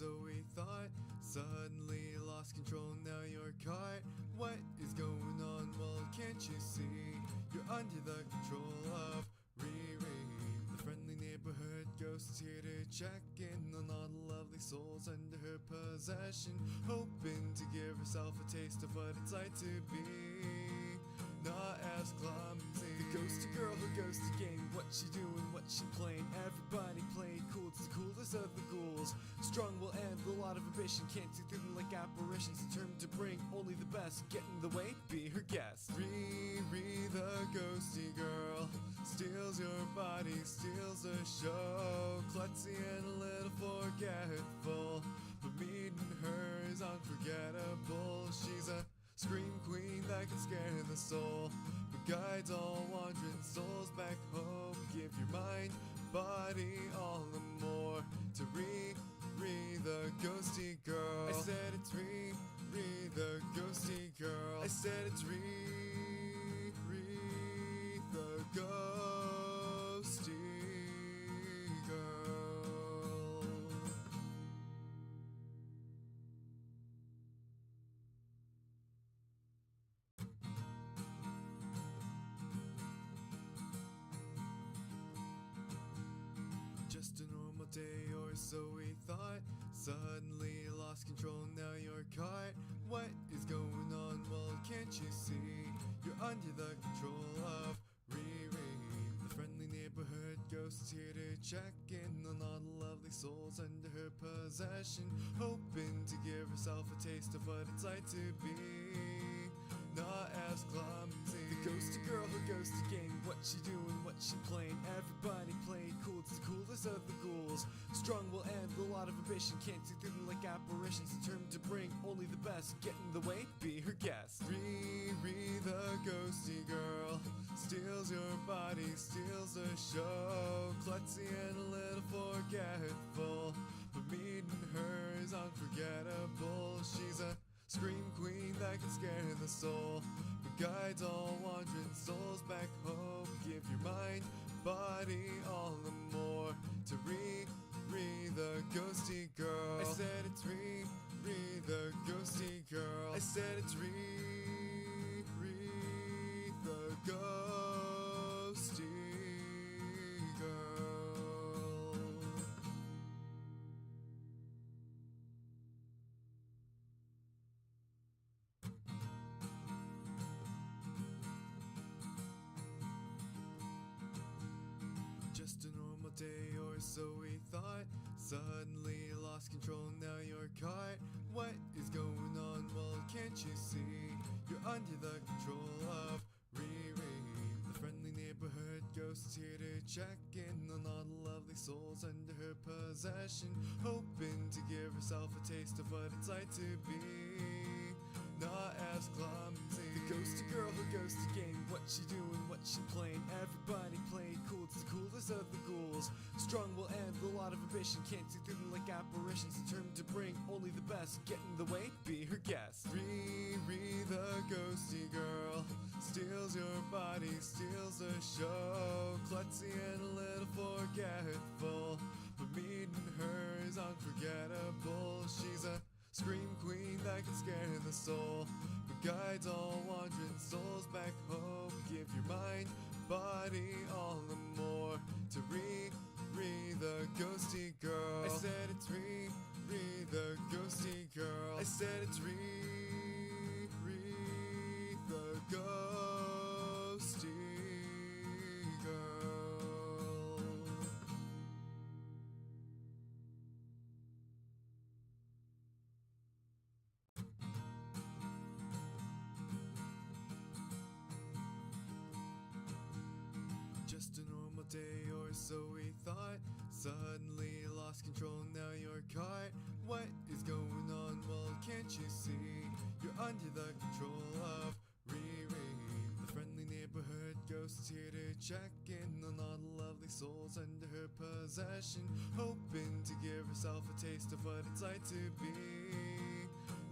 so we thought. Suddenly lost control, now you're caught. What is going on? Well, can't you see? You're under the control of Riri. The friendly neighborhood ghost is here to check in on all the lovely souls under her possession, hoping to give herself a taste of what it's like to be not as clumsy. The ghosty girl who goes to game. What she doing, what she playing. Everybody played cool, it's the coolest of the ghouls. Strong will end, a lot of ambition. Can't see through them like apparitions. Determined to bring only the best. Get in the way, be her guest. Riri the ghosty girl steals your body, steals the show. Klutzy and a little forgetful, but meeting her is unforgettable. She's a scream queen that can scare the soul, but guides all wandering souls back home. Give your mind, body, all the more to Riri the ghosty girl. I said it's Riri the ghosty girl. I said it's Riri the ghosty girl. Just a normal day or so we thought. Suddenly lost control, now you're caught. What is going on? Well, can't you see? You're under the control of Riri. The friendly neighborhood ghost is here to check in on all the lovely souls under her possession, hoping to give herself a taste of what it's like to be not as clumsy. The ghosty girl who goes to game. What she doing, what she playing. Everybody played cool, it's the coolest of the ghouls. Strong will end, a lot of ambition. Can't see through them like apparitions. Determined to bring only the best. Get in the way, be her guest. Riri the ghosty girl steals your body, steals the show. Klutzy and a little forgetful, but meeting her is unforgettable. She's a scream queen that can scare the soul, but guides all wandering souls back home. Give your mind, body, all the more to Riri the ghosty girl. I said it's Riri the ghosty girl. I said it's Riri the ghosty girl. Just a normal day or so we thought. Suddenly lost control, now you're caught. What is going on? Well, can't you see? You're under the control of Riri. The friendly neighborhood ghost is here to check in on all the lovely souls under her possession, hoping to give herself a taste of what it's like to be not as clumsy. The ghosty girl who goes to game. What she doing, what she playing. Everybody played cool, it's the coolest of the ghouls. Strong will end, a lot of ambition. Can't see through them like apparitions. Determined to bring only the best. Get in the way, be her guest. Riri the ghosty girl steals your body, steals the show. Klutzy and a little forgetful, but meeting her is unforgettable. She's a scream queen that can scare the soul, but guides all wandering souls back home. Give your mind, body, all the more to Riri the ghosty girl. I said it's Riri the ghosty girl. I said it's Riri the ghosty girl. Just a normal day or so we thought. Suddenly lost control, now you're caught. What is going on? Well, can't you see? You're under the control of Riri. The friendly neighborhood ghost is here to check in on all the lovely souls under her possession, hoping to give herself a taste of what it's like to be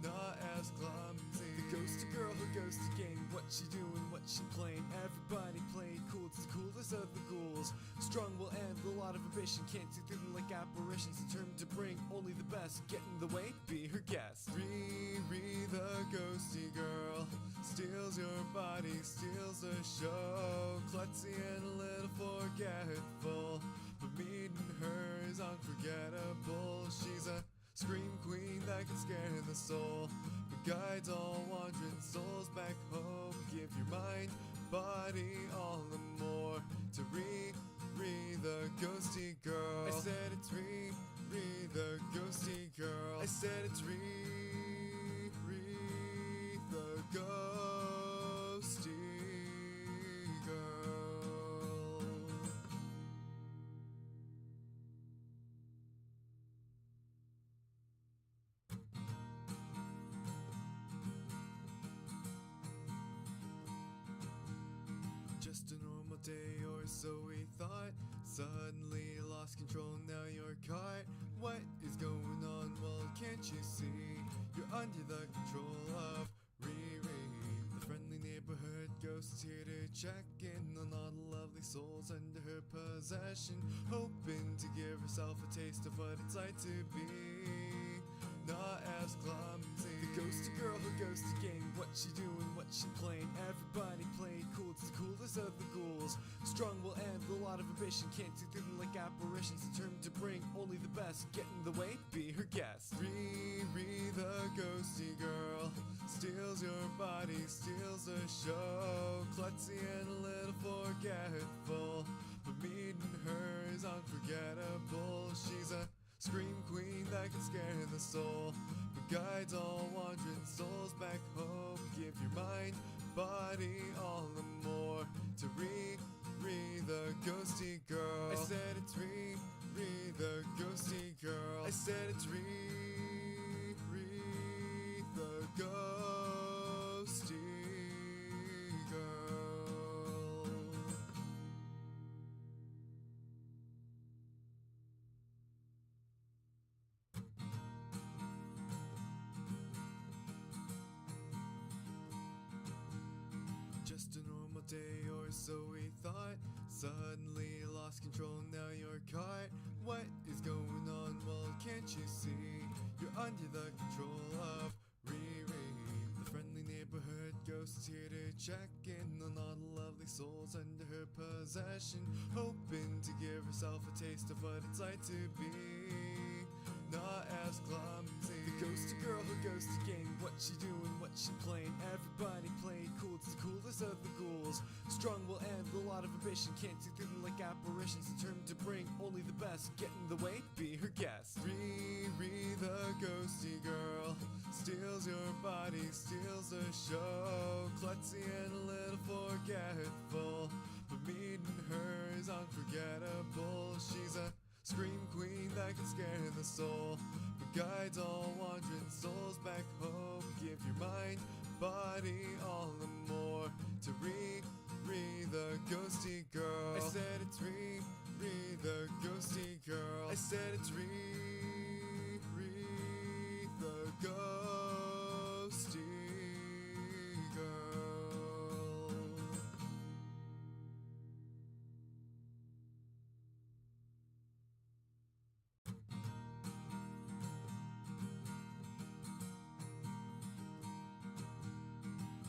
not as clumsy. The Ghost a girl who goes to game. What she doing, what she playing? Everybody play cool, it's the coolest of the ghouls. Strong will end, a lot of ambition. Can't see through them like apparitions. Determined to bring only the best. Get in the way, be her guest. Riri, the ghosty girl, steals your body, steals the show. Klutzy and a little forgetful, but meeting her is unforgettable. She's a scream queen that can scare the soul, but guides all wandering souls back home. Give your mind, body, all and more to Riri, the ghosty girl. I said it's Riri, the ghosty girl. I said it's Riri, the ghosty girl. Just a normal day or so we thought. Suddenly lost control, now you're caught. What is going on? Well, can't you see? You're under the control of Riri, the friendly neighborhood ghost is here to check in on all the lovely souls under her possession, hoping to give herself a taste of what it's like to be not as clumsy. The ghosty girl who goes to game. What she doing, what she playing? Everybody play cool, it's the coolest of the ghouls. Strong will end, a lot of ambition. Can't see through them like apparitions. Determined to bring only the best. Get in the way, be her guest. Riri, the ghosty girl, steals your body, steals the show. Klutzy and a little forgetful, but meeting her is unforgettable. She's a scream queen that can scare the soul, but guides all wandering souls back home. Give your mind, body, all and more to Riri, the ghosty girl. I said it's Riri, the ghosty girl. I said it's Riri, the ghosty girl. Just a normal day or so we thought. Suddenly lost control, now you're caught. What is going on? Well, can't you see? You're under the control of Riri, the friendly neighborhood ghost is here to check in on all the lovely souls under her possession, hoping to give herself a taste of what it's like to be not as clumsy. The ghosty girl who goes to game. What she doing, what she playing? Everybody play cool, it's the coolest of the ghouls. Strong will end, a lot of ambition. Can't see through them like apparitions. Determined to bring only the best. Get in the way, be her guest. Riri, the ghosty girl, steals your body, steals the show. Klutzy and a little forgetful, but meeting her is unforgettable. She's a scream queen that can scare the soul, but guides all wandering souls back home. Give your mind, body, all and more to Riri, the ghosty girl. I said it's Riri, the ghosty girl. I said it's Riri, the ghosty girl.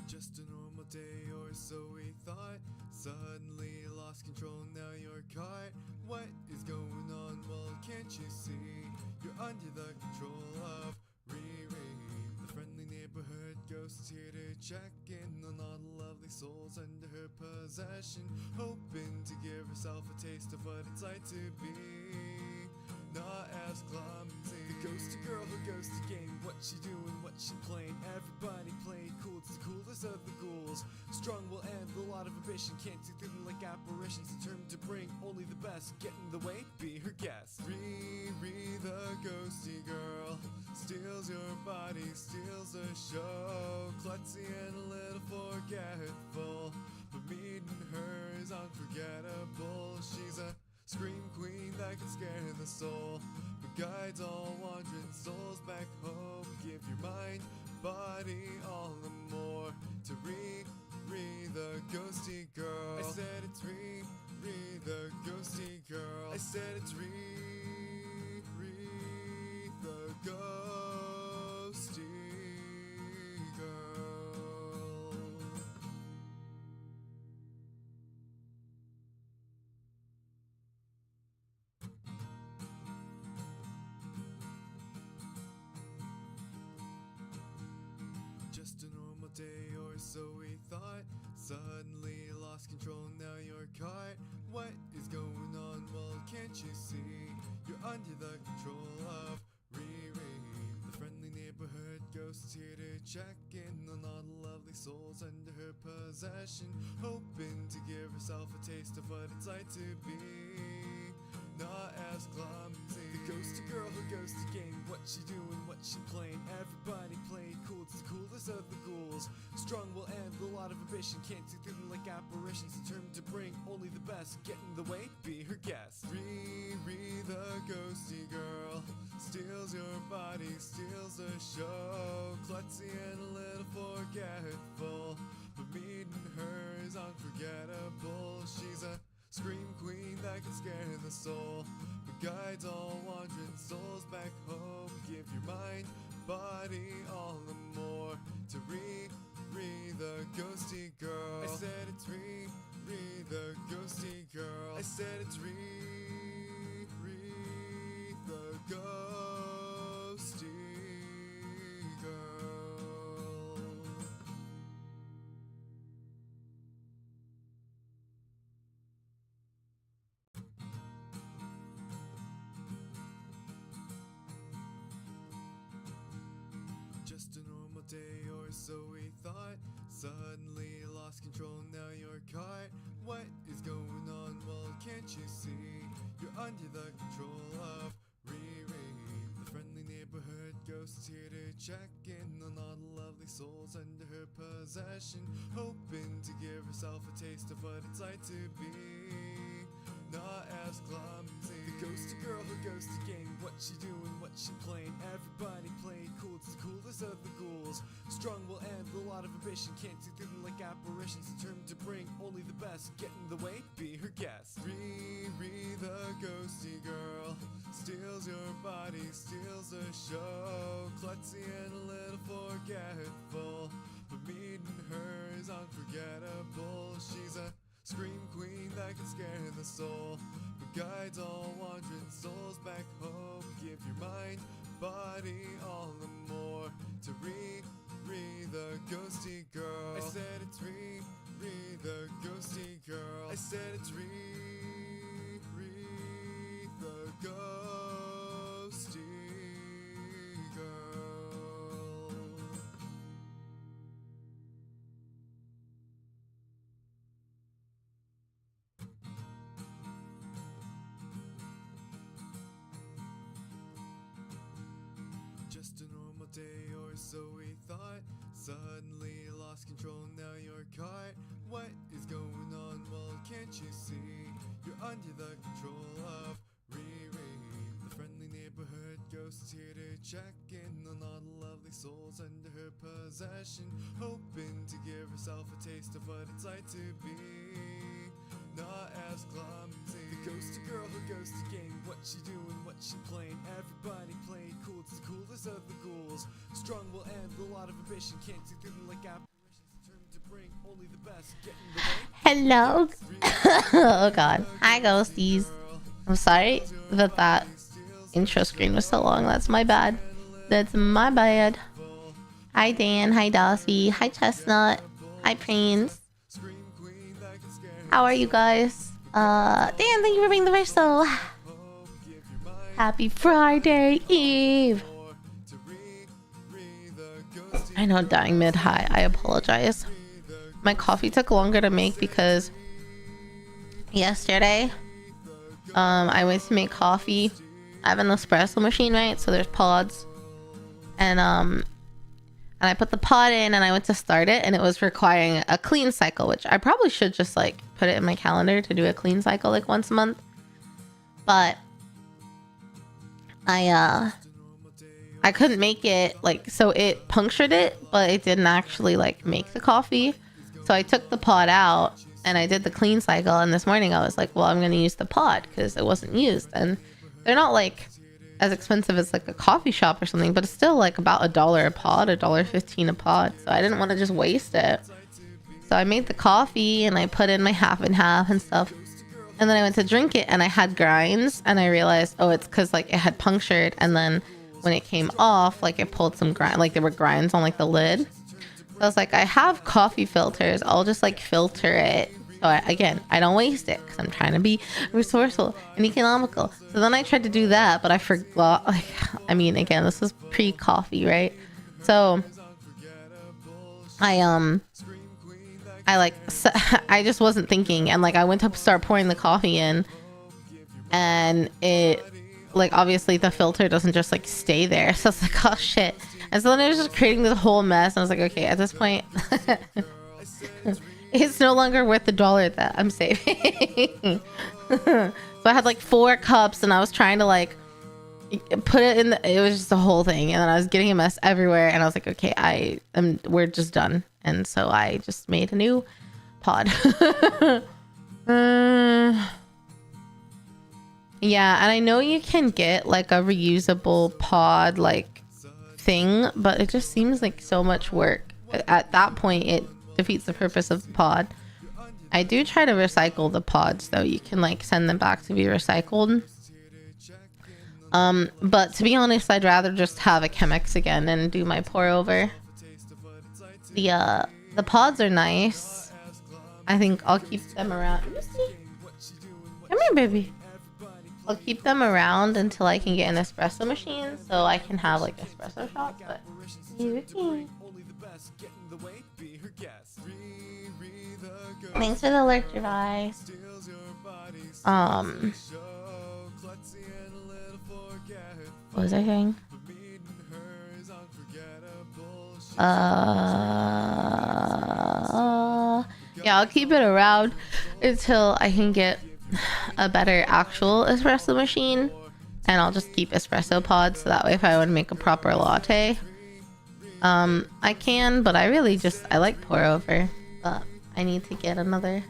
Just a normal day or so we thought. Suddenly lost control, now you're caught. What is going on? Well, can't you see? You're under the control of Riri, the friendly neighborhood ghost is here to check in on all the lovely souls under her possession, hoping to give herself a taste of what it's like to be not as clumsy. The ghosty girl who goes to game. What she doing, what she playing? Everybody play cool, it's the coolest of the ghouls. Strong will end, a lot of ambition. Can't see through them like apparitions. Determined to bring only the best. Get in the way, be her guest. Riri, the ghosty girl, steals your body, steals the show. Klutzy and a little forgetful, but meeting her is unforgettable. She's a scream queen that can scare the soul, but guides all wandering souls back home. Give your mind, body all the more to Riri the ghosty girl. I said it's Riri the ghosty girl. I said it's Riri the ghosty girl. Just a normal day or so we thought. Suddenly lost control, now you're caught. What is going on? Well, can't you see? You're under the control of Riri, the friendly neighborhood ghost here to check in on all the lovely souls under her possession, hoping to give herself a taste of what it's like to be not as clumsy. The ghosty girl who goes to game. What she doing, what she playing. Everybody playing cool, it's the coolest of the ghouls. Strong will end, a lot of ambition. Can't see through them like apparitions. Determined to bring only the best. Get in the way, be her guest. Riri the ghosty girl steals your body, steals the show. Klutzy and a little forgetful, but meeting her is unforgettable. She's a scream queen that can scare the soul, but guides all wandering souls back home. Give your mind, body, all the more to Riri the ghosty girl. I said it's Riri the ghosty girl. I said it's Riri the ghosty girl. Just a normal day or so we thought. Suddenly lost control, now you're caught. What is going on? Well, can't you see? You're under the control of Riri, the friendly neighborhood ghost here to check in on all the lovely souls under her possession, hoping to give herself a taste of what it's like to be not as clumsy. The ghosty girl who goes to game. What she doing, what she playing. Everybody playing cool, it's the coolest of the ghouls. Strong will end, a lot of ambition. Can't see through them like apparitions. Determined to bring only the best. Get in the way, be her guest. Riri the ghosty girl steals your body, steals the show. Klutzy and a little forgetful, but meeting her is unforgettable. She's a scream queen that can scare the soul, but guides all wandering souls back home. Give your mind, body, all the more to Riri the ghosty girl. I said it's Riri the ghosty girl. I said it's Riri the ghosty girl. Just a normal day or so we thought. Suddenly lost control, now you're caught. What is going on? Well, can't you see? You're under the control of Riri, the friendly neighborhood ghost here to check in on all the lovely souls under her possession, hoping to give herself a taste of what it's like to be not as clumsy. The ghosty girl who goes to game. What she doing, what she playing. Everybody playing cool, it's the coolest of the ghouls. Strong will end, a lot of ambition. Can't see through them like apparitions. Determined to bring only the best. Get in the way. Hello. Oh god. Hi ghosties. I'm sorry that intro screen was so long. That's my bad. That's my bad. Hi Dan. Hi Dossie. Hi Chestnut. Hi Prince. How are you guys? Dan, thank you for being the first though. Happy Friday Eve. I know, dying mid-high. I apologize. My coffee took longer to make because yesterday I went to make coffee. I have an espresso machine, right? So there's pods. And I put the pod in and I went to start it and it was requiring a clean cycle, which I probably should just like put it in my calendar to do a clean cycle like once a month. But I couldn't make it, like, so it punctured it, but it didn't actually like make the coffee. So I took the pod out and I did the clean cycle, and this morning I was like, well, I'm gonna use the pod because it wasn't used. And they're not like as expensive as like a coffee shop or something, but it's still like about $1 a pod, $1.15 a pod. So I didn't want to just waste it. So I made the coffee and I put in my half and half and stuff. And then I went to drink it and I had grinds, and I realized, oh, it's because like it had punctured, and then when it came off, like it pulled some grind, like there were grinds on like the lid. So I was like, I have coffee filters, I'll just like filter it. So I don't waste it because I'm trying to be resourceful and economical. So then I tried to do that, but I forgot. Like, I mean, again, this is pre-coffee, right? So I just wasn't thinking, and like I went to start pouring the coffee in, and it like obviously the filter doesn't just like stay there. So it's like, oh shit. And so then it was just creating this whole mess. And I was like, okay, at this point, it's no longer worth the $1 that I'm saving. So I had like 4 cups, and I was trying to like put it in it was just a whole thing. And then I was getting a mess everywhere, and I was like, okay, we're just done. And so I just made a new pod. Yeah, and I know you can get like a reusable pod like thing, but it just seems like so much work. At that point, it defeats the purpose of the pod. I do try to recycle the pods though. You can like send them back to be recycled. But to be honest, I'd rather just have a Chemex again and do my pour over. The pods are nice. I think I'll keep them around. Come here, baby. I'll keep them around until I can get an espresso machine, so I can have like espresso shots. But thanks for the alert device. What was I saying? Yeah, I'll keep it around until I can get a better actual espresso machine, and I'll just keep espresso pods, so that way if I want to make a proper latte, I can. But I like pour over, but I need to get another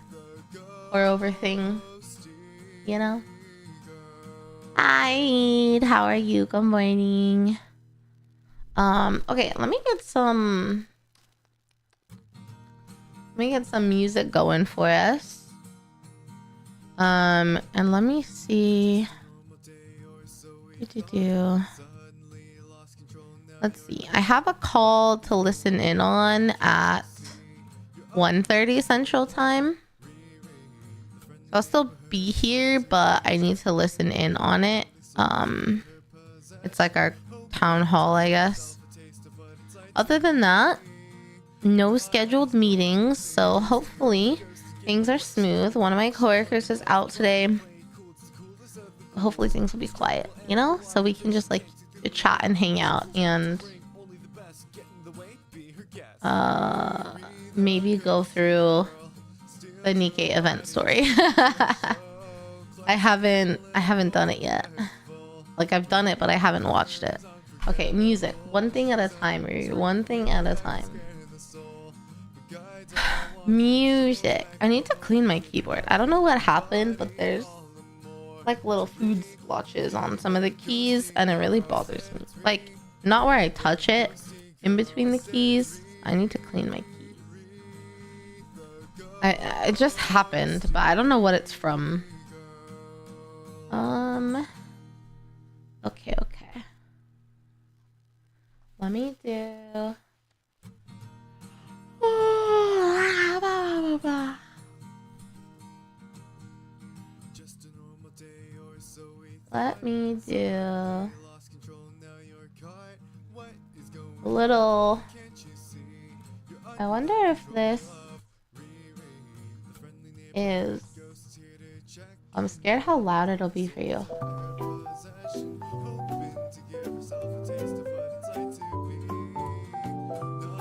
pour over thing, you know. Hi, how are you? Good morning. Okay, let me get some music going for us. And let me see. Let's see. I have a call to listen in on at 1:30 Central Time. I'll still be here, but I need to listen in on it. It's like our town hall, I guess. Other than that, no scheduled meetings, so hopefully things are smooth. One of my coworkers is out today. Hopefully things will be quiet, you know, so we can just like chat and hang out, and maybe go through the Nikkei event story. I haven't done it yet. Like, I've done it, but I haven't watched it. Okay, music. One thing at a time, Riri. One thing at a time. Music. I need to clean my keyboard. I don't know what happened, but there's like little food splotches on some of the keys, and it really bothers me. Like, not where I touch it, in between the keys. I need to clean my keys. It just happened, but I don't know what it's from. Okay. Let me do... Let me do a little... I wonder if this is... I'm scared how loud it'll be for you.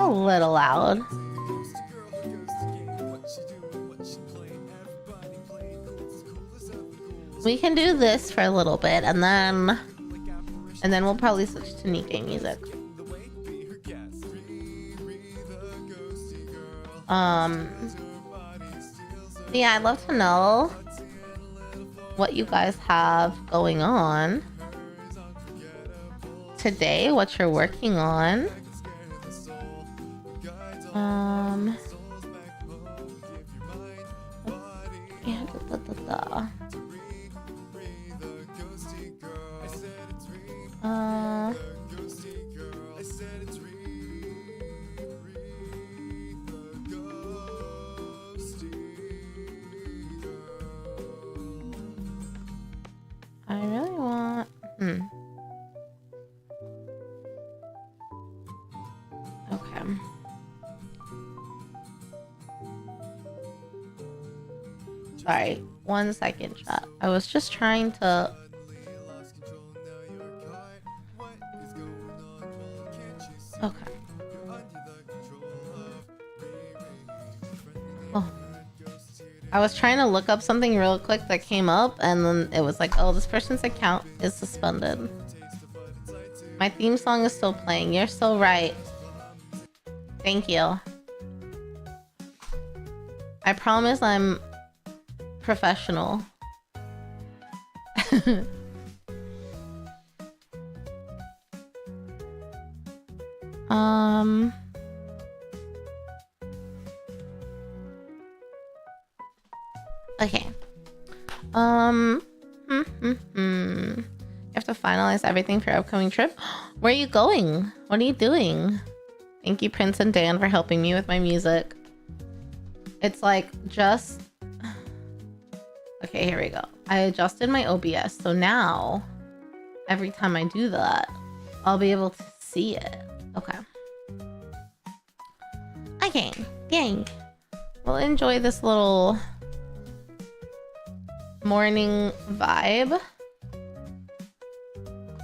A little loud. We can do this for a little bit, and then And then we'll probably switch to Nikkei music. Yeah, I'd love to know what you guys have going on today, what you're working on. Yeah, I really want... Okay. Sorry, 1 second, chat. I was just trying to... Okay. Oh. I was trying to look up something real quick that came up, and then it was like, oh, this person's account is suspended. My theme song is still playing. You're so right. Thank you. I promise I'm professional. Okay. You have to finalize everything for your upcoming trip. Where are you going? What are you doing? Thank you, Prince and Dan, for helping me with my music. It's like just... Okay, here we go. I adjusted my OBS, so now every time I do that, I'll be able to see it. Okay. Okay, dang. We'll enjoy this little morning vibe.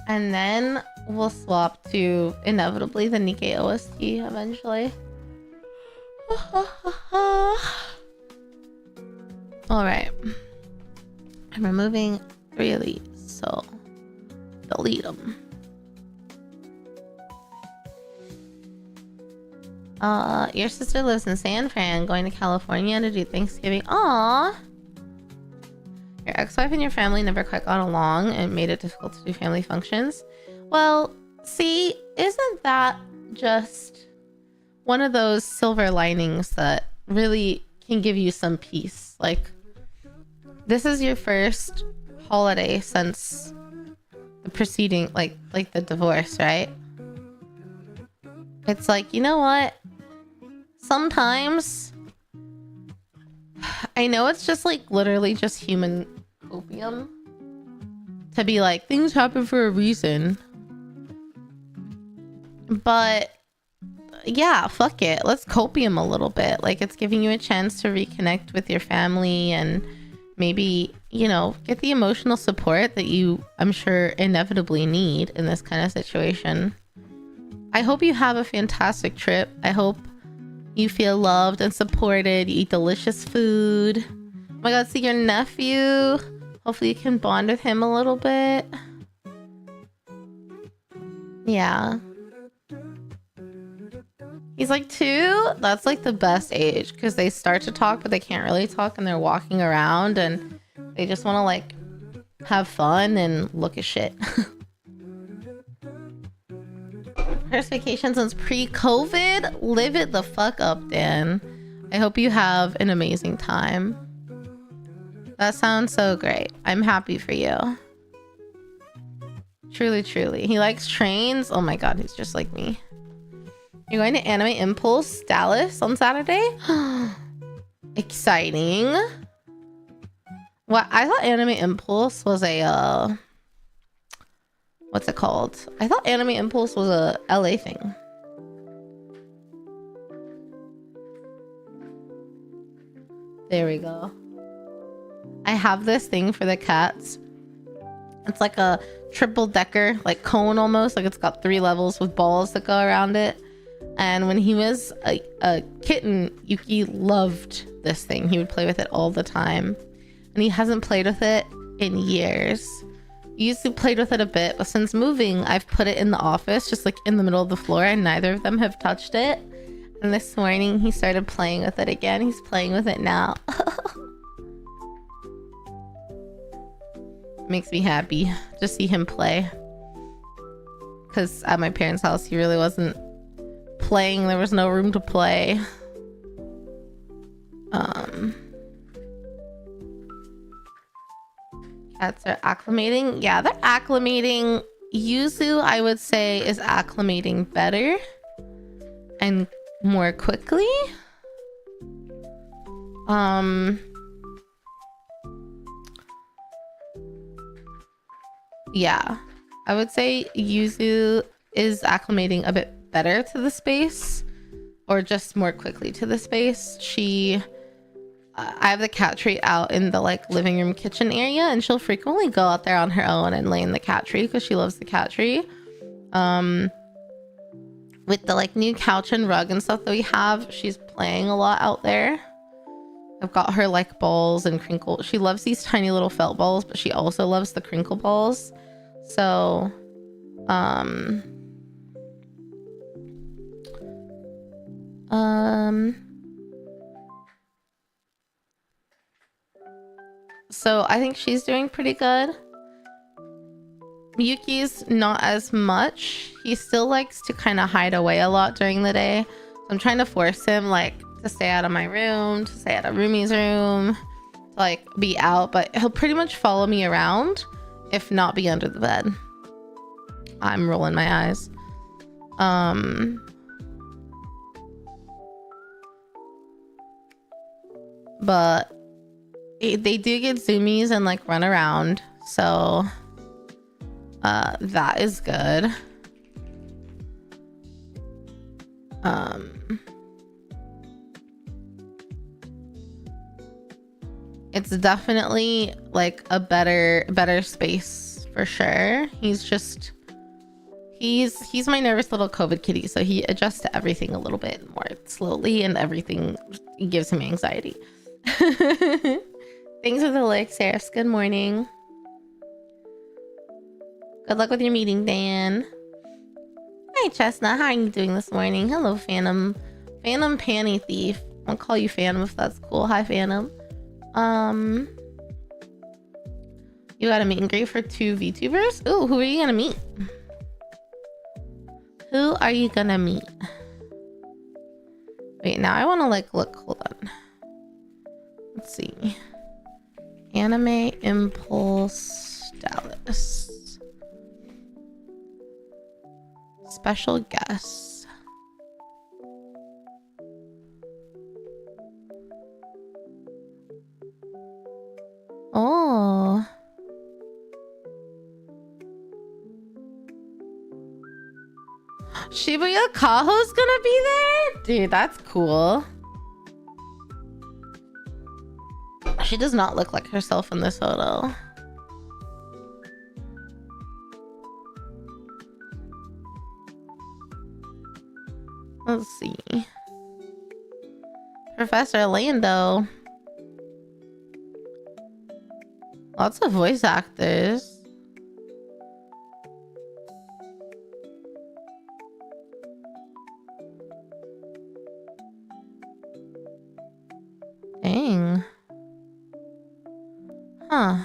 And then we'll swap to inevitably the Nikkei OST eventually. Alright. I'm removing 3 of these, so delete them. Your sister lives in San Fran, going to California to do Thanksgiving. Aww. Your ex-wife and your family never quite got along and made it difficult to do family functions. Well, see, isn't that just one of those silver linings that really can give you some peace? Like, this is your first holiday since the preceding, like the divorce, right? It's like, you know what? Sometimes I know it's just like literally just human opium to be like, things happen for a reason. But yeah, fuck it. Let's copium a little bit. Like, it's giving you a chance to reconnect with your family and maybe, you know, get the emotional support that you, I'm sure, inevitably need in this kind of situation. I hope you have a fantastic trip. I hope you feel loved and supported. You eat delicious food. Oh my god, see your nephew. Hopefully you can bond with him a little bit. Yeah. He's like 2. That's like the best age because they start to talk, but they can't really talk and they're walking around and they just want to like have fun and look at shit. First vacation since pre-COVID. Live it the fuck up, Dan. I hope you have an amazing time. That sounds so great. I'm happy for you. Truly, truly. He likes trains. Oh my god, he's just like me. You're going to Anime Impulse Dallas on Saturday? Exciting. What? I thought Anime Impulse was a what's it called? I thought Anime Impulse was a LA thing. There we go. I have this thing for the cats. It's like a triple decker, like cone almost. Like it's got 3 levels with balls that go around it. And when he was a kitten, Yuki loved this thing. He would play with it all the time. And he hasn't played with it in years. Yuzu played with it a bit, but since moving, I've put it in the office, just like in the middle of the floor, and neither of them have touched it. And this morning, he started playing with it again. He's playing with it now. Makes me happy to see him play. Because at my parents' house, he really wasn't playing. There was no room to play. Cats are acclimating. Yeah, they're acclimating. Yuzu, I would say, is acclimating better and more quickly. Yeah, I would say Yuzu is acclimating a bit better to the space, or just more quickly to the space. I have the cat tree out in the like living room kitchen area, and she'll frequently go out there on her own and lay in the cat tree because she loves the cat tree. With the like new couch and rug and stuff that we have, she's playing a lot out there. I've got her like balls and crinkle. She loves these tiny little felt balls, but she also loves the crinkle balls. So so I think she's doing pretty good. Yuki's not as much. He still likes to kind of hide away a lot during the day. So I'm trying to force him like to stay out of my room, to stay out of Rumi's room, to like be out, but he'll pretty much follow me around, if not be under the bed. I'm rolling my eyes. But they do get zoomies and like run around, so that is good. It's definitely like a better space for sure. He's my nervous little COVID kitty, so he adjusts to everything a little bit more slowly, and everything gives him anxiety. Thanks for the like, Saris. Good morning. Good luck with your meeting, Dan. Hi, Chestnut. How are you doing this morning? Hello, Phantom. Phantom Panty Thief. I'll call you Phantom if that's cool. Hi, Phantom. You got a meet and greet for 2 VTubers? Ooh, who are you gonna meet? Who are you gonna meet? Wait, now I want to like look. Hold on. Let's see. Anime Impulse Dallas. Special guests. Oh. Shibuya Kaho's gonna be there? Dude, that's cool. She does not look like herself in this photo. Let's see. Professor Lando. Lots of voice actors. Dang. Huh.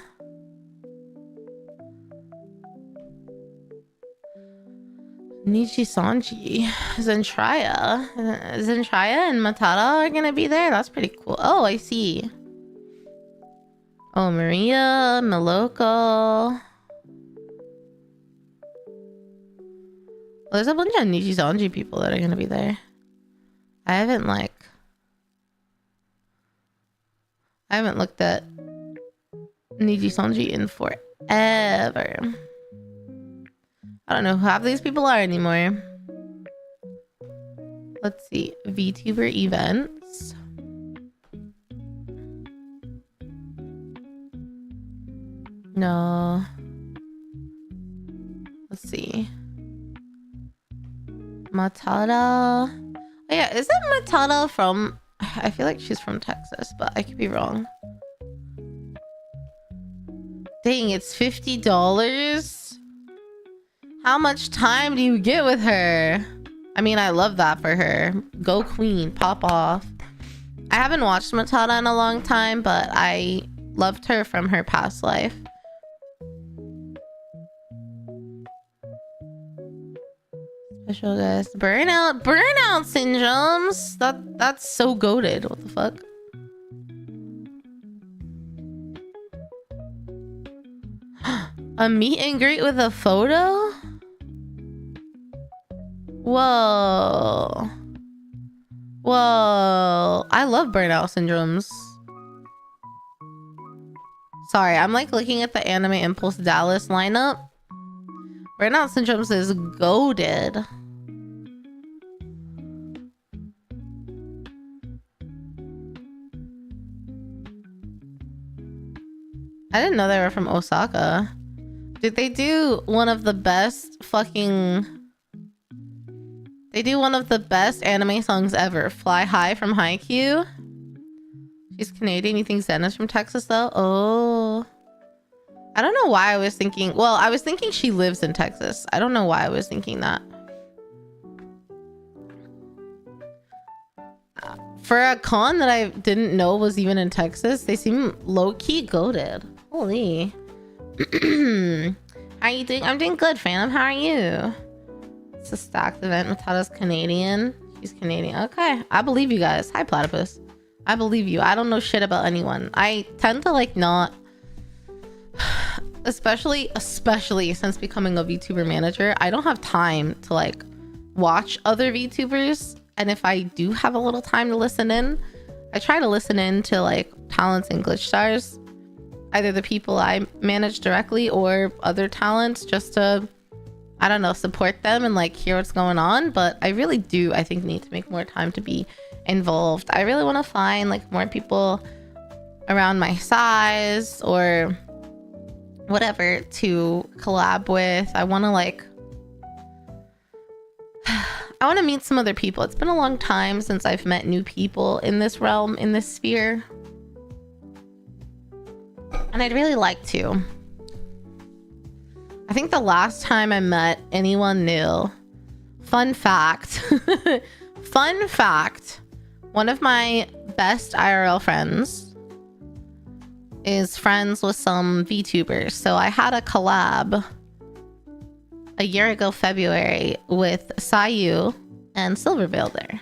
Nichi Sanji. Zentraya and Matata are gonna be there. That's pretty cool. Oh, I see. Oh, Maria, Miloko. There's a bunch of Nichi Sanji people that are gonna be there. I haven't looked at Nichi Sanji in forever. I don't know who half these people are anymore. Let's see. VTuber events. No. Let's see. Matata. Oh yeah, isn't Matata from... I feel like she's from Texas, but I could be wrong. Dang, it's $50? How much time do you get with her? I mean, I love that for her. Go queen, pop off. I haven't watched Matata in a long time, but I loved her from her past life. Special guest. Burnout syndromes. That's so goated. What the fuck? A meet and greet with a photo? Whoa. Whoa. I love burnout syndromes. Sorry, I'm like looking at the Anime Impulse Dallas lineup. Burnout syndromes is goated. I didn't know they were from Osaka. Did they do one of the best fucking... They do one of the best anime songs ever. Fly High from Haikyuu. She's Canadian. You think Zen is from Texas though? Oh. I don't know why I was thinking... Well, I was thinking she lives in Texas. I don't know why I was thinking that. For a con that I didn't know was even in Texas, they seem low-key goated. Holy. How are you doing? I'm doing good, fam. How are you? It's a stacked event. Matata's Canadian. She's Canadian. Okay. I believe you guys. Hi, Platypus. I believe you. I don't know shit about anyone. I tend to like not... Especially since becoming a VTuber manager, I don't have time to like watch other VTubers. And if I do have a little time to listen in, I try to listen in to like talents and glitch stars. Either the people I manage directly or other talents, just to, I don't know, support them and like hear what's going on. But I really do, I think, need to make more time to be involved. I really want to find like more people around my size or whatever to collab with. I want to like, I want to meet some other people. It's been a long time since I've met new people in this realm, in this sphere. And I'd really like to. I think the last time I met anyone new, fun fact, fun fact, one of my best IRL friends is friends with some VTubers. So I had a collab a year ago, February, with Sayu and Silverveil there,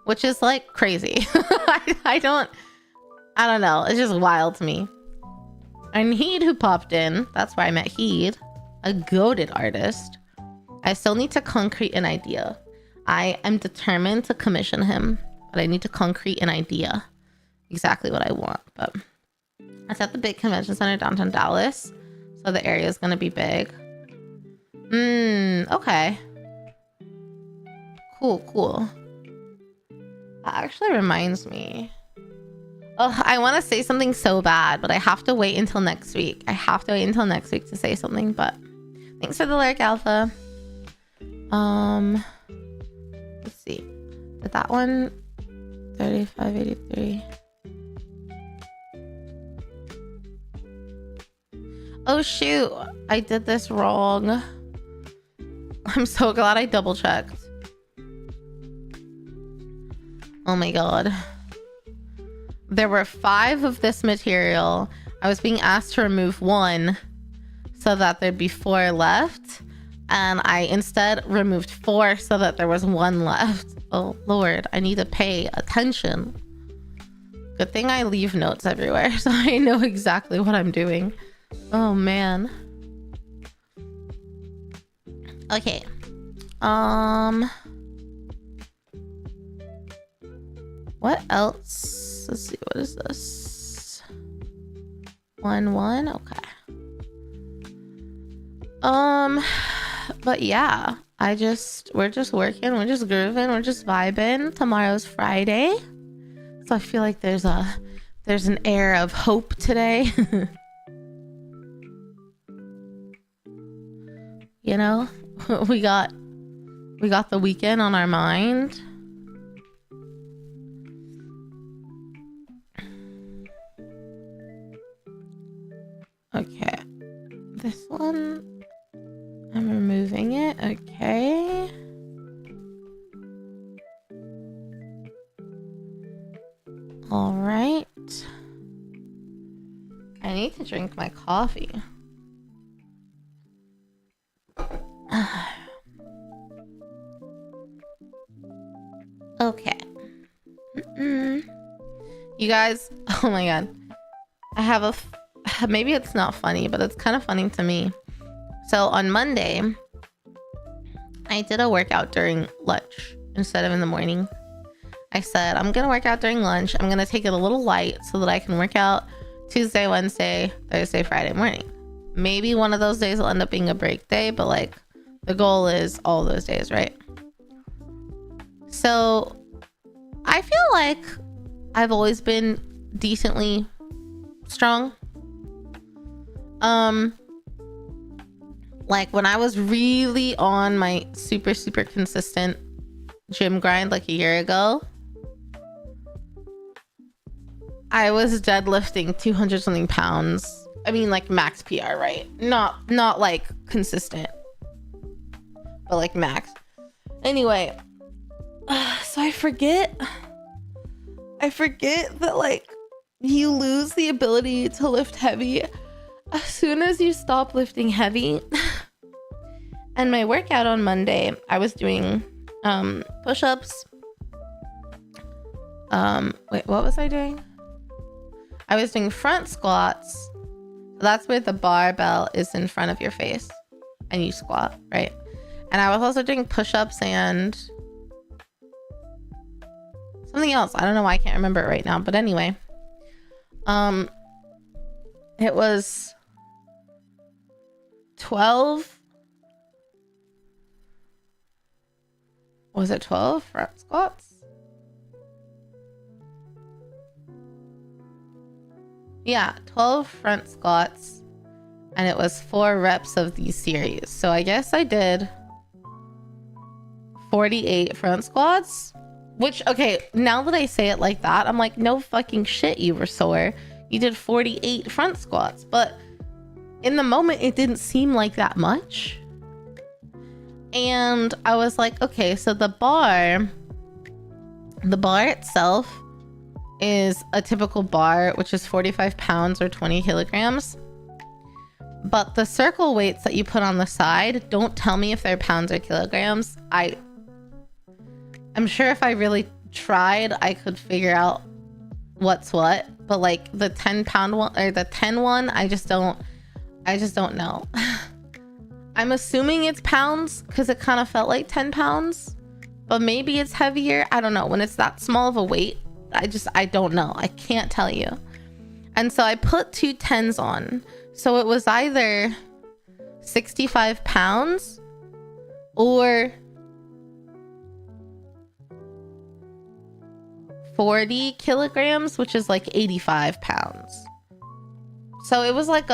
which is like crazy. I don't know. It's just wild to me. And Heed, who popped in, that's where I met Heed, a goated artist. I still need to concrete an idea. I am determined to commission him, but I need to concrete an idea. Exactly what I want. But it's at the big convention center downtown Dallas, so the area is going to be big. Okay. Cool. That actually reminds me. Oh, I want to say something so bad, but I have to wait until next week. I have to wait until next week to say something, but thanks for the lyric, Alpha. Let's see. Did that one 3583. Oh shoot, I did this wrong. I'm so glad I double checked. Oh my god. There were 5 of this material. I was being asked to remove 1 so that there'd be 4 left. And I instead removed 4 so that there was 1 left. Oh Lord, I need to pay attention. Good thing I leave notes everywhere so I know exactly what I'm doing. Oh man. Okay. What else? Let's see, what is this? 1-1, okay. But yeah, we're just working, we're just grooving, we're just vibing. Tomorrow's Friday, so I feel like there's an air of hope today. You know, we got the weekend on our mind. this one, I'm removing it. Okay. All right. I need to drink my coffee. Okay. You guys, oh my god. I have maybe it's not funny, but it's kind of funny to me. So on Monday, I did a workout during lunch instead of in the morning. I said, I'm going to work out during lunch. I'm going to take it a little light so that I can work out Tuesday, Wednesday, Thursday, Friday morning. Maybe one of those days will end up being a break day, but like the goal is all those days, right? So I feel like I've always been decently strong. Like when I was really on my super consistent gym grind like a year ago, I was deadlifting 200 something pounds. I mean like max PR, right? Not like consistent, but like max. Anyway, so I forget that like you lose the ability to lift heavy as soon as you stop lifting heavy. And my workout on Monday, I was doing push-ups. Wait, what was I doing? I was doing front squats. That's where the barbell is in front of your face and you squat, right? And I was also doing push-ups and something else. I don't know why I can't remember it right now, but anyway. It was 12. Was it 12 front squats? Yeah, 12 front squats. And it was 4 reps of these series. So I guess I did 48 front squats. Which, okay, now that I say it like that, I'm like, no fucking shit, you were sore. You did 48 front squats. But in the moment, it didn't seem like that much. And I was like, okay, so the bar itself is a typical bar, which is 45 pounds or 20 kilograms. But the circle weights that you put on the side, don't tell me if they're pounds or kilograms. I'm sure if I really tried, I could figure out what's what. But like the 10-pound one or the 10 one, I just don't know. I'm assuming it's pounds because it kind of felt like 10 pounds, but maybe it's heavier. I don't know. When it's that small of a weight, I don't know. I can't tell you. And so I put 2 10s on. So it was either 65 pounds or 40 kilograms, which is like 85 pounds. So it was like,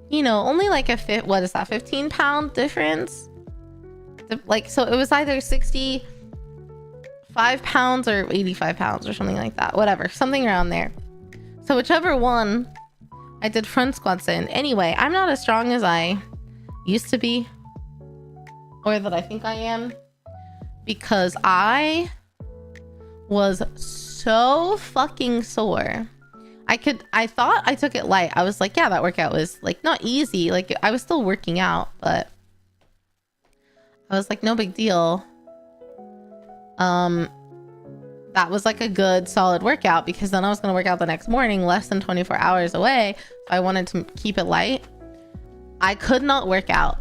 you know, only like a 15-pound difference. Like, so it was either 65 pounds or 85 pounds or something like that. Whatever, something around there. So whichever one I did front squats in. Anyway, I'm not as strong as I used to be, or that I think I am, because I was so fucking sore. I thought I took it light. I was like, yeah, that workout was like not easy. Like I was still working out, but I was like, no big deal. That was like a good solid workout because then I was going to work out the next morning, less than 24 hours away. So I wanted to keep it light. I could not work out.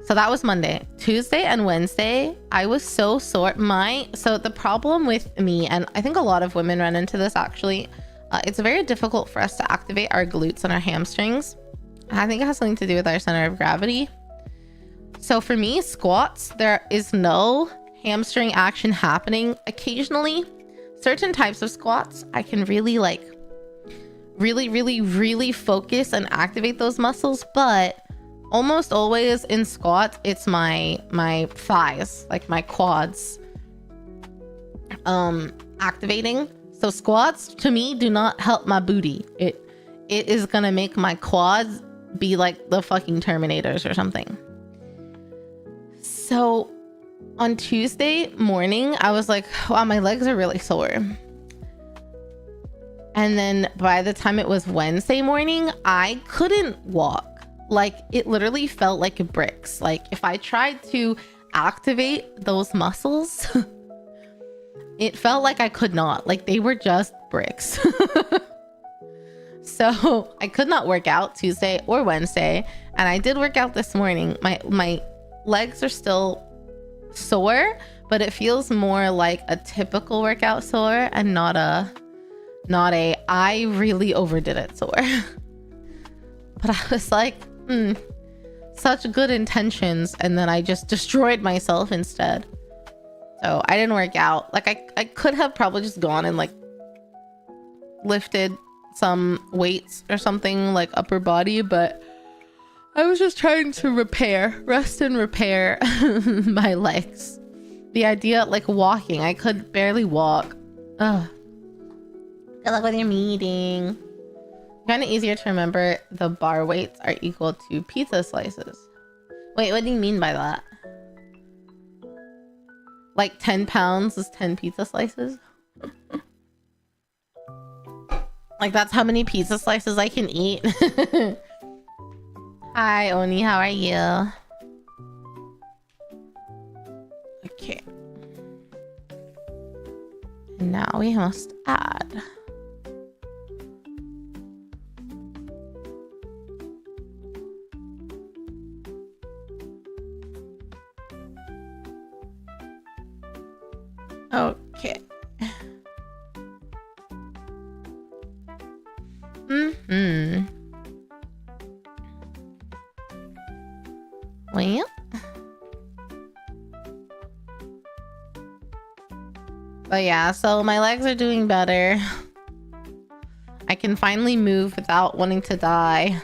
So that was Monday. Tuesday and Wednesday, I was so sore. So the problem with me, and I think a lot of women run into this actually, it's very difficult for us to activate our glutes and our hamstrings. I think it has something to do with our center of gravity. So for me, squats, there is no hamstring action happening. Occasionally, certain types of squats, I can really really focus and activate those muscles, but almost always in squats, it's my thighs, like my quads, activating. So squats to me do not help my booty. It is gonna make my quads be like the fucking Terminators or something. So on Tuesday morning, I was like, wow, my legs are really sore. And then by the time it was Wednesday morning, I couldn't walk. Like, it literally felt like bricks. Like, if I tried to activate those muscles, it felt like I could not. Like, they were just bricks. So I could not work out Tuesday or Wednesday. And I did work out this morning. My legs are still sore, but it feels more like a typical workout sore and not a I really overdid it sore. But I was like, such good intentions, and then I just destroyed myself instead. So I didn't work out. Like I could have probably just gone and like lifted some weights or something, like upper body, but I was just trying to rest and repair my legs. The idea, like walking, I could barely walk. Ugh. Good luck with your meeting. Kind of easier to remember, the bar weights are equal to pizza slices. Wait, what do you mean by that? Like 10 pounds is 10 pizza slices? Like that's how many pizza slices I can eat? Hi, Oni, how are you? Okay. And now we must add. Okay. Well. But yeah, so my legs are doing better. I can finally move without wanting to die.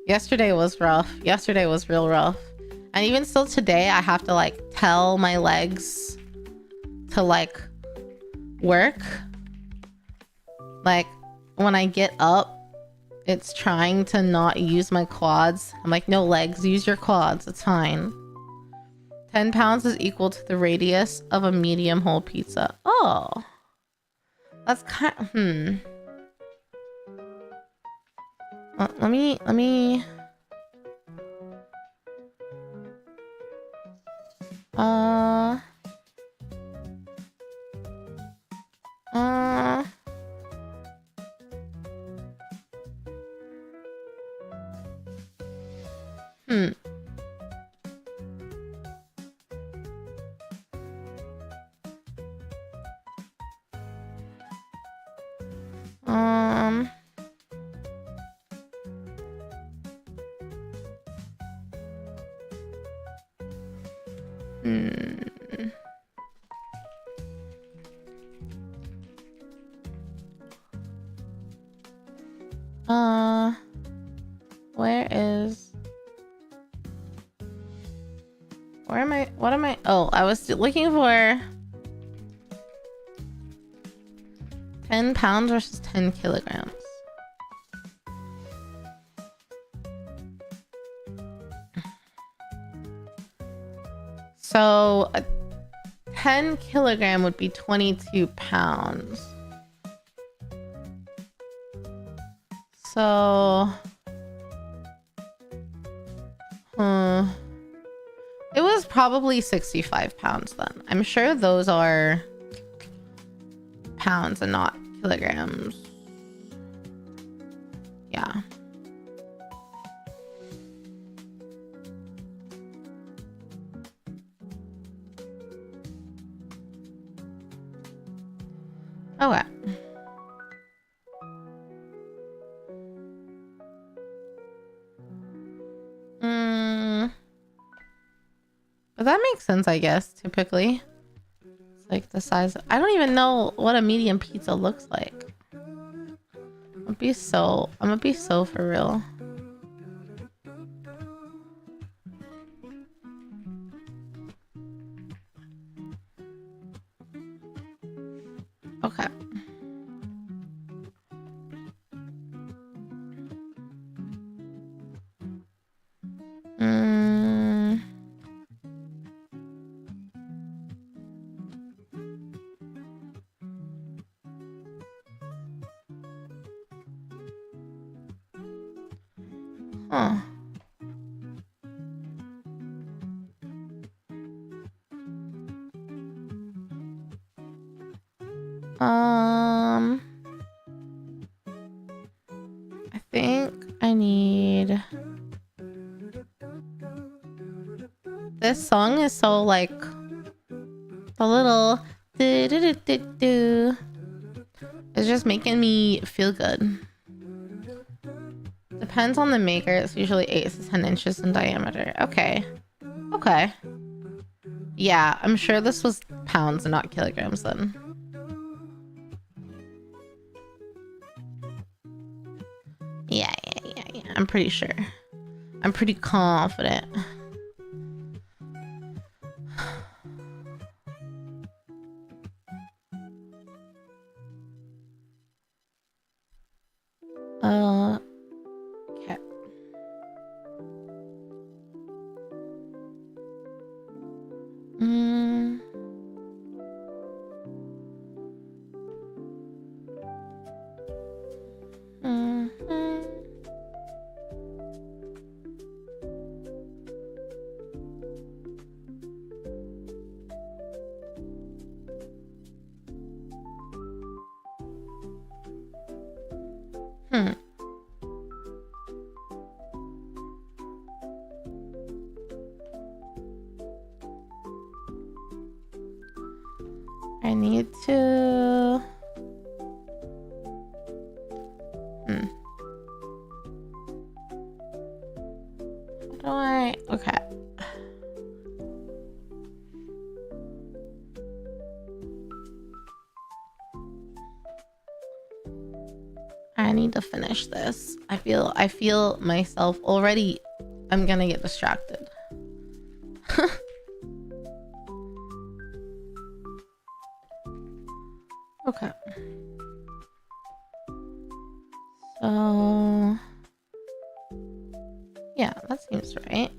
Yesterday was rough. Yesterday was real rough. And even still today, I have to like tell my legs to like work. Like when I get up, it's trying to not use my quads. I'm like, no, legs, use your quads. It's fine. 10 pounds is equal to the radius of a medium whole pizza. Oh, that's kind of, let me what am I? Oh, I was looking for 10 pounds versus 10 kilograms. So a 10 kilogram would be 22 pounds. So, it was probably 65 pounds then. I'm sure those are pounds and not kilograms. Yeah. Okay. But that makes sense, I guess, typically. It's like the size. I don't even know what a medium pizza looks like. I'm gonna be so for real. Okay. Huh. I think I need... This song is so like the little do do do do do. It's just making me feel good. Depends on the maker. It's usually 8 to 10 inches in diameter. Okay. Okay. Yeah, I'm sure this was pounds and not kilograms then. Yeah. I'm pretty sure. I'm pretty confident. Okay. I need to... How do I... Okay. I need to finish this. I feel myself already. I'm gonna get distracted. Okay. So yeah, that seems right.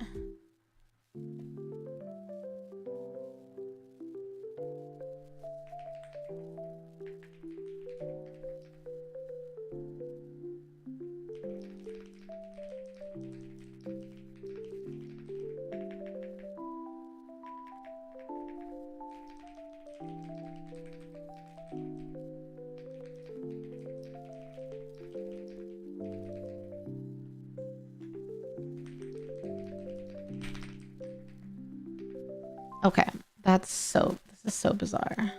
Okay, this is so bizarre.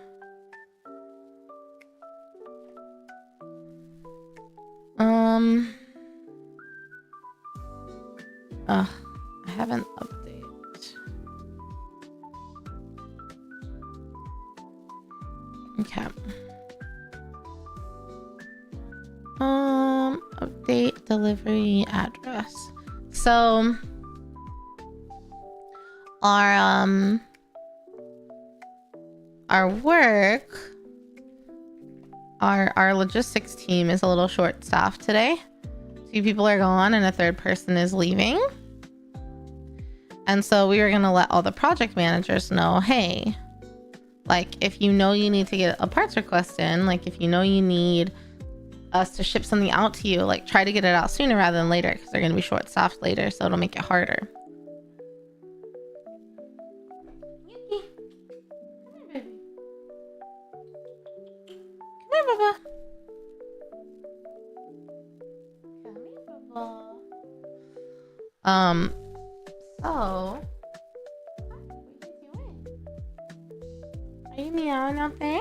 I have an update. Okay. Update delivery address. So our work, our logistics team is a little short staffed today. 2 people are gone and a 3rd person is leaving. And so we were gonna let all the project managers know, hey, like if you know you need to get a parts request in, like if you know you need us to ship something out to you, like try to get it out sooner rather than later, because they're gonna be short staffed later, so it'll make it harder. So what are you doing? Are you meowing out there?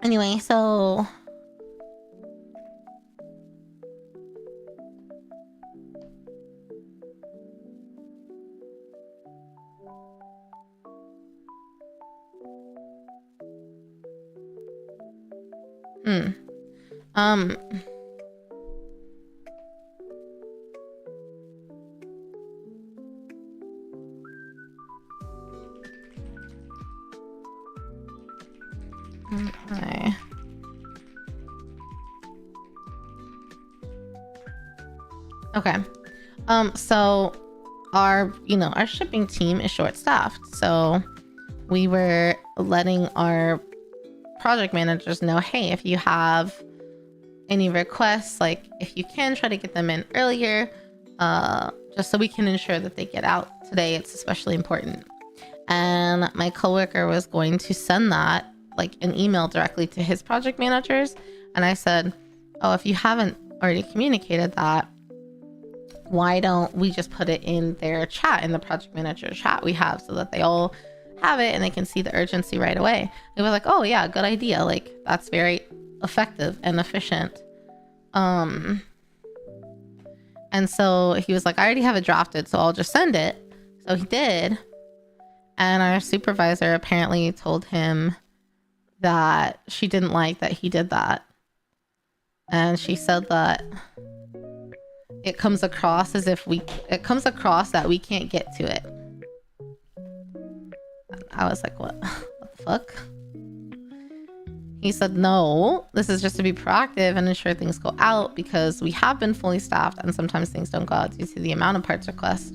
Anyway, so okay. So our shipping team is short staffed. So we were letting our project managers know, hey, if you have any requests, like if you can try to get them in earlier, just so we can ensure that they get out today. It's especially important. And my coworker was going to send that like an email directly to his project managers. And I said, oh, if you haven't already communicated that, why don't we just put it in their chat, in the project manager chat we have, so that they all have it and they can see the urgency right away. It was like, oh yeah, good idea. Like that's very effective and efficient. And so he was like, I already have it drafted, so I'll just send it. So he did. And our supervisor apparently told him that she didn't like that he did that. And she said that it comes across that we can't get to it. I was like, what the fuck? He said, no, this is just to be proactive and ensure things go out, because we have been fully staffed and sometimes things don't go out due to the amount of parts requests.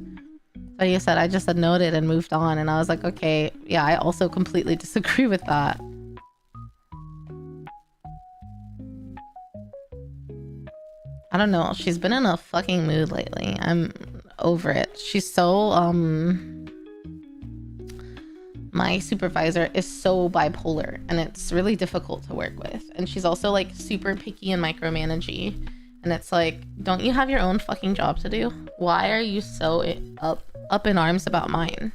So he said, I just had noted and moved on. And I was like, okay, yeah, I also completely disagree with that. I don't know. She's been in a fucking mood lately. I'm over it. She's so, my supervisor is so bipolar and it's really difficult to work with. And she's also like super picky and micromanagey. And it's like, don't you have your own fucking job to do? Why are you so up in arms about mine?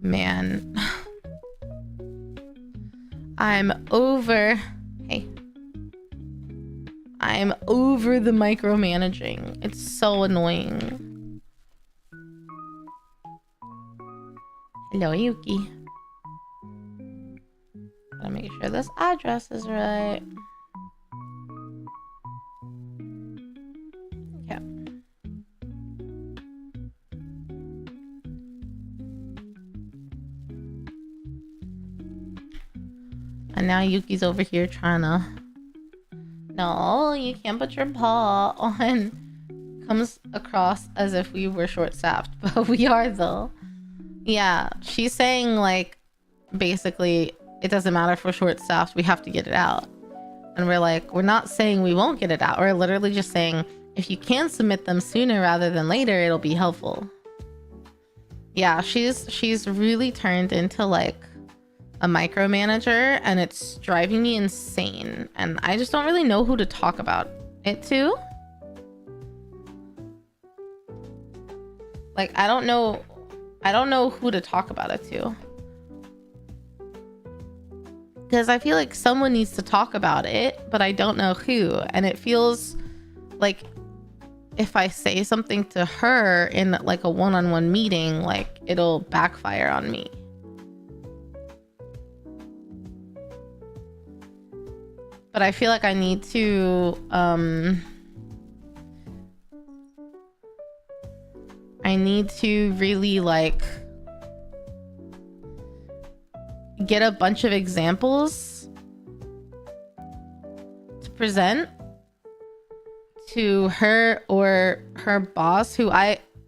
Man. I'm over the micromanaging. It's so annoying. Hello, Yuki. Gotta make sure this address is right. Yeah. And now Yuki's over here trying to... No, you can't put your paw on. Comes across as if we were short-staffed, but we are though. Yeah, she's saying like, basically, it doesn't matter if we're short-staffed, we have to get it out. And we're like, we're not saying we won't get it out. We're literally just saying, if you can submit them sooner rather than later, it'll be helpful. Yeah, she's really turned into like a micromanager, and it's driving me insane. And I just don't really know who to talk about it to. Like, I don't know who to talk about it to. Because I feel like someone needs to talk about it, but I don't know who. And it feels like if I say something to her in like a one-on-one meeting, like it'll backfire on me. But I feel like I need to really like get a bunch of examples to present to her or her boss,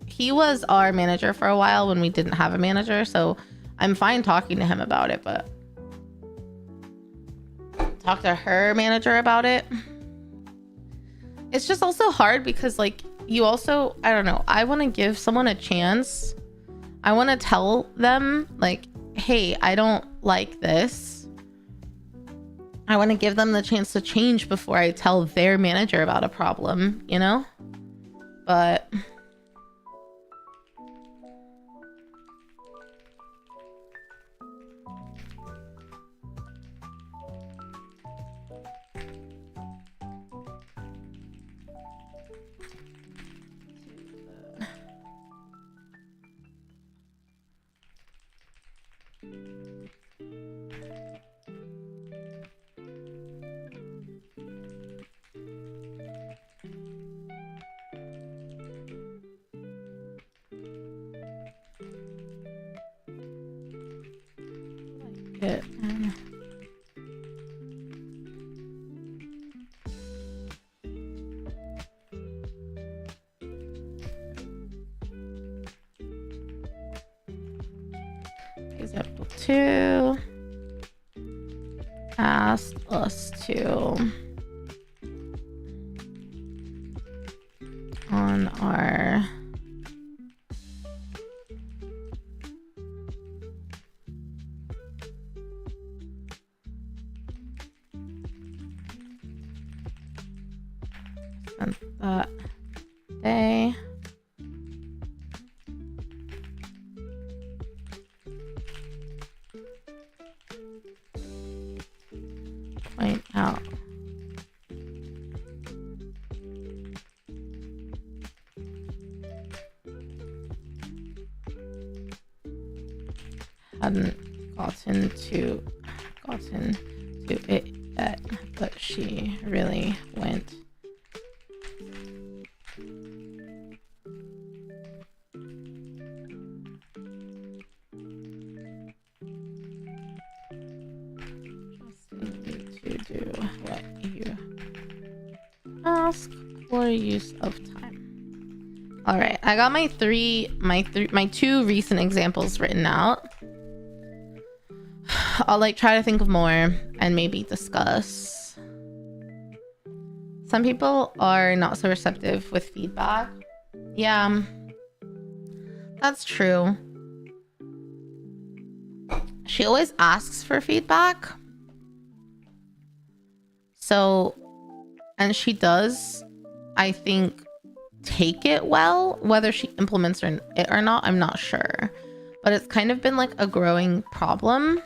he was our manager for a while when we didn't have a manager, so I'm fine talking to him about it, but talk to her manager about it. It's just also hard because like you also, I don't know, I want to give someone a chance. I want to tell them like, hey, I don't like this. I want to give them the chance to change before I tell their manager about a problem, you know? But Example 2 asked us to on our that day point out hadn't gotten to it yet, but she really went. To do what you ask for use of time. All right, I got my two recent examples written out. I'll like try to think of more and maybe discuss. Some people are not so receptive with feedback. Yeah, that's true. She always asks for feedback. So, and she does, I think, take it well. Whether she implements it or not, I'm not sure. But it's kind of been like a growing problem.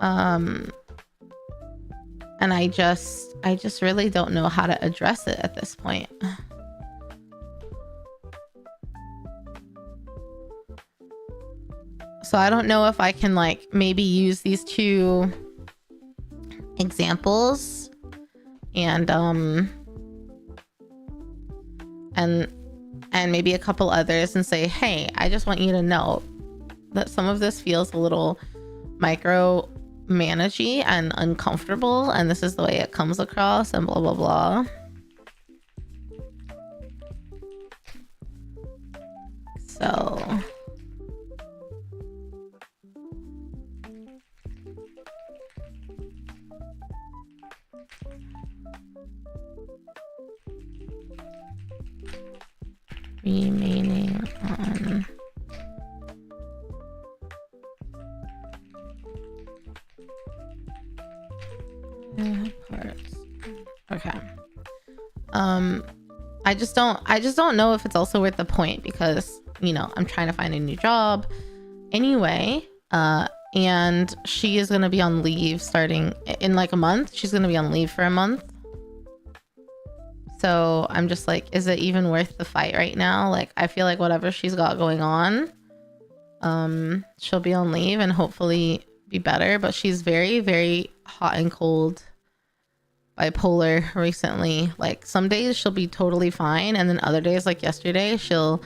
And I just really don't know how to address it at this point. So I don't know if I can like maybe use these two examples and maybe a couple others and say, hey, I just want you to know that some of this feels a little micromanagey and uncomfortable, and this is the way it comes across, and blah blah blah. So remaining on parts. Okay. I just don't know if it's also worth the point, because you know I'm trying to find a new job anyway, and she is gonna be on leave starting in like a month. She's gonna be on leave for a month. So I'm just like, is it even worth the fight right now? Like, I feel like whatever she's got going on, she'll be on leave and hopefully be better. But she's very, very hot and cold, bipolar recently. Like some days she'll be totally fine, and then other days, like yesterday, she'll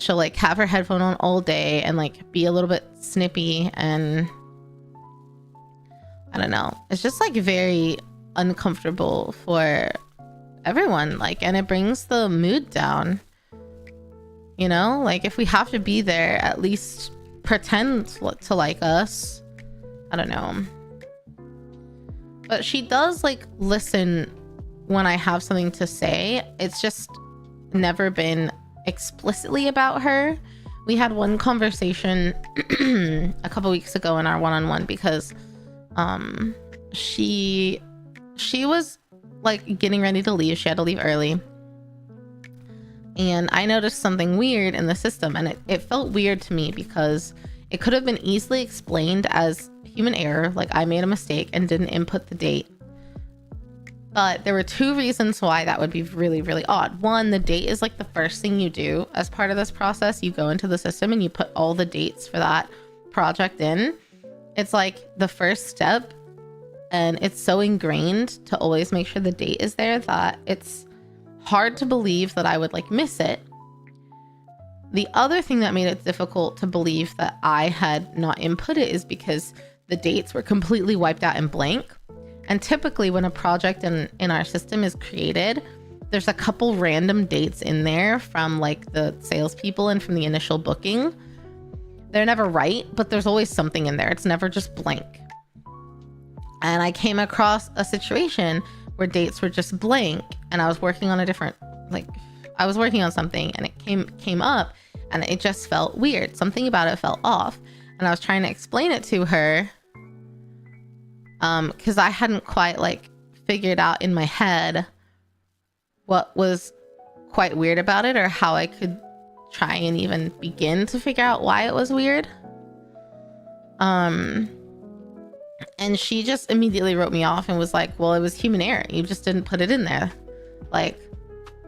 like have her headphone on all day and like be a little bit snippy, and I don't know. It's just like very uncomfortable for everyone, like, and it brings the mood down, you know? Like, if we have to be there, at least pretend to like us. I don't know. But she does like listen when I have something to say. It's just never been explicitly about her. We had one conversation a couple weeks ago in our one-on-one, because she was like getting ready to leave. She had to leave early, and I noticed something weird in the system, and it felt weird to me because it could have been easily explained as human error, like I made a mistake and didn't input the date. But there were two reasons why that would be really, really odd. One, the date is like the first thing you do as part of this process. You go into the system and you put all the dates for that project in. It's like the first step. And it's so ingrained to always make sure the date is there that it's hard to believe that I would like miss it. The other thing that made it difficult to believe that I had not input it is because the dates were completely wiped out and blank. And typically when a project in our system is created, there's a couple random dates in there from like the salespeople and from the initial booking. They're never right, but there's always something in there. It's never just blank. And I came across a situation where dates were just blank, and I was working on a different, like, I was working on something, and it came up, and it just felt weird. Something about it felt off, and I was trying to explain it to her, because I hadn't quite like figured out in my head what was quite weird about it, or how I could try and even begin to figure out why it was weird. And she just immediately wrote me off and was like, well, it was human error. You just didn't put it in there. Like,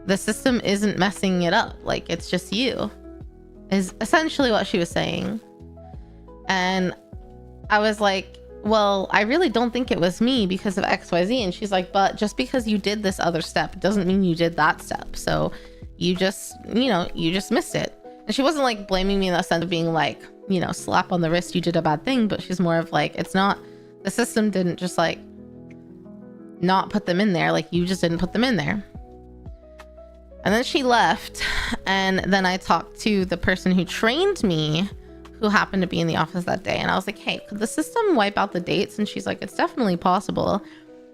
the system isn't messing it up. Like, it's just you, is essentially what she was saying. And I was like, well, I really don't think it was me because of XYZ. And she's like, but just because you did this other step doesn't mean you did that step. So you just, you just missed it. And she wasn't like blaming me in the sense of being like, slap on the wrist, you did a bad thing. But she's more of like, it's not, the system didn't just like not put them in there. Like, you just didn't put them in there. And then she left. And then I talked to the person who trained me, who happened to be in the office that day. And I was like, hey, could the system wipe out the dates? And she's like, it's definitely possible.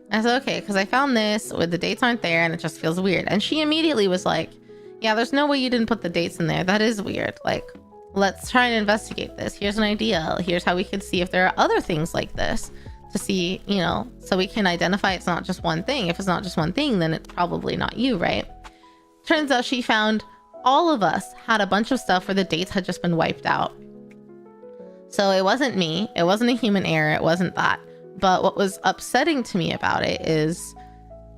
And I said, okay, because I found this where the dates aren't there and it just feels weird. And she immediately was like, yeah, there's no way you didn't put the dates in there. That is weird. Like, let's try and investigate this. Here's an idea. Here's how we could see if there are other things like this to see, so we can identify it's not just one thing. If it's not just one thing, then it's probably not you, right? Turns out she found all of us had a bunch of stuff where the dates had just been wiped out. So it wasn't me. It wasn't a human error. It wasn't that. But what was upsetting to me about it is,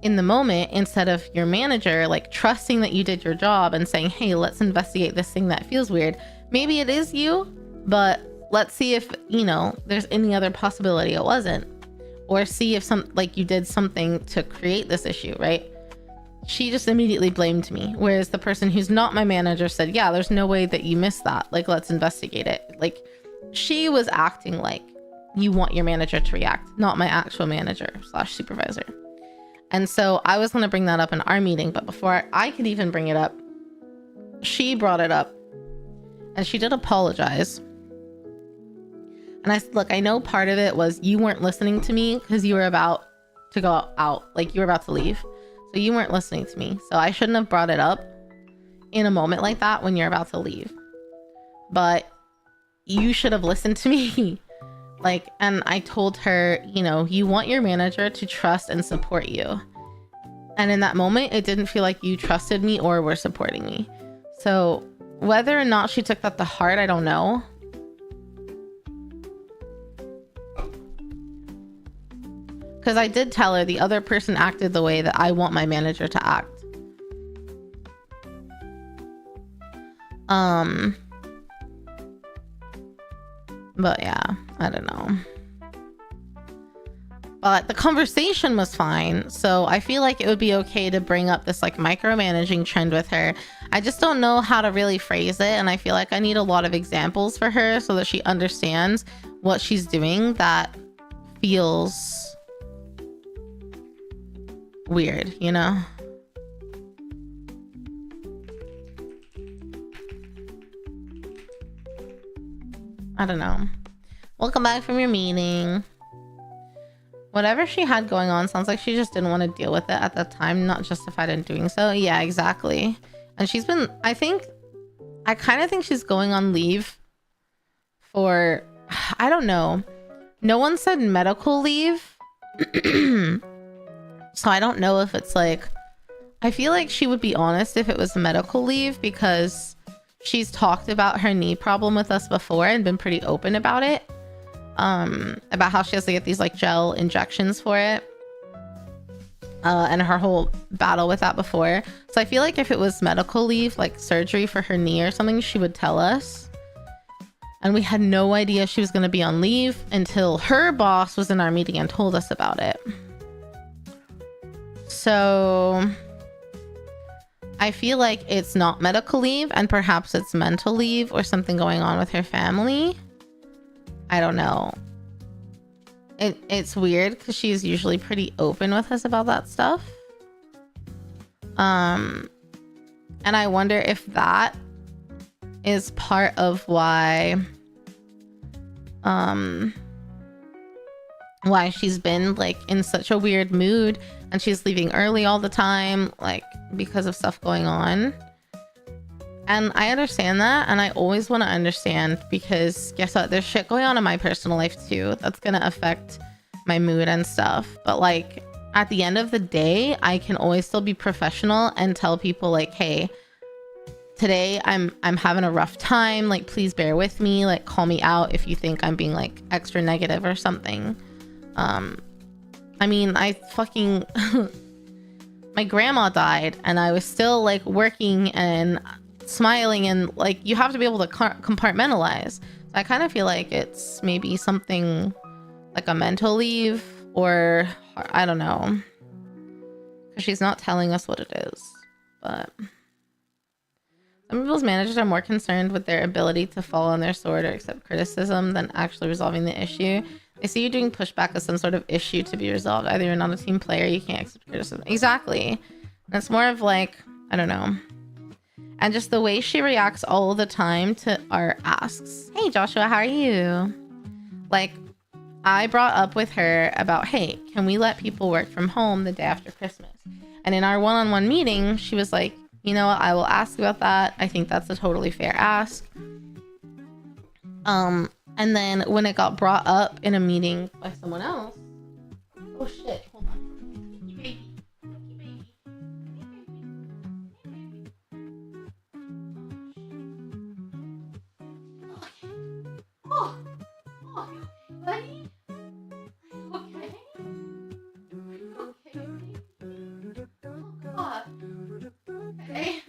in the moment, instead of your manager like trusting that you did your job and saying, hey, let's investigate this thing that feels weird. Maybe it is you, but let's see if, there's any other possibility it wasn't. Or see if you did something to create this issue, right? She just immediately blamed me. Whereas the person who's not my manager said, yeah, there's no way that you missed that. Like, let's investigate it. Like, she was acting like you want your manager to react, not my actual manager / supervisor. And so I was going to bring that up in our meeting, but before I could even bring it up, she brought it up. And she did apologize. And I said, look, I know part of it was you weren't listening to me because you were about to go out. Like, you were about to leave. So you weren't listening to me. So I shouldn't have brought it up in a moment like that when you're about to leave. But you should have listened to me. Like, and I told her, you want your manager to trust and support you. And in that moment, it didn't feel like you trusted me or were supporting me. So whether or not she took that to heart, I don't know. Because I did tell her the other person acted the way that I want my manager to act. But yeah, I don't know. But the conversation was fine. So I feel like it would be okay to bring up this like micromanaging trend with her. I just don't know how to really phrase it. And I feel like I need a lot of examples for her so that she understands what she's doing that feels weird, I don't know. Welcome back from your meeting. Whatever she had going on sounds like she just didn't want to deal with it at the time, not justified in doing so. Yeah, exactly. And she's been, I kind of think she's going on leave for, I don't know. No one said medical leave. So I don't know if it's like, I feel like she would be honest if it was medical leave because she's talked about her knee problem with us before and been pretty open about it. About how she has to get these like gel injections for it. And her whole battle with that before. So I feel like if it was medical leave, like surgery for her knee or something, she would tell us. And we had no idea she was going to be on leave until her boss was in our meeting and told us about it. So I feel like it's not medical leave and perhaps it's mental leave or something going on with her family. I don't know. It's weird because she's usually pretty open with us about that stuff. And I wonder if that is part of why she's been like in such a weird mood, and she's leaving early all the time, like because of stuff going on. And I understand that, and I always want to understand, because guess what, there's shit going on in my personal life too that's gonna affect my mood and stuff. But like at the end of the day, I can always still be professional and tell people like, hey, today I'm having a rough time, like please bear with me, like call me out if you think I'm being like extra negative or something. I mean, I fucking my grandma died and I was still like working and smiling, and like you have to be able to compartmentalize. So I kind of feel like it's maybe something like a mental leave, or I don't know, because she's not telling us what it is. But some people's managers are more concerned with their ability to fall on their sword or accept criticism than actually resolving the issue. They see you doing pushback as some sort of issue to be resolved. Either you're not a team player, you can't accept criticism. Exactly. And it's more of like, I don't know. And just the way she reacts all the time to our asks. Hey Joshua, how are you? Like, I brought up with her about, hey, can we let people work from home the day after Christmas? And in our one-on-one meeting, she was like, you know what, I will ask about that. I think that's a totally fair ask. And then when it got brought up in a meeting by someone else, oh shit, hold on. Pinky baby. Pinky baby. Oh, buddy. Okay. Okay. Oh God. Okay.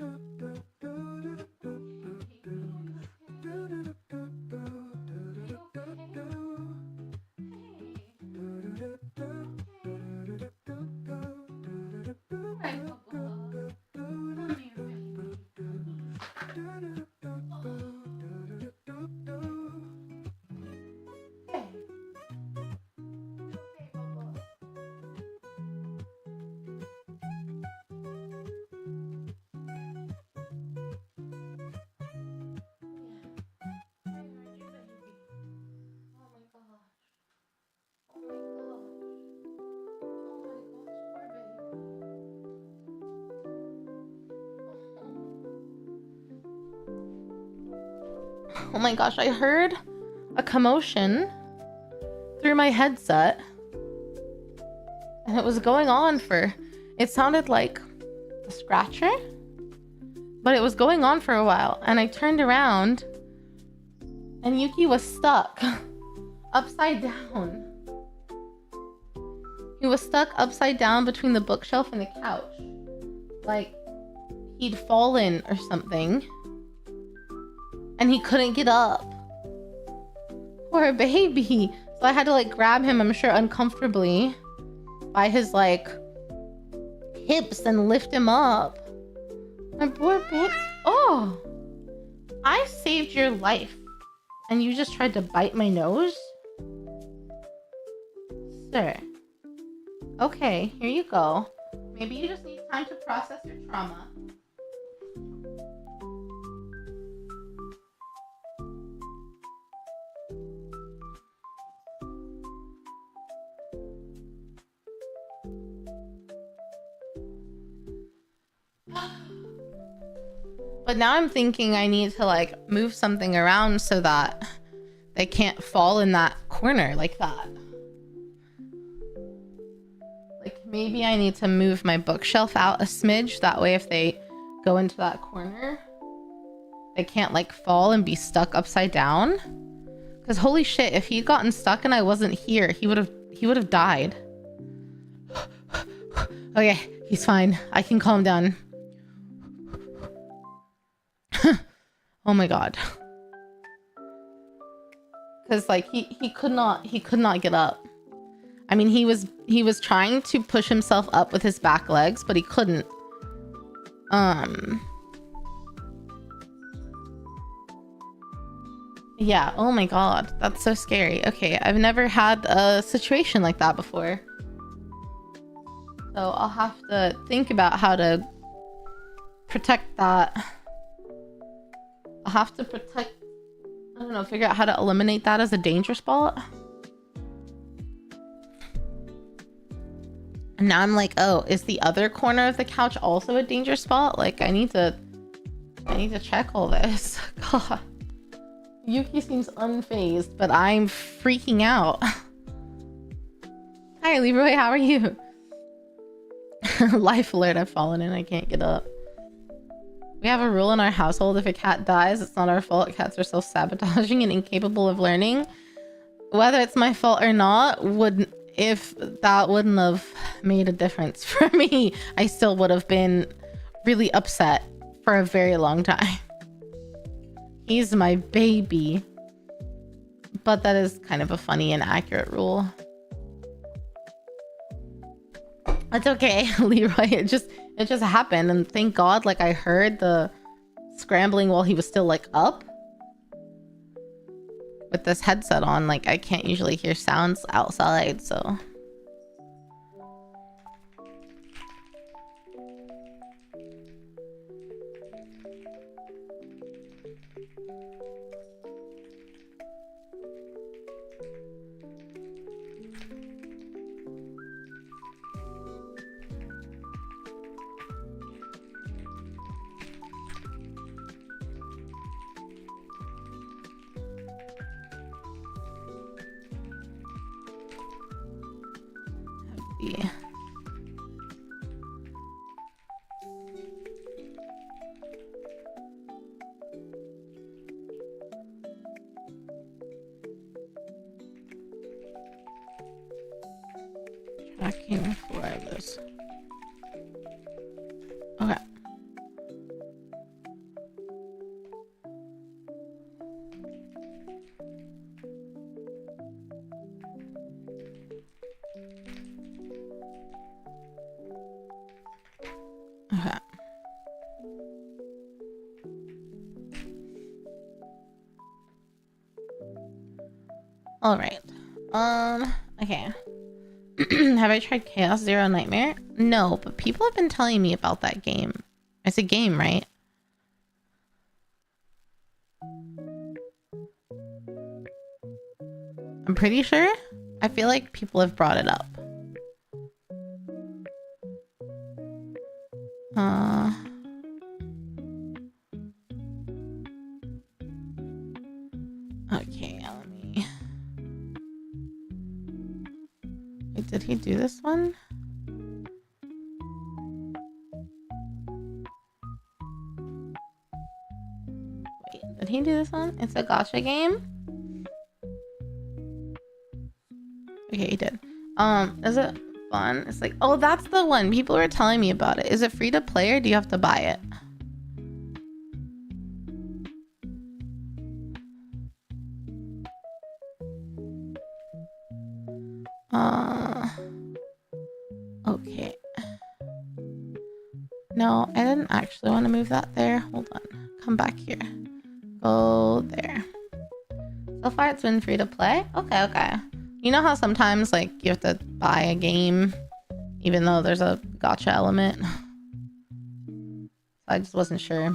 Oh my gosh, I heard a commotion through my headset. And it was going on for, it sounded like a scratcher, but it was going on for a while. And I turned around and Yuki was stuck upside down. He was stuck upside down between the bookshelf and the couch. Like he'd fallen or something. And he couldn't get up. Poor baby. So I had to like grab him, I'm sure uncomfortably, by his like hips and lift him up. My poor baby. Oh, I saved your life and you just tried to bite my nose? Sir. Okay, here you go. Maybe you just need time to process your trauma. But now I'm thinking I need to like move something around so that they can't fall in that corner like that. Like maybe I need to move my bookshelf out a smidge. That way if they go into that corner, they can't like fall and be stuck upside down. Because holy shit, if he'd gotten stuck and I wasn't here, he would have died. Okay, he's fine. I can calm down. Oh my god. Because like he could not get up. I mean, he was trying to push himself up with his back legs, but he couldn't. Yeah, oh my god, that's so scary. Okay, I've never had a situation like that before. So I'll have to think about how to protect that. I'll have to protect, I don't know, figure out how to eliminate that as a danger spot. And now I'm like, oh, is the other corner of the couch also a danger spot? Like, I need to check all this. God. Yuki seems unfazed, but I'm freaking out. Hi, Leroy, how are you? Life alert, I've fallen and I can't get up. We have a rule in our household: if a cat dies, it's not our fault. Cats are self-sabotaging and incapable of learning. Whether it's my fault or not, if that wouldn't have made a difference for me, I still would have been really upset for a very long time. He's my baby. But that is kind of a funny and accurate rule. It's okay, Leroy. It just happened, and thank God, like, I heard the scrambling while he was still like up. With this headset on, like, I can't usually hear sounds outside, so. Yeah. Tracking for this. Okay. Okay. All right. Okay. Have I tried Chaos Zero Nightmare? No, but people have been telling me about that game. It's a game, right? I'm pretty sure. I feel like people have brought it up. Okay, let me... Wait, did he do this one? Wait, did he do this one? It's a gacha game? Okay, he did. Is it fun? It's like, oh, that's the one. People were telling me about it. Is it free to play or do you have to buy it? Okay. No, I didn't actually want to move that there. Hold on. Come back here. Go there. So far, it's been free to play? Okay, okay. You know how sometimes, like, you have to buy a game even though there's a gacha element? I just wasn't sure.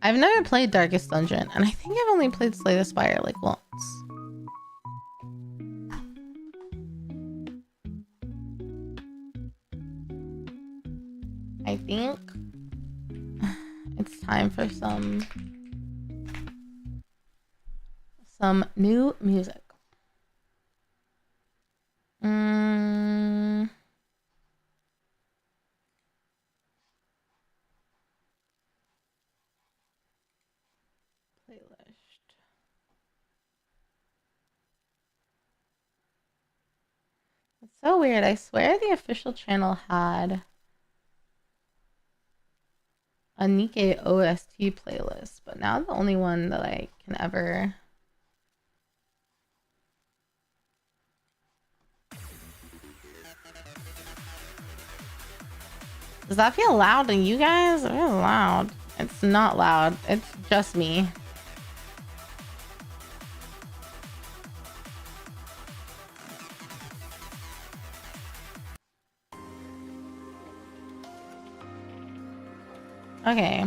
I've never played Darkest Dungeon, and I think I've only played Slay the Spire, like, once. I think it's time for some new music. Playlist. It's so weird. I swear the official channel had a Nikkei OST playlist, but now the only one that I can ever... Does that feel loud to you guys? It feels loud. It's not loud. It's just me. Okay.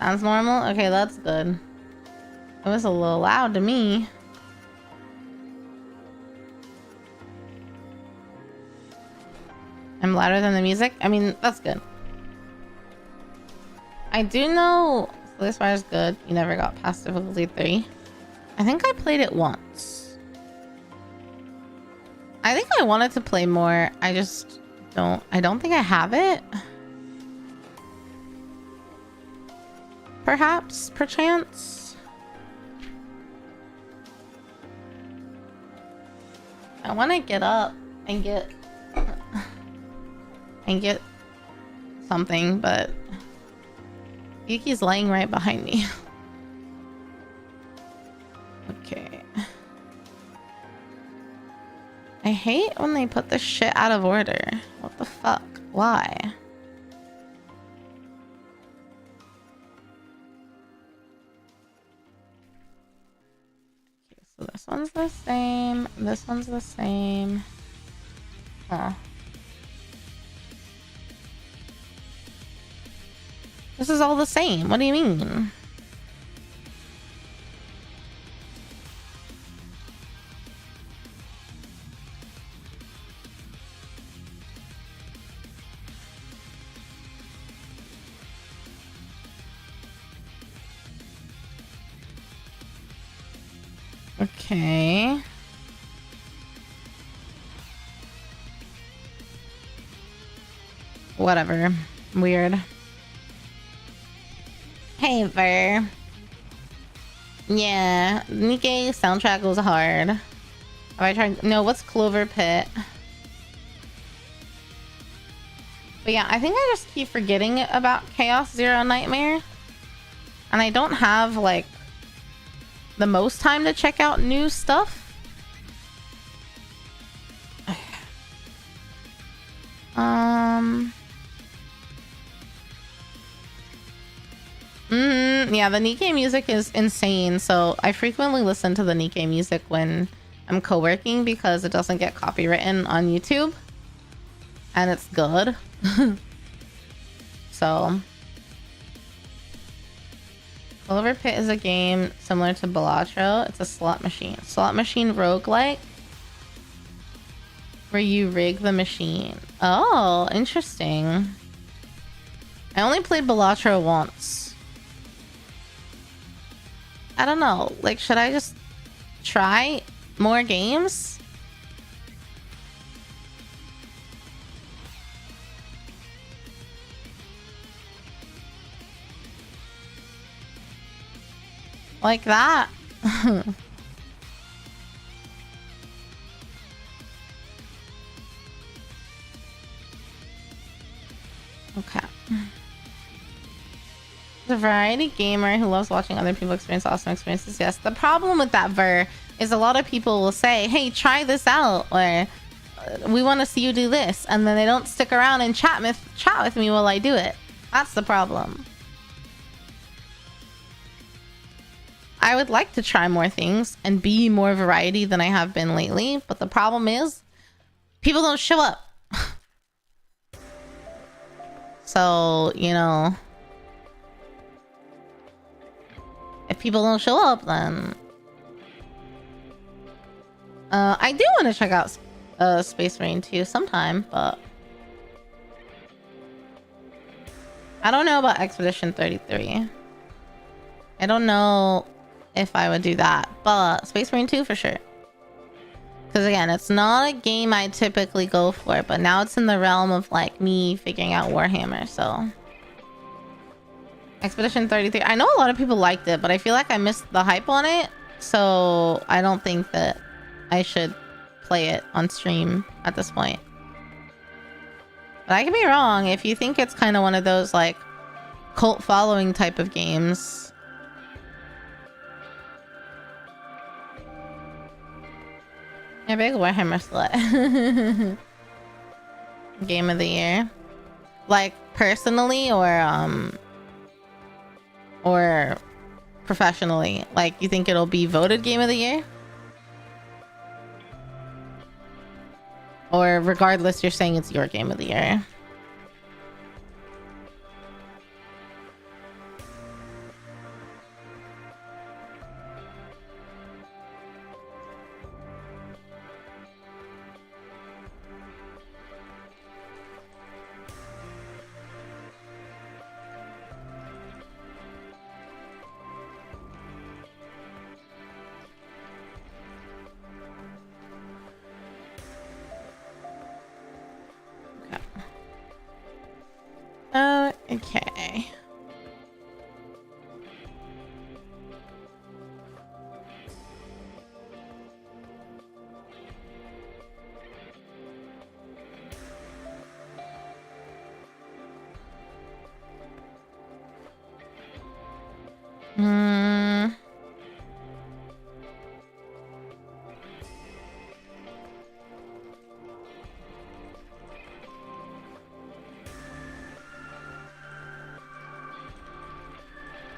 Sounds normal? Okay, that's good. It was a little loud to me. I'm louder than the music? I mean, that's good. I do know... So this far is good. You never got past difficulty 3. I think I played it once. I think I wanted to play more. I just don't... I don't think I have it. Perhaps, perchance. I want to get up and get something, but Yuki's laying right behind me. Okay. I hate when they put this shit out of order. What the fuck? Why? So this one's the same. This one's the same. Huh. This is all the same. What do you mean? Okay. Whatever. Weird. Hey, Ver. Yeah, Nikkei soundtrack was hard. Have I tried? No, what's Clover Pit? But yeah, I think I just keep forgetting about Chaos Zero Nightmare. And I don't have, like, the most time to check out new stuff. Yeah, the Nikkei music is insane. So I frequently listen to the Nikkei music when I'm co-working because it doesn't get copywritten on YouTube. And it's good. So Clover Pit is a game similar to Balatro. It's a slot machine. Slot machine roguelike where you rig the machine. Oh, interesting. I only played Balatro once. I don't know. Like, should I just try more games? Like that? Okay. The variety gamer who loves watching other people experience awesome experiences. Yes. The problem with that, Ver, is a lot of people will say, hey, try this out, or we want to see you do this, and then they don't stick around and chat with me while I do it. That's the problem. I would like to try more things and be more variety than I have been lately, but the problem is people don't show up. So, you know, if people don't show up, then I do want to check out Space Marine 2 sometime, but I don't know about Expedition 33. I don't know if I would do that, but Space Marine 2 for sure. Because again, it's not a game I typically go for, but now it's in the realm of like me figuring out Warhammer, so. Expedition 33. I know a lot of people liked it, but I feel like I missed the hype on it, so I don't think that I should play it on stream at this point. But I can be wrong. If you think it's kind of one of those like cult following type of games. Yeah, big Warhammer slut. Game of the year. Like personally or professionally? Like, you think it'll be voted game of the year? Or regardless, you're saying it's your game of the year. Okay.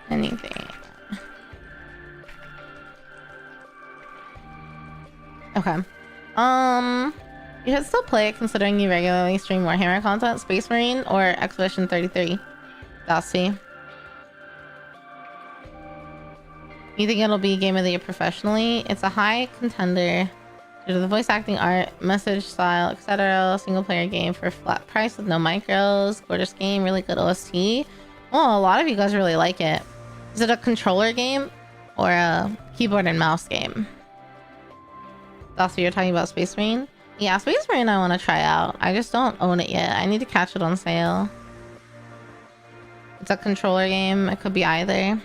Anything. Okay. You should still play it considering you regularly stream Warhammer content, Space Marine, or Expedition 33. Dossie. You think it'll be game of the year professionally? It's a high contender due to the voice acting, art, message style, etc. Single player game for a flat price with no micros. Gorgeous game, really good OST. Oh, a lot of you guys really like it. Is it a controller game or a keyboard and mouse game? That's what you're talking about, Space Marine? Yeah, Space Marine I want to try out. I just don't own it yet. I need to catch it on sale. It's a controller game. It could be either.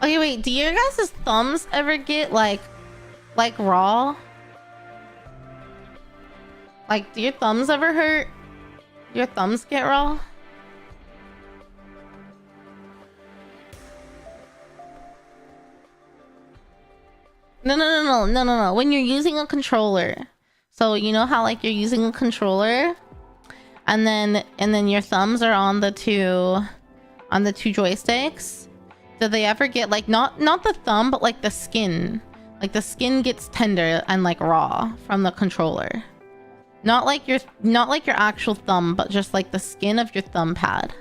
Okay, wait. Do your guys' thumbs ever get like raw? Like, do your thumbs ever hurt? Your thumbs get raw? No. When you're using a controller. So you know how like you're using a controller and then your thumbs are on the two joysticks? Do they ever get like not the thumb but like the skin? Like the skin gets tender and like raw from the controller. Not like your actual thumb, but just like the skin of your thumb pad.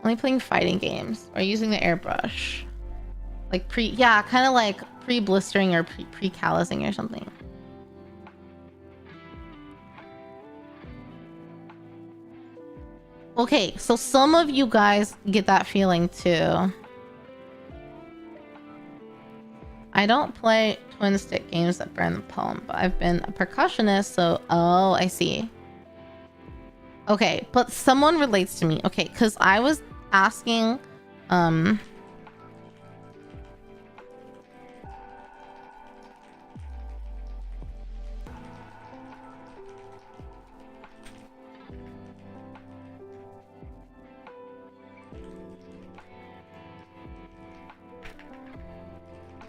Only playing fighting games or using the airbrush. Like kind of like pre-blistering or pre-callousing or something. Okay, so some of you guys get that feeling too. I don't play twin stick games that burn the palm, but I've been a percussionist, so oh, I see. Okay, but someone relates to me. Okay, because I was asking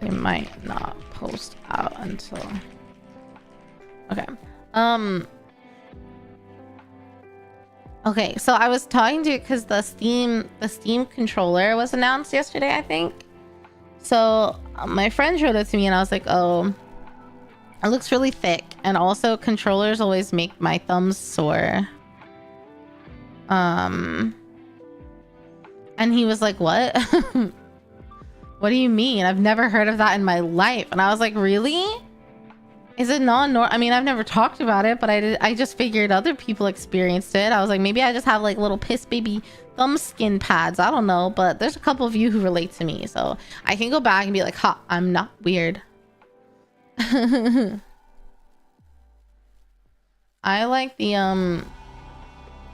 they might not post out until okay. Okay, so I was talking to because the Steam controller was announced yesterday, I think. So my friend showed it to me and I was like, oh, it looks really thick, and also controllers always make my thumbs sore. And he was like, what? What do you mean? I've never heard of that in my life. And I was like, really? Is it I mean, I've never talked about it, but I just figured other people experienced it. I was like, maybe I just have like little piss baby thumb skin pads. I don't know, but there's a couple of you who relate to me, so I can go back and be like, ha, I'm not weird. I like the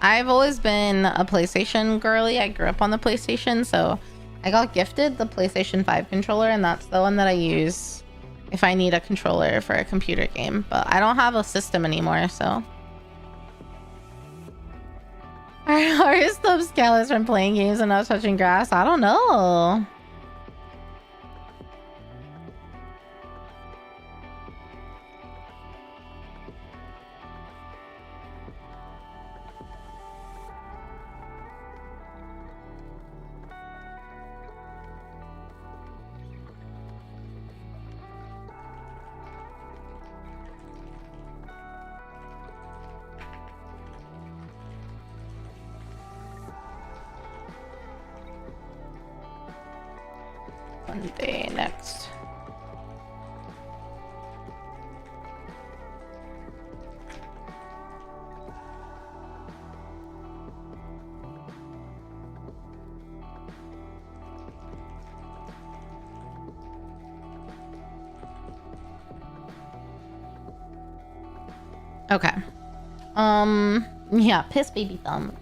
I've always been a PlayStation girly. I grew up on the PlayStation, so I got gifted the PlayStation 5 controller, and that's the one that I use if I need a controller for a computer game. But I don't have a system anymore, so. Are his thumbs callous from playing games and not touching grass? I don't know. One day next. Okay. Yeah, piss baby thumb.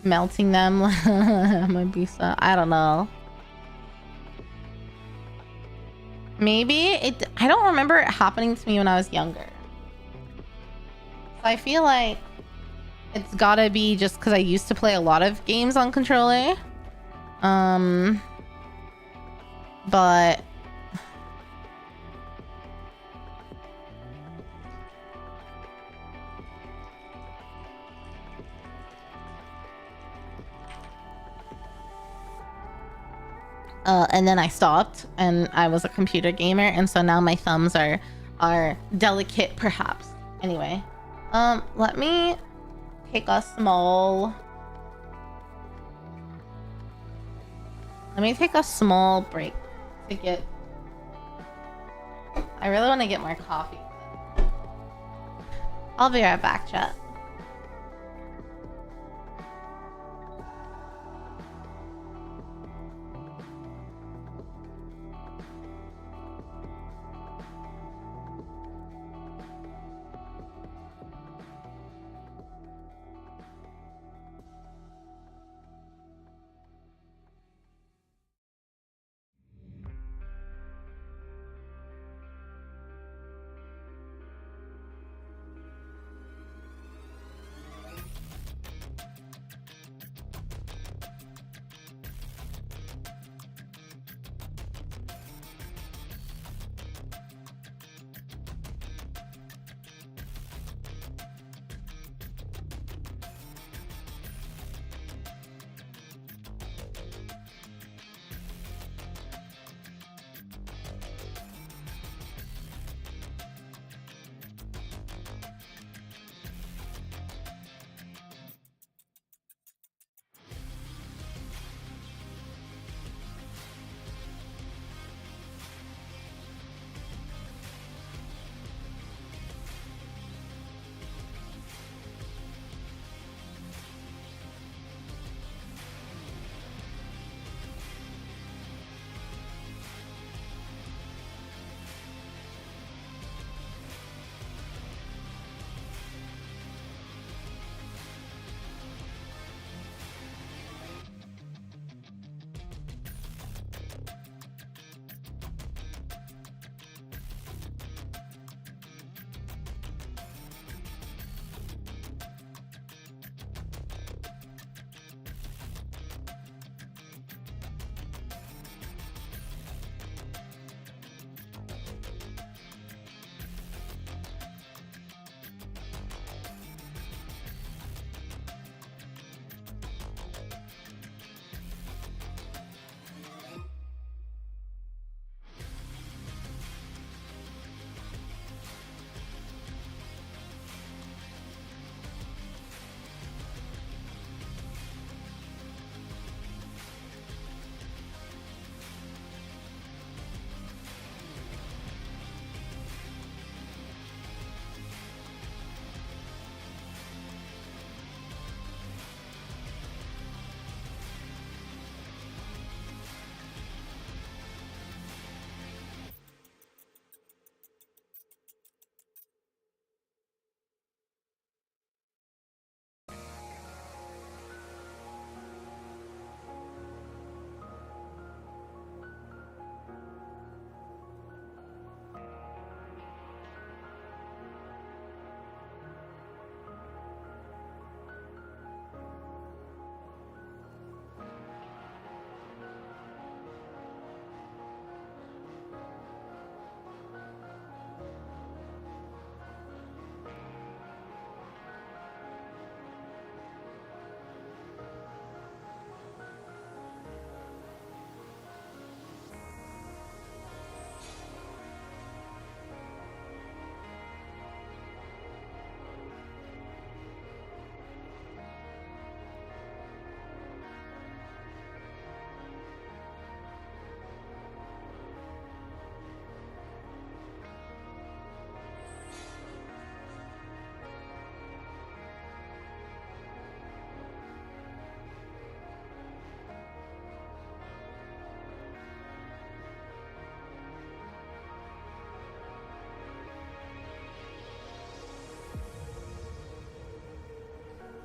Melting them might be so. I don't know. Maybe it. I don't remember it happening to me when I was younger. So I feel like it's gotta be just because I used to play a lot of games on controller. But and then I stopped, and I was a computer gamer, and so now my thumbs are delicate, perhaps. Anyway, let me take a small. Let me take a small break to get. I really want to get more coffee. I'll be right back, chat.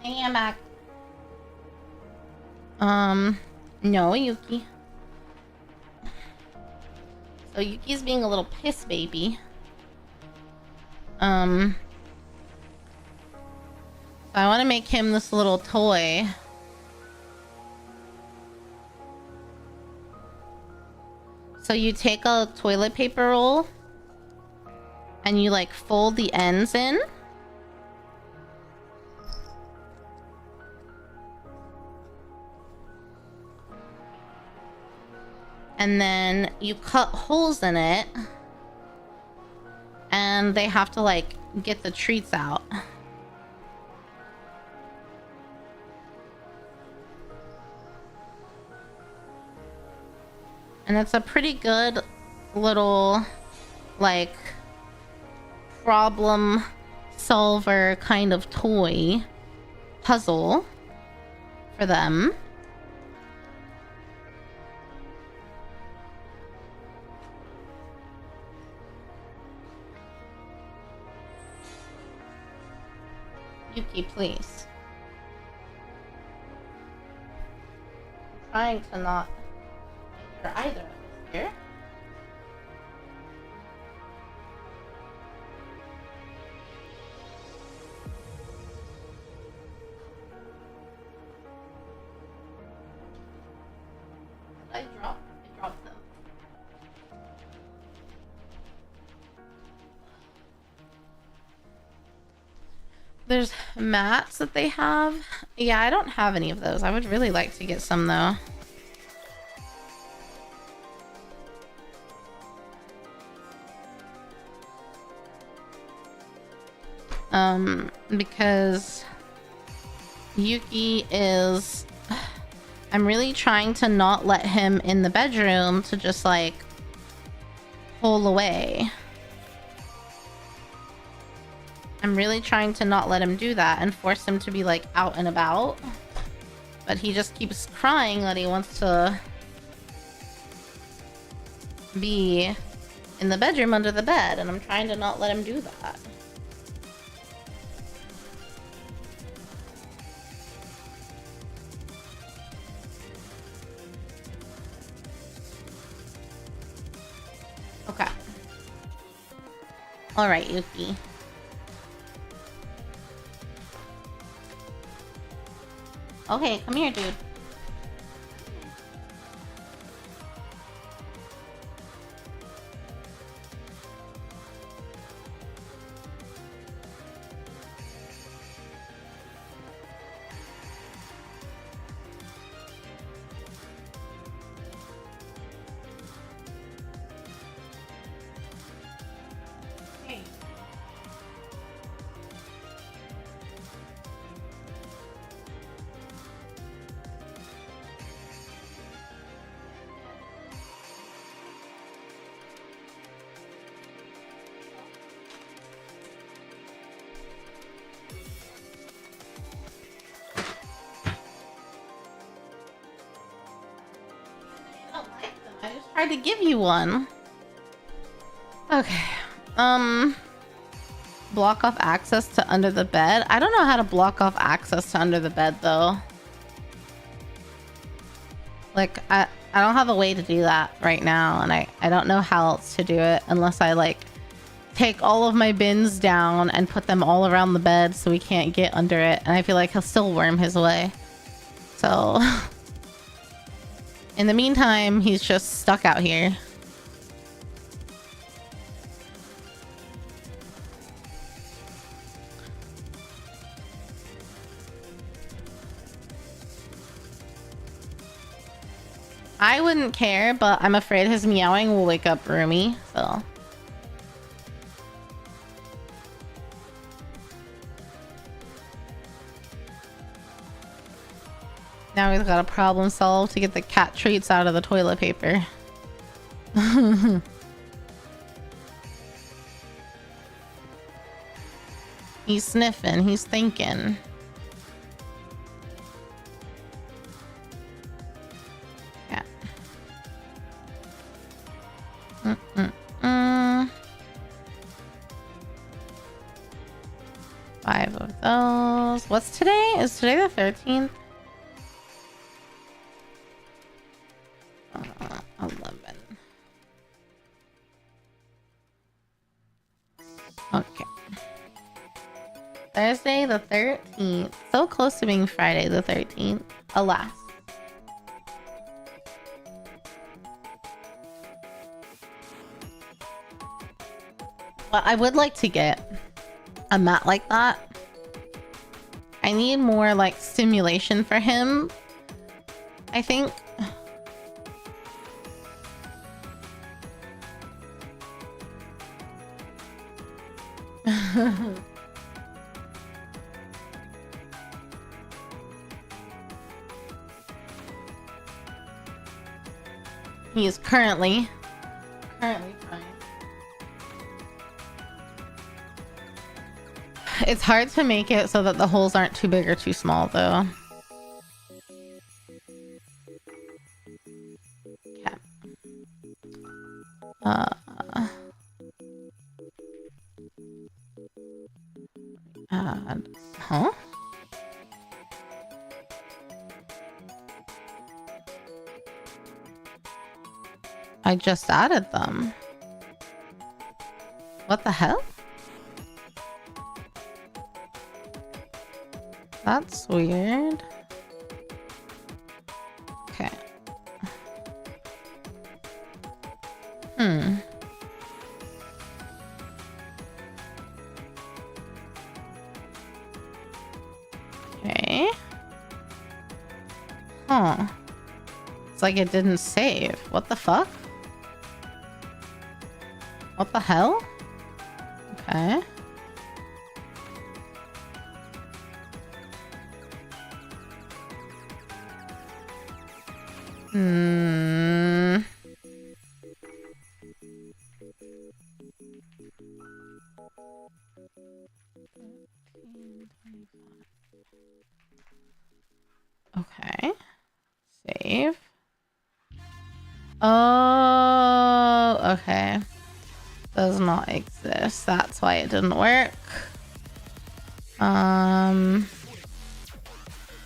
Hey, I'm back. No, Yuki. So Yuki's being a little piss baby. So I want to make him this little toy. So you take a toilet paper roll and you like fold the ends in. And then you cut holes in it. And they have to like get the treats out. And it's a pretty good little like problem solver kind of toy puzzle for them. Yuki, please. I'm trying to not either of us here. I dropped them. There's mats that they have. Yeah, I don't have any of those. I would really like to get some though. Because Yuki is... I'm really trying to not let him in the bedroom to just like hole away. I'm really trying to not let him do that and force him to be like out and about. But he just keeps crying that he wants to be in the bedroom under the bed, and I'm trying to not let him do that. Okay. All right, Yuki. Okay, come here, dude. Tried to give you one. Okay. Block off access to under the bed. I don't know how to block off access to under the bed though. Like I don't have a way to do that right now, and I don't know how else to do it unless I like take all of my bins down and put them all around the bed so we can't get under it, and I feel like he'll still worm his way. So in the meantime, he's just stuck out here. I wouldn't care, but I'm afraid his meowing will wake up Rumi, so. Now we've got a problem solved to get the cat treats out of the toilet paper. He's sniffing, he's thinking. Yeah. 5 5 of those. What's today? Is today the 13th? 11. Okay. Thursday the 13th. So close to being Friday the 13th. Alas. But I would like to get a mat like that. I need more like stimulation for him, I think. He is currently trying. It's hard to make it so that the holes aren't too big or too small, though. Okay. Huh? I just added them. What the hell? That's weird. Okay. Okay. Huh. It's like it didn't save. What the fuck? What the hell? Okay. Okay. Save. Oh, okay. Does not exist. That's why it didn't work.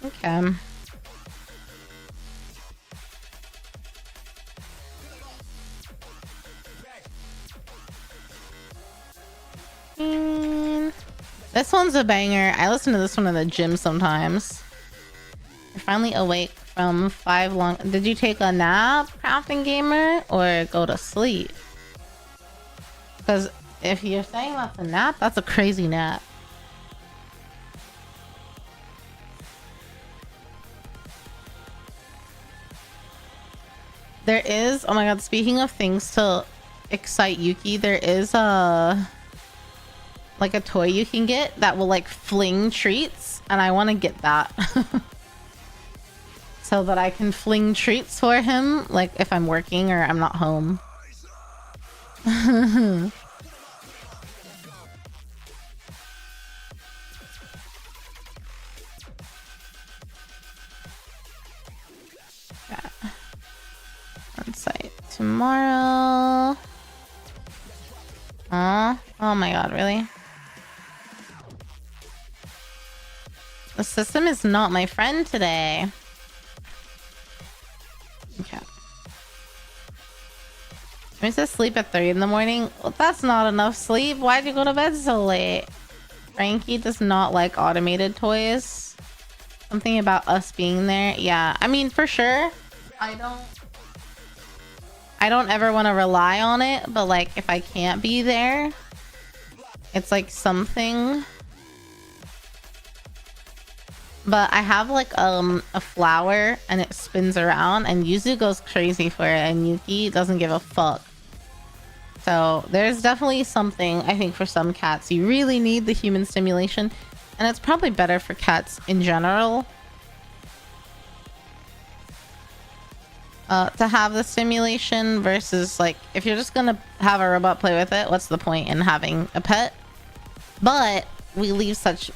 Okay. This one's a banger. I listen to this one in the gym sometimes. You're finally awake from 5 long... Did you take a nap, crafting gamer, or go to sleep? Because if you're saying that's a nap, that's a crazy nap. There is... Oh my god, speaking of things to excite Yuki, there is a... like a toy you can get that will like fling treats, and I want to get that. So that I can fling treats for him, like if I'm working or I'm not home. Yeah. On site tomorrow. Oh my god, really? The system is not my friend today. Okay. I used to sleep at 3 in the morning. Well, that's not enough sleep. Why'd you go to bed so late? Frankie does not like automated toys. Something about us being there. Yeah, I mean, for sure. I don't ever want to rely on it, but like if I can't be there, it's like something. But I have like a flower and it spins around and Yuzu goes crazy for it and Yuki doesn't give a fuck. So there's definitely something, I think, for some cats. You really need the human stimulation, and it's probably better for cats in general to have the stimulation versus like if you're just gonna have a robot play with it, what's the point in having a pet? But we live such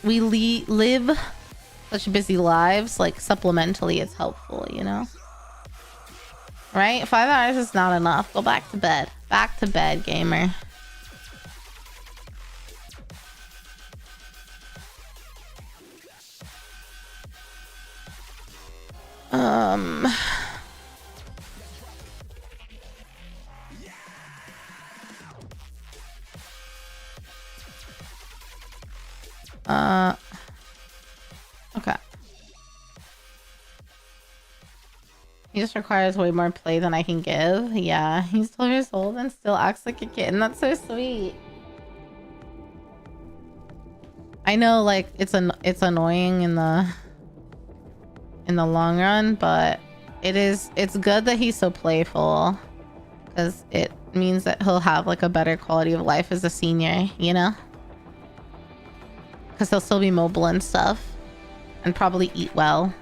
busy lives, like supplementally it's helpful, you know? Right? 5 hours is not enough. Go back to bed. Back to bed, gamer. Um. Okay. He just requires way more play than I can give. Yeah, he's 12 years old and still acts like a kitten. That's so sweet. I know, like, it's annoying in the long run, but it's good that he's so playful, because it means that he'll have like a better quality of life as a senior, you know? Because he'll still be mobile and stuff, and probably eat well.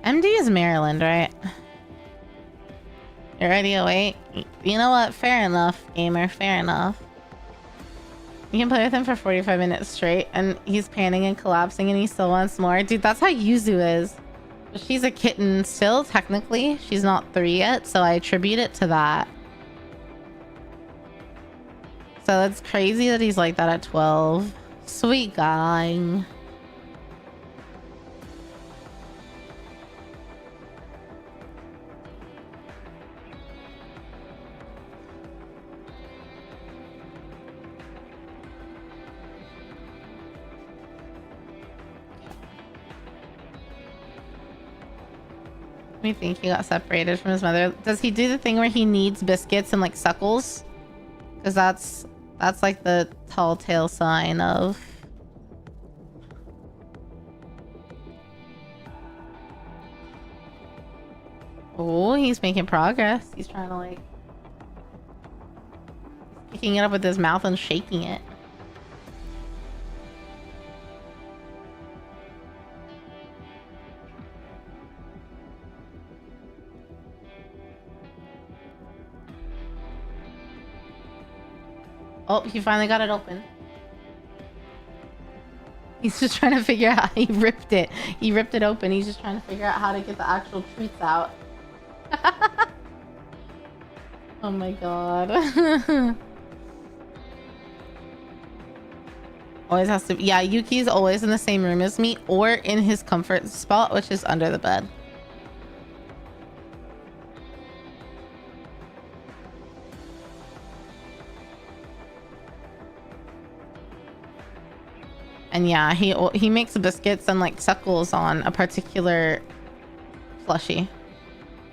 MD is Maryland, right? You're already awake? You know what? Fair enough, gamer. Fair enough. You can play with him for 45 minutes straight, and he's panning and collapsing, and he still wants more. Dude, that's how Yuzu is. She's a kitten still, technically. She's not 3 yet, so I attribute it to that. So it's crazy that he's like that at 12. Sweet guy. We think he got separated from his mother. Does he do the thing where he needs biscuits and like suckles? Because that's like the tall tale sign of... Oh, he's making progress. He's trying to like... picking it up with his mouth and shaking it. Oh, he finally got it open. He's just trying to figure out how he ripped it. He ripped it open. He's just trying to figure out how to get the actual treats out. Oh my god. Always has to be. Yeah, Yuki's always in the same room as me or in his comfort spot, which is under the bed. And yeah, he makes biscuits and like suckles on a particular plushie.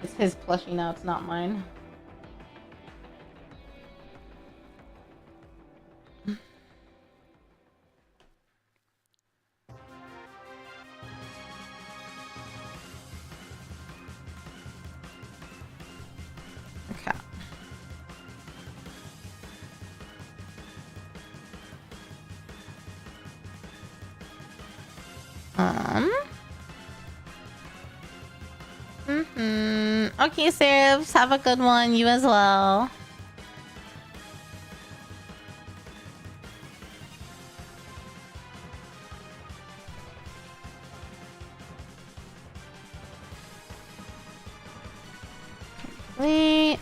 It's his plushie now, it's not mine. Okay. Okay, Serifs, have a good one. You as well. Wait.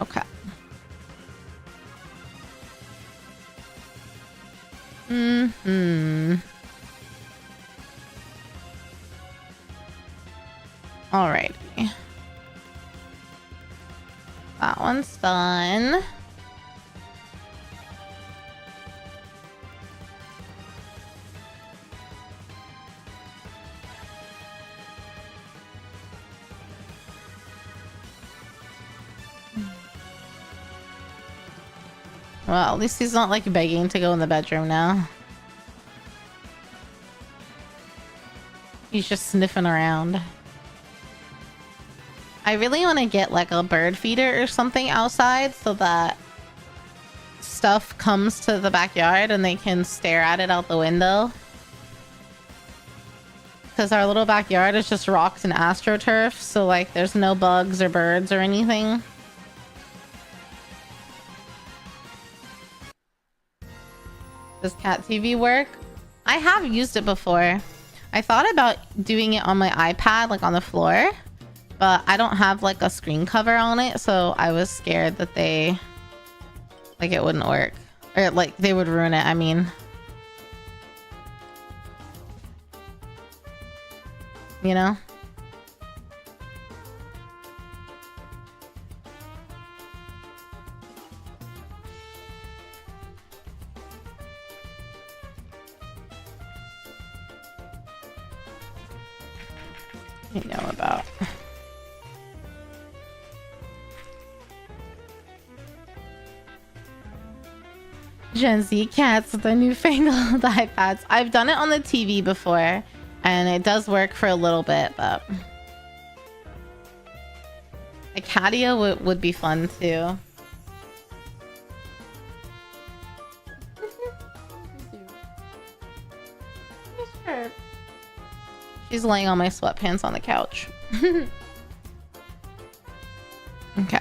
Okay. Alrighty. That one's done. Well, at least he's not like begging to go in the bedroom now. He's just sniffing around. I really want to get like a bird feeder or something outside so that stuff comes to the backyard and they can stare at it out the window. Because our little backyard is just rocks and astroturf, so like there's no bugs or birds or anything. Does cat TV work? I have used it before. I thought about doing it on my iPad, like on the floor, but I don't have like a screen cover on it, so I was scared that it wouldn't work, or like they would ruin it. I mean, you know. You know about. Gen Z cats with their newfangled iPads. I've done it on the TV before, and it does work for a little bit, but a catio would be fun too. She's laying on my sweatpants on the couch. Okay.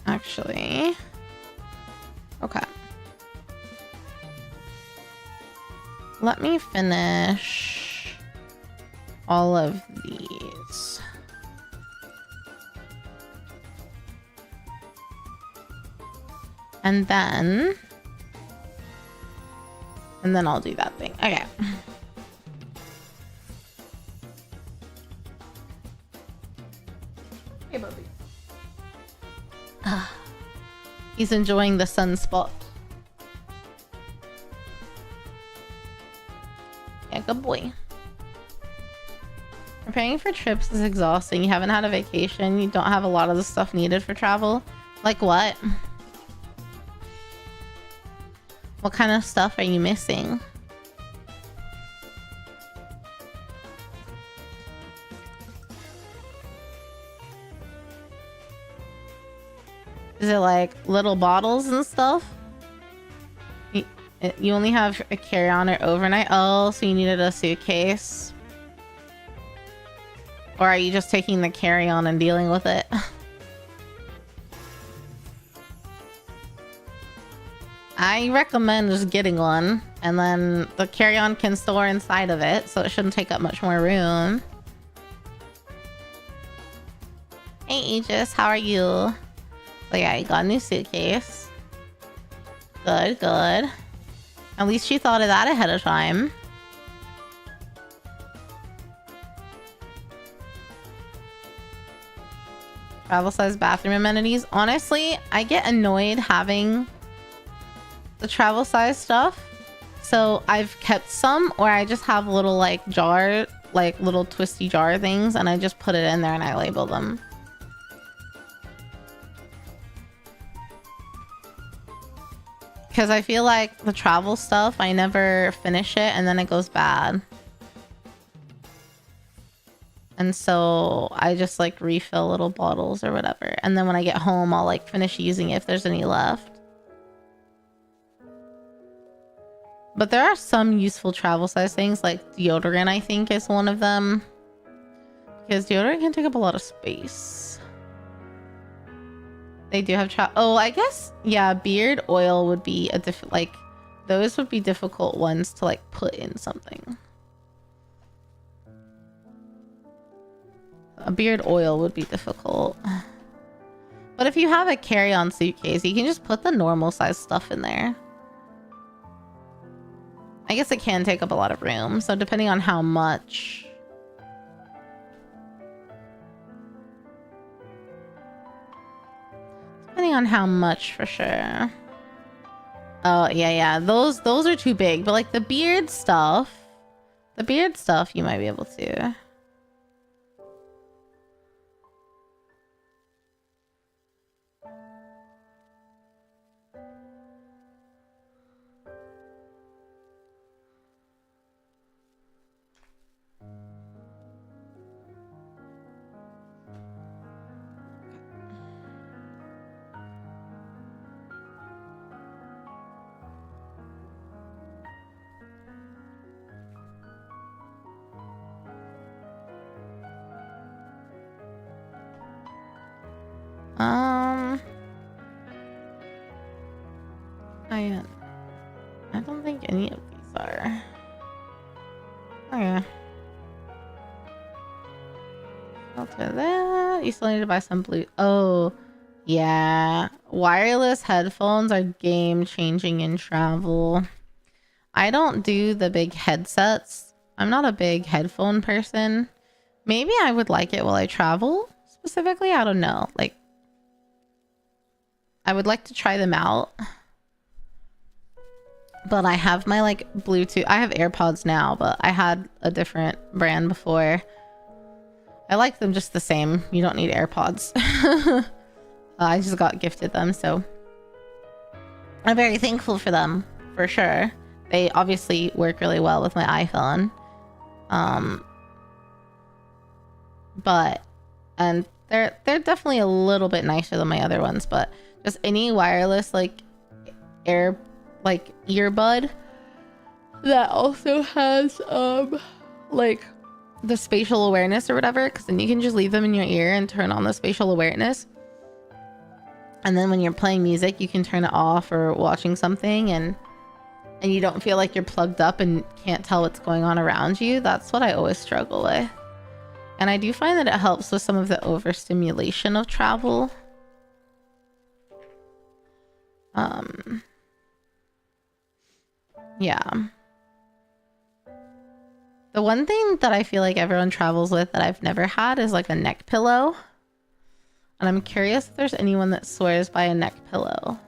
Actually, okay. Let me finish all of these. And then I'll do that thing. Okay. Hey, Bubby. He's enjoying the sunspot. Yeah, good boy. Preparing for trips is exhausting. You haven't had a vacation. You don't have a lot of the stuff needed for travel. Like what? What kind of stuff are you missing? Is it like little bottles and stuff? You only have a carry-on or overnight? Oh, so you needed a suitcase? Or are you just taking the carry-on and dealing with it? I recommend just getting one, and then the carry-on can store inside of it, so it shouldn't take up much more room. Hey Aegis, how are you? So yeah, you got a new suitcase. Good, good. At least she thought of that ahead of time. Travel size bathroom amenities. Honestly, I get annoyed having the travel size stuff. So I've kept some, or I just have little like jar, like little twisty jar things, and I just put it in there and I label them. Because I feel like the travel stuff, I never finish it and then it goes bad. And so I just like refill little bottles or whatever. And then when I get home, I'll like finish using it if there's any left. But there are some useful travel size things, like deodorant, I think is one of them. Because deodorant can take up a lot of space. They do have oh, I guess, yeah, beard oil would be a like, those would be difficult ones to like put in something. A beard oil would be difficult. But if you have a carry-on suitcase, you can just put the normal size stuff in there. I guess it can take up a lot of room, so depending on how much. Depending on how much, for sure. Oh, yeah. Those are too big, but like the beard stuff you might be able to. I don't think any of these are. Oh yeah. Filter that. You still need to buy some blue. Oh, yeah. Wireless headphones are game changing in travel. I don't do the big headsets. I'm not a big headphone person. Maybe I would like it while I travel specifically. I don't know. Like, I would like to try them out. But I have my like Bluetooth. I have AirPods now, but I had a different brand before. I like them just the same. You don't need AirPods. I just got gifted them, so I'm very thankful for them, for sure. They obviously work really well with my iPhone. And they're definitely a little bit nicer than my other ones, but just any wireless like earbud that also has like the spatial awareness or whatever, because then you can just leave them in your ear and turn on the spatial awareness, and then when you're playing music you can turn it off or watching something, and you don't feel like you're plugged up and can't tell what's going on around you. That's what I always struggle with, and I do find that it helps with some of the overstimulation of travel. Yeah. The one thing that I feel like everyone travels with that I've never had is like a neck pillow. And I'm curious if there's anyone that swears by a neck pillow.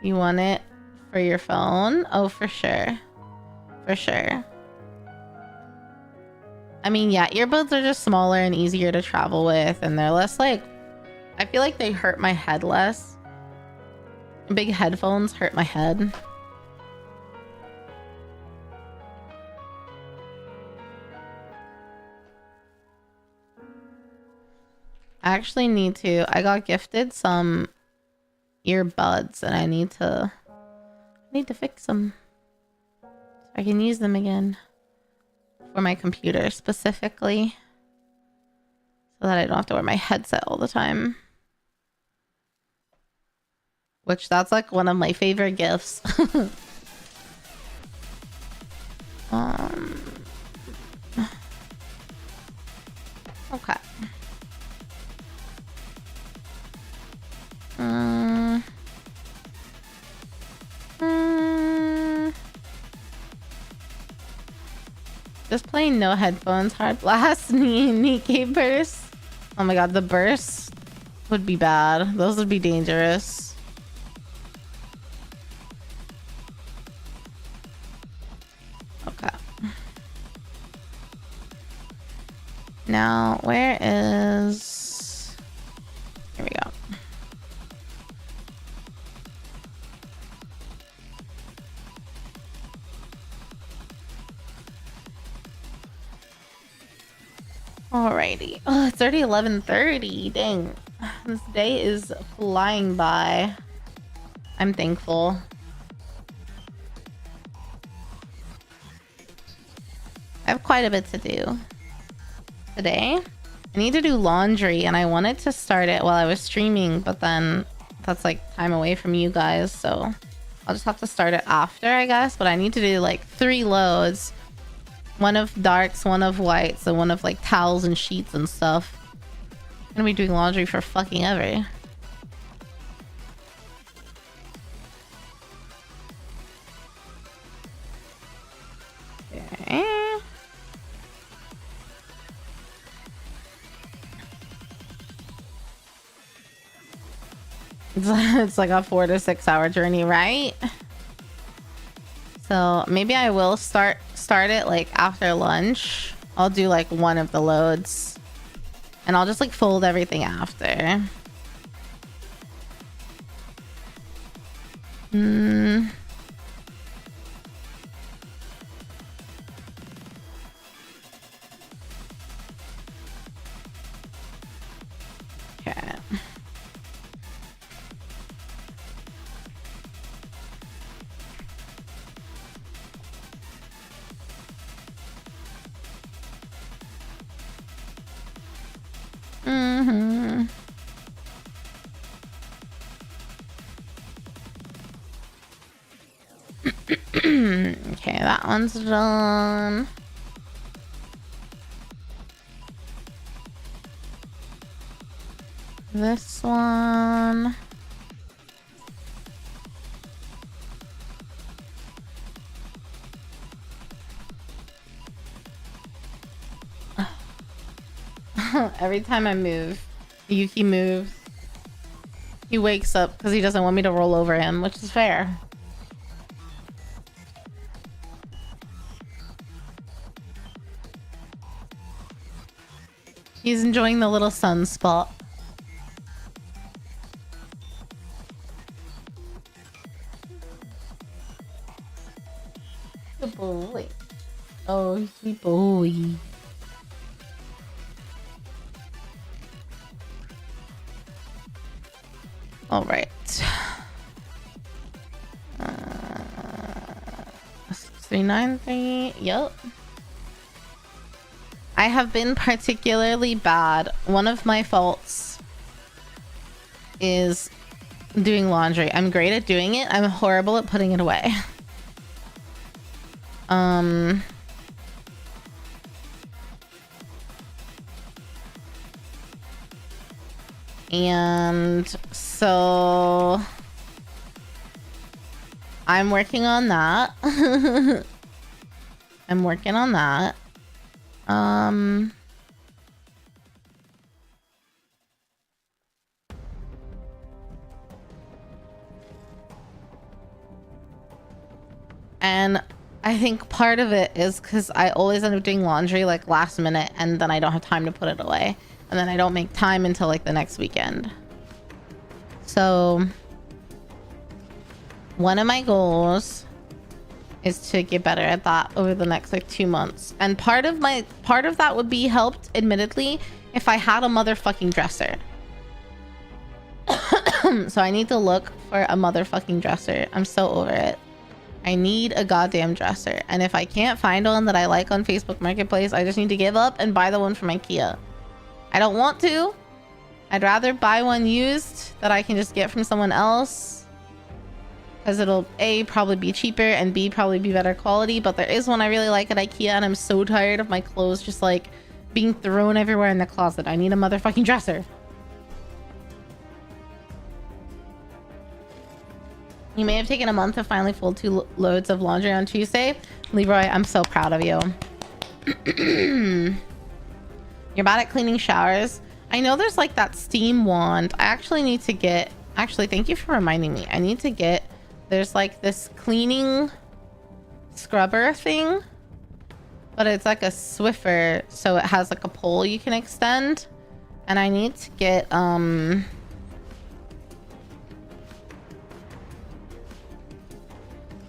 You want it for your phone? Oh, for sure. For sure. I mean, yeah, earbuds are just smaller and easier to travel with, and they're less like, I feel like they hurt my head less. Big headphones hurt my head. I actually need to, I got gifted some earbuds and I need to fix them so I can use them again for my computer specifically, so that I don't have to wear my headset all the time, which that's like one of my favorite gifts. Okay. Just plain no headphones, hard blast, knee capers. Oh my god, the bursts would be bad. Those would be dangerous. Okay. Now, where is... Here we go. Alrighty. Oh, it's already 11:30. Dang. This day is flying by. I'm thankful. I have quite a bit to do today. I need to do laundry, and I wanted to start it while I was streaming, but then that's like time away from you guys, so I'll just have to start it after, I guess. But I need to do like 3 loads. One of darks, one of whites, and one of like towels and sheets and stuff. I'm gonna be doing laundry for fucking ever. Okay. It's like a 4 to 6 hour journey, right? So maybe I will start it like after lunch. I'll do like one of the loads, and I'll just like fold everything after. Okay. Mm-hmm. Okay, that one's done. This one. Every time I move, Yuki moves. He wakes up because he doesn't want me to roll over him, which is fair. He's enjoying the little sunspot. Good boy. Oh, sweet boy. All right. 393. Yep. I have been particularly bad. One of my faults is doing laundry. I'm great at doing it. I'm horrible at putting it away. And so I'm working on that. I'm working on that. And I think part of it is because I always end up doing laundry like last minute, and then I don't have time to put it away, and then I don't make time until like the next weekend. So one of my goals is to get better at that over the next like 2 months. And part of that would be helped, admittedly, if I had a motherfucking dresser. So I need to look for a motherfucking dresser. I'm so over it. I need a goddamn dresser. And if I can't find one that I like on Facebook Marketplace, I just need to give up and buy the one from IKEA. I don't want to. I'd rather buy one used that I can just get from someone else, because it'll A, probably be cheaper, and B, probably be better quality. But there is one I really like at IKEA, and I'm so tired of my clothes just like being thrown everywhere in the closet. I need a motherfucking dresser. You may have taken a month to finally fold 2 loads of laundry on Tuesday. Leroy, I'm so proud of you. You're bad at cleaning showers. I know there's like that steam wand. I actually need to get... Actually, thank you for reminding me. I need to get... There's like this cleaning scrubber thing, but it's like a Swiffer, so it has like a pole you can extend. And I need to get...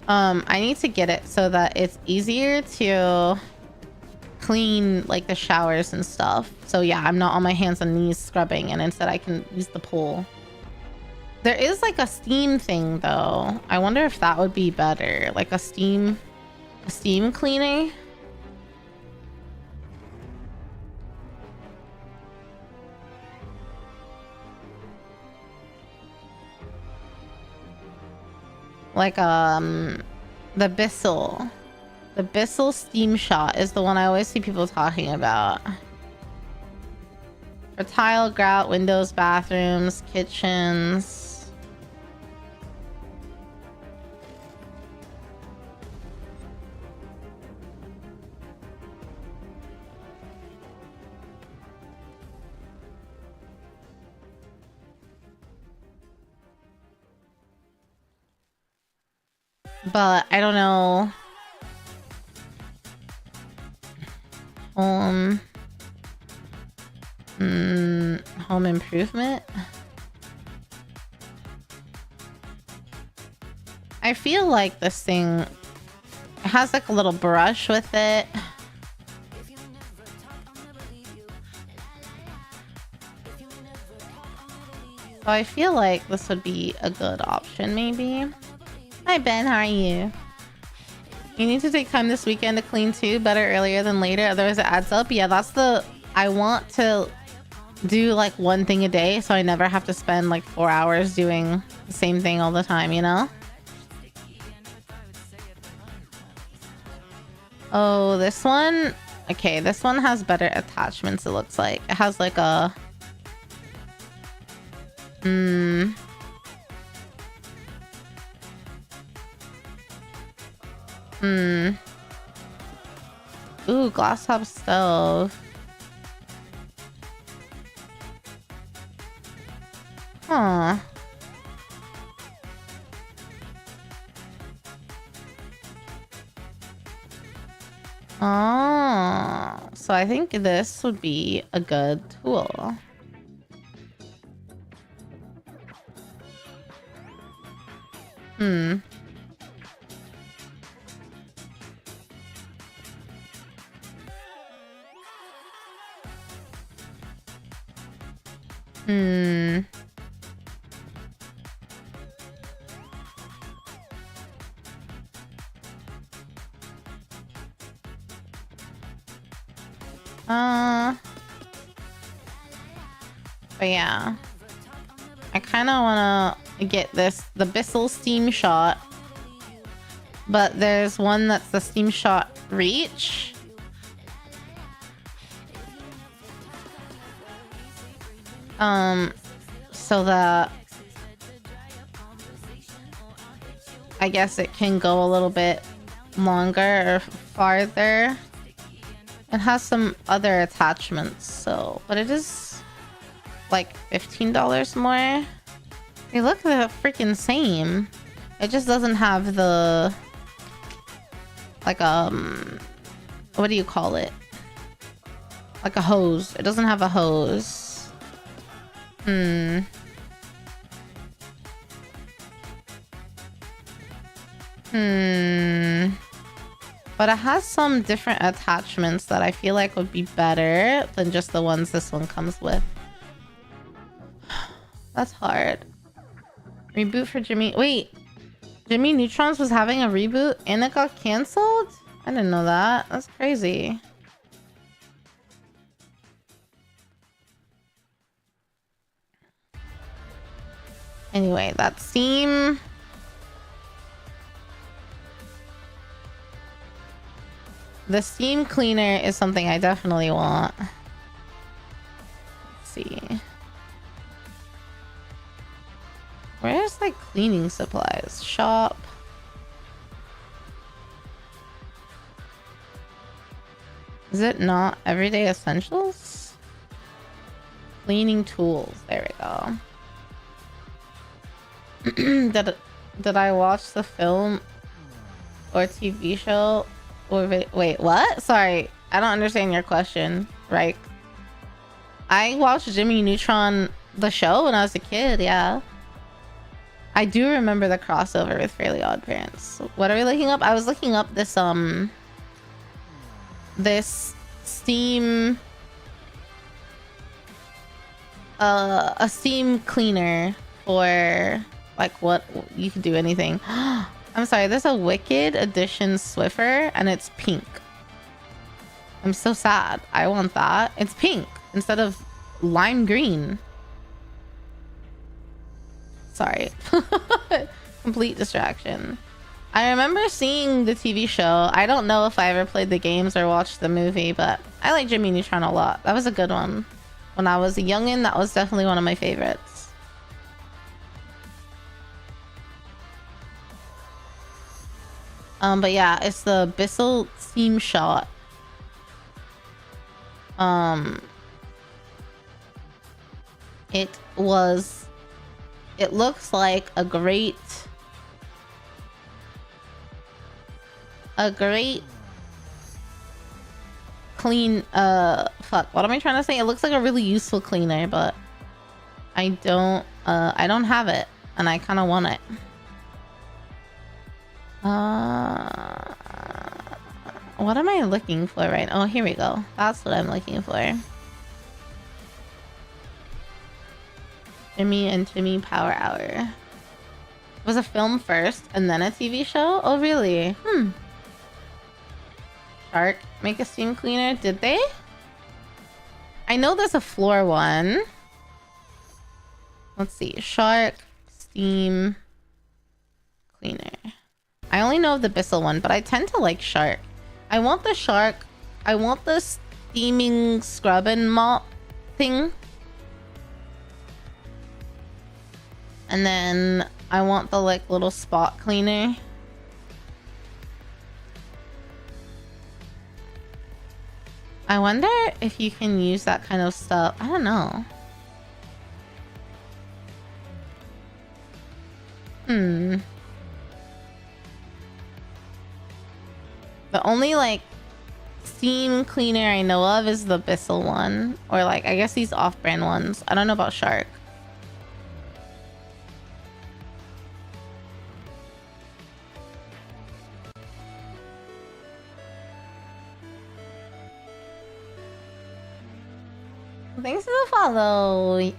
I need to get it so that it's easier to clean like the showers and stuff. So yeah, I'm not on my hands and knees scrubbing, and instead I can use the pole. There is like a steam thing though. I wonder if that would be better. Like a steam cleaner. Like the Bissell. The Bissell Steam Shot is the one I always see people talking about. For tile, grout, windows, bathrooms, kitchens. But I don't know. Home improvement. I feel like this thing, it has like a little brush with it. So I feel like this would be a good option maybe. Hi Ben, how are you? You need to take time this weekend to clean too. Better earlier than later, otherwise it adds up. Yeah, that's the... I want to do like one thing a day, so I never have to spend like 4 hours doing the same thing all the time, you know? Oh, this one. Okay, this one has better attachments, it looks like. It has like a... Ooh, glass top stove. Huh. Oh, so I think this would be a good tool. But yeah, I kind of want to get the Bissell Steam Shot, but there's one that's the Steam Shot Reach. So that I guess it can go a little bit longer or farther. It has some other attachments, so, but it is like $15 more. They look the freaking same. It just doesn't have the like what do you call it? Like a hose. It doesn't have a hose. But it has some different attachments that I feel like would be better than just the ones this one comes with. That's hard. Reboot for Jimmy. Wait, Jimmy Neutron's was having a reboot and it got canceled? I didn't know that. That's crazy. Anyway, that Steam... The steam cleaner is something I definitely want. Let's see. Where's like cleaning supplies? Shop. Is it not everyday essentials? Cleaning tools. There we go. Did I watch the film or TV show? Wait, what? Sorry, I don't understand your question. Right? I watched Jimmy Neutron the show when I was a kid. Yeah, I do remember the crossover with Fairly Odd Parents. What are we looking up? I was looking up this this Steam a steam cleaner for like what you could do anything. I'm sorry, there's a Wicked Edition Swiffer and it's pink. I'm so sad. I want that. It's pink instead of lime green. Sorry. Complete distraction. I remember seeing the TV show. I don't know if I ever played the games or watched the movie, but I like Jimmy Neutron a lot. That was a good one. When I was a youngin', that was definitely one of my favorites. But yeah, it's the Bissell Steam Shot. It looks like a great clean, fuck, what am I trying to say? It looks like a really useful cleaner, but I don't have it, and I kind of want it. What am I looking for right now? Oh, here we go. That's what I'm looking for. Jimmy and Timmy Power Hour. It was a film first and then a TV show? Oh, really? Shark make a steam cleaner? Did they? I know there's a floor one. Let's see. Shark, steam, cleaner. I only know of the Bissell one, but I tend to like shark. I want the shark. I want the steaming scrub and mop thing. And then I want the like little spot cleaner. I wonder if you can use that kind of stuff. I don't know. The only like steam cleaner I know of is the Bissell one, or like I guess these off-brand ones. I don't know about Shark. Thanks for the follow.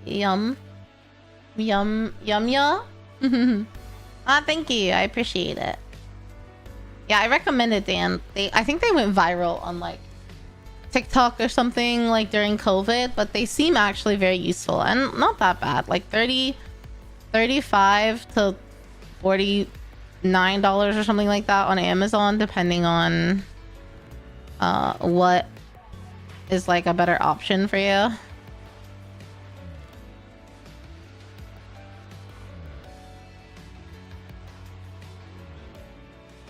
Yum ya. Ah, thank you. I appreciate it. Yeah, I recommend it, Dan. I think they went viral on like TikTok or something like during COVID, but they seem actually very useful and not that bad. Like $35 to $49 or something like that on Amazon, depending on what is like a better option for you.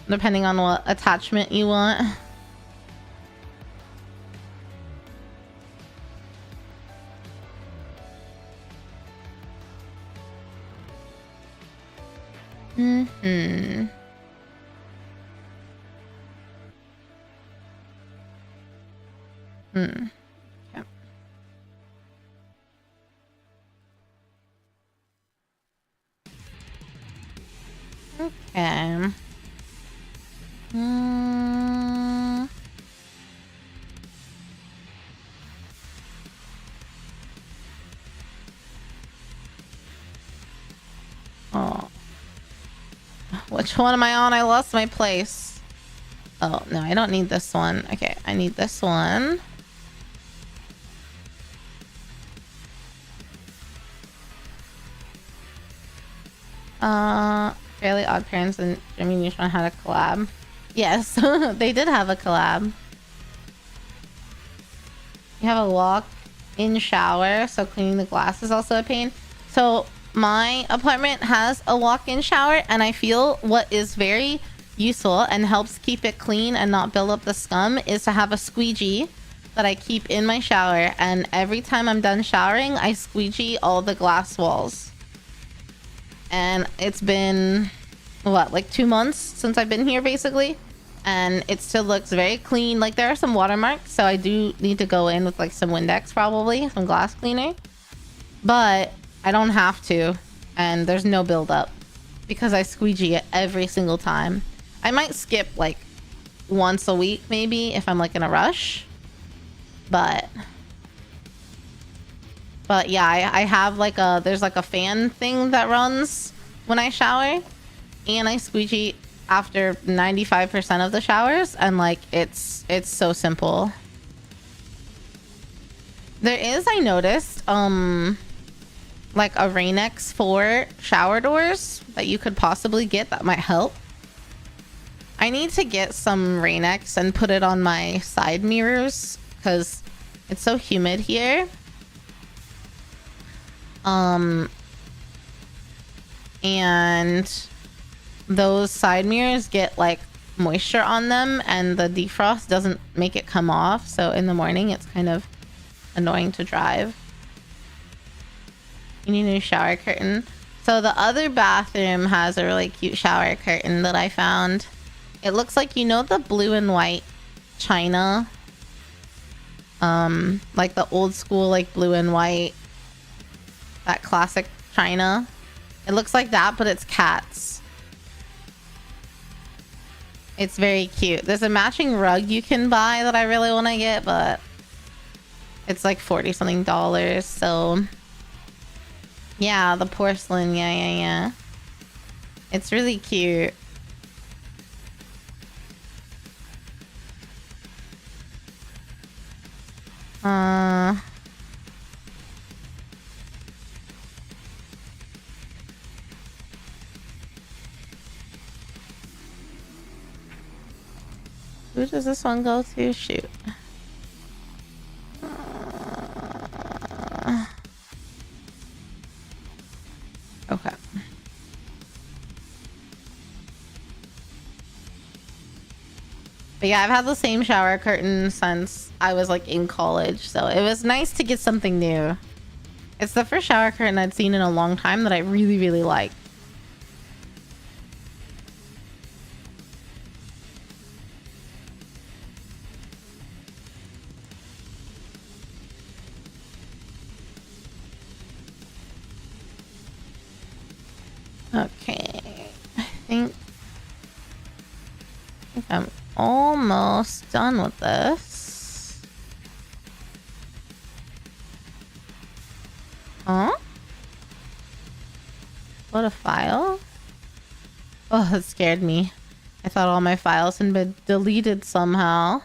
Depending on what attachment you want. Mm-hmm. Hmm. Yep. Okay. Oh. Which one am I on? I lost my place. Oh, no, I don't need this one. Okay, I need this one. Fairly Odd Parents and Jimmy Neutron had a collab. Yes, they did have a collab. You have a walk-in shower, so cleaning the glass is also a pain. So my apartment has a walk-in shower, and I feel what is very useful and helps keep it clean and not build up the scum is to have a squeegee that I keep in my shower, and every time I'm done showering, I squeegee all the glass walls. And it's been, what, like 2 months since I've been here, basically. And it still looks very clean. Like, there are some watermarks, so I do need to go in with, like, some Windex, probably. Some glass cleaner. But I don't have to. And there's no buildup. Because I squeegee it every single time. I might skip, like, once a week, maybe, if I'm, like, in a rush. But yeah, I have like there's like a fan thing that runs when I shower, and I squeegee after 95% of the showers, and like it's so simple. There is, I noticed, like a Rain-X for shower doors that you could possibly get that might help. I need to get some Rain-X and put it on my side mirrors because it's so humid here. And those side mirrors get like moisture on them, and the defrost doesn't make it come off, so in the morning it's kind of annoying to drive. You need a new shower curtain. So the other bathroom has a really cute shower curtain that I found. It looks like, you know, the blue and white china, like the old school like blue and white, that classic china. It looks like that, but it's cats. It's very cute. There's a matching rug you can buy that I really want to get, but it's like $40 something. So yeah, the porcelain. Yeah. It's really cute. Who does this one go to? Shoot. Okay. But yeah, I've had the same shower curtain since I was like in college, so it was nice to get something new. It's the first shower curtain I'd seen in a long time that I really, really like. Okay, I think I'm almost done with this. Huh? What a file? Oh, that scared me. I thought all my files had been deleted somehow.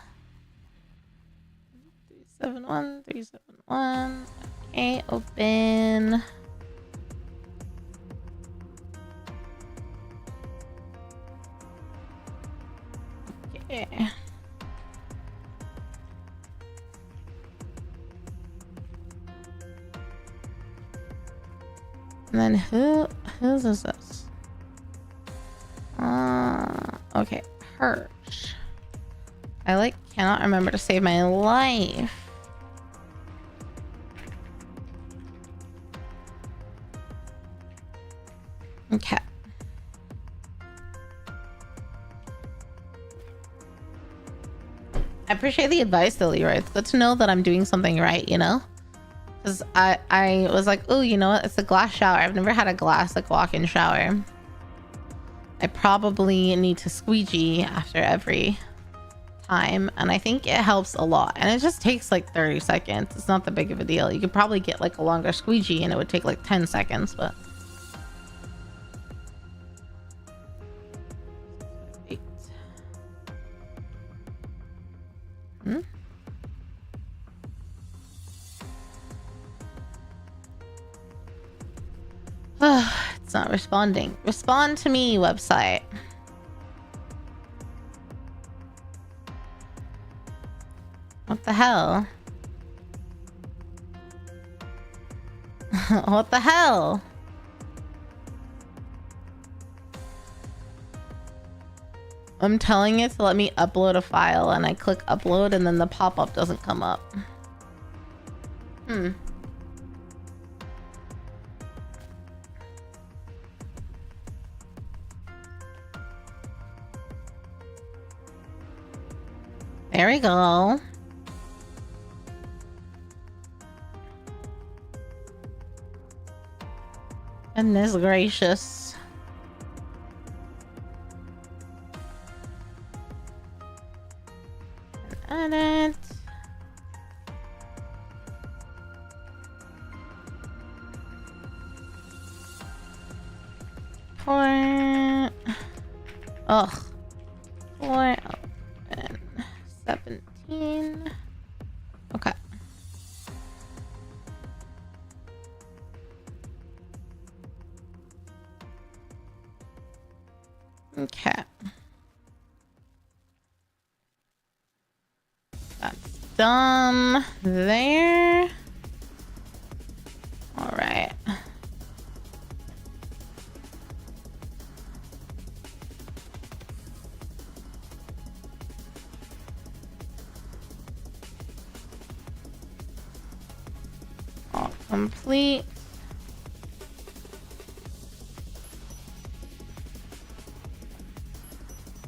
371, 371. Okay, open. Okay. And then whose is this? Okay, Hirsch. I cannot remember to save my life. Okay. I appreciate the advice though, Leroy. It's good to know that I'm doing something right, you know? Because I was like, oh, you know what? It's a glass shower. I've never had a glass walk-in shower. I probably need to squeegee after every time, and I think it helps a lot. And it just takes like 30 seconds. It's not that big of a deal. You could probably get like a longer squeegee and it would take like 10 seconds, but... It's not responding. Respond to me, website. What the hell? What the hell? I'm telling it to let me upload a file, and I click upload and then the pop-up doesn't come up. There we go. Goodness gracious. Edit. Port. Ugh. Port. 17. Okay. Okay. That's done there. All right. All complete.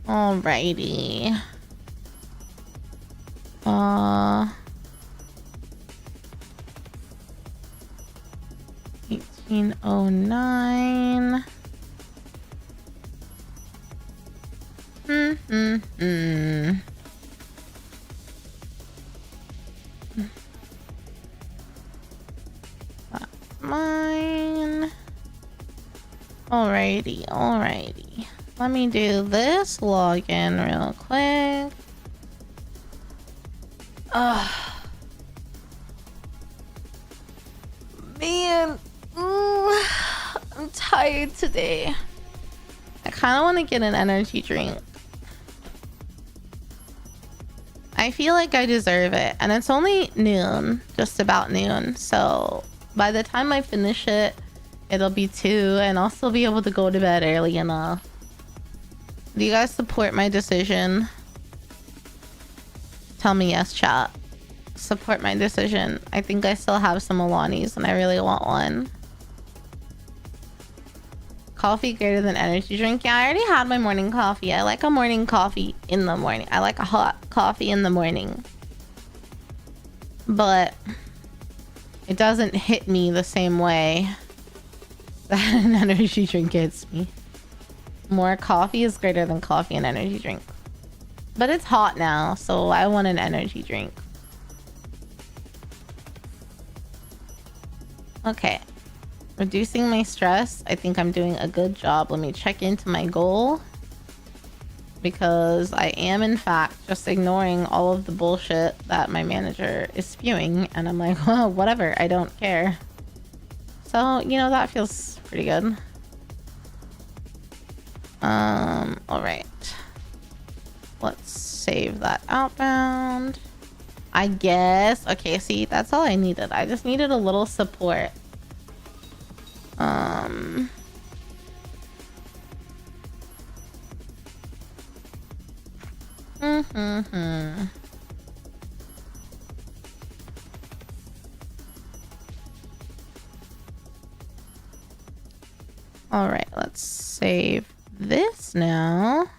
Alrighty. 1809. That's mine. Alrighty. Let me do this login real quick. tired today. I kind of want to get an energy drink. I feel like I deserve it. And it's only noon, just about noon. So by the time I finish it, it'll be 2 and I'll still be able to go to bed early enough. Do you guys support my decision? Tell me yes, chat. Support my decision. I think I still have some Alanis and I really want one. Coffee greater than energy drink? Yeah, I already had my morning coffee. I like a morning coffee in the morning. I like a hot coffee in the morning. But it doesn't hit me the same way that an energy drink hits me. More coffee is greater than coffee and energy drink. But it's hot now, so I want an energy drink. Okay. Reducing my stress. I think I'm doing a good job. Let me check into my goal. Because I am, in fact, just ignoring all of the bullshit that my manager is spewing. And I'm like, well, whatever. I don't care. So, you know, that feels pretty good. Alright. Let's save that outbound. I guess. Okay, see, that's all I needed. I just needed a little support. All right, let's save this now.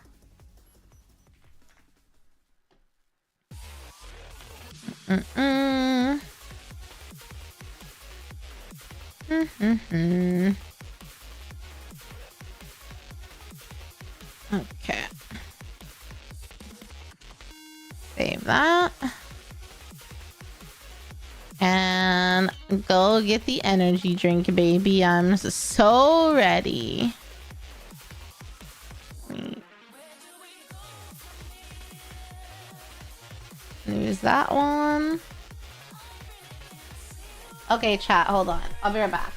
Okay. Save that. And go get the energy drink, baby. I'm so ready. Use that one. Okay, chat, hold on. I'll be right back.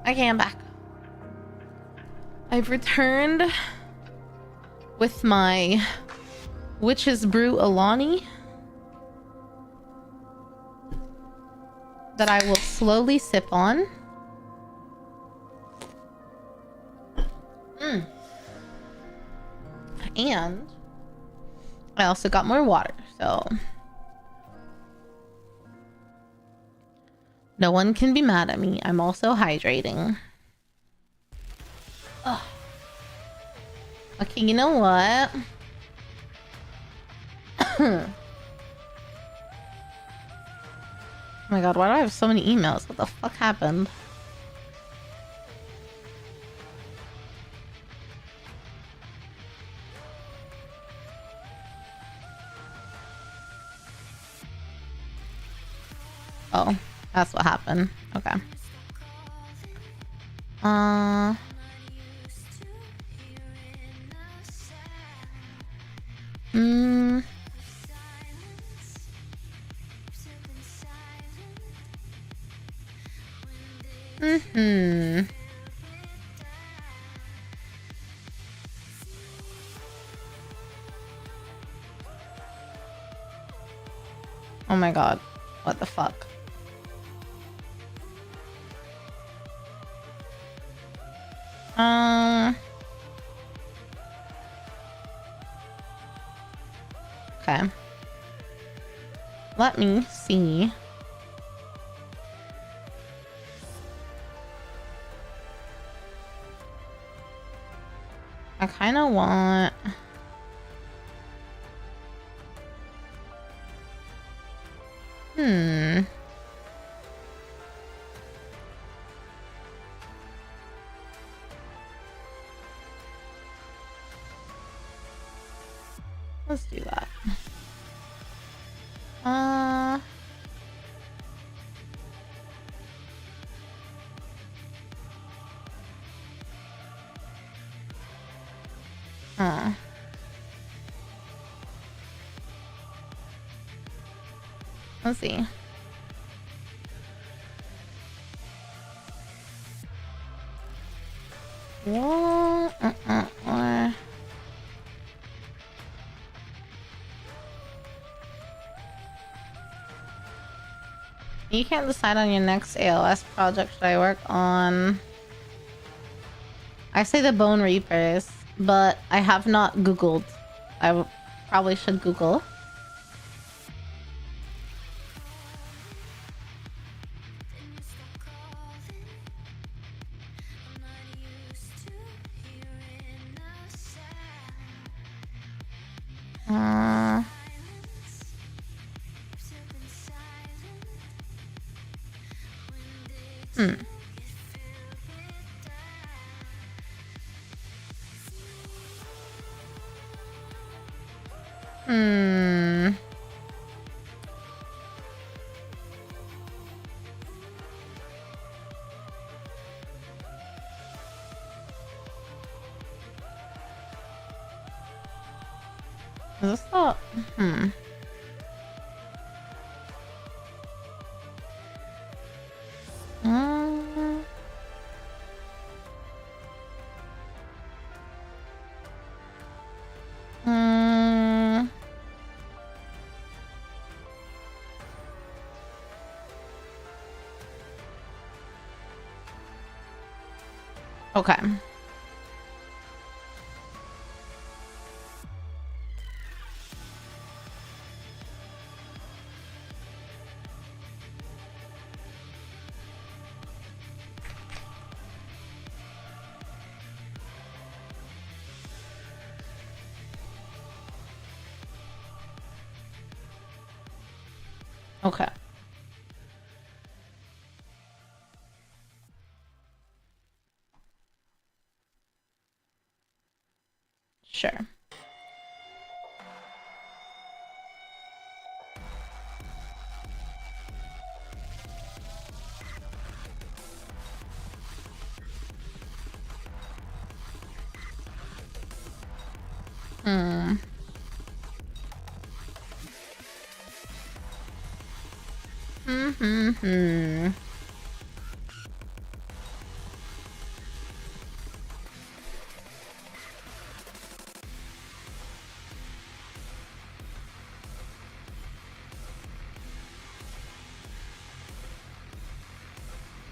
Okay, I'm back. I've returned with my Witch's Brew Alani that I will slowly sip on. And I also got more water, so no one can be mad at me. I'm also hydrating. Ugh. Okay, you know what? Oh my god, why do I have so many emails? What the fuck happened? Oh, that's what happened. Okay. Oh my god. What the fuck? Okay. Let me see. I kind of want... Let's do that. Let's see. What? You can't decide on your next ALS project. Should I work on... I say the Bone Reapers, but I have not Googled. I probably should Google. Is this not... Okay. Okay. Sure.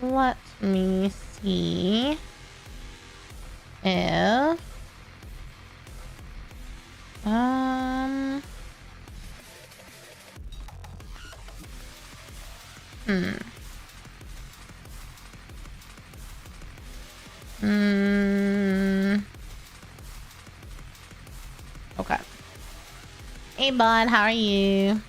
Let me see if okay. Hey bud, how are you?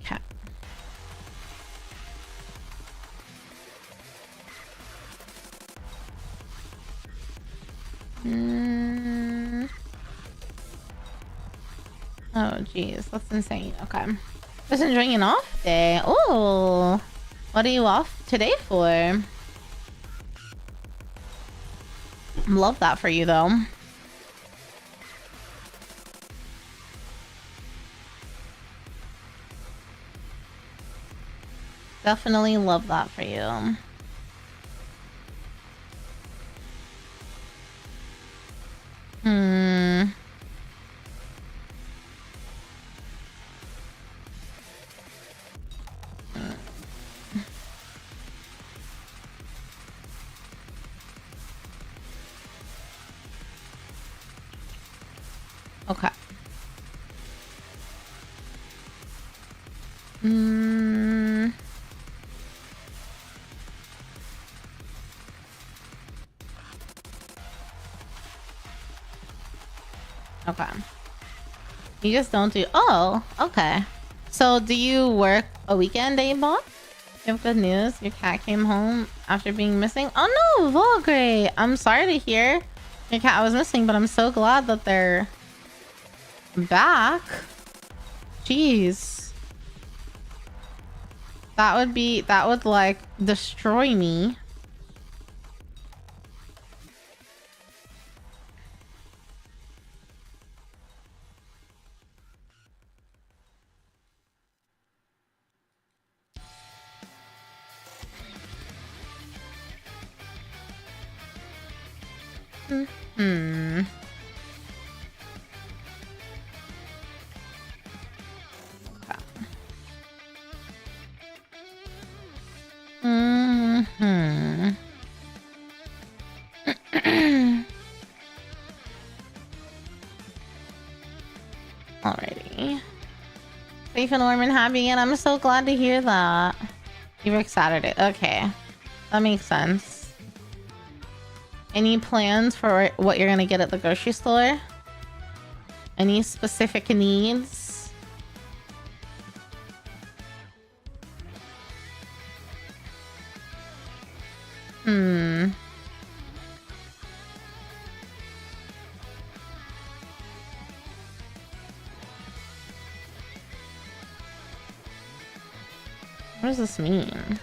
Okay. Oh geez, that's insane. Okay. Just enjoying an off day. Oh, what are you off today for? Love that for you though. Definitely love that for you. Okay. Okay. You just don't do... Oh, okay. So do you work a weekend, Bob? You have good news. Your cat came home after being missing. Oh no, Volgray. I'm sorry to hear your cat was missing, but I'm so glad that they're back. Jeez. That would like destroy me. Alrighty. Safe and warm and happy, and I'm so glad to hear that. You work Saturday. Okay. That makes sense. Any plans for what you're gonna get at the grocery store? Any specific needs? What does this mean?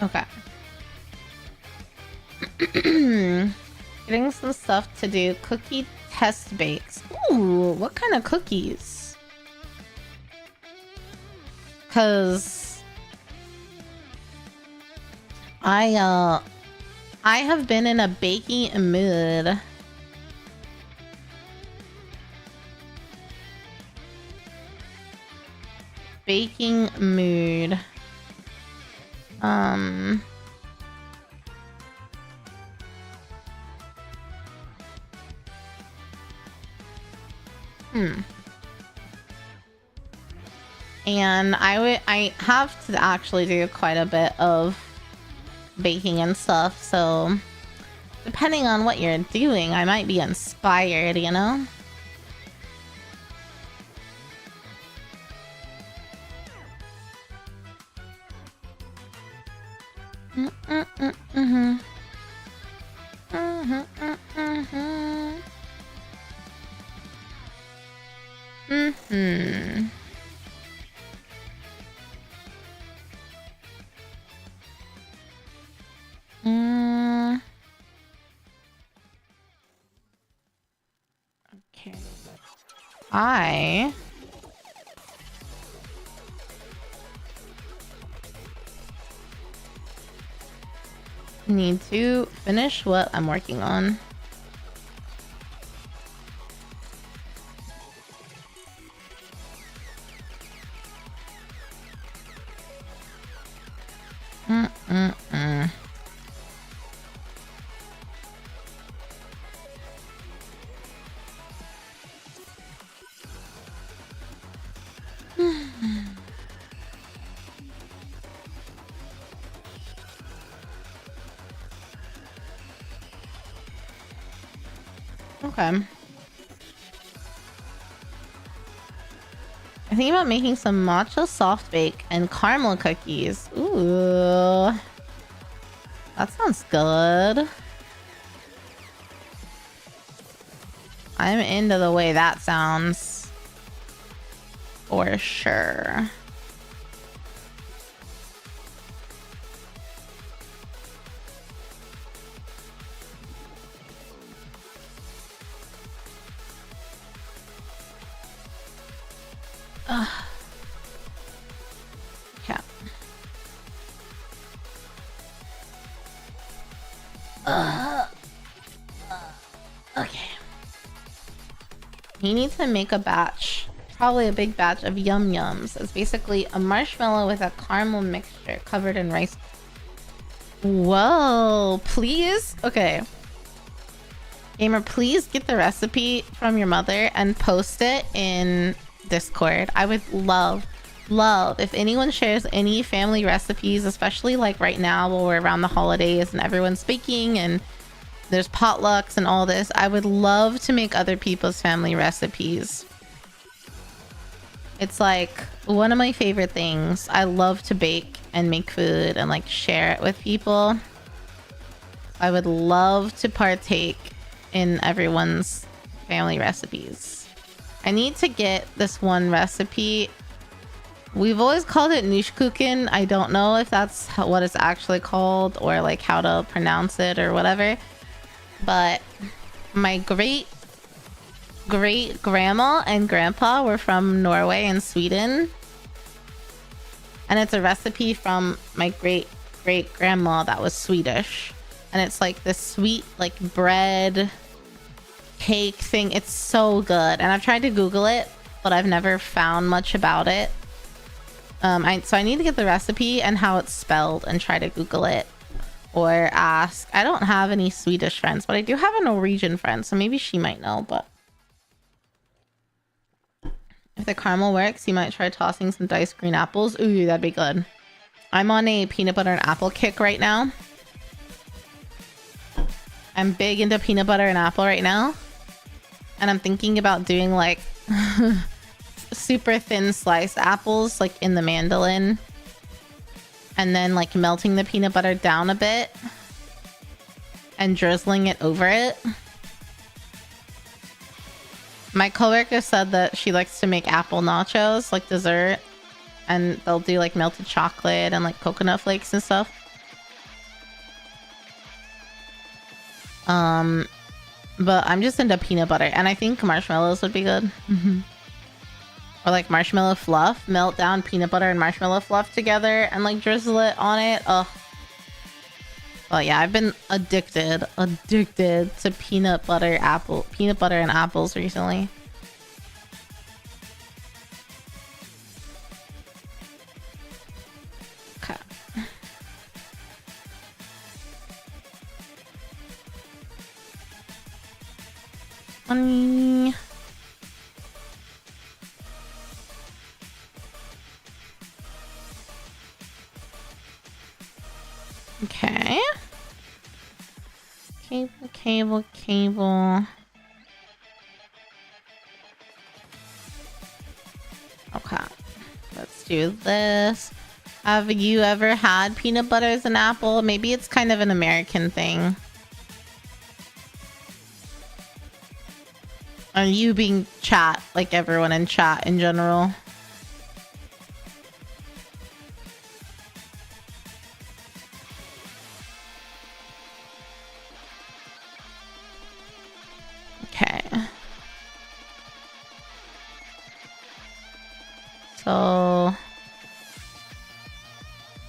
Okay. Getting some stuff to do. Cookie test bakes. Ooh, what kind of cookies? Cause I have been in a baking mood. Baking mood. And I have to actually do quite a bit of baking and stuff, so depending on what you're doing, I might be inspired, you know? Okay. I need to finish what I'm working on. Okay. I'm thinking about making some matcha soft bake and caramel cookies. Ooh. That sounds good. I'm into the way that sounds. For sure. Yeah. Okay. You need to make a batch. Probably a big batch of yum yums. It's basically a marshmallow with a caramel mixture covered in rice. Whoa, please? Okay. Gamer, please get the recipe from your mother and post it in Discord. I would love if anyone shares any family recipes, especially like right now while we're around the holidays and everyone's baking and there's potlucks and all this. I would love to make other people's family recipes. It's like one of my favorite things. I love to bake and make food and like share it with people. I would love to partake in everyone's family recipes. I need to get this one recipe. We've always called it Nushkuken. I don't know if that's what it's actually called or like how to pronounce it or whatever. But my great grandma and grandpa were from Norway and Sweden. And it's a recipe from my great grandma that was Swedish. And it's like this sweet like bread cake thing. It's so good. And I've tried to Google it, but I've never found much about it. So I need to get the recipe and how it's spelled and try to Google it or ask. I don't have any Swedish friends, but I do have a Norwegian friend, so maybe she might know. But if the caramel works, you might try tossing some diced green apples. Ooh, that'd be good. I'm on a peanut butter and apple kick right now. I'm big into peanut butter and apple right now. And I'm thinking about doing like super thin sliced apples like in the mandolin. And then like melting the peanut butter down a bit. And drizzling it over it. My coworker said that she likes to make apple nachos, like dessert. And they'll do like melted chocolate and like coconut flakes and stuff. But I'm just into peanut butter. And I think marshmallows would be good. Or like marshmallow fluff. Melt down peanut butter and marshmallow fluff together and like drizzle it on it. Oh. Well, yeah, I've been addicted to peanut butter and apples recently. Okay. Honey. Okay. Cable. Okay. Let's do this. Have you ever had peanut butter as an apple? Maybe it's kind of an American thing. And you being chat, like everyone in chat in general. Okay. So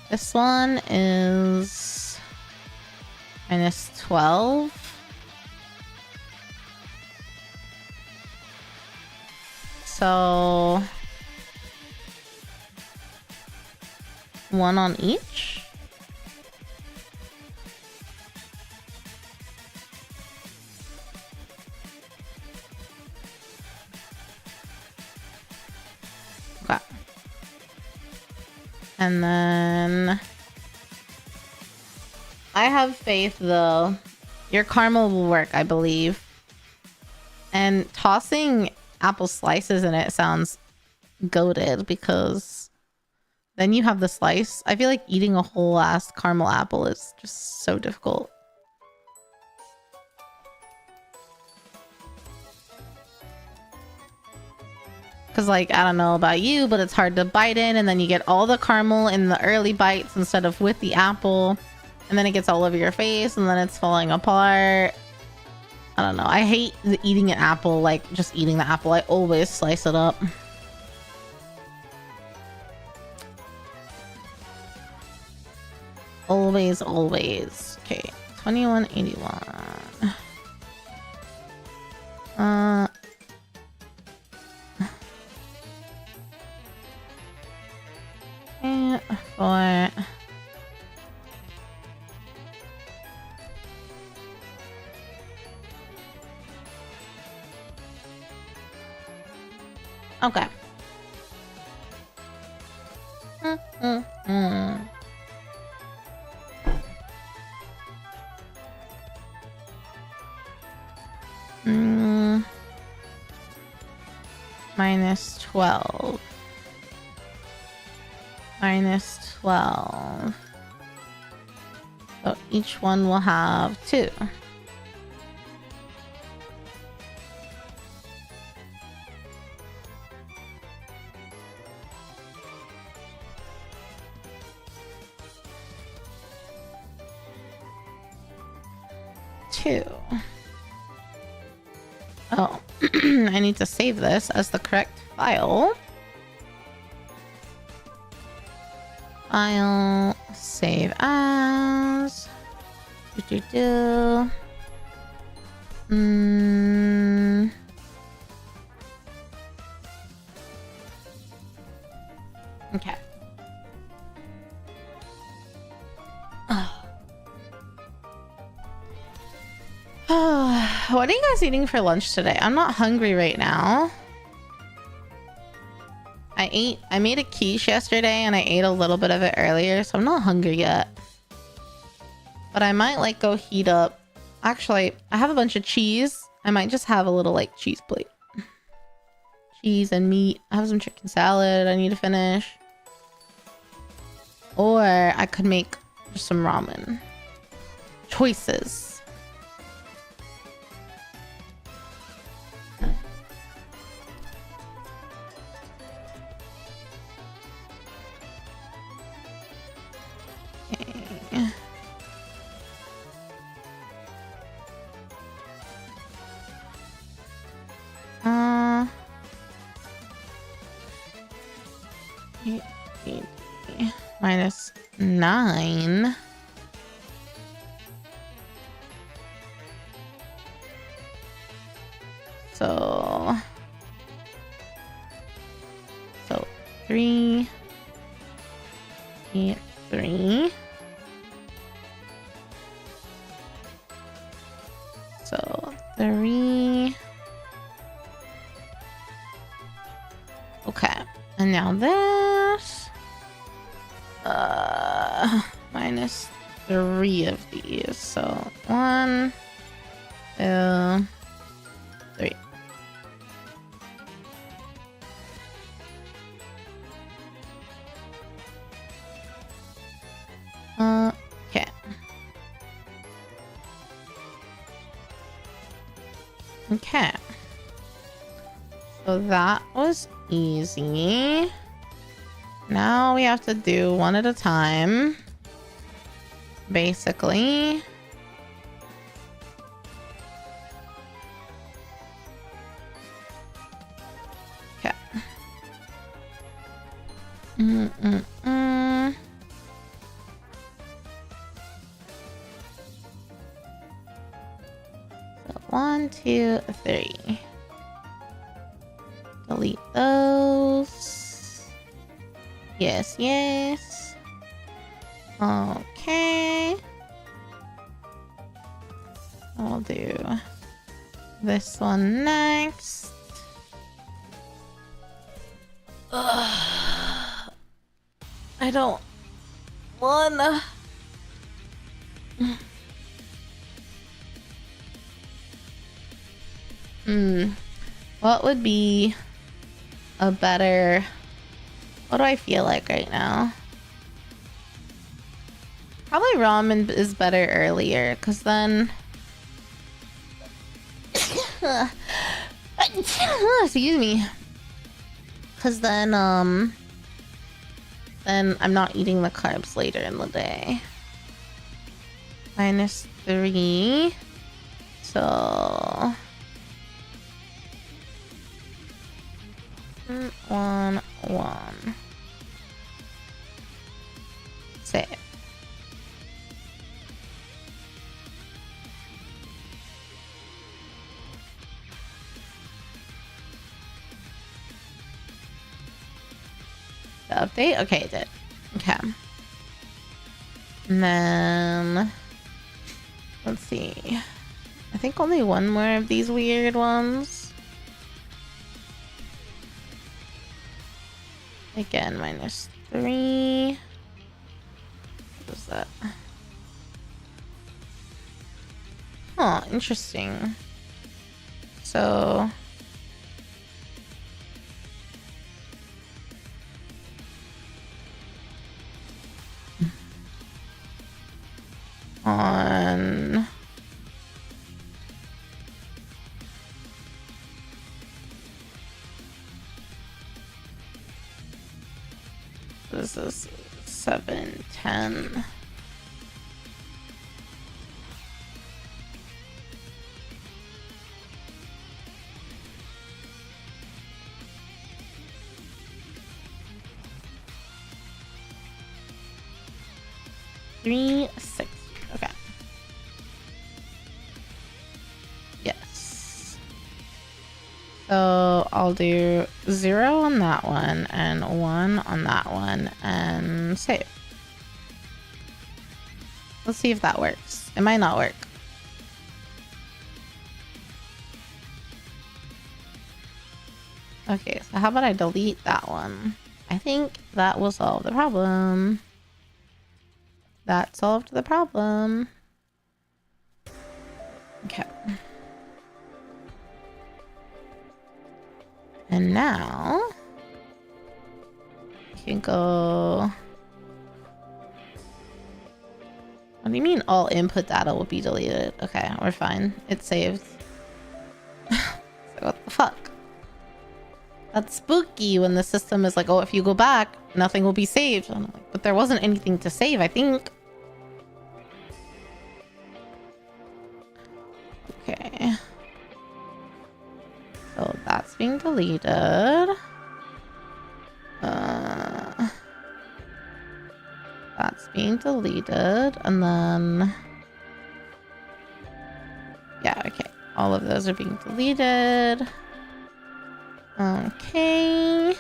this one is -12. So one on each. Okay. And then I have faith though. Your caramel will work, I believe. And tossing apple slices in it sounds goated because then you have the slice. I feel like eating a whole ass caramel apple is just so difficult. Because, like, I don't know about you, but it's hard to bite in, and then you get all the caramel in the early bites instead of with the apple, and then it gets all over your face, and then it's falling apart. I don't know. I hate eating an apple, like, just eating the apple. I always slice it up. Always, always. Okay, 2181. And 4. Okay. -12. -12. So each one will have 2. Oh, I need to save this as the correct file. File, save as. Okay. What are you guys eating for lunch today? I'm not hungry right now. I made a quiche yesterday and I ate a little bit of it earlier, so I'm not hungry yet. But I might like go heat up. Actually, I have a bunch of cheese. I might just have a little like cheese plate. Cheese and meat. I have some chicken salad I need to finish. Or I could make just some ramen. Choices. -9. So 3, 8, 3. So 3. Okay, and now this. -3 of these. So 1, 2, 3. Okay. So that was easy. Now we have to do one at a time. Basically. Okay. So 1, 2, 3. Delete those. Yes, yes. Okay. I'll do this one next. Ugh. I don't wanna. What would be a better... What do I feel like right now? Probably ramen is better earlier, because then... Excuse me. Because then I'm not eating the carbs later in the day. -3. So... 1, 1. Save. The update? Okay, it did. Okay. And then... Let's see. I think only one more of these weird ones. Again, -3. What is that? Huh, interesting. So... On... This is 7, 10. Three, 6. Okay. Yes. So I'll do 0 on that one and 1 on that one and save. Let's see if that works. It might not work. Okay, so how about I delete that one? I think that will solve the problem. That solved the problem. Okay. And now you can go. What do you mean all input data will be deleted? Okay, we're fine. It's saved. So what the fuck? That's spooky when the system is like, oh, if you go back, nothing will be saved. And I'm like, but there wasn't anything to save, I think. Okay. So that's being deleted. That's being deleted. And then... Yeah, okay. All of those are being deleted. Okay.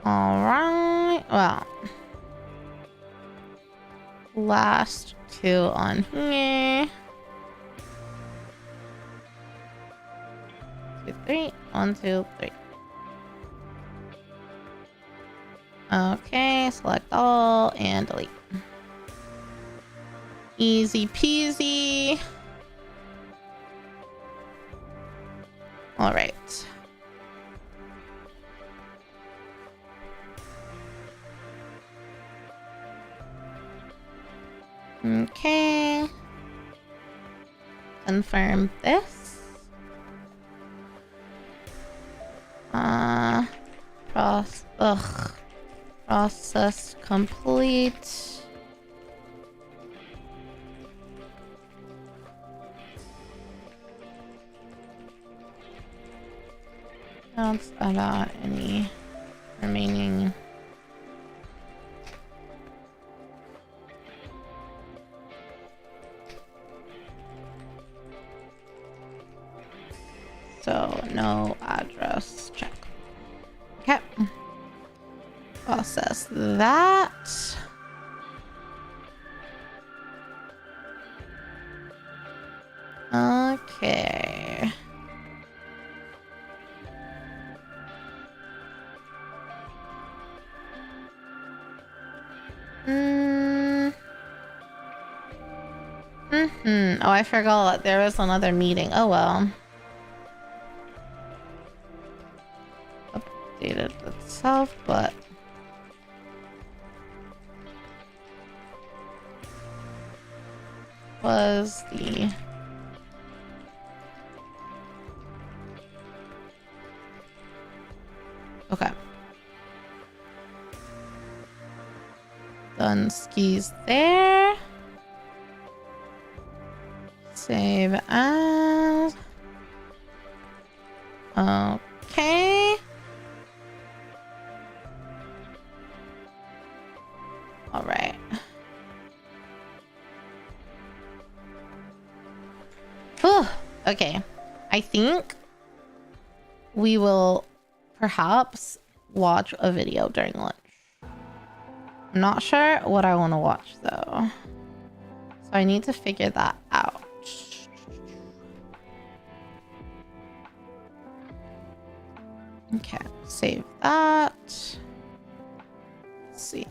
Alright. Well. Last 2 on here. 2, 3. 1, 2, 3. Okay, select all and delete. Easy peasy. All right. confirm this. Process complete. That's about any remaining. So no address check. Okay. Process that. Okay. Oh, I forgot that there was another meeting. Oh well. Updated itself, but was the okay. Done skis there. Save as. Okay. All right. Whew. Okay. I think we will perhaps watch a video during lunch. I'm not sure what I want to watch though. So I need to figure that out. Okay, save that. Let's see.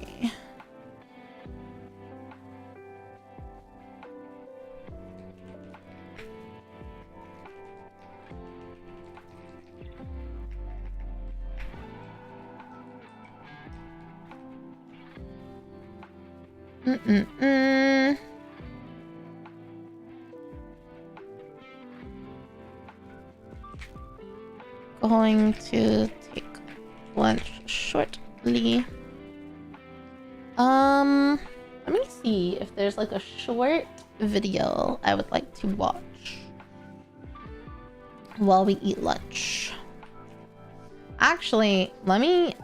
Going to take lunch shortly. Let me see if there's like a short video I would like to watch while we eat lunch. Actually, let me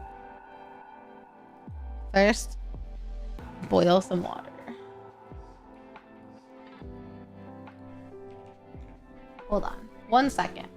first boil some water. Hold on 1 second.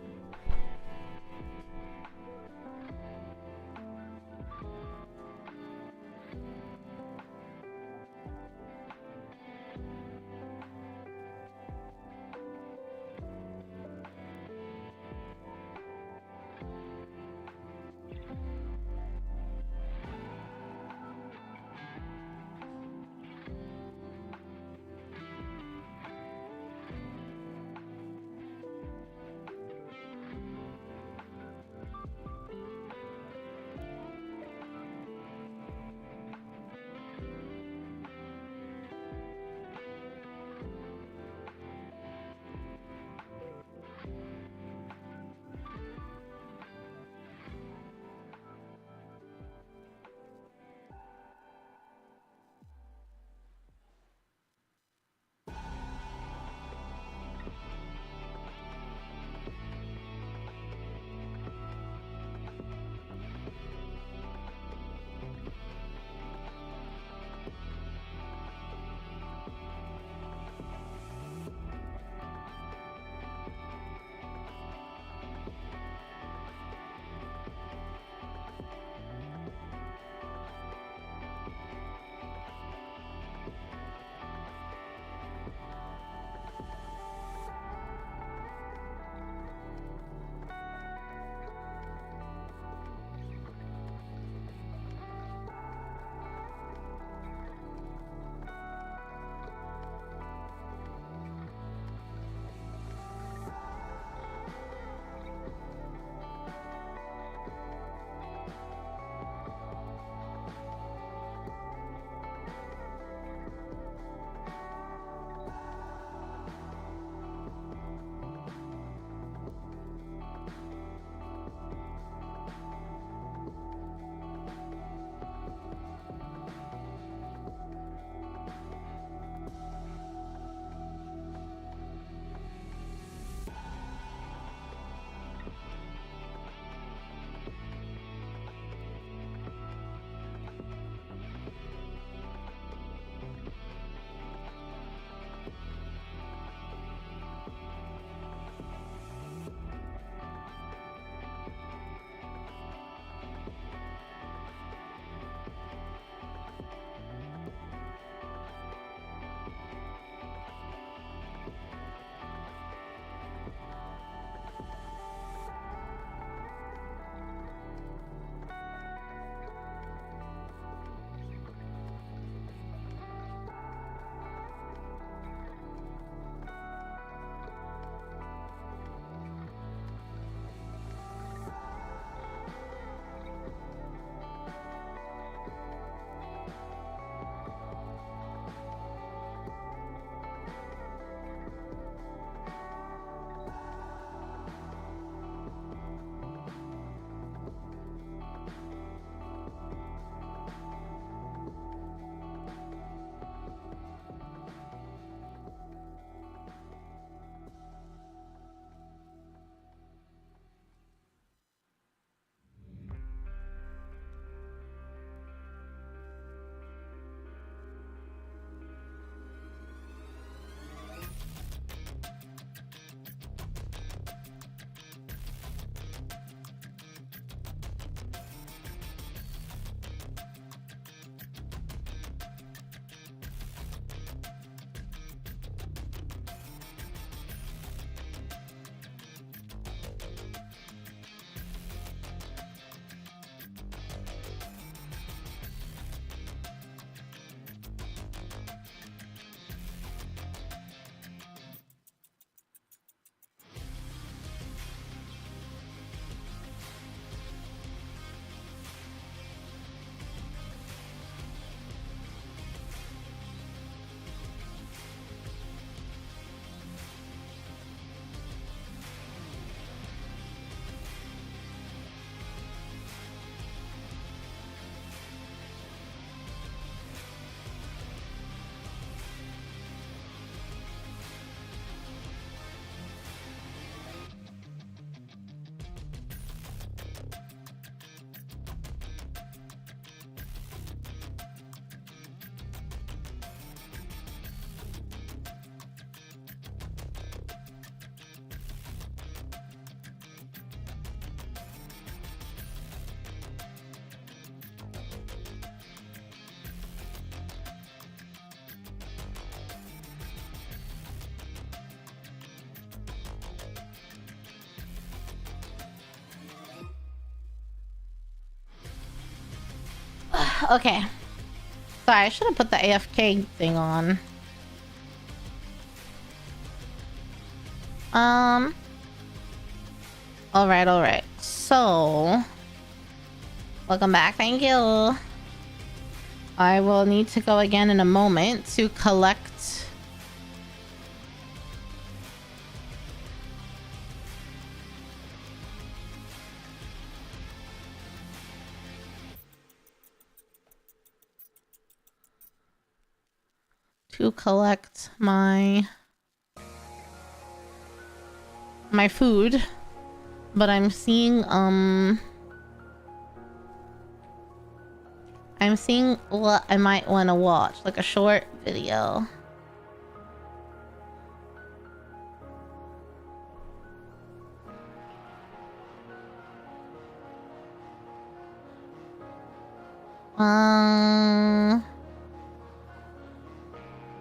Okay. Sorry, I should have put the AFK thing on. Alright. So, welcome back. Thank you. I will need to go again in a moment to collect... my food, but I'm seeing what I might want to watch, like a short video.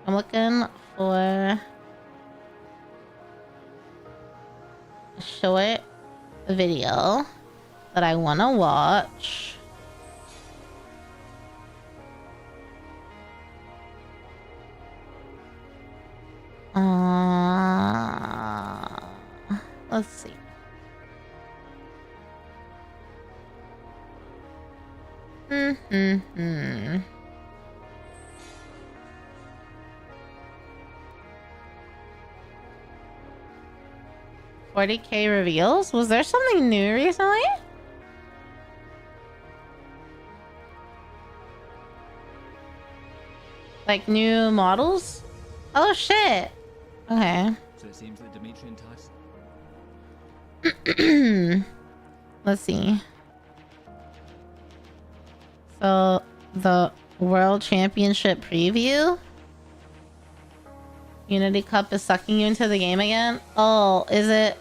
I'm looking for a short video that I want to watch. Let's see. Hmm. 40K reveals? Was there something new recently? Like new models? Oh shit. Okay. So it seems that Dimitri and Tyson. Let's see. So the World Championship preview. Unity Cup is sucking you into the game again. Oh, is it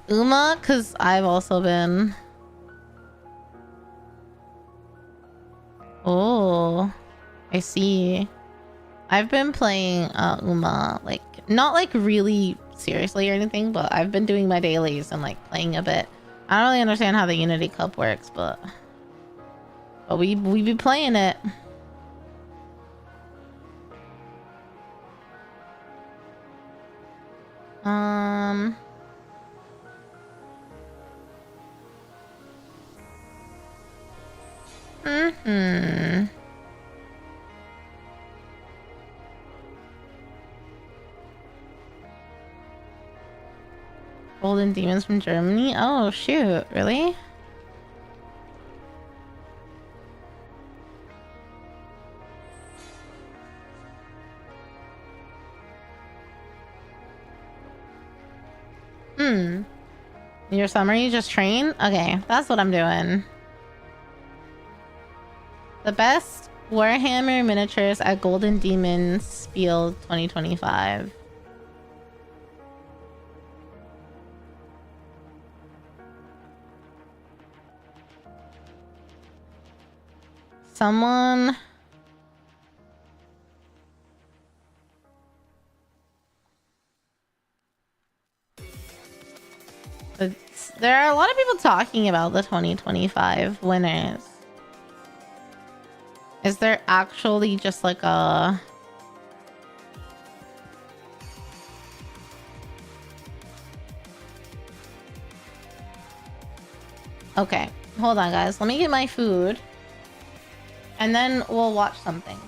Uma? Cause I've also been. Oh, I see. I've been playing Uma, like not like really seriously or anything, but I've been doing my dailies and like playing a bit. I don't really understand how the Unity Cup works, but we be playing it. Golden Demons from Germany? Oh shoot, really? Your summary, you just train? Okay, that's what I'm doing. The best Warhammer miniatures at Golden Demons Spiel 2025. Someone... There are a lot of people talking about the 2025 winners. Is there actually just like a... Okay, hold on guys. Let me get my food. And then we'll watch something.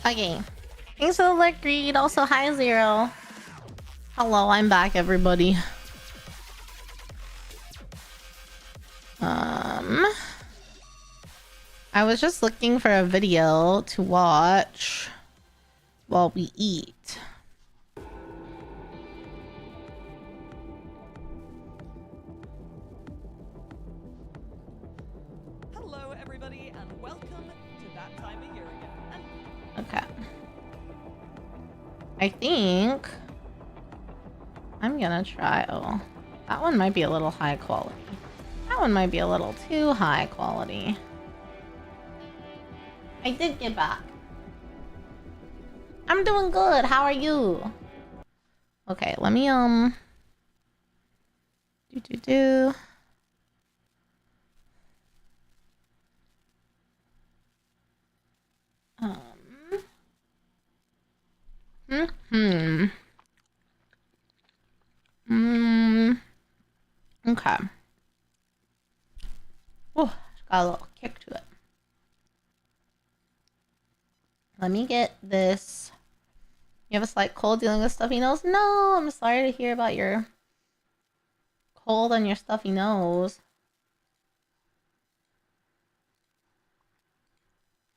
Okay. Thanks for the lick read. Also, hi, Zero. Hello, I'm back, everybody. I was just looking for a video to watch while we eat. Hello, everybody, and welcome to That Time of Year Again. Okay. I think I'm gonna try. Oh, that one might be a little high quality. That one might be a little too high quality. I did get back. I'm doing good. How are you? Okay, let me do. Okay. Oh, got a little kick to it. Let me get this. You have a slight cold dealing with stuffy nose? No, I'm sorry to hear about your cold on your stuffy nose.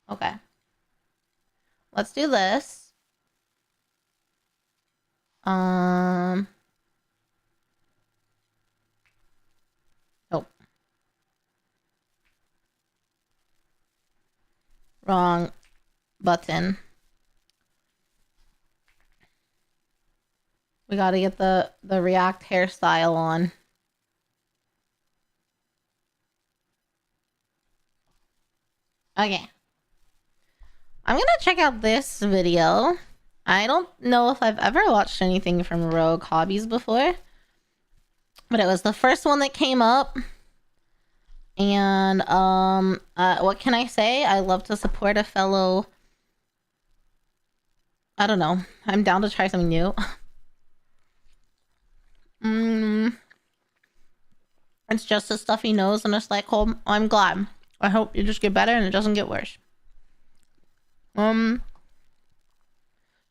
Okay. Let's do this. Nope. Wrong button. We gotta get the React hairstyle on. Okay. I'm gonna check out this video. I don't know if I've ever watched anything from Rogue Hobbies before, but it was the first one that came up. And what can I say? I love to support a fellow. I don't know. I'm down to try something new. It's just a stuffy nose and a slight cold. I'm glad. I hope you just get better and it doesn't get worse.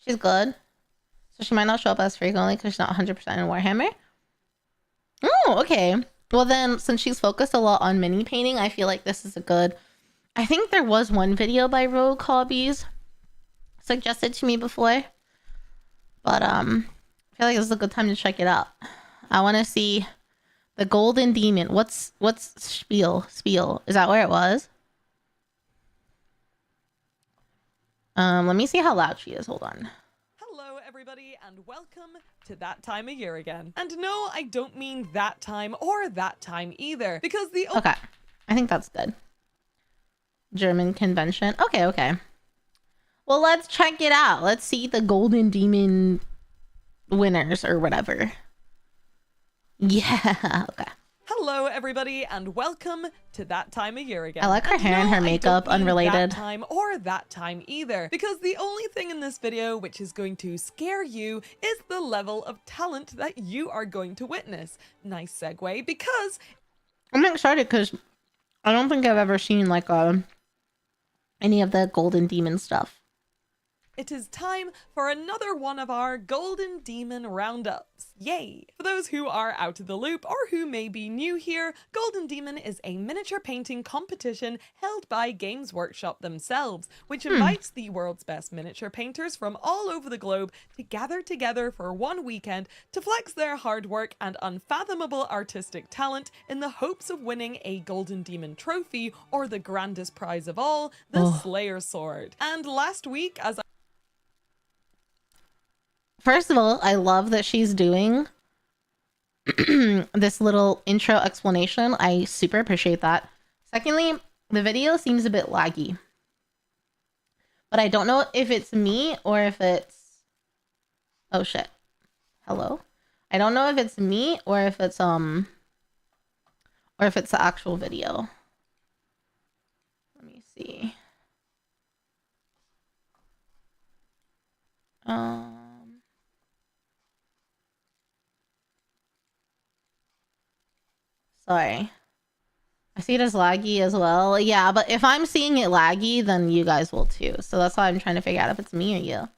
She's good. So she might not show up as frequently because she's not 100% in Warhammer. Oh, okay. Well then, since she's focused a lot on mini painting, I feel like this is a good... I think there was one video by Rogue Hobbies suggested to me before. But I feel like this is a good time to check it out. I want to see the Golden Demon. What's Spiel? Is that where it was? Let me see how loud she is. Hold on. Hello, everybody, and welcome to That Time of Year Again. And no, I don't mean that time or that time either, because the... Okay. I think that's good. German convention. Okay. Well, let's check it out. Let's see the Golden Demon winners or whatever. Yeah. Okay. Hello, everybody, and welcome to That Time of Year Again. I like her hair and her makeup, unrelated. That time or that time either, because the only thing in this video which is going to scare you is the level of talent that you are going to witness. Nice segue, because... I'm excited because I don't think I've ever seen like any of the Golden Demon stuff. It is time for another one of our Golden Demon Roundups. Yay! For those who are out of the loop or who may be new here, Golden Demon is a miniature painting competition held by Games Workshop themselves, which invites the world's best miniature painters from all over the globe to gather together for one weekend to flex their hard work and unfathomable artistic talent in the hopes of winning a Golden Demon trophy, or the grandest prize of all, the Slayer Sword. And last week, as First of all, I love that she's doing this little intro explanation. I super appreciate that. Secondly, the video seems a bit laggy. But I don't know if it's me or if it's... Oh shit. Hello? I don't know if it's me or if it's the actual video. Let me see. Sorry. I see it as laggy as well. Yeah, but if I'm seeing it laggy, then you guys will too. So that's why I'm trying to figure out if it's me or you.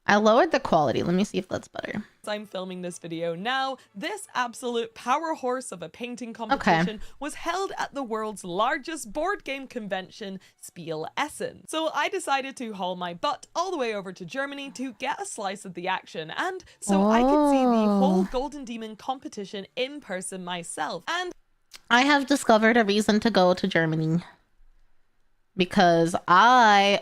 I lowered the quality. Let me see if that's better. I'm filming this video now, this absolute power horse of a painting competition was held at the world's largest board game convention, Spiel Essen. So I decided to haul my butt all the way over to Germany to get a slice of the action, and so I could see the whole Golden Demon competition in person myself. And I have discovered a reason to go to Germany because I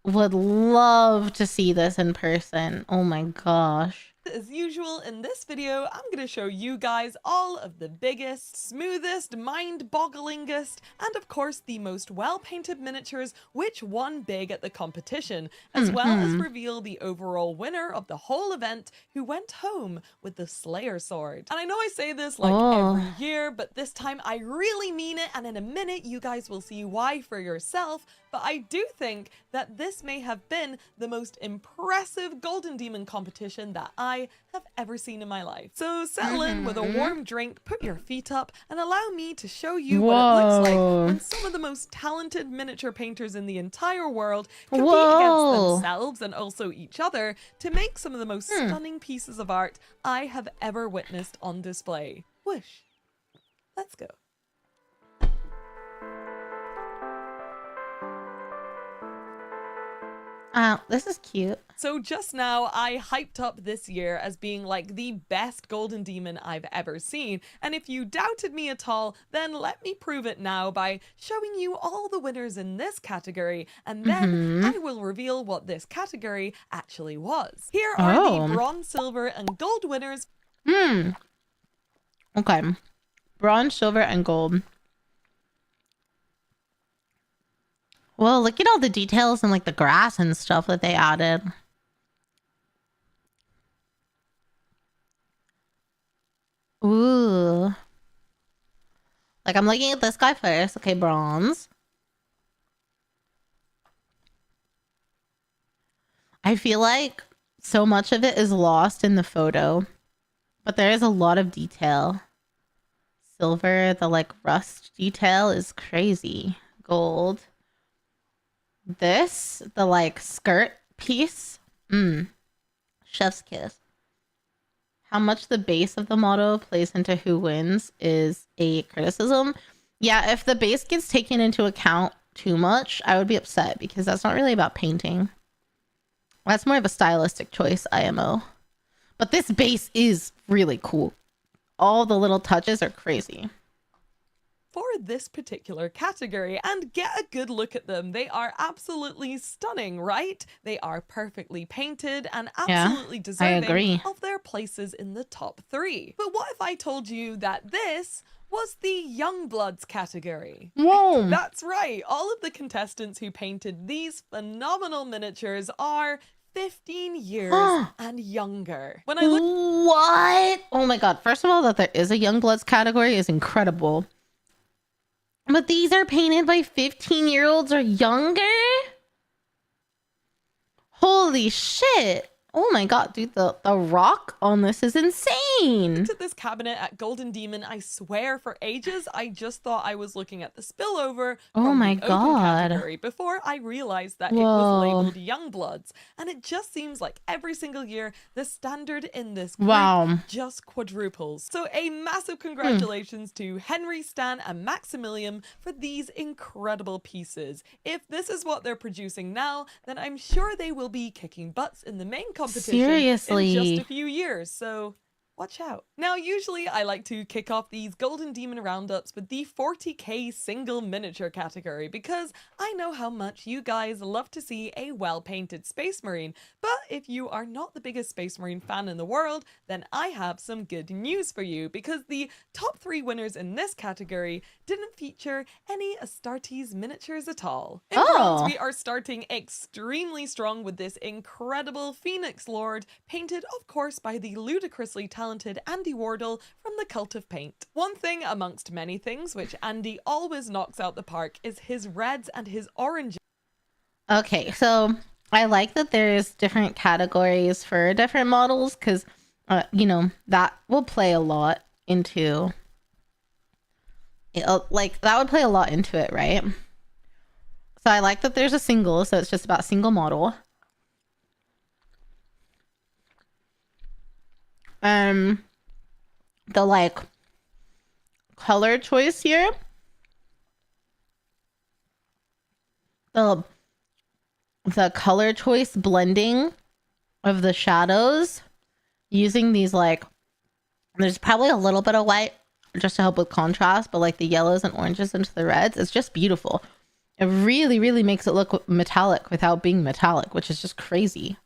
would love to see this in person. Oh my gosh. as usual, in this video, I'm going to show you guys all of the biggest, smoothest, mind-bogglingest, and of course the most well-painted miniatures which won big at the competition, as well as reveal the overall winner of the whole event who went home with the Slayer sword. And I know I say this like every year, but this time I really mean it, and in a minute you guys will see why for yourself. But I do think that this may have been the most impressive Golden Demon competition that I have ever seen in my life. So settle in with a warm drink, put your feet up, and allow me to show you what it looks like when some of the most talented miniature painters in the entire world compete against themselves and also each other to make some of the most stunning pieces of art I have ever witnessed on display. Whoosh. Let's go. This is cute. So just now, I hyped up this year as being like the best Golden Demon I've ever seen. And if you doubted me at all, then let me prove it now by showing you all the winners in this category. And then I will reveal what this category actually was. Here are the bronze, silver, and gold winners. Okay. Bronze, silver, and gold. Well, look at all the details and like the grass and stuff that they added. Ooh. Like I'm looking at this guy first. Okay, bronze. I feel like so much of it is lost in the photo, but there is a lot of detail. Silver, the like rust detail is crazy. Gold. This, the like skirt piece, chef's kiss. How much the base of the motto plays into who wins is a criticism. Yeah, if the base gets taken into account too much, I would be upset because that's not really about painting. That's more of a stylistic choice, IMO. But this base is really cool. All the little touches are crazy. For this particular category, and get a good look at them. They are absolutely stunning, right? They are perfectly painted and absolutely deserving of their places in the top 3. But what if I told you that this was the Youngbloods category? Whoa! That's right. All of the contestants who painted these phenomenal miniatures are 15 years and younger. When I look— What? Oh my god. First of all, that there is a Youngbloods category is incredible. But these are painted by 15-year-olds or younger? Holy shit. Oh my god, dude, the rock on this is insane. To this cabinet at Golden Demon, I swear for ages, I just thought I was looking at the spillover from the open category before I realized that it was labeled Youngbloods. And it just seems like every single year, the standard in this group just quadruples. So a massive congratulations to Henry, Stan, and Maximilian for these incredible pieces. If this is what they're producing now, then I'm sure they will be kicking butts in the main competition in just a few years, so watch out. Now, usually I like to kick off these Golden Demon roundups with the 40k single miniature category because I know how much you guys love to see a well-painted Space Marine. But if you are not the biggest Space Marine fan in the world, then I have some good news for you because the top 3 winners in this category didn't feature any Astartes miniatures at all. In bronze, we are starting extremely strong with this incredible Phoenix Lord, painted of course by the ludicrously talented Andy Wardle from the Cult of Paint. One thing amongst many things which Andy always knocks out the park is his reds and his oranges. Okay, so I like that there's different categories for different models because, you know, that will play a lot into like that would play a lot into it, right? So I like that there's a single, so it's just about single model. The like color choice here, the color choice blending of the shadows using these, like, there's probably a little bit of white just to help with contrast, but like the yellows and oranges into the reds, it's just beautiful. It really, really makes it look metallic without being metallic, which is just crazy.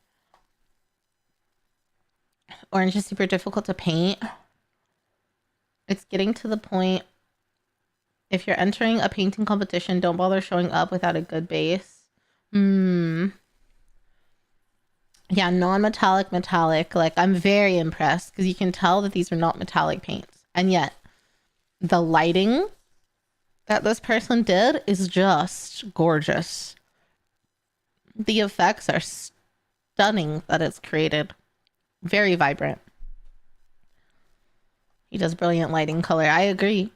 Orange is super difficult to paint. It's getting to the point. If you're entering a painting competition, don't bother showing up without a good base. Yeah, non-metallic, metallic. Like, I'm very impressed because you can tell that these are not metallic paints. And yet, the lighting that this person did is just gorgeous. The effects are stunning that it's created. Very vibrant. He does brilliant lighting color. I agree.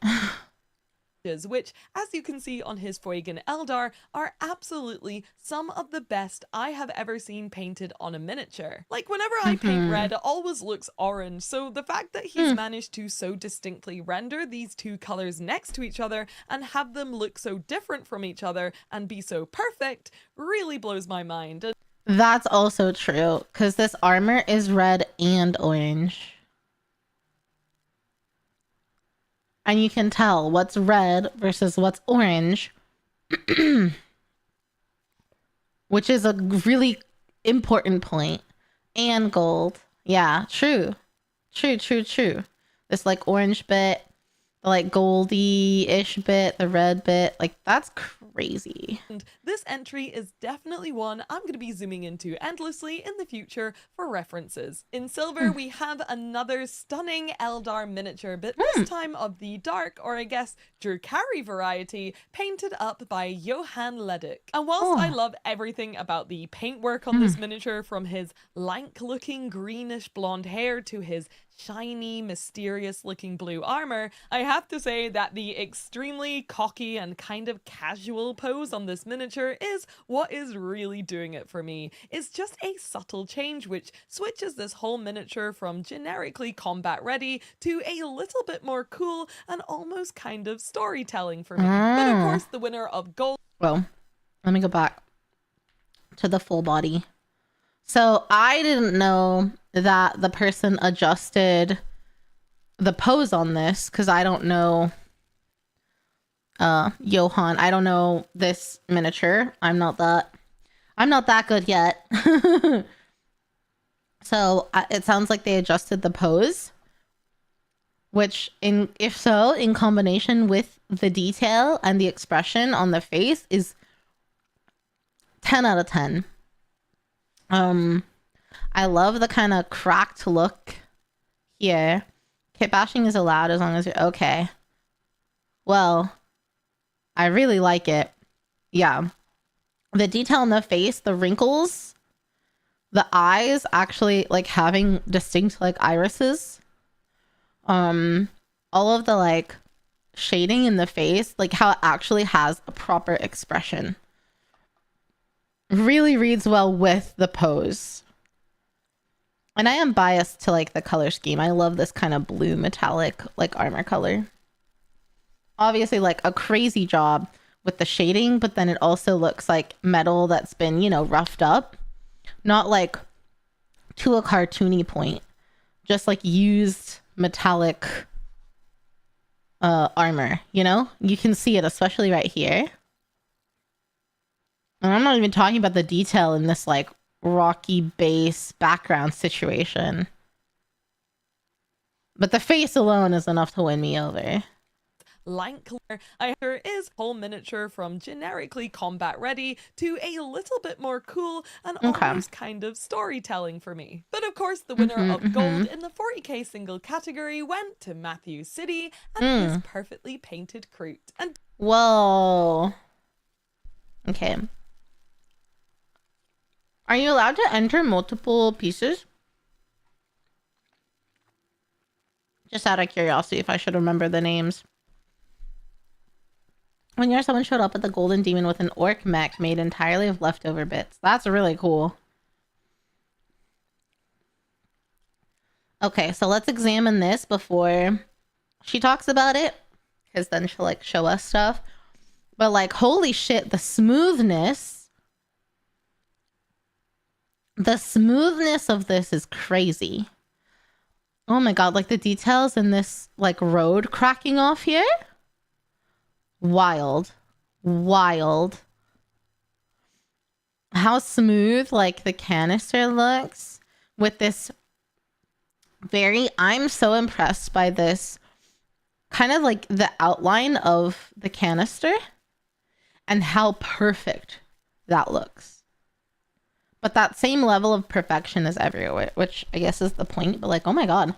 Which, as you can see on his Fuegan Eldar, are absolutely some of the best I have ever seen painted on a miniature. Like, whenever I paint red, it always looks orange, so the fact that he's managed to so distinctly render these two colors next to each other and have them look so different from each other and be so perfect really blows my mind. That's also true, because this armor is red and orange. And you can tell what's red versus what's orange. Which is a really important point. And gold. Yeah, true. True. This like orange bit, the like goldy-ish bit, the red bit. Like, that's crazy. And this entry is definitely one I'm going to be zooming into endlessly in the future for references. In silver, we have another stunning Eldar miniature, but this time of the dark, or I guess Drukhari variety, painted up by Johan Leddick. And whilst I love everything about the paintwork on this miniature, from his lank-looking greenish blonde hair to his shiny, mysterious-looking blue armor, I have to say that the extremely cocky and kind of casual pose on this miniature is what is really doing it for me. It's just a subtle change which switches this whole miniature from generically combat ready to a little bit more cool and almost kind of storytelling for me. But of course, the winner of gold... Well, let me go back to the full body. So I didn't know that the person adjusted the pose on this because I don't know Johan. I don't know this miniature. I'm not that good yet. So it sounds like they adjusted the pose, which if so, in combination with the detail and the expression on the face, is 10 out of 10. I love the kind of cracked look here. Kit bashing is allowed as long as you're okay. Well, I really like it. Yeah. The detail in the face, the wrinkles, the eyes actually like having distinct like irises. All of the like shading in the face, like how it actually has a proper expression. Really reads well with the pose. And I am biased to like the color scheme. I love this kind of blue metallic like armor color. Obviously like a crazy job with the shading, but then it also looks like metal that's been, you know, roughed up. Not like to a cartoony point. Just like used metallic armor, you know? You can see it, especially right here. And I'm not even talking about the detail in this like rocky base background situation. But the face alone is enough to win me over. Lank color is whole miniature from generically combat ready to a little bit more cool and almost kind of storytelling for me. But of course, the winner of gold in the 40k single category went to Matthew City and his perfectly painted Kroot. And whoa. Okay. Are you allowed to enter multiple pieces? Just out of curiosity, if I should remember the names. One year, someone showed up at the Golden Demon with an orc mech made entirely of leftover bits. That's really cool. Okay, so let's examine this before she talks about it, because then she'll like show us stuff. But like, holy shit, the smoothness of this is crazy. Oh my god, like the details in this like road cracking off here. Wild. How smooth like the canister looks with this I'm so impressed by this kind of like the outline of the canister and how perfect that looks. But that same level of perfection is everywhere, which I guess is the point, but like, oh my god.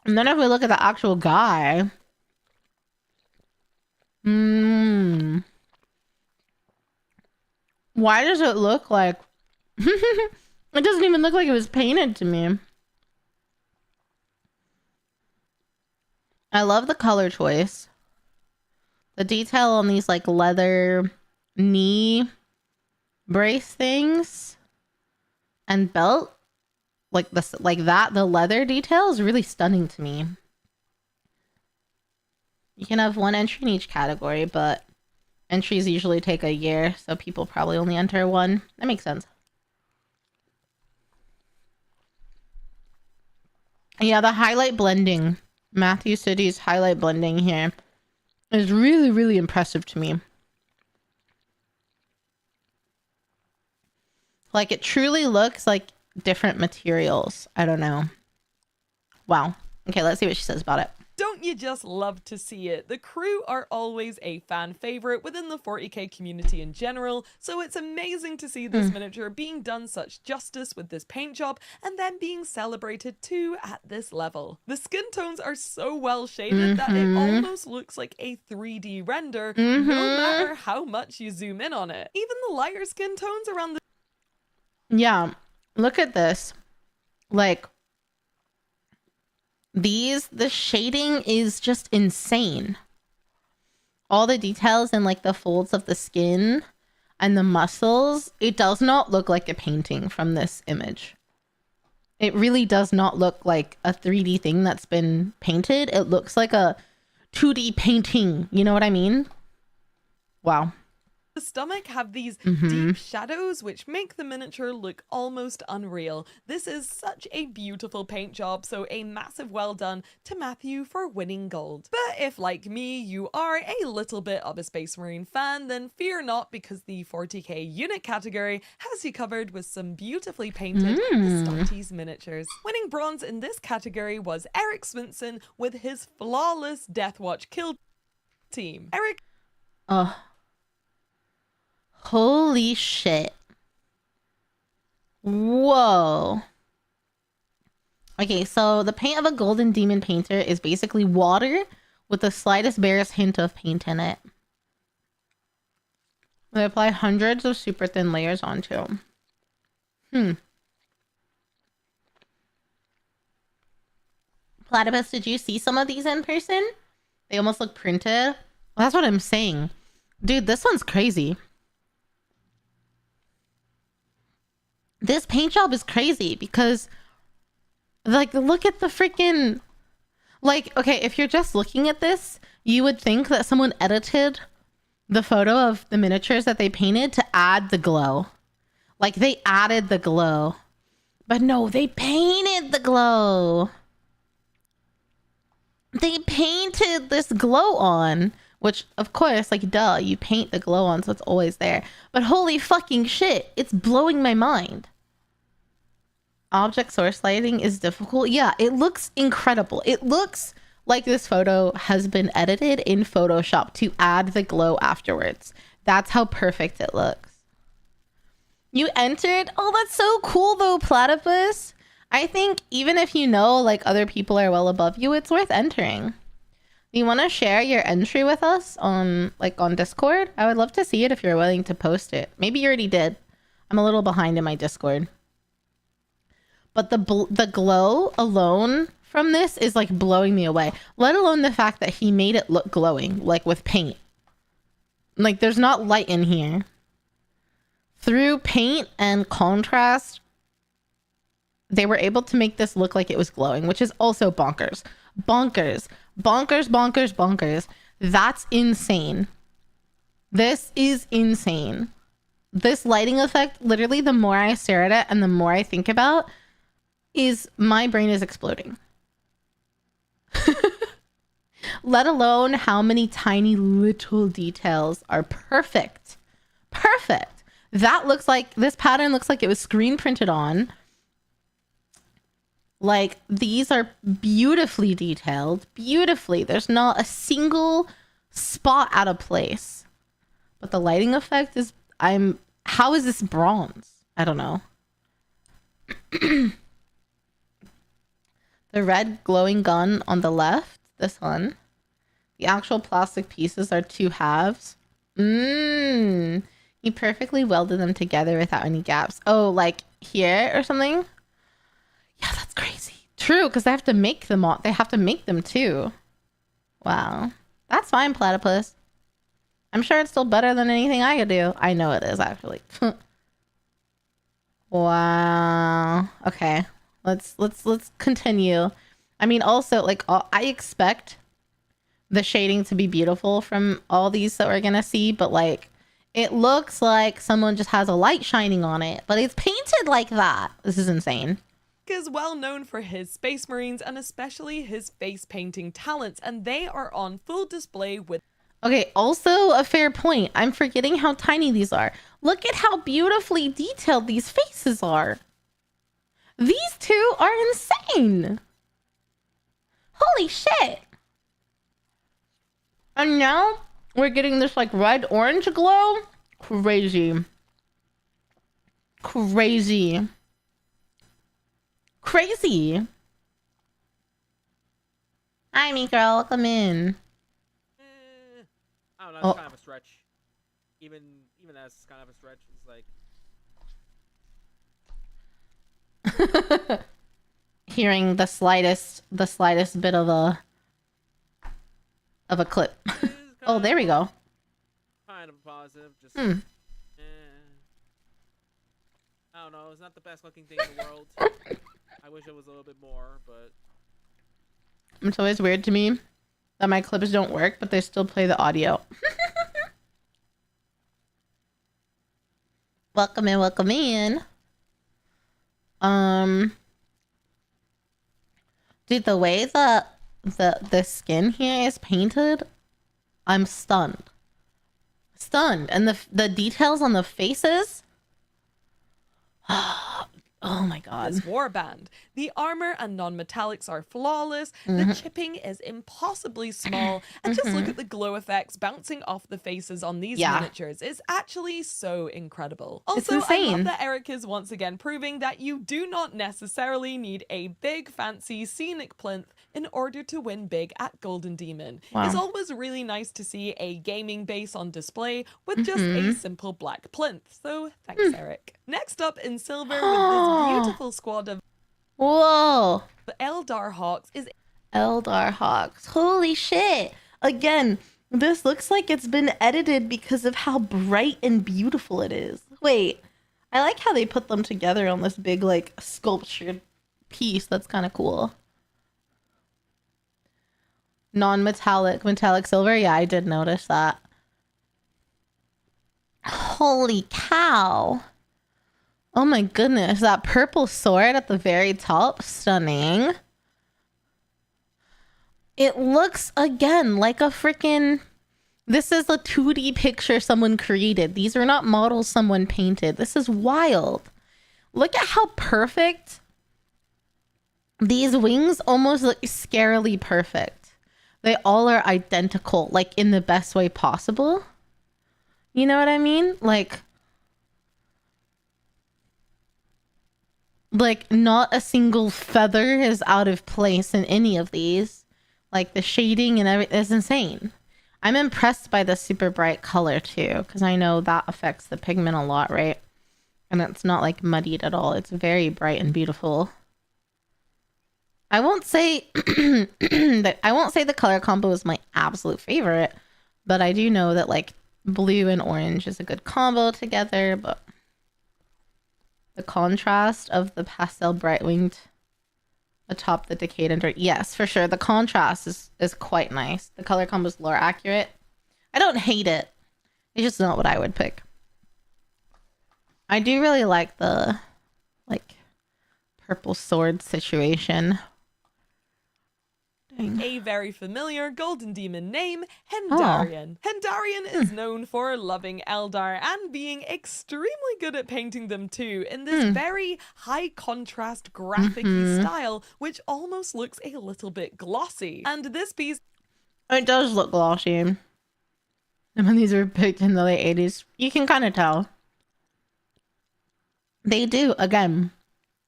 And then if we look at the actual guy, why does it look like it doesn't even look like it was painted to me. I love the color choice. The detail on these like leather knee brace things and belt, like this, like that, the leather detail is really stunning to me. You can have one entry in each category, but entries usually take a year, so people probably only enter one. That makes sense. Yeah, the highlight blending, Matthew City's highlight blending here is really, really impressive to me. Like, it truly looks like different materials. I don't know. Wow. Okay, let's see what she says about it. Don't you just love to see it? The crew are always a fan favorite within the 40k community in general, so it's amazing to see this miniature being done such justice with this paint job and then being celebrated too at this level. The skin tones are so well shaded that it almost looks like a 3D render, no matter how much you zoom in on it. Even the lighter skin tones around the... Yeah, look at this. Like, the shading is just insane. All the details and like the folds of the skin and the muscles, it does not look like a painting from this image. It really does not look like a 3D thing that's been painted. It looks like a 2D painting. You know what I mean? Wow. The stomach have these deep shadows which make the miniature look almost unreal. This is such a beautiful paint job, so a massive well done to Matthew for winning gold. But if, like me, you are a little bit of a Space Marine fan, then fear not, because the 40k unit category has you covered with some beautifully painted Astartes miniatures. Winning bronze in this category was Eric Swinson with his flawless Deathwatch kill team. Eric... Holy shit. Whoa. Okay, so the paint of a golden demon painter is basically water with the slightest barest hint of paint in it. They apply hundreds of super thin layers onto. Platypus, did you see some of these in person? They almost look printed. Well, that's what I'm saying. Dude, this one's crazy. This paint job is crazy because, like, look at the freaking, like, okay, if you're just looking at this, you would think that someone edited the photo of the miniatures that they painted to add the glow. Like, they added the glow. But no, they painted the glow. They painted this glow on, which, of course, like, duh, you paint the glow on, so it's always there. But holy fucking shit, it's blowing my mind. Object source lighting is difficult. Yeah, it looks incredible. It looks like this photo has been edited in Photoshop to add the glow afterwards. That's how perfect it looks. You entered? Oh, that's so cool, though, Platypus. I think even if you know, like, other people are well above you, it's worth entering. Do you want to share your entry with us on, like, on Discord? I would love to see it if you're willing to post it. Maybe you already did. I'm a little behind in my Discord. But the glow alone from this is like blowing me away. Let alone the fact that he made it look glowing, like with paint. Like there's not light in here. Through paint and contrast, they were able to make this look like it was glowing, which is also bonkers. Bonkers. Bonkers, bonkers, bonkers. That's insane. This is insane. This lighting effect, literally the more I stare at it and the more I think about, is my brain is exploding. Let alone how many tiny little details are perfect. Perfect. That looks like, this pattern looks like it was screen printed on. Like, these are beautifully detailed. Beautifully. There's not a single spot out of place. But the lighting effect is, how is this bronze? I don't know. The red glowing gun on the left, this one. The actual plastic pieces are 2 halves. He perfectly welded them together without any gaps. Oh, like here or something? Yeah, that's crazy. True, because they have to make them all. They have to make them too. Wow. That's fine, platypus. I'm sure it's still better than anything I could do. I know it is, actually. Wow. Okay. Let's continue. I mean, also, like, I expect the shading to be beautiful from all these that we're gonna see, but like, it looks like someone just has a light shining on it, but it's painted like that. This is insane. Is well known for his Space Marines and especially his face painting talents, and they are on full display with. Okay, also a fair point. I'm forgetting how tiny these are. Look at how beautifully detailed these faces are. These two are insane. Holy shit. And now we're getting this like red orange glow. Crazy. Crazy. Crazy. Hi, me girl. Welcome in. I don't know. It's kind of a stretch. Even that's kind of a stretch. It's like hearing the slightest bit of a clip. Oh, there we go. Kind of positive. Just. I don't know. It's not the best looking thing in the world. I wish it was a little bit more, but it's always weird to me that my clips don't work, but they still play the audio. Welcome in, welcome in. Dude, the way that the skin here is painted, I'm stunned. Stunned. And the details on the faces. Oh my god. This warband. The armor and non-metallics are flawless. The chipping is impossibly small. And just look at the glow effects bouncing off the faces on these miniatures. It's actually so incredible. Also, it's insane. I love that Eric is once again proving that you do not necessarily need a big, fancy, scenic plinth in order to win big at Golden Demon. Wow. It's always really nice to see a gaming base on display with just a simple black plinth. So thanks, Eric. Next up in silver with this beautiful squad of Whoa. Eldar Hawks is Eldar Hawks. Holy shit. Again, this looks like it's been edited because of how bright and beautiful it is. Wait, I like how they put them together on this big, like, sculptured piece. That's kind of cool. Non-metallic, metallic silver. Yeah, I did notice that. Holy cow. Oh my goodness, that purple sword at the very top, stunning. It looks, again, like a freaking... This is a 2D picture someone created. These are not models someone painted. This is wild. Look at how perfect... These wings almost look scarily perfect. They all are identical, like in the best way possible. You know what I mean? Like not a single feather is out of place in any of these. Like the shading and everything is insane. I'm impressed by the super bright color too, because I know that affects the pigment a lot, right? And it's not like muddied at all. It's very bright and beautiful. I won't say that I won't say the color combo is my absolute favorite, but I do know that like blue and orange is a good combo together, but the contrast of the pastel bright winged atop the decayed and dirt. Yes, for sure. The contrast is quite nice. The color combo is lore accurate. I don't hate it. It's just not what I would pick. I do really like the like purple sword situation. Dang. A very familiar golden demon name, Hendarian. Hendarian is known for loving Eldar and being extremely good at painting them too, in this very high contrast graphic-y style, which almost looks a little bit glossy. And this piece... It does look glossy. And when these were picked in the late 80s, you can kind of tell. They do, again.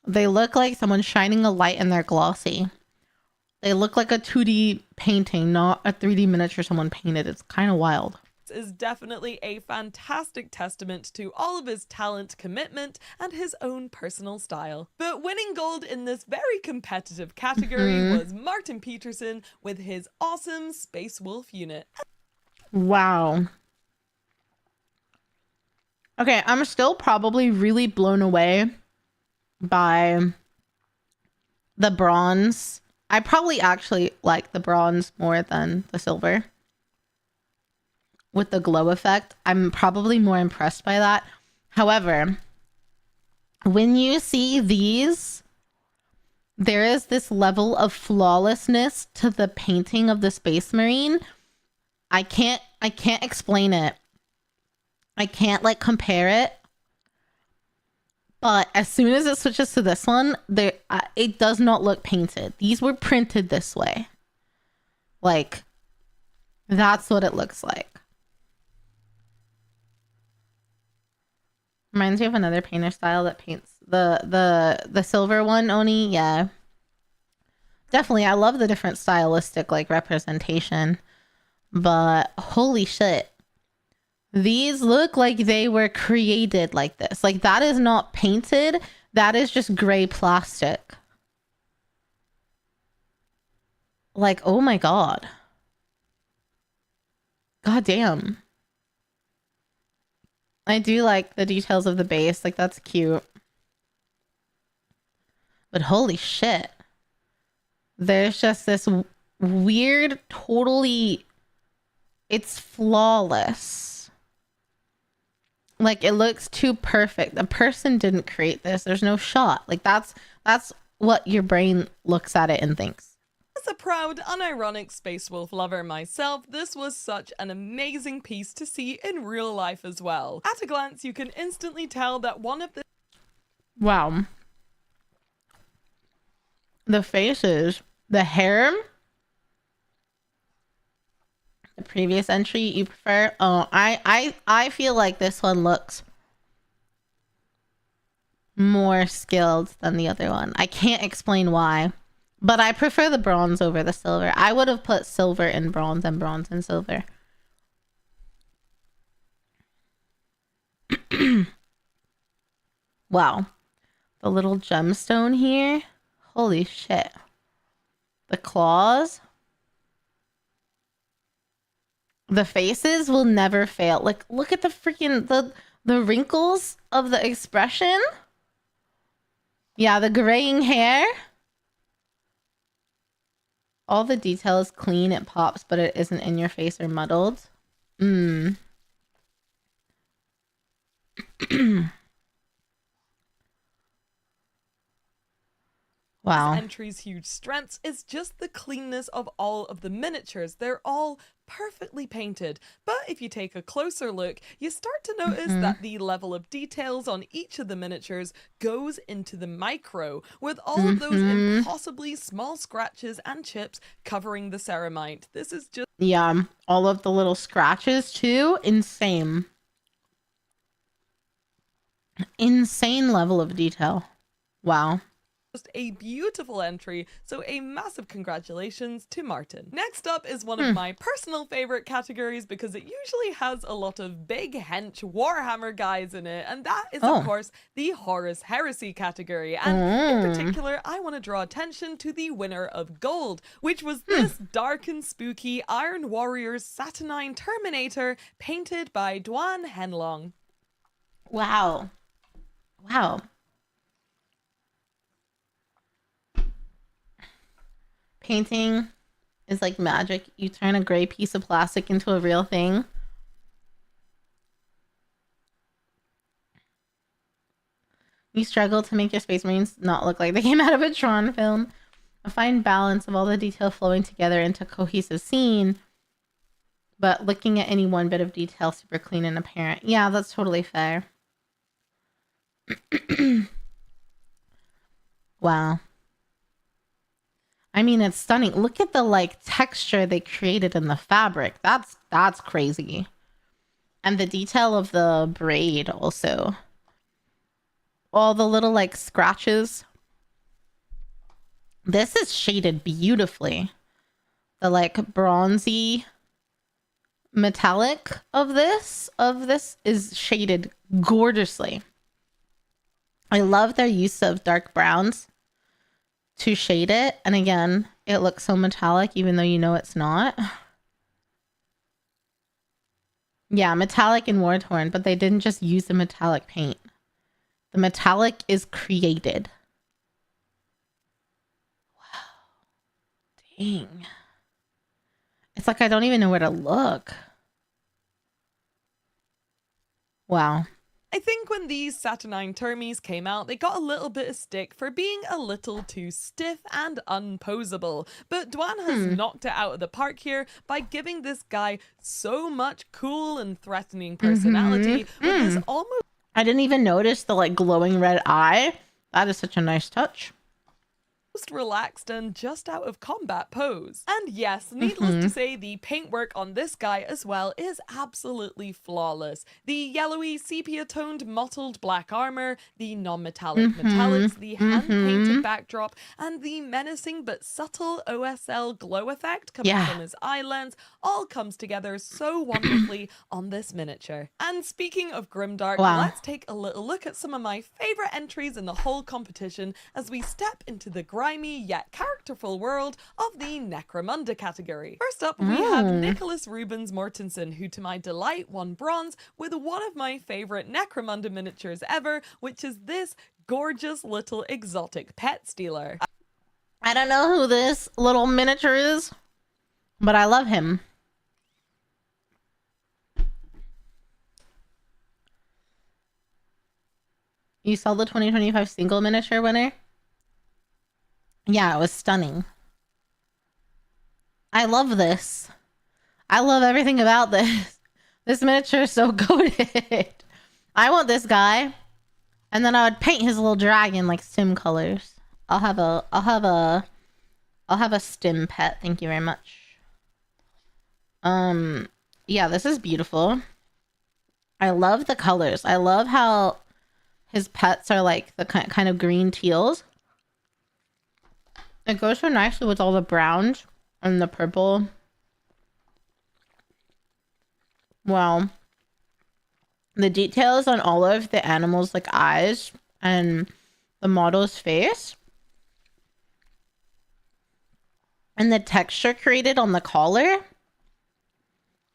They look like someone shining a light and they're glossy. They look like a 2D painting, not a 3D miniature someone painted. It's kind of wild. Is definitely a fantastic testament to all of his talent, commitment, and his own personal style. But winning gold in this very competitive category was Martin Peterson with his awesome Space Wolf unit. Wow. Okay, I'm still probably really blown away by the bronze. I probably actually like the bronze more than the silver. With the glow effect, I'm probably more impressed by that. However, when you see these, there is this level of flawlessness to the painting of the Space Marine. I can't explain it. I can't like compare it. But as soon as it switches to this one, it does not look painted. These were printed this way. Like, that's what it looks like. Reminds me of another painter style that paints the silver one, Oni. Yeah. Definitely, I love the different stylistic like representation. But holy shit. These look like they were created like this. Like, that is not painted. That is just gray plastic. Like, oh my god. God damn. I do like the details of the base. Like, that's cute. But holy shit. There's just this weird, totally... It's flawless. Like, it looks too perfect. The person didn't create this. There's no shot. Like, that's what your brain looks at it and thinks. As a proud, unironic Space Wolf lover myself, this was such an amazing piece to see in real life as well. At a glance, you can instantly tell that one of the... Wow. The faces, the hair... The previous entry you prefer? Oh, I feel like this one looks more skilled than the other one. I can't explain why, but I prefer the bronze over the silver. I would have put silver in bronze and bronze in silver. Wow. The little gemstone here. Holy shit. The claws. The faces will never fail. Like, look at the freaking the wrinkles of the expression. Yeah, the graying hair. All the detail is clean, it pops, but it isn't in your face or muddled. Wow. This entry's huge strengths is just the cleanness of all of the miniatures. They're all perfectly painted, but if you take a closer look, you start to notice that the level of details on each of the miniatures goes into the micro, with all of those impossibly small scratches and chips covering the ceramite. This is just... Yeah, all of the little scratches too. Insane. Insane level of detail. Wow. Just a beautiful entry, so a massive congratulations to Martin. Next up is one of my personal favorite categories because it usually has a lot of big hench Warhammer guys in it, and that is of course the Horus Heresy category. And in particular, I want to draw attention to the winner of gold, which was this dark and spooky Iron Warriors Saturnine Terminator painted by Duan Henlong. Wow. Wow. Painting is like magic. You turn a gray piece of plastic into a real thing. You struggle to make your Space Marines not look like they came out of a Tron film. A fine balance of all the detail flowing together into a cohesive scene, but looking at any one bit of detail super clean and apparent. Yeah, that's totally fair. Wow. I mean, it's stunning. Look at the like texture they created in the fabric. That's crazy. And the detail of the braid also. All the little like scratches. This is shaded beautifully. The like bronzy metallic of this is shaded gorgeously. I love their use of dark browns to shade it, and again, it looks so metallic even though you know it's not. Yeah, metallic and war-torn, but they didn't just use the metallic paint. The metallic is created. Wow. Dang. It's like I don't even know where to look. Wow. I think when these Saturnine Termies came out, they got a little bit of stick for being a little too stiff and unposable. But Duan has knocked it out of the park here by giving this guy so much cool and threatening personality with this almost... I didn't even notice the like glowing red eye. That is such a nice touch. Relaxed and just out of combat pose. And yes, needless to say, the paintwork on this guy as well is absolutely flawless. The yellowy sepia-toned mottled black armor, the non-metallic metallics, the hand-painted backdrop, and the menacing but subtle OSL glow effect coming from his eye lens all comes together so wonderfully on this miniature. And speaking of grimdark, let's take a little look at some of my favorite entries in the whole competition as we step into the grimy yet characterful world of the Necromunda category. First up, we have Nicholas Rubens Mortensen, who to my delight won bronze with one of my favorite Necromunda miniatures ever, which is this gorgeous little exotic pet stealer. I don't know who this little miniature is, but I love him. You saw the 2025 single miniature winner? Yeah, it was stunning. I love this. I love everything about this. This miniature is so goated. I want this guy. And then I would paint his little dragon like Stim colors. I'll have a Stim pet. Thank you very much. Yeah, this is beautiful. I love the colors. I love how his pets are like the kind of green teals. It goes so nicely with all the browns and the purple. Wow. The details on all of the animals' like eyes and the model's face. And the texture created on the collar.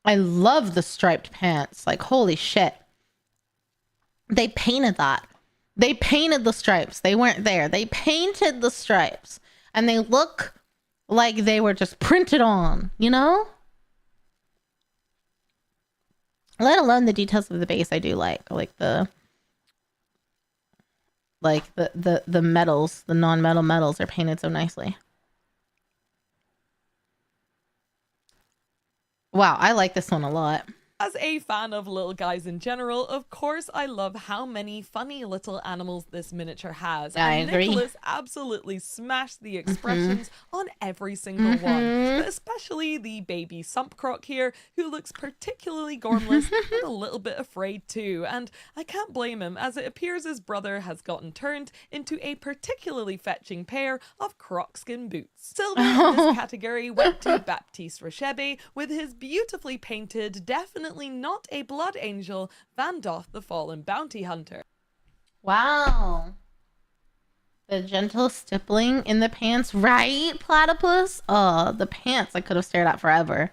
I love the striped pants. Like, holy shit. They painted that. They painted the stripes. They weren't there. They painted the stripes. And they look like they were just printed on, you know? Let alone the details of the base I do like. The metals, the non-metal metals are painted so nicely. Wow, I like this one a lot. As a fan of little guys in general, of course I love how many funny little animals this miniature has. I And agree. Nicholas absolutely smashed the expressions on every single one. But especially the baby Sump Croc here, who looks particularly gormless and a little bit afraid too. And I can't blame him, as it appears his brother has gotten turned into a particularly fetching pair of croc skin boots. Silver in this category went to Baptiste Rochebe with his beautifully painted, definitely not a blood angel, Vandoth the Fallen Bounty Hunter. Wow. The gentle stippling in the pants, right, Platypus? Oh, the pants I could have stared at forever.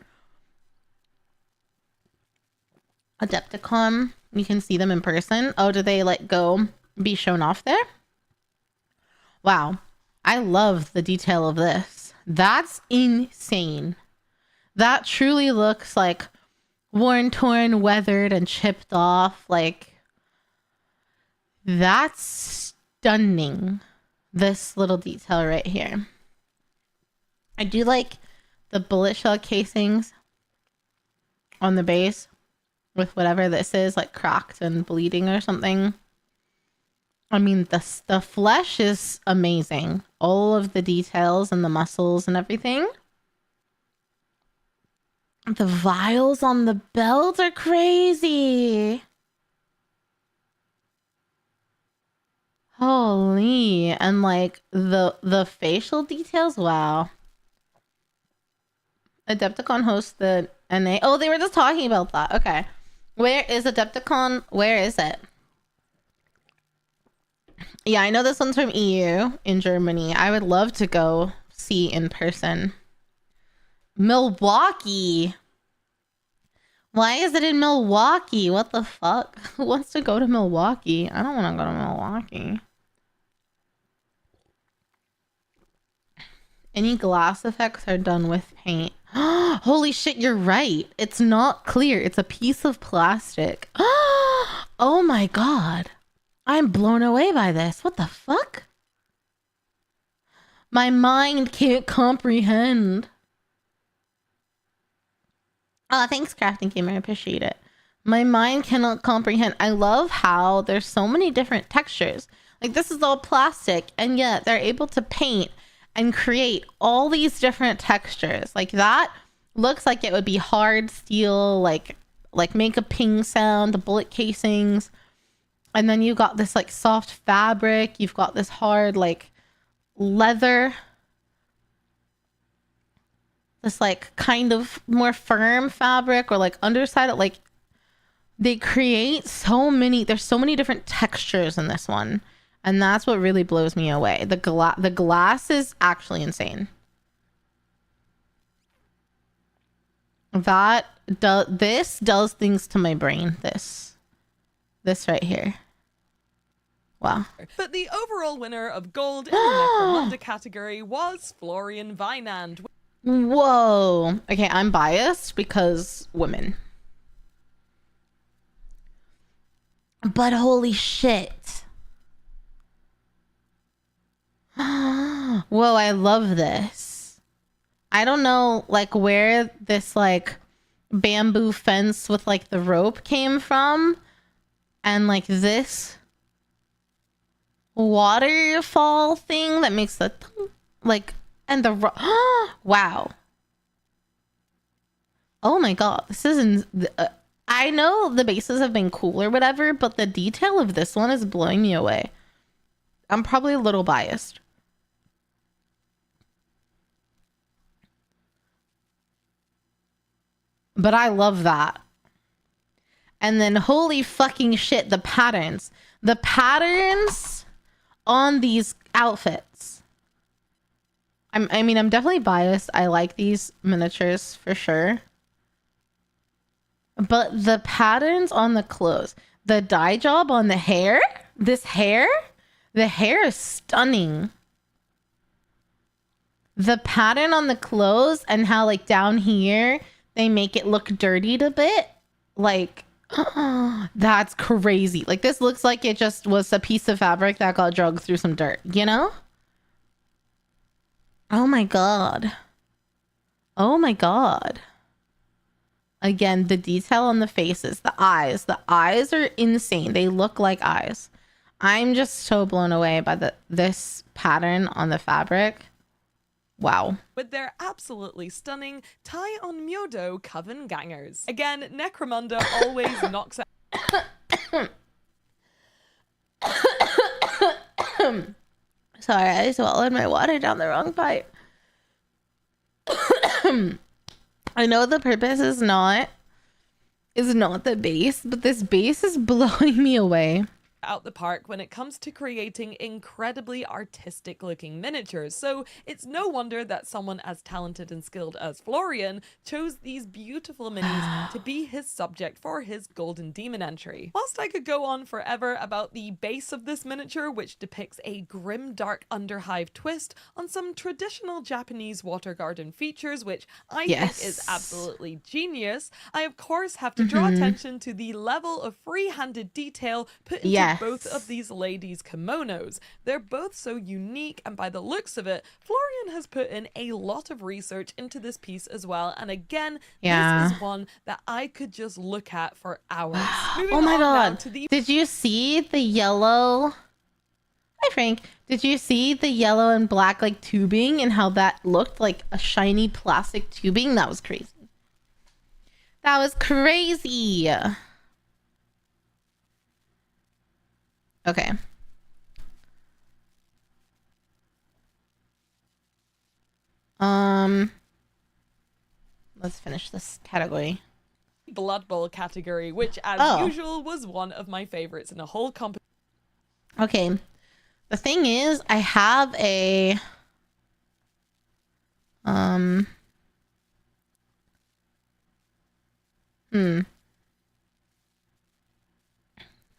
Adepticon, you can see them in person. Oh, did they like go be shown off there? Wow. I love the detail of this. That's insane. That truly looks like worn, torn, weathered, and chipped off. Like, that's stunning. This little detail right here. I do like the bullet shell casings on the base with whatever this is, like cracked and bleeding or something. I mean, the flesh is amazing. All of the details and the muscles and everything. The vials on the belt are crazy. Holy. And like the facial details. Wow. Adepticon hosts the NA. Oh, they were just talking about that. Okay. Where is Adepticon? Where is it? Yeah, I know this one's from EU in Germany. I would love to go see in person. Milwaukee. Why is it in Milwaukee? What the fuck? Who wants to go to Milwaukee? I don't want to go to Milwaukee. Any glass effects are done with paint. Holy shit, you're right. It's not clear. It's a piece of plastic. Oh my god. I'm blown away by this. What the fuck? My mind can't comprehend. Oh, thanks, Crafting Gamer. I appreciate it. My mind cannot comprehend. I love how there's so many different textures. Like, this is all plastic, and yet they're able to paint and create all these different textures. Like, that looks like it would be hard steel, like make a ping sound, the bullet casings. And then you got this, like, soft fabric. You've got this hard, like, leather. This like kind of more firm fabric or like underside. Like, they create so many, there's so many different textures in this one, and that's what really blows me away. The glass is actually insane. This does things to my brain. This right here. Wow. But the overall winner of gold in the Necromunda category was Florian Vinand. Whoa. Okay, I'm biased because women. But holy shit. Whoa, I love this. I don't know like where this like bamboo fence with like the rope came from. And like this waterfall thing that makes the like and the wow. Oh my god, this isn't I know the bases have been cool or whatever, but the detail of this one is blowing me away. I'm probably a little biased. But I love that. And then holy fucking shit, the patterns. The patterns on these outfits. I mean, I'm definitely biased. I like these miniatures for sure. But the patterns on the clothes, the dye job on the hair, the hair is stunning. The pattern on the clothes and how like down here, they make it look dirtied a bit. Like, that's crazy. Like, this looks like it just was a piece of fabric that got dragged through some dirt, you know? Oh my god. Oh my god. Again, the detail on the faces, the eyes are insane. They look like eyes. I'm just so blown away by this pattern on the fabric. Wow. With their absolutely stunning tie on Myodo coven gangers. Again, Necromunda always knocks out. Sorry, I swallowed my water down the wrong pipe. I know the purpose is not the base, but this base is blowing me away. Out the park when it comes to creating incredibly artistic looking miniatures, so it's no wonder that someone as talented and skilled as Florian chose these beautiful minis to be his subject for his Golden Demon entry. Whilst I could go on forever about the base of this miniature, which depicts a grim dark underhive twist on some traditional Japanese water garden features, which I think is absolutely genius, I of course have to draw attention to the level of free-handed detail put into both of these ladies' kimonos. They're both so unique, and by the looks of it, Florian has put in a lot of research into this piece as well. And again, this is one that I could just look at for hours. Oh my god. Did you see the yellow? Hi, Frank. Did you see the yellow and black like tubing and how that looked like a shiny plastic tubing? That was crazy. That was crazy. Okay. Let's finish this category. Blood Bowl category, which as usual was one of my favorites in the whole competition. Okay. The thing is, I have a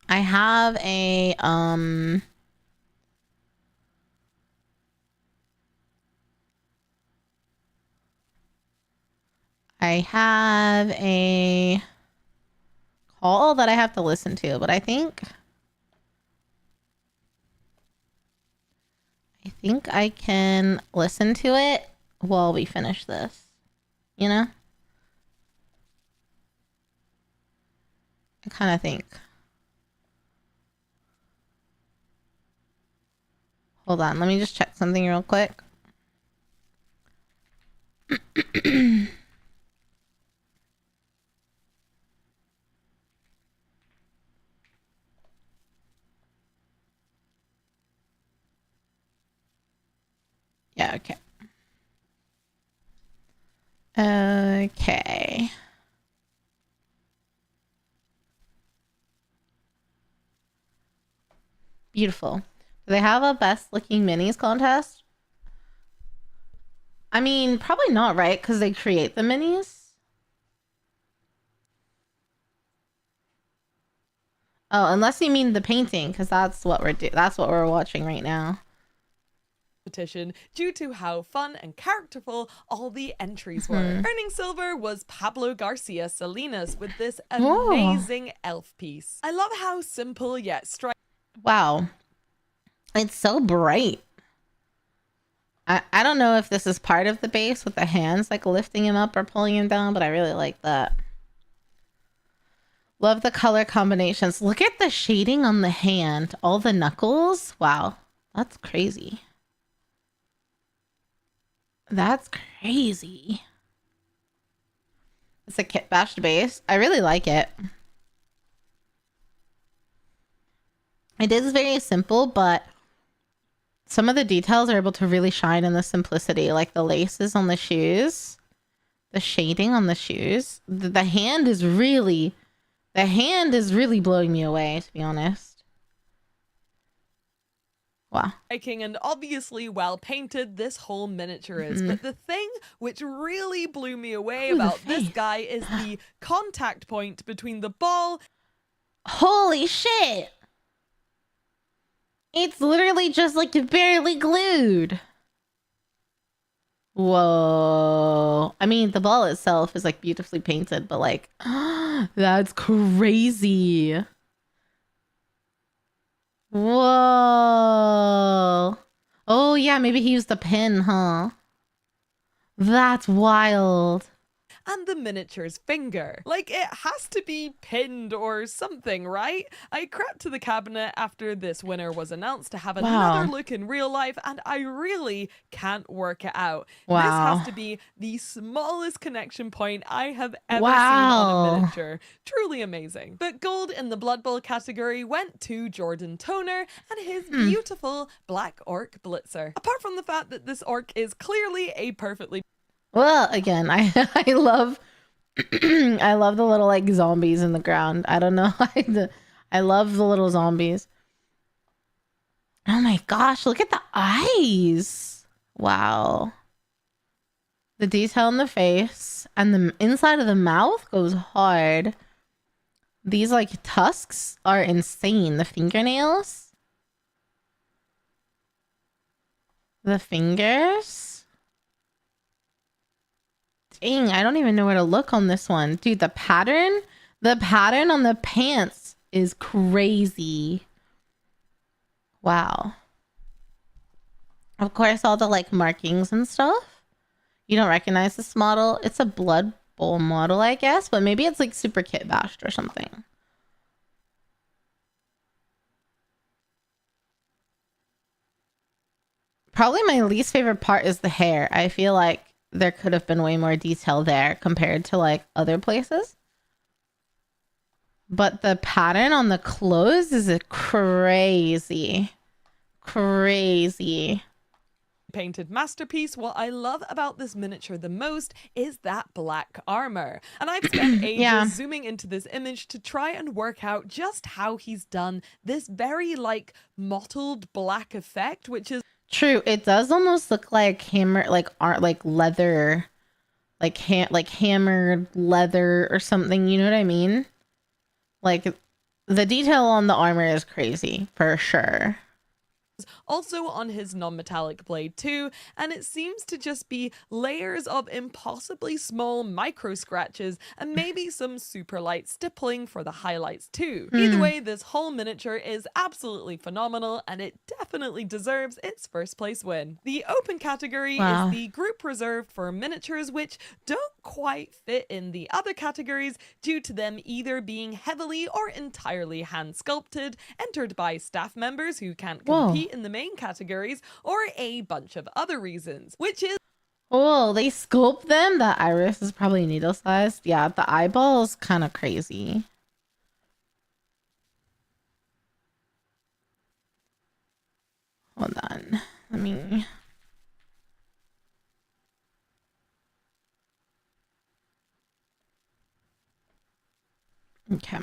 I have a call that I have to listen to, but I think I can listen to it while we finish this, you know? I kind of think. Hold on, let me just check something real quick. Yeah, okay. Okay. Beautiful. Do they have a best looking minis contest? I mean, probably not, right? Because they create the minis. Oh, unless you mean the painting, because that's what we're watching right now. Due to how fun and characterful all the entries were. Earning silver was Pablo Garcia Salinas with this amazing elf piece. I love how simple yet striking. Wow. It's so bright. I don't know if this is part of the base with the hands like lifting him up or pulling him down, but I really like that. Love the color combinations. Look at the shading on the hand. All the knuckles. Wow. That's crazy. That's crazy. It's a kit bashed base. I really like it. It is very simple, but some of the details are able to really shine in the simplicity, like the laces on the shoes, the shading on the shoes. The hand is really blowing me away, to be honest. Wow. And obviously well painted this whole miniature is. But the thing which really blew me away about this guy is the contact point between the ball. Holy shit! It's literally just like barely glued. Whoa. I mean, the ball itself is like beautifully painted, but like, that's crazy. Whoa. Oh yeah, maybe he used the pin, huh? That's wild. and the miniature's finger. Like, it has to be pinned or something, right? I crept to the cabinet after this winner was announced to have another look in real life, and I really can't work it out. This has to be the smallest connection point I have ever seen on a miniature. Truly amazing. But gold in the Blood Bowl category went to Jordan Toner and his beautiful Black Orc Blitzer. Apart from the fact that this orc is clearly a perfectly... Well, again, I love I love the little like zombies in the ground. I don't know. I love the little zombies. Oh my gosh, look at the eyes. Wow. The detail in the face and the inside of the mouth goes hard. These like tusks are insane. The fingernails. The fingers. Dang, I don't even know where to look on this one. Dude, the pattern on the pants is crazy. Wow. Of course, all the like markings and stuff. You don't recognize this model. It's a Blood Bowl model, I guess, but maybe it's like super kit bashed or something. Probably my least favorite part is the hair. I feel like there could have been way more detail there compared to like other places. But the pattern on the clothes is crazy. Crazy. Painted masterpiece. What I love about this miniature the most is that black armor. And I've spent ages zooming into this image to try and work out just how he's done this very like mottled black effect, which is true. It does almost look like hammer, like art, like leather, like hammered leather or something. You know what I mean? Like the detail on the armor is crazy for sure. Also on his non-metallic blade too, and it seems to just be layers of impossibly small micro scratches and maybe some super light stippling for the highlights too. Either way, this whole miniature is absolutely phenomenal and it definitely deserves its first place win. The open category is the group reserved for miniatures which don't quite fit in the other categories due to them either being heavily or entirely hand sculpted, entered by staff members who can't compete in the main categories, or a bunch of other reasons, which is they sculpt them. The iris is probably needle sized. Yeah, the eyeball is kind of crazy. Hold on, let me okay.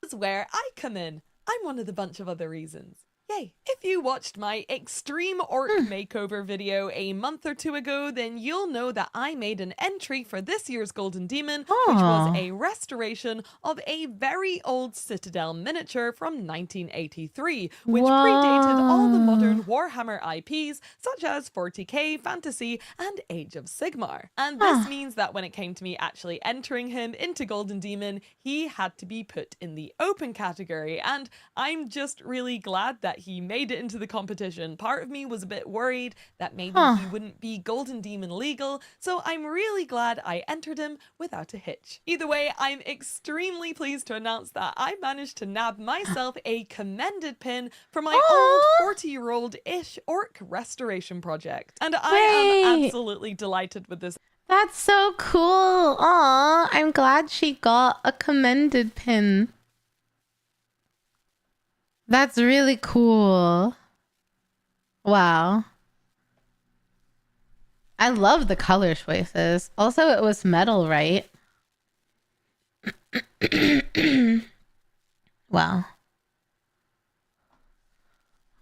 This is where I come in. I'm one of the bunch of other reasons. Yay. If you watched my extreme orc makeover video a month or two ago, then you'll know that I made an entry for this year's Golden Demon, which was a restoration of a very old Citadel miniature from 1983, which predated all the modern Warhammer IPs, such as 40k, Fantasy, and Age of Sigmar. And this means that when it came to me actually entering him into Golden Demon, he had to be put in the open category, and I'm just really glad that he made it into the competition. Part of me was a bit worried that maybe he wouldn't be Golden Demon legal, so I'm really glad I entered him without a hitch. Either way, I'm extremely pleased to announce that I managed to nab myself a commended pin for my old 40-year-old-ish orc restoration project. And I am absolutely delighted with this. That's so cool. Aw, I'm glad she got a commended pin. That's really cool. Wow. I love the color choices. Also, it was metal, right? Wow.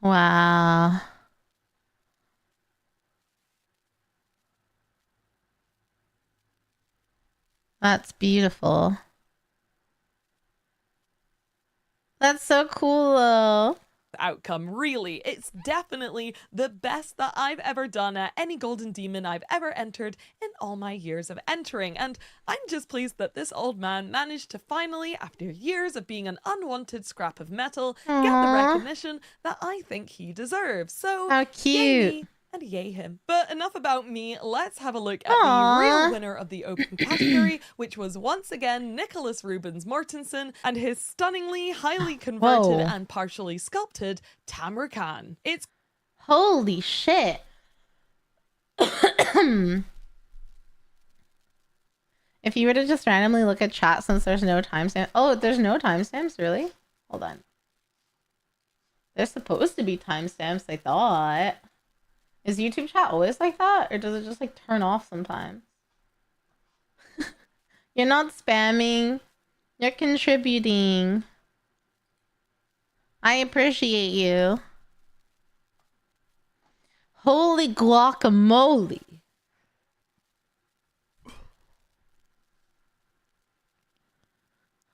Wow. That's beautiful. That's so cool. Outcome, really. It's definitely the best that I've ever done at any Golden Demon I've ever entered in all my years of entering, and I'm just pleased that this old man managed to finally, after years of being an unwanted scrap of metal, get the recognition that I think he deserves. So how cute. yay, And yay him. But enough about me, let's have a look at Aww. the real winner of the open category, which was once again Nicholas Rubens Mortensen and his stunningly highly converted Whoa. and partially sculpted Tamra Khan. It's Holy shit. If you were to just randomly look at chat since there's no timestamp. Oh, there's no timestamps, really? Hold on. There's supposed to be timestamps, I thought. Is YouTube chat always like that? Or does it just like turn off sometimes? You're not spamming. You're contributing. I appreciate you. Holy guacamole.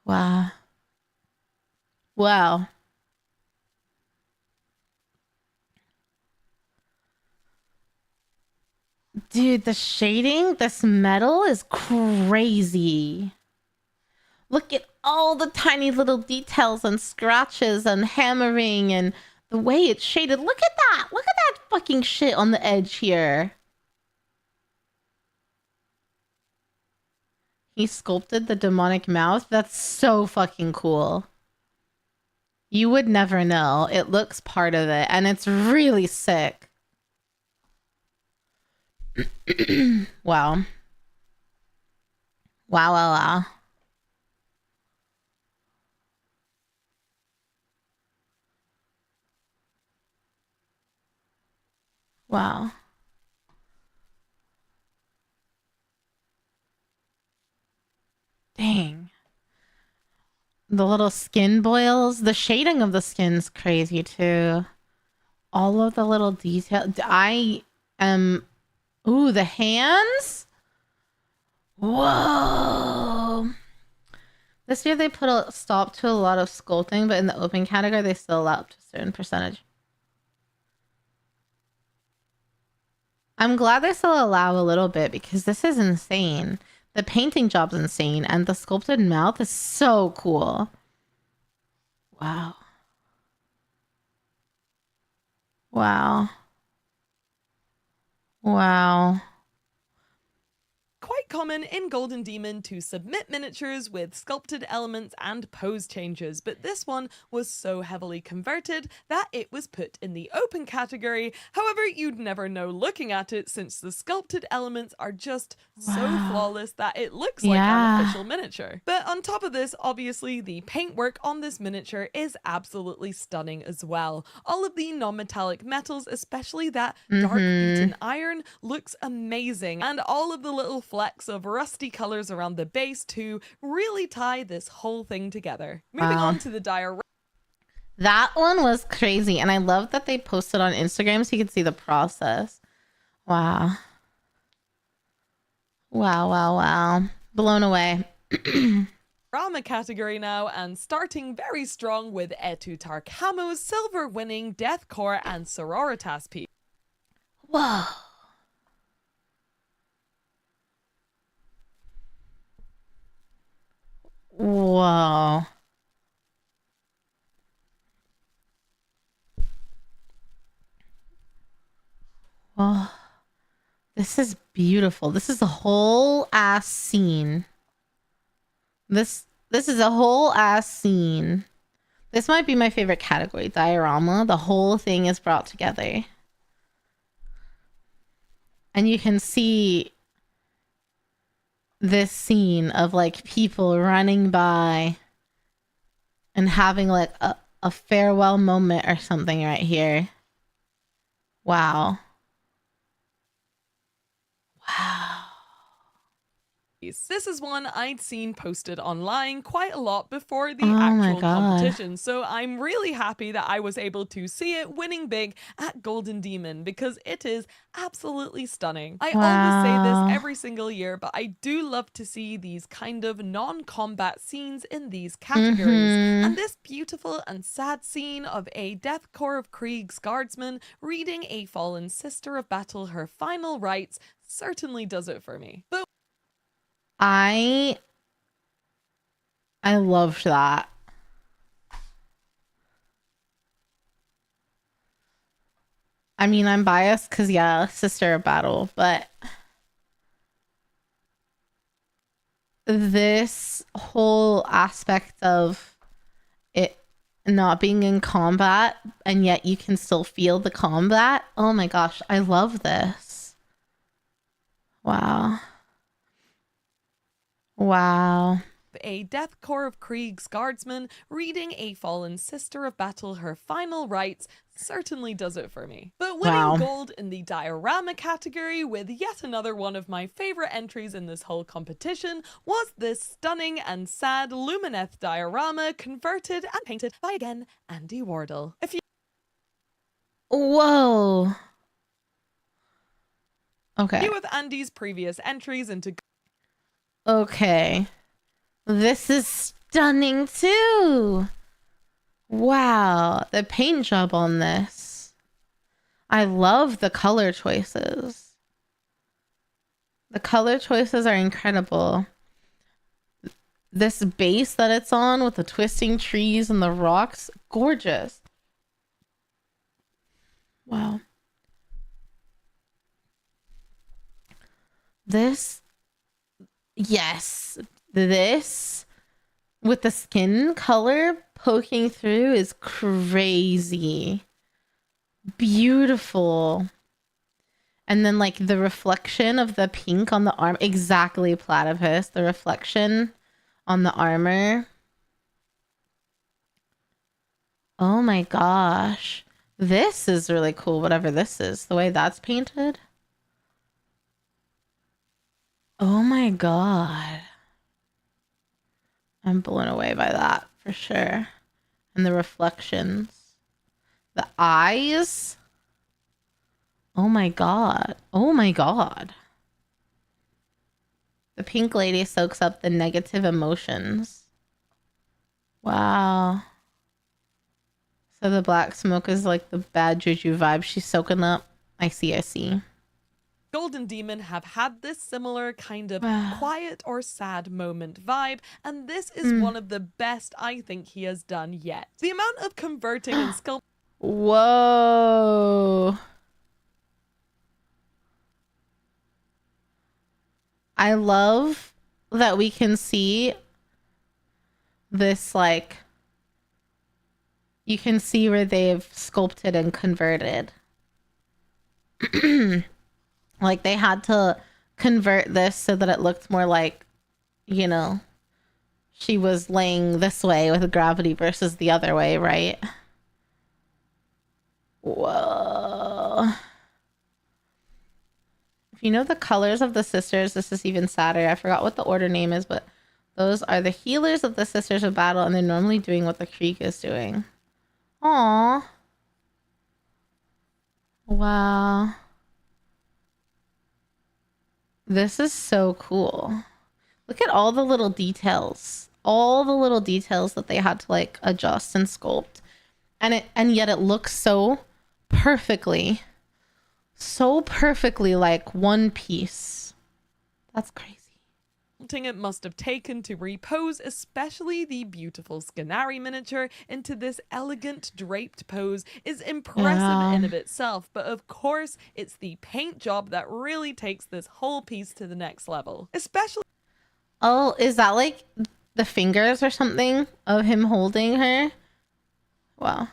Wow. Wow. Dude, the shading, this metal is crazy. Look at all the tiny little details and scratches and hammering and the way it's shaded. Look at that. Look at that fucking shit on the edge here. He sculpted the demonic mouth. That's so fucking cool. You would never know. It looks part of it and it's really sick. Wow. Wow, wow, wow. Wow. Dang. The little skin boils. The shading of the skin's crazy too. All of the little detail. I am... Ooh, the hands? Whoa. This year they put a stop to a lot of sculpting, but in the open category, they still allow up to a certain percentage. I'm glad they still allow a little bit because this is insane. The painting job's insane, and the sculpted mouth is so cool. Wow. Wow. Wow. quite common in Golden Demon to submit miniatures with sculpted elements and pose changes, but this one was so heavily converted that it was put in the open category. However, you'd never know looking at it since the sculpted elements are just so flawless that it looks like an official miniature. But on top of this, obviously the paintwork on this miniature is absolutely stunning as well. All of the non-metallic metals, especially that dark beaten iron, looks amazing, and all of the little flecks of rusty colors around the base too really tie this whole thing together. Moving on to the diorama. That one was crazy, and I love that they posted on Instagram so you could see the process. Wow. Wow, wow, wow. Blown away. Drama category now, and starting very strong with Etu Tarkamo's silver-winning Deathcore and Sororitas piece. Whoa. Whoa. Oh, this is beautiful. This is a whole ass scene. This is a whole ass scene. This might be my favorite category, diorama. The whole thing is brought together. And you can see this scene of like people running by and having like a farewell moment or something right here. Wow. Wow. This is one I'd seen posted online quite a lot before the actual competition, so I'm really happy that I was able to see it winning big at Golden Demon because it is absolutely stunning. I always say this every single year, but I do love to see these kind of non-combat scenes in these categories, and this beautiful and sad scene of a Death Corps of Krieg's guardsman reading a fallen sister of battle her final rites certainly does it for me. But I loved that. I mean, I'm biased because, yeah, Sister of Battle, but this whole aspect of it not being in combat and yet you can still feel the combat. Oh my gosh, I love this. Wow. Wow. A death corps of Krieg's guardsmen reading a fallen sister of battle her final rites certainly does it for me. But winning Wow. gold in the diorama category with yet another one of my favorite entries in this whole competition was this stunning and sad Lumineth diorama converted and painted by, again, Andy Wardle. If you Whoa. Okay. with Andy's previous entries into Okay. This is stunning too. Wow. The paint job on this. I love the color choices. The color choices are incredible. This base that it's on with the twisting trees and the rocks, gorgeous. Wow. This, yes, this with the skin color poking through is crazy. Beautiful. And then like the reflection of the pink on the arm, exactly platypus, the reflection on the armor. Oh my gosh. This is really cool, whatever this is, the way that's painted. Oh my god. I'm blown away by that for sure. And the reflections. The eyes. Oh my god. Oh my god. The pink lady soaks up the negative emotions. Wow. So the black smoke is like the bad juju vibe she's soaking up. I see, I see. Golden Demon have had this similar kind of Wow. quiet or sad moment vibe, and this is one of the best I think he has done yet. The amount of converting and sculpting Whoa. I love that we can see this, like, you can see where they've sculpted and converted. Like, they had to convert this so that it looked more like, you know, she was laying this way with gravity versus the other way, right? Whoa. If you know the colors of the sisters, this is even sadder. I forgot what the order name is, but those are the healers of the Sisters of Battle, and they're normally doing what the Krieg is doing. Aww. Wow. This is so cool. Look at all the little details. All the little details that they had to like adjust and sculpt. And yet it looks so perfectly like one piece. That's crazy. it must have taken to repose, especially the beautiful Scanari miniature, into this elegant draped pose is impressive in of itself, but of course it's the paint job that really takes this whole piece to the next level. Especially Oh, is that like the fingers or something of him holding her? Wow.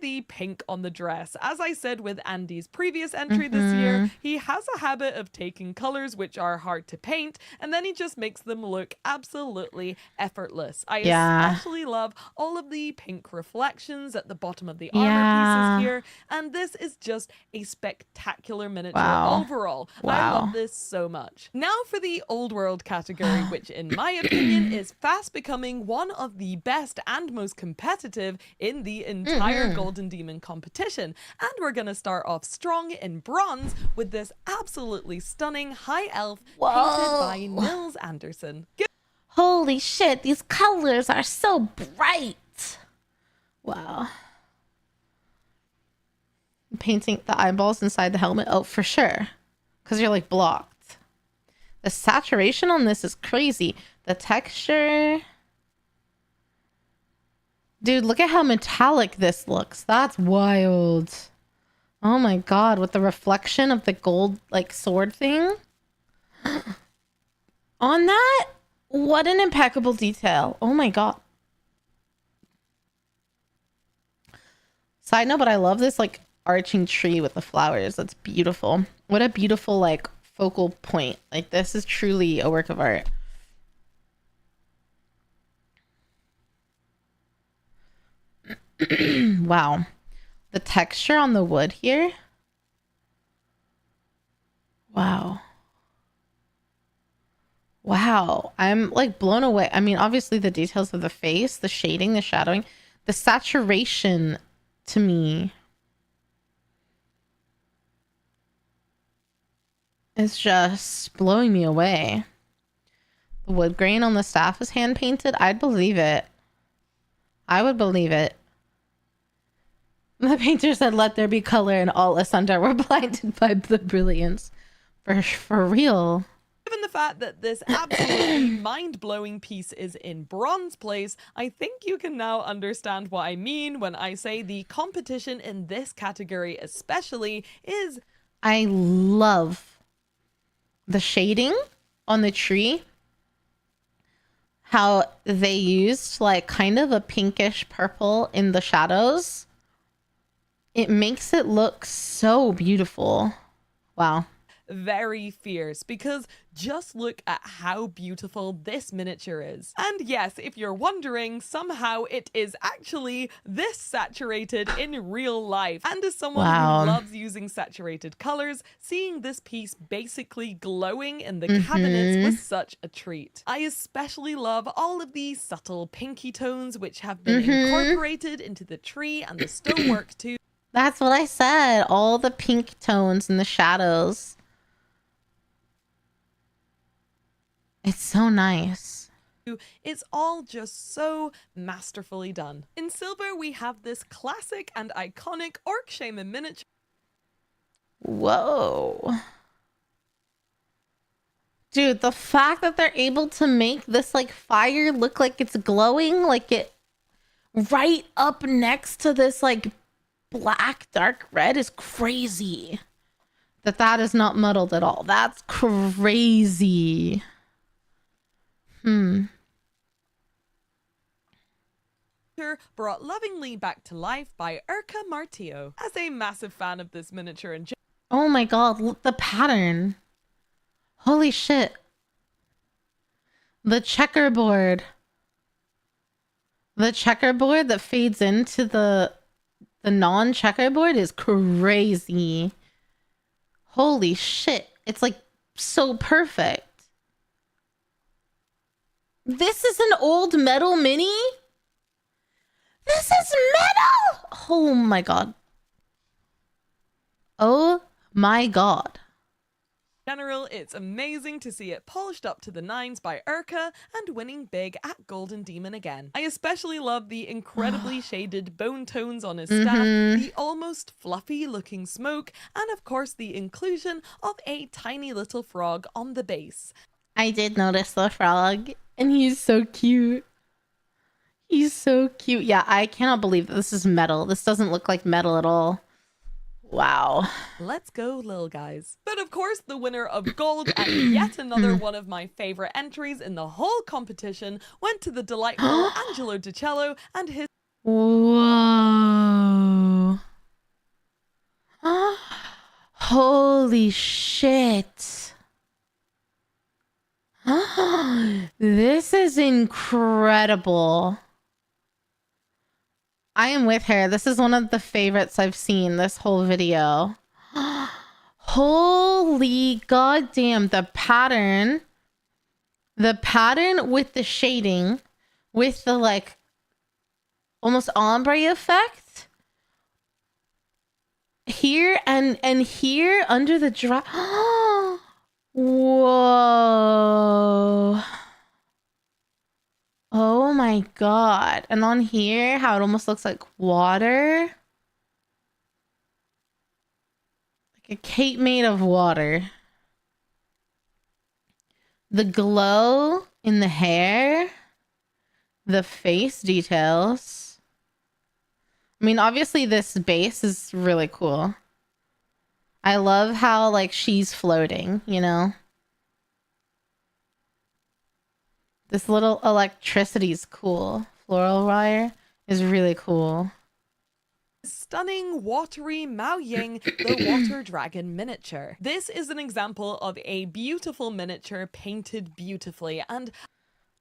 the pink on the dress. As I said with Andy's previous entry this year, he has a habit of taking colors which are hard to paint and then he just makes them look absolutely effortless. I especially love all of the pink reflections at the bottom of the armor pieces here, and this is just a spectacular miniature overall. I love this so much. Now for the old world category, which in my opinion is fast becoming one of the best and most competitive in the entire Golden Demon competition, and we're gonna start off strong in bronze with this absolutely stunning high elf painted by Nils Anderson. Holy shit, these colors are so bright. Wow. Painting the eyeballs inside the helmet. Oh, for sure. Because you're like blocked. The saturation on this is crazy. The texture. Dude, look at how metallic this looks. That's wild. Oh my god, with the reflection of the gold like sword thing on that. What an impeccable detail. Oh my god. Side note, but I love this like arching tree with the flowers. That's beautiful. What a beautiful like focal point. Like this is truly a work of art. Wow. The texture on the wood here. Wow. Wow. I'm like blown away. I mean, obviously the details of the face, the shading, the shadowing, the saturation to me is just blowing me away. The wood grain on the staff is hand painted. I'd believe it. I would believe it. The painter said, "Let there be color," and all asunder were blinded by the brilliance. For real. Given the fact that this absolutely mind-blowing piece is in bronze place, I think you can now understand what I mean when I say the competition in this category especially is... I love the shading on the tree. How they used like kind of a pinkish purple in the shadows. It makes it look so beautiful. Wow. very fierce, because just look at how beautiful this miniature is. And yes, if you're wondering, somehow it is actually this saturated in real life. And as someone Wow. who loves using saturated colors, seeing this piece basically glowing in the cabinets was such a treat. I especially love all of these subtle pinky tones which have been incorporated into the tree and the stonework too. That's what I said. All the pink tones and the shadows. It's so nice. It's all just so masterfully done. In silver, we have this classic and iconic orc shaman miniature. Whoa. Dude, the fact that they're able to make this like fire look like it's glowing, like it right up next to this like black dark red is crazy. That is not muddled at all. That's crazy. Brought lovingly back to life by Urca Martillo. As a massive fan of this miniature and Oh my god, look the pattern. Holy shit. The checkerboard. The checkerboard that fades into the non-checkerboard is crazy. Holy shit. It's like so perfect. This is an old metal mini? This is metal! Oh my god. Oh my god. general, it's amazing to see it polished up to the nines by Urca and winning big at Golden Demon again. I especially love the incredibly shaded bone tones on his staff, the almost fluffy looking smoke, and of course the inclusion of a tiny little frog on the base. I did notice the frog, and he's so cute. He's so cute. Yeah, I cannot believe that this is metal. This doesn't look like metal at all. Wow. Let's go, little guys. But of course, the winner of gold and yet another one of my favorite entries in the whole competition went to the delightful Angelo DiCello and his... Whoa. Holy shit. This is incredible. I am with her. This is one of the favorites I've seen this whole video. Holy goddamn. The pattern with the shading, with the like almost ombre effect here and here under the dry. Whoa. Oh my god. And on here, how it almost looks like water. Like a cape made of water. The glow in the hair. The face details. I mean, obviously this base is really cool. I love how like she's floating, you know? This little electricity is cool. Floral wire is really cool. Stunning watery Mao Ying, the water dragon miniature. This is an example of a beautiful miniature painted beautifully, and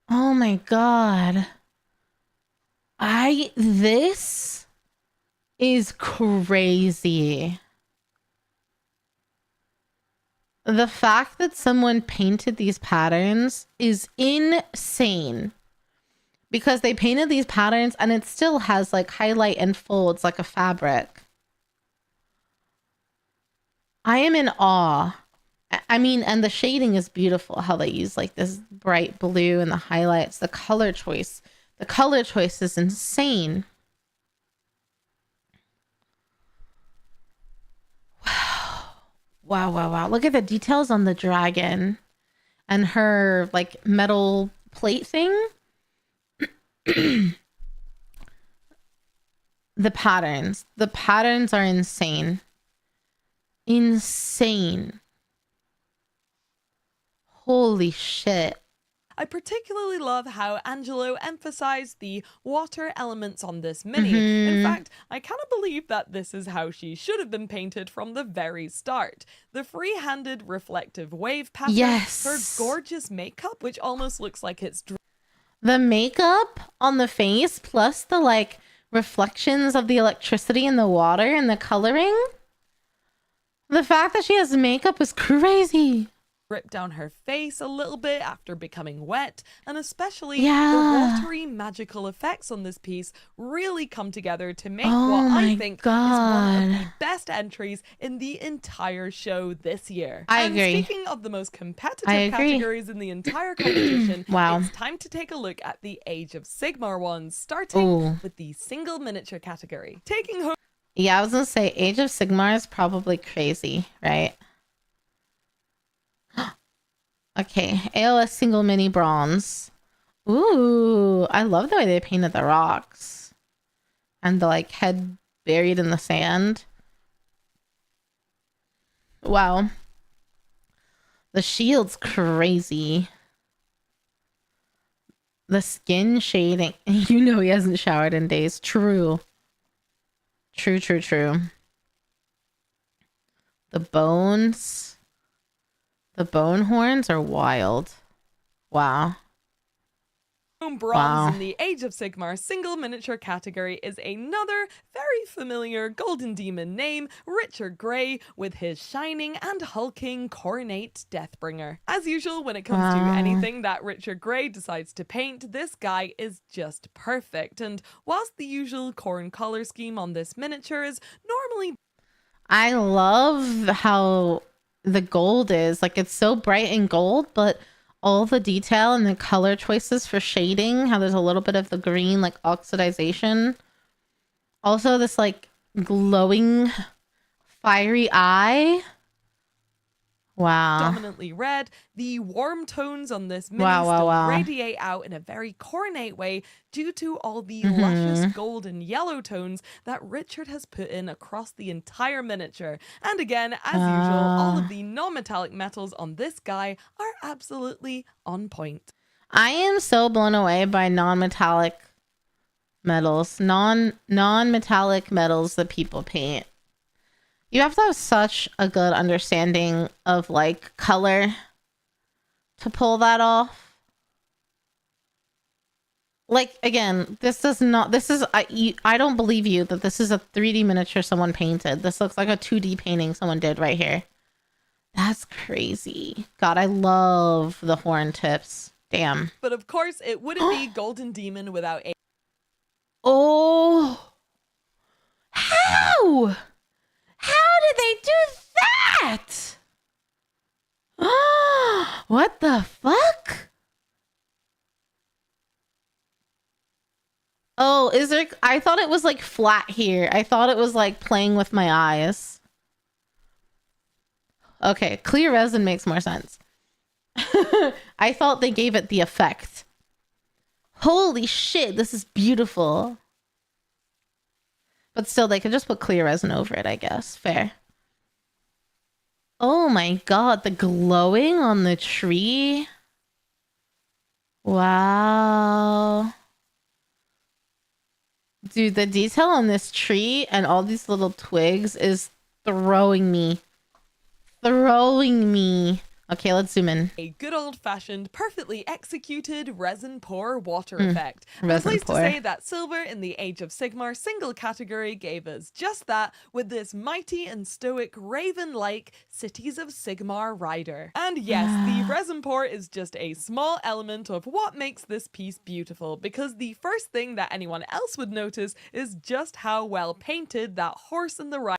Oh my god. This is crazy. The fact that someone painted these patterns is insane. Because they painted these patterns and it still has like highlight and folds like a fabric. I am in awe. I mean, and the shading is beautiful. How they use like this bright blue and the highlights, the color choice. The color choice is insane. Wow. Wow, wow, wow. Look at the details on the dragon and her like metal plate thing. The patterns are insane. Insane. Holy shit. I particularly love how Angelo emphasized the water elements on this mini. In fact, I cannot believe that this is how she should have been painted from the very start. The free-handed reflective wave pattern, Yes. her gorgeous makeup, which almost looks like it's The makeup on the face plus the like reflections of the electricity in the water and the coloring. The fact that she has makeup is crazy. dripped down her face a little bit after becoming wet, and especially Yeah. the watery magical effects on this piece really come together to make Oh what I my think is one of God. the best entries in the entire show this year. I And agree. speaking of the most competitive I agree. categories in the entire competition, Wow. it's time to take a look at the Age of Sigmar ones, starting Ooh. with the single miniature category. Taking home Yeah, I was gonna say Age of Sigmar is probably crazy, right? Okay, AOS single mini bronze. Ooh, I love the way they painted the rocks. And the like head buried in the sand. Wow. The shield's crazy. The skin shading. You know he hasn't showered in days. True. True, true, true. The bones. The bone horns are wild. Wow. bronze Wow. in the Age of Sigmar single miniature category is another very familiar Golden Demon name, Richard Grey, with his shining and hulking Coronate Deathbringer. As usual, when it comes to Wow. anything that Richard Grey decides to paint, this guy is just perfect. And whilst the usual corn color scheme on this miniature is normally I love how the gold is. Like, it's so bright in gold, but all the detail and the color choices for shading, how there's a little bit of the green, like oxidization. Also, this like glowing, fiery eye. Wow. dominantly red, the warm tones on this mini Wow, wow, still wow. radiate out in a very coronate way due to all the Mm-hmm. luscious gold and yellow tones that Richard has put in across the entire miniature. And again, as usual, all of the non-metallic metals on this guy are absolutely on point. I am so blown away by non-metallic metals, non-metallic metals that people paint. You have to have such a good understanding of like color to pull that off. Like, again, I don't believe you that this is a 3D miniature someone painted. This looks like a 2D painting someone did right here. That's crazy. God, I love the horn tips. Damn. But of course, it wouldn't be Golden Demon without a Oh. How? How did they do that? What the fuck? Oh, is there? I thought it was like flat here. I thought it was like playing with my eyes. Okay, clear resin makes more sense. I thought they gave it the effect. Holy shit, this is beautiful. But still, they could just put clear resin over it, I guess. Fair. Oh my god, the glowing on the tree. Wow. Dude, the detail on this tree and all these little twigs is throwing me. Throwing me. Okay, let's zoom in. A good old-fashioned, perfectly executed resin pour water effect. And I'm resin pleased pour. to say that Silver in the Age of Sigmar single category gave us just that with this mighty and stoic raven-like Cities of Sigmar rider. And yes, the resin pour is just a small element of what makes this piece beautiful, because the first thing that anyone else would notice is just how well painted that horse and the rider.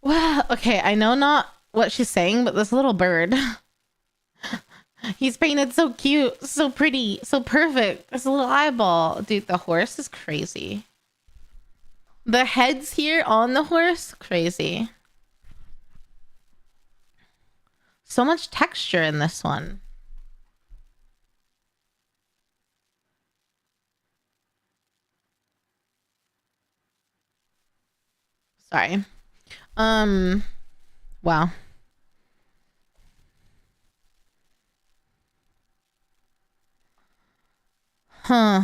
Wow. Okay, I know not what she's saying, but this little bird. He's painted so cute, so pretty, so perfect. This little eyeball. Dude, the horse is crazy. The heads here on the horse, crazy. So much texture in this one. Sorry. Wow. Huh.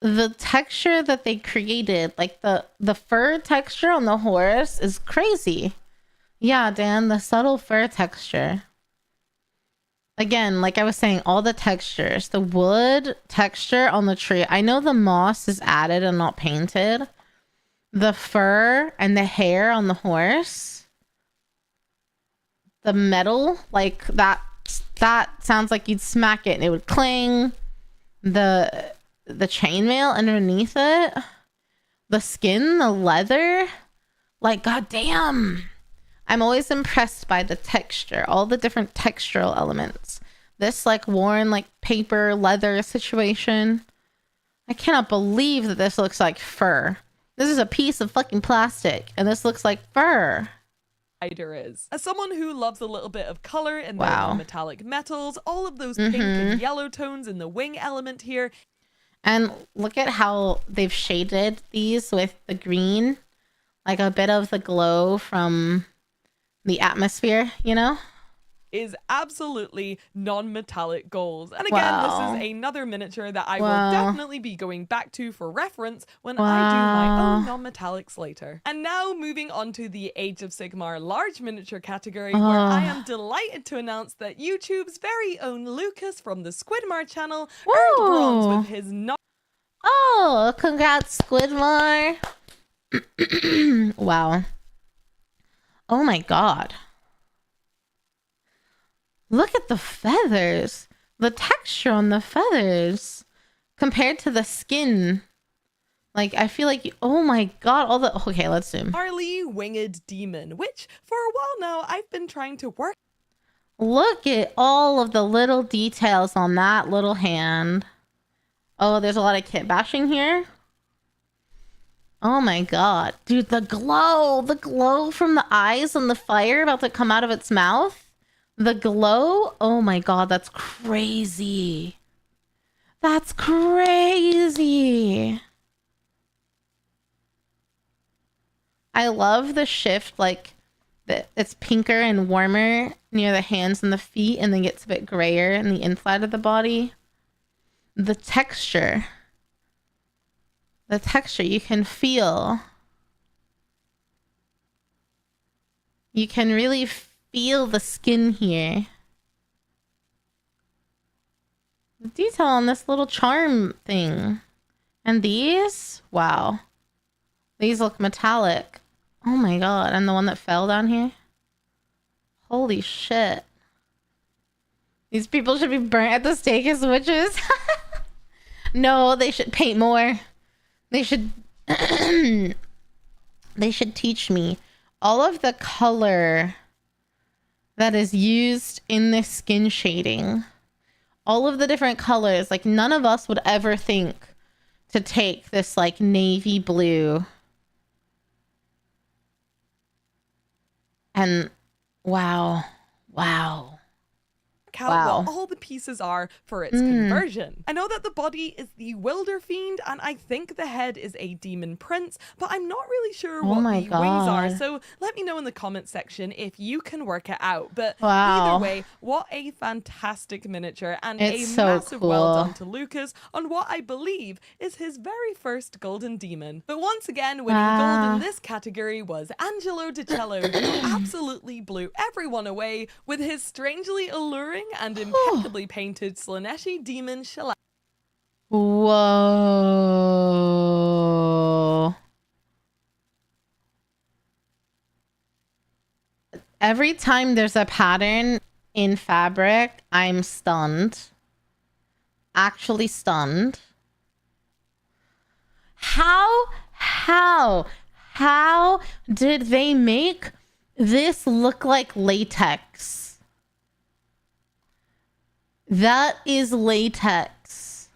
The texture that they created, like the fur texture on the horse is crazy. Yeah, Dan, the subtle fur texture. Again, like I was saying, all the textures, the wood texture on the tree. I know the moss is added and not painted. The fur and the hair on the horse. The metal, like that sounds like you'd smack it and it would clang. The chainmail underneath it. The skin, the leather. Like, goddamn. I'm always impressed by the texture, all the different textural elements. This like worn like paper leather situation. I cannot believe that this looks like fur. This is a piece of fucking plastic and this looks like fur. Is. As someone who loves a little bit of color in their Wow. non-metallic metals, all of those pink and yellow tones in the wing element here. And look at how they've shaded these with the green. Like a bit of the glow from the atmosphere, you know? Is absolutely non-metallic gold. And again, Wow. this is another miniature that I Wow. will definitely be going back to for reference when I do my own non-metallics later. And now moving on to the Age of Sigmar large miniature category, where I am delighted to announce that YouTube's very own Lucas from the Squidmar channel earned bronze with his Oh, congrats, Squidmar. Wow. Oh my god. Look at the feathers. The texture on the feathers compared to the skin. Like, I feel like, oh my god, all the... Okay, let's zoom. gnarly winged demon, which for a while now I've been trying to work. Look at all of the little details on that little hand. Oh, there's a lot of kit bashing here. Oh my god. Dude, the glow from the eyes and the fire about to come out of its mouth. The glow. Oh my god, that's crazy. That's crazy. I love the shift, like it's pinker and warmer near the hands and the feet, and then gets a bit grayer in the inside of the body. The texture you can feel. You can really feel the skin here. The detail on this little charm thing. And these, wow, these look metallic. Oh my god. And the one that fell down here, holy shit. These people should be burnt at the stake as witches. No, they should paint more. They should they should teach me all of the color that is used in this skin shading. All of the different colors. Like, none of us would ever think to take this like navy blue and wow. work out Wow. what all the pieces are for its conversion. I know that the body is the Wilder Fiend, and I think the head is a Demon Prince, but I'm not really sure what my the wings are, God. so let me know in the comment section if you can work it out. But Wow. either way, what a fantastic miniature, and It's a so massive well cool. done to Lucas on what I believe is his very first Golden Demon. But once again, winning gold in this category was Angelo DiCello, who absolutely blew everyone away with his strangely alluring and impeccably painted Slaneshi Demon Shellac. Whoa. Every time there's a pattern in fabric, I'm stunned. Actually stunned. How did they make this look like latex? That is latex.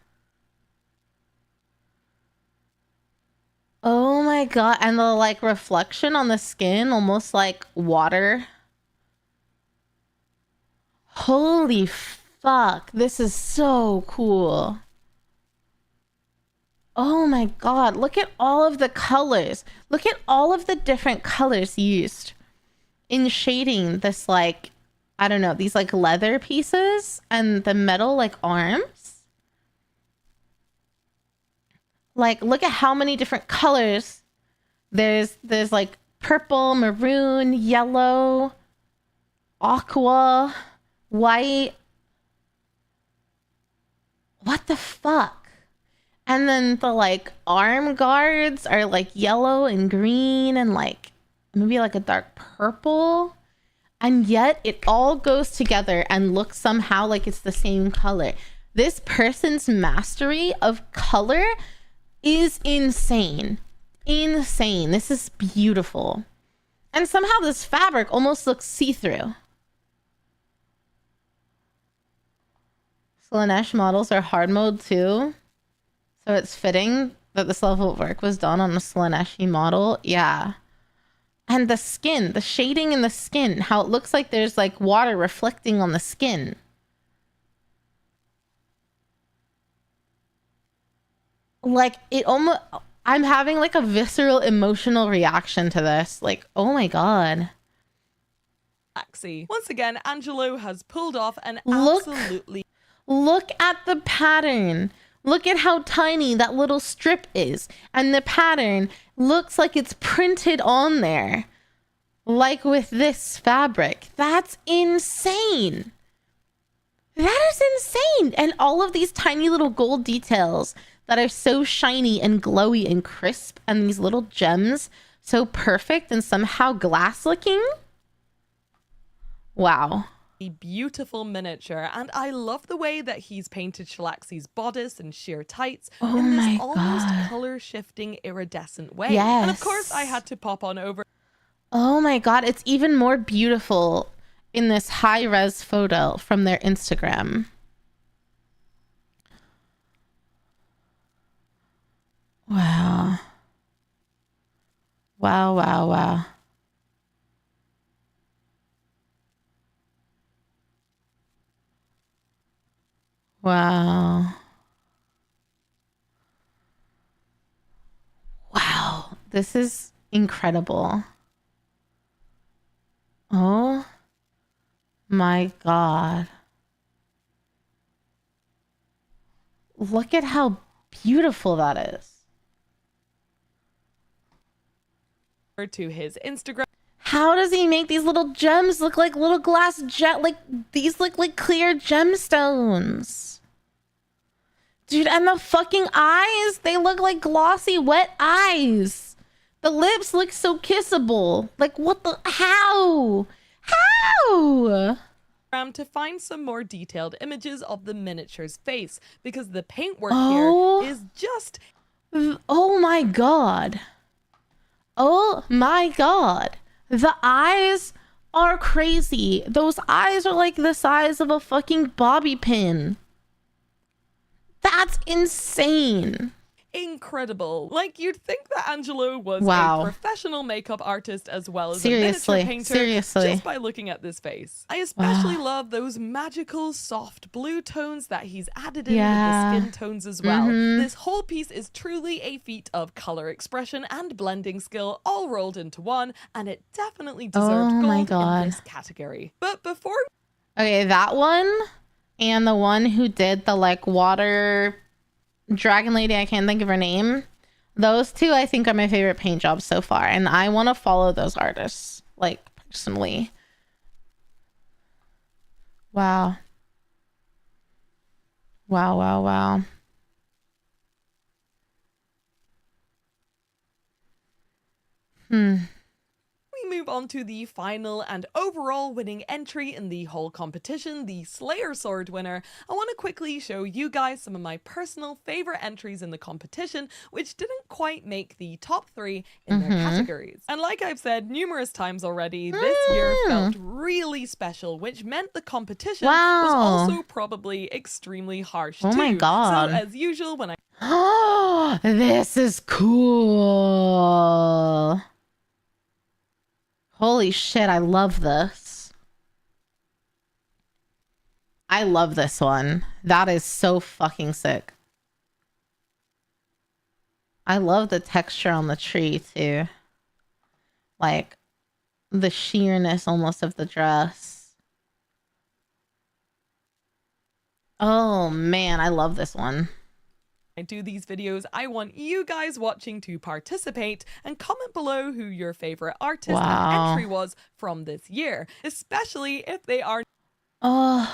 Oh my god. And the like reflection on the skin, almost like water. Holy fuck. This is so cool. Oh my god. Look at all of the colors. Look at all of the different colors used in shading this, like, I don't know, these like leather pieces and the metal like arms. Like, look at how many different colors. There's like purple, maroon, yellow, aqua, white. What the fuck? And then the like arm guards are like yellow and green and like maybe like a dark purple. And yet it all goes together and looks somehow like it's the same color. This person's mastery of color is insane. Insane. This is beautiful. And somehow this fabric almost looks see-through. Slanesh models are hard mode too. So it's fitting that this level of work was done on a Slaneshi model. Yeah. And the skin, the shading in the skin, how it looks like there's like water reflecting on the skin. Like it almost, I'm having like a visceral emotional reaction to this. Like, oh my god. Once again, Angelo has pulled off an Look at the pattern. Look at how tiny that little strip is. And the pattern looks like it's printed on there. Like with this fabric. That's insane. That is insane. And all of these tiny little gold details that are so shiny and glowy and crisp. And these little gems so perfect and somehow glass looking. Wow. A beautiful miniature, and I love the way that he's painted Shalaxi's bodice and sheer tights in this almost color shifting iridescent way. Yes. And of course I had to pop on over. Oh my god, it's even more beautiful in this high res photo from their Instagram. Wow. Wow, wow, wow. Wow. Wow. This is incredible. Oh my god. Look at how beautiful that is. To his Instagram. How does he make these little gems look like little glass like these look like clear gemstones? Dude, and the fucking eyes, they look like glossy wet eyes. The lips look so kissable. Like what the how? To find some more detailed images of the miniature's face, because the paintwork here is just oh my god. Oh my god. The eyes are crazy. Those eyes are like the size of a fucking bobby pin. That's insane. incredible. Like, you'd think that Angelo was Wow. a professional makeup artist as well as Seriously, a miniature painter seriously. just by looking at this face. I especially Wow. love those magical soft blue tones that he's added in Yeah. with the skin tones as well. Mhm. This whole piece is truly a feat of color expression and blending skill all rolled into one, and it definitely deserved Oh my gold God. in this category. But before Okay, that one and the one who did the like water dragon lady, I can't think of her name. Those two I think are my favorite paint jobs so far, and I want to follow those artists like personally. Wow. Wow, wow, wow. we move on to the final and overall winning entry in the whole competition, the Slayer Sword winner, I want to quickly show you guys some of my personal favorite entries in the competition, which didn't quite make the top 3 in their categories. And like I've said numerous times already, this year felt really special, which meant the competition was also probably extremely harsh too. Oh my God. So as usual, when I this is cool. Holy shit, I love this. I love this one. That is so fucking sick. I love the texture on the tree too. Like the sheerness almost of the dress. Oh man, I love this one. do these videos, I want you guys watching to participate and comment below who your favorite artist and entry was from this year, especially if they are Oh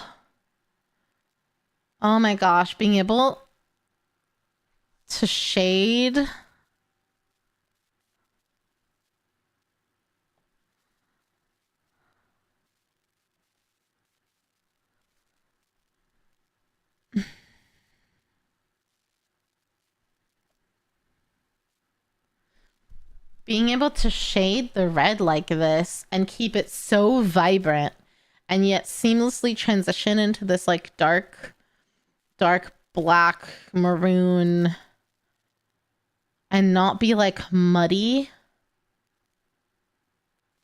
my gosh, being able to shade the red like this and keep it so vibrant and yet seamlessly transition into this like dark black maroon and not be like muddy.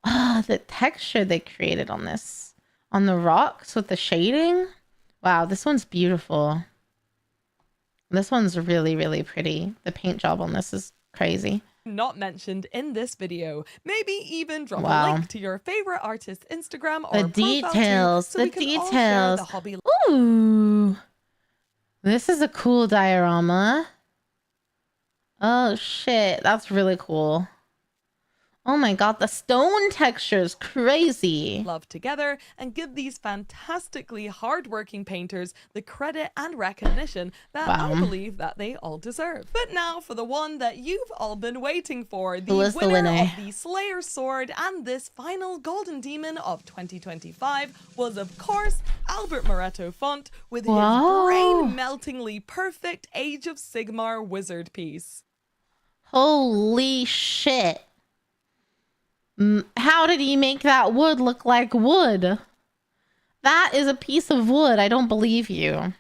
The texture they created on this, on the rocks with the shading. Wow, this one's beautiful. This one's really, really pretty. The paint job on this is crazy. not mentioned in this video. Maybe even drop a link to your favorite artist's Instagram or the details, so we can all share the hobby. Ooh, this is a cool diorama. Oh shit, that's really cool. Oh my God, the stone texture is crazy. Love together and give these fantastically hardworking painters the credit and recognition that I believe that they all deserve. But now for the one that you've all been waiting for, the winner of the Slayer Sword and this final Golden Demon of 2025 was of course Albert Moretto Font with his brain-meltingly perfect Age of Sigmar wizard piece. Holy shit. How did he make that wood look like wood? That is a piece of wood. I don't believe you.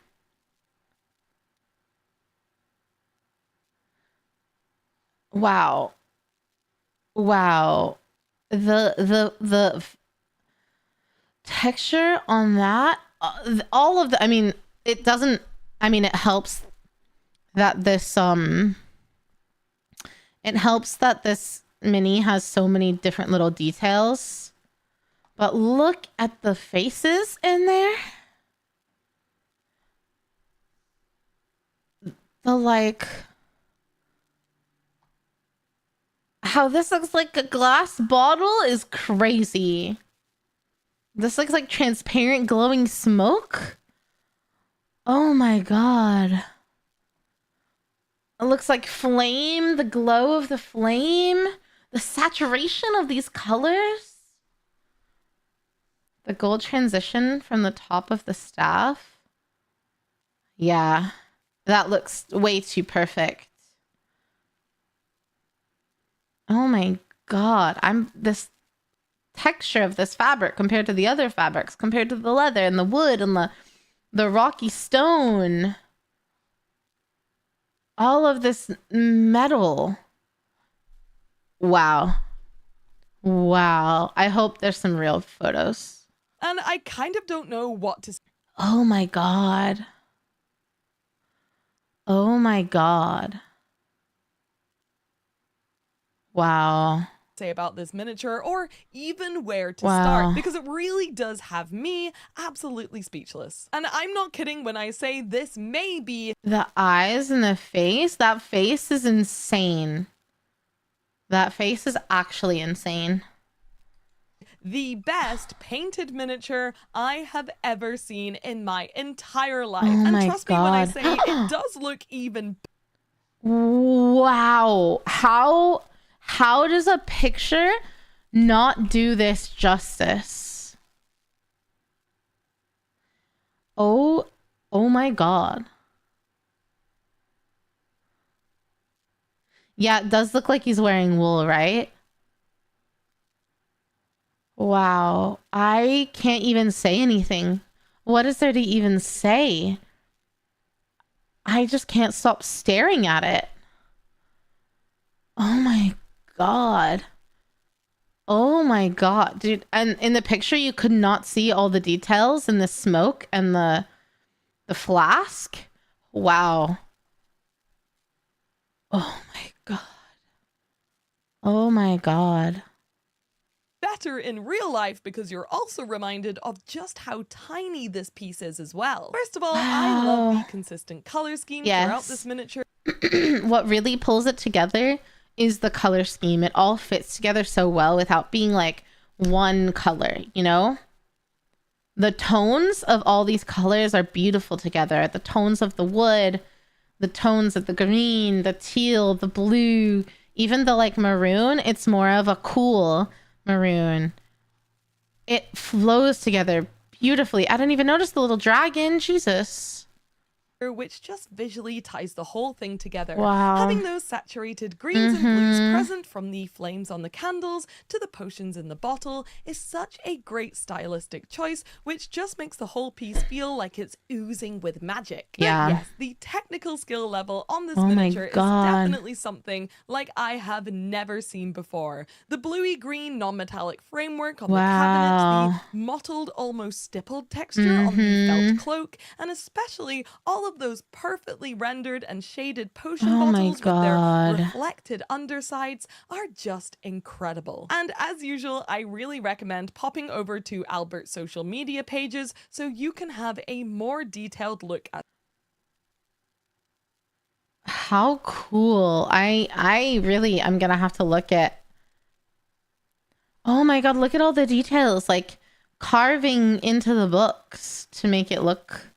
Wow. Wow. The texture on that, all of the, I mean, it doesn't, I mean, it helps that this, it helps that this mini has so many different little details, but look at the faces in there. The like, how this looks like a glass bottle is crazy. This looks like transparent glowing smoke. Oh my God. It looks like flame, the glow of the flame. The saturation of these colors. The gold transition from the top of the staff. Yeah, that looks way too perfect. Oh my God. This texture of this fabric compared to the other fabrics, compared to the leather and the wood and the rocky stone. All of this metal. Wow. Wow. I hope there's some real photos. And I kind of don't know what to Oh my God. Oh my God. Wow. say about this miniature or even where to Wow. start, because it really does have me absolutely speechless. And I'm not kidding when I say this may be The eyes and the face. That face is insane. That face is actually insane. the best painted miniature I have ever seen in my entire life. Oh And my trust me when I God. say it does look even Wow. How does a picture not do this justice? Oh my God. Yeah, it does look like he's wearing wool, right? Wow. I can't even say anything. What is there to even say? I just can't stop staring at it. Oh my God. Oh my God, dude. And in the picture, you could not see all the details in the smoke and the flask. Wow. Oh my God. Oh my God. better in real life because you're also reminded of just how tiny this piece is as well. First of all, I love the Wow. consistent color scheme Yes. throughout this miniature. What really pulls it together is the color scheme. It all fits together so well without being like one color, you know? The tones of all these colors are beautiful together. The tones of the wood, the tones of the green, the teal, the blue, even the like maroon, it's more of a cool maroon. It flows together beautifully. I didn't even notice the little dragon. Jesus. Which just visually ties the whole thing together. Wow. Having those saturated greens and blues present, from the flames on the candles to the potions in the bottle, is such a great stylistic choice, which just makes the whole piece feel like it's oozing with magic. But Yeah. yes, the technical skill level on this Oh my miniature is God. definitely something like I have never seen before. The bluey green non-metallic framework on the cabinets, the mottled, almost stippled texture on the felt cloak, and especially all of those perfectly rendered and shaded potion Oh my bottles with their God. reflected undersides are just incredible. And as usual, I really recommend popping over to Albert's social media pages so you can have a more detailed look at How cool. I really, I'm gonna have to look at. Oh my God, look at all the details, like carving into the books to make it look.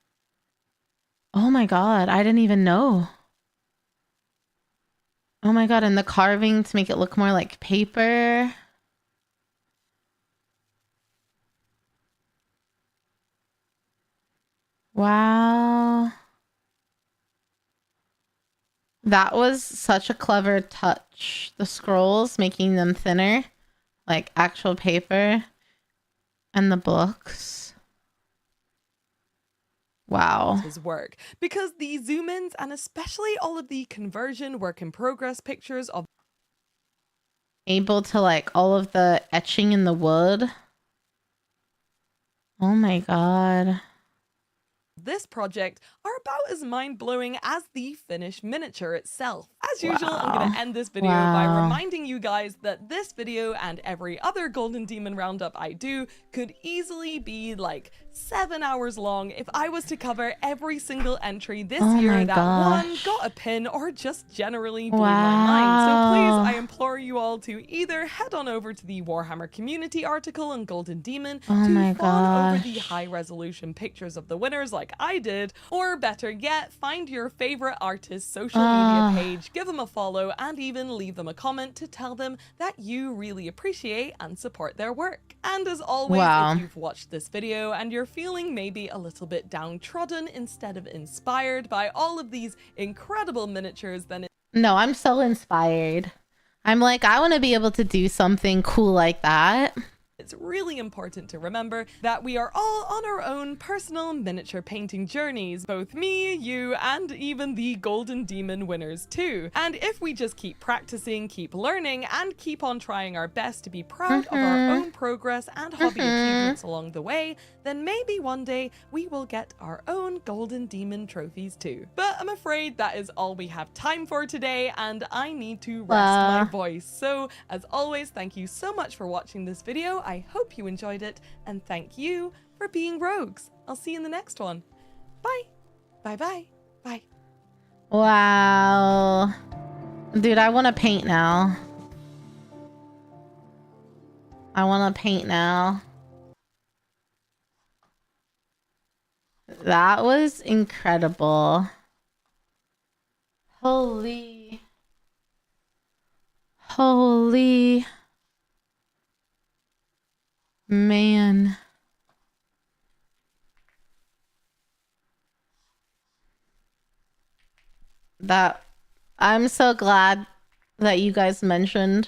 Oh my God, I didn't even know. Oh my God, and the carving to make it look more like paper. Wow. That was such a clever touch. The scrolls, making them thinner, like actual paper, and the books. Wow. his work, because the zoom ins and especially all of the conversion work in progress pictures of Able to like all of the etching in the wood. Oh my God. this project are about as mind-blowing as the finished miniature itself. As usual, I'm Wow. gonna end this video by Wow. reminding you guys that this video and every other Golden Demon roundup I do could easily be like 7 hours long if I was to cover every single entry this Oh year my that won, gosh. got a pin, or just generally blew my mind. So please, Wow. I implore you all to either head on over to the Warhammer community article on Golden Demon Oh to my fawn over the gosh. high-resolution pictures of the winners like I did, or better yet, find your favorite artist's social media page, give them a follow, and even leave them a comment to tell them that you really appreciate and support their work. And as always, Wow. if you've watched this video and you're feeling maybe a little bit downtrodden instead of inspired by all of these incredible miniatures, then No, I'm so inspired. I'm like, I want to be able to do something cool like that. it's really important to remember that we are all on our own personal miniature painting journeys, both me, you, and even the Golden Demon winners too. And if we just keep practicing, keep learning, and keep on trying our best to be proud of our own progress and hobby achievements along the way, then maybe one day we will get our own Golden Demon trophies too. But I'm afraid that is all we have time for today, and I need to rest my voice. So as always, thank you so much for watching this video. I hope you enjoyed it, and thank you for being rogues. I'll see you in the next one. Bye. Bye bye. Bye. Wow. Dude, I want to paint now. I want to paint now. That was incredible. Holy. Holy. Man. That I'm so glad that you guys mentioned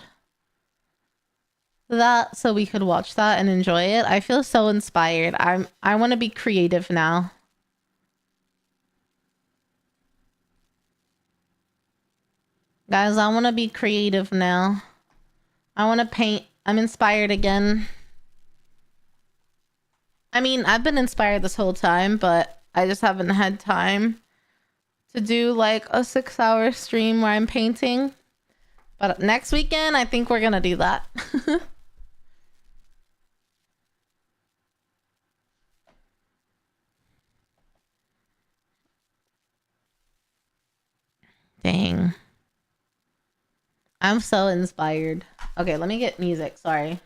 that so we could watch that and enjoy it. I feel so inspired. I want to be creative now. Guys, I want to be creative now. I want to paint. I'm inspired again. I mean, I've been inspired this whole time, but I just haven't had time to do like a 6-hour stream where I'm painting. But next weekend, I think we're gonna do that. Dang. I'm so inspired. Okay, let me get music. Sorry.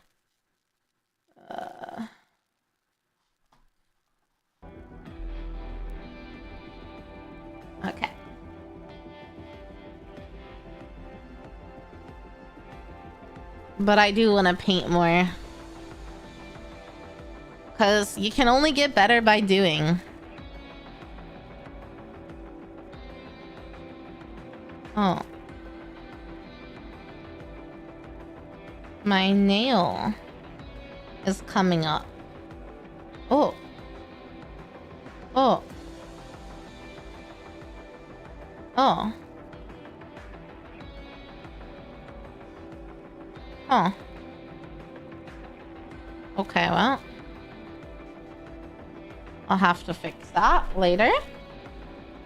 Okay. But I do want to paint more. Because you can only get better by doing. Oh. My nail is coming up. Oh. Oh. Oh. Huh. Okay, well. I'll have to fix that later.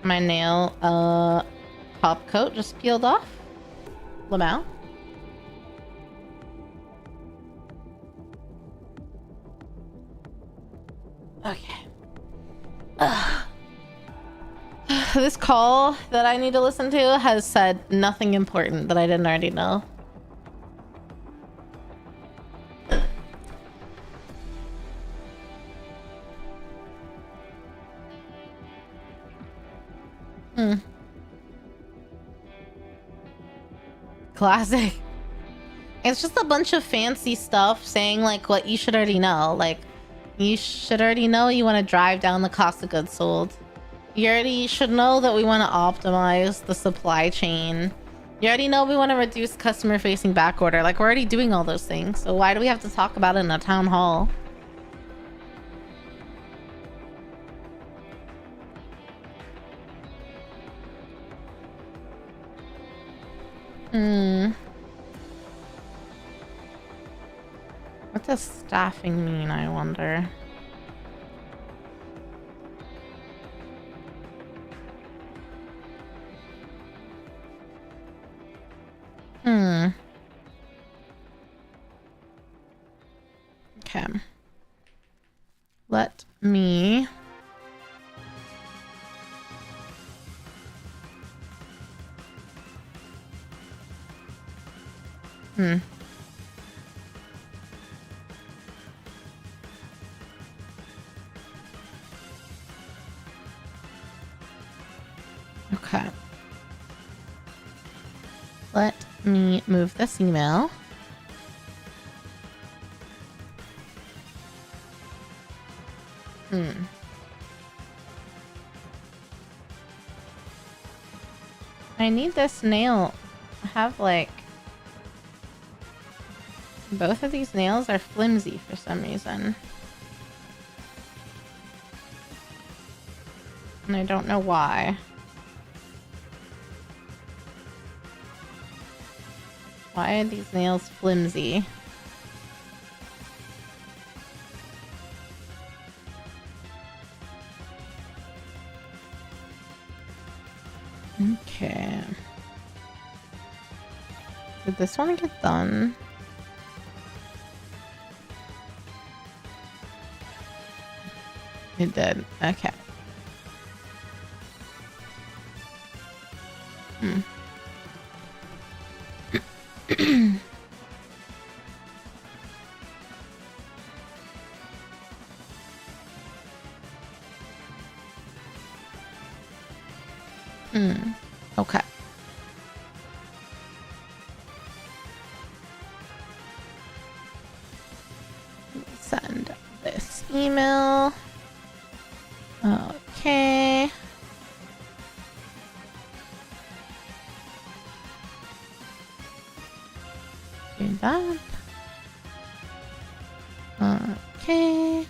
My nail, top coat just peeled off. Lamau. Okay. This call that I need to listen to has said nothing important that I didn't already know. Classic. It's just a bunch of fancy stuff saying like what you should already know. Like, you should already know you want to drive down the cost of goods sold. You already should know that we want to optimize the supply chain. You already know we want to reduce customer facing back order. Like, we're already doing all those things. So why do we have to talk about it in a town hall? What does staffing mean, I wonder? Okay. Let me... Okay. Let me move this email. I need this nail. I have like Both of these nails are flimsy for some reason. And I don't know why. Why are these nails flimsy? Okay. Did this one get done? It did. Okay. Okay. Send this email. Okay. Do that. Okay.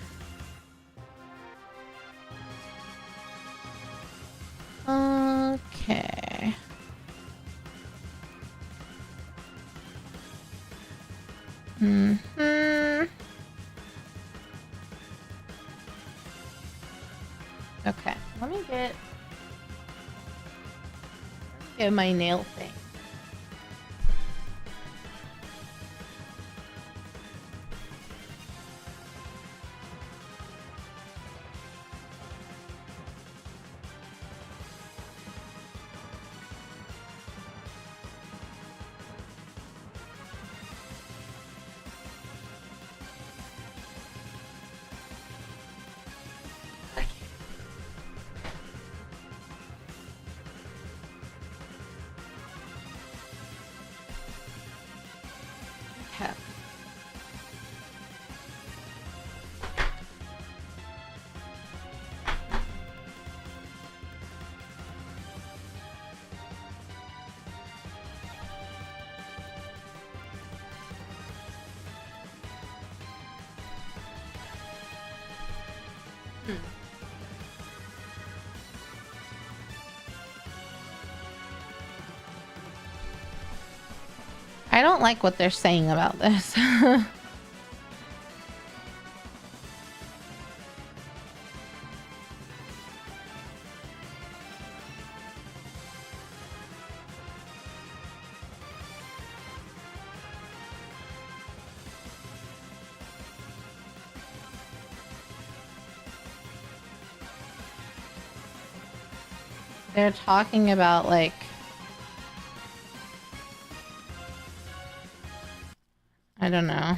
Okay. Okay, let me get my nail thing. Okay. I don't like what they're saying about this. They're talking about like I don't know.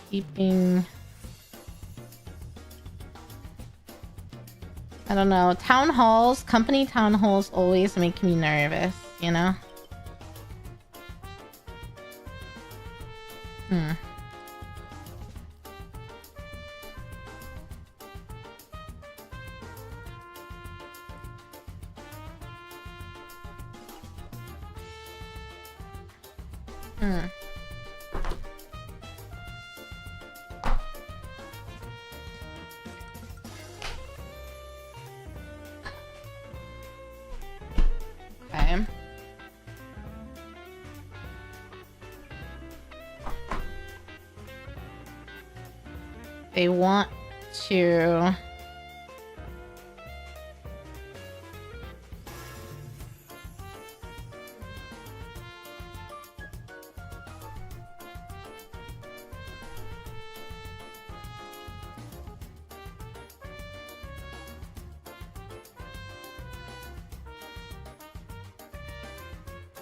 Keeping I don't know. Town halls, company town halls always make me nervous, you know? Okay. They want to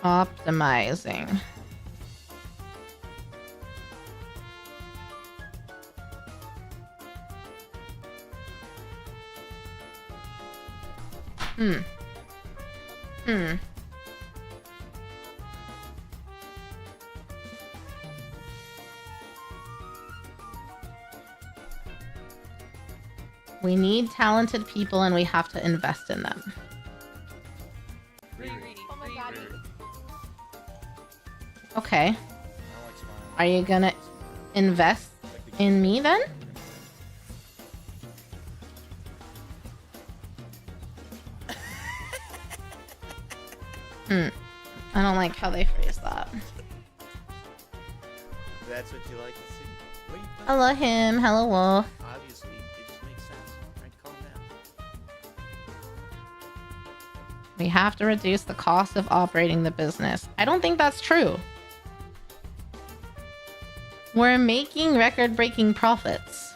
optimizing. We need talented people and we have to invest in them. Oh my god. Okay. I don't like smiling. Are you gonna invest in me then? I don't like how they phrase that. That's what you like to see. What are you talking Hello him, hello wolf. about? Obviously, it just makes sense. Right, calm down. We have to reduce the cost of operating the business. I don't think that's true. We're making record-breaking profits.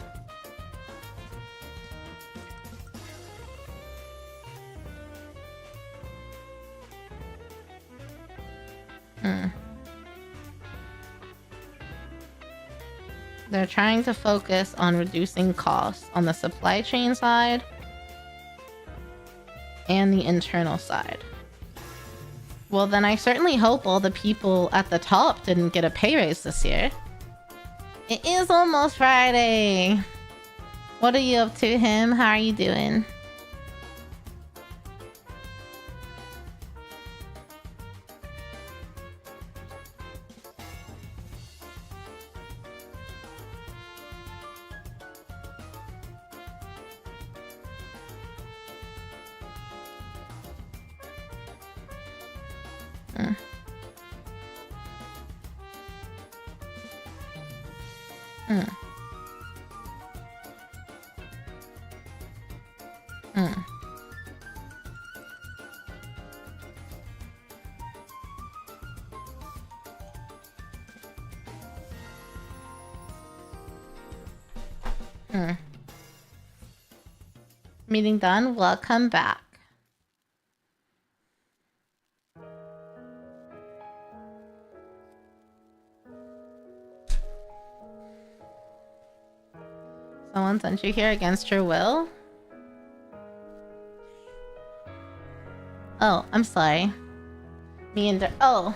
They're trying to focus on reducing costs on the supply chain side and the internal side. Well, then I certainly hope all the people at the top didn't get a pay raise this year. It is almost Friday. What are you up to, him? How are you doing? Meeting done. Welcome back. Someone sent you here against your will? Oh, I'm sorry. Me and oh.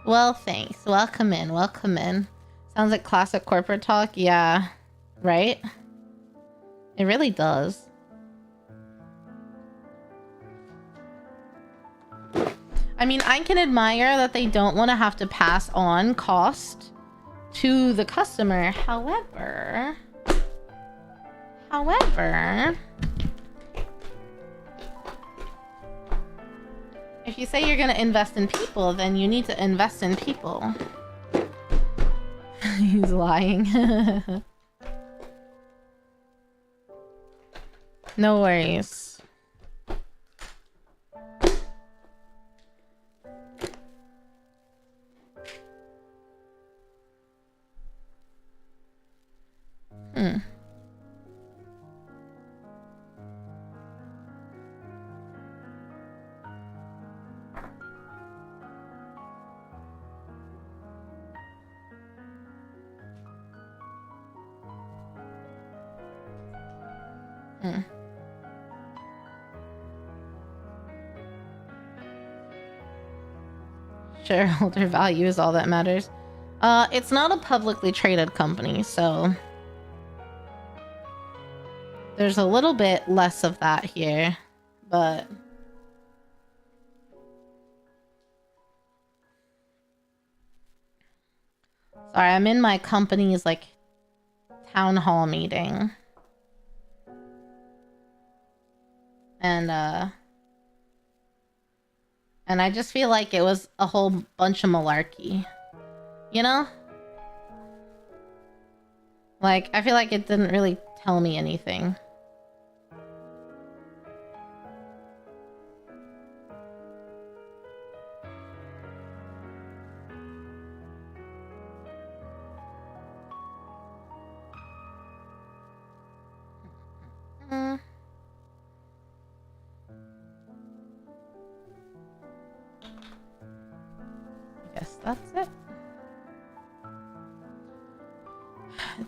Well, thanks. Welcome in. Welcome in. Sounds like classic corporate talk. Yeah. Right? It really does. I mean, I can admire that they don't want to have to pass on cost to the customer. However, if you say you're going to invest in people, then you need to invest in people. He's lying. No worries. Shareholder value is all that matters. It's not a publicly traded company, so there's a little bit less of that here, but sorry, I'm in my company's like town hall meeting. And I just feel like it was a whole bunch of malarkey. You know? Like, I feel like it didn't really tell me anything. That's it.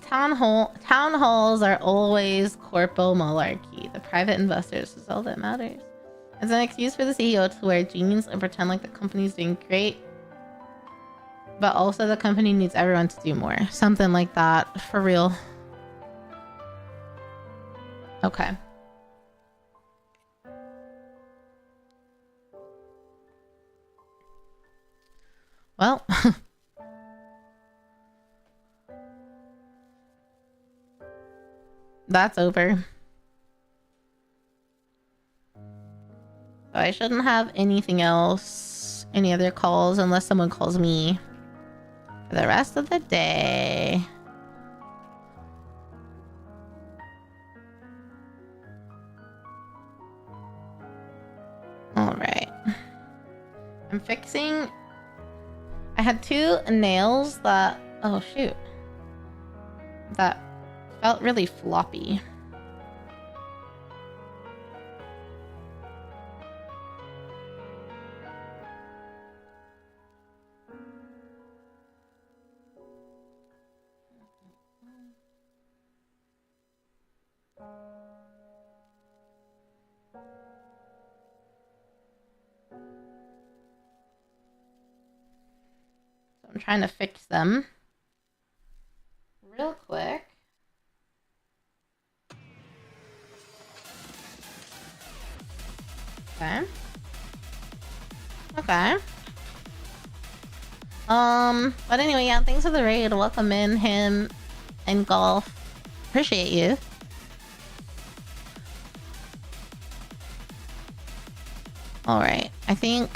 Town halls are always corpo malarkey. The private investors is all that matters. It's an excuse for the CEO to wear jeans and pretend like the company's doing great, but also the company needs everyone to do more. Something like that, for real. Okay. that's over. So I shouldn't have anything else, any other calls, unless someone calls me for the rest of the day. All right. I'm fixing. I had 2 nails that, oh shoot, that felt really floppy. I'm trying to fix them real quick. Okay. Okay. But anyway, yeah, thanks for the raid. Welcome in, him and Golf. Appreciate you. Alright, I think,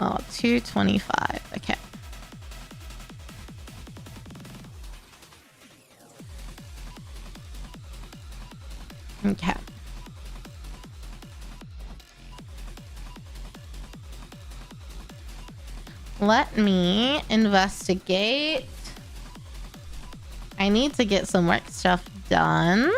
oh, 225. Okay. Okay. Let me investigate. I need to get some work stuff done.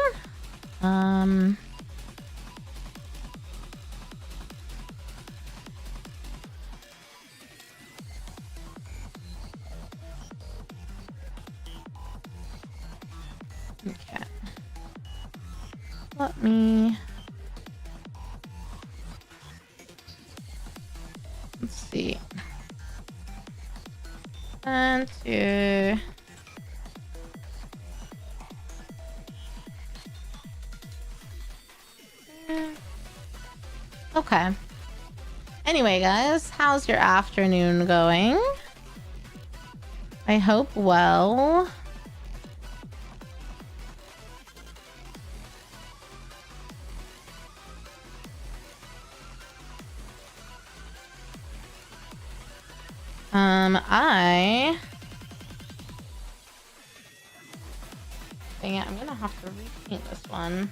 Okay. Let me... Let's see. 1, 2... Okay. Anyway, guys, how's your afternoon going? I hope well. Dang it, I'm gonna have to repaint this one.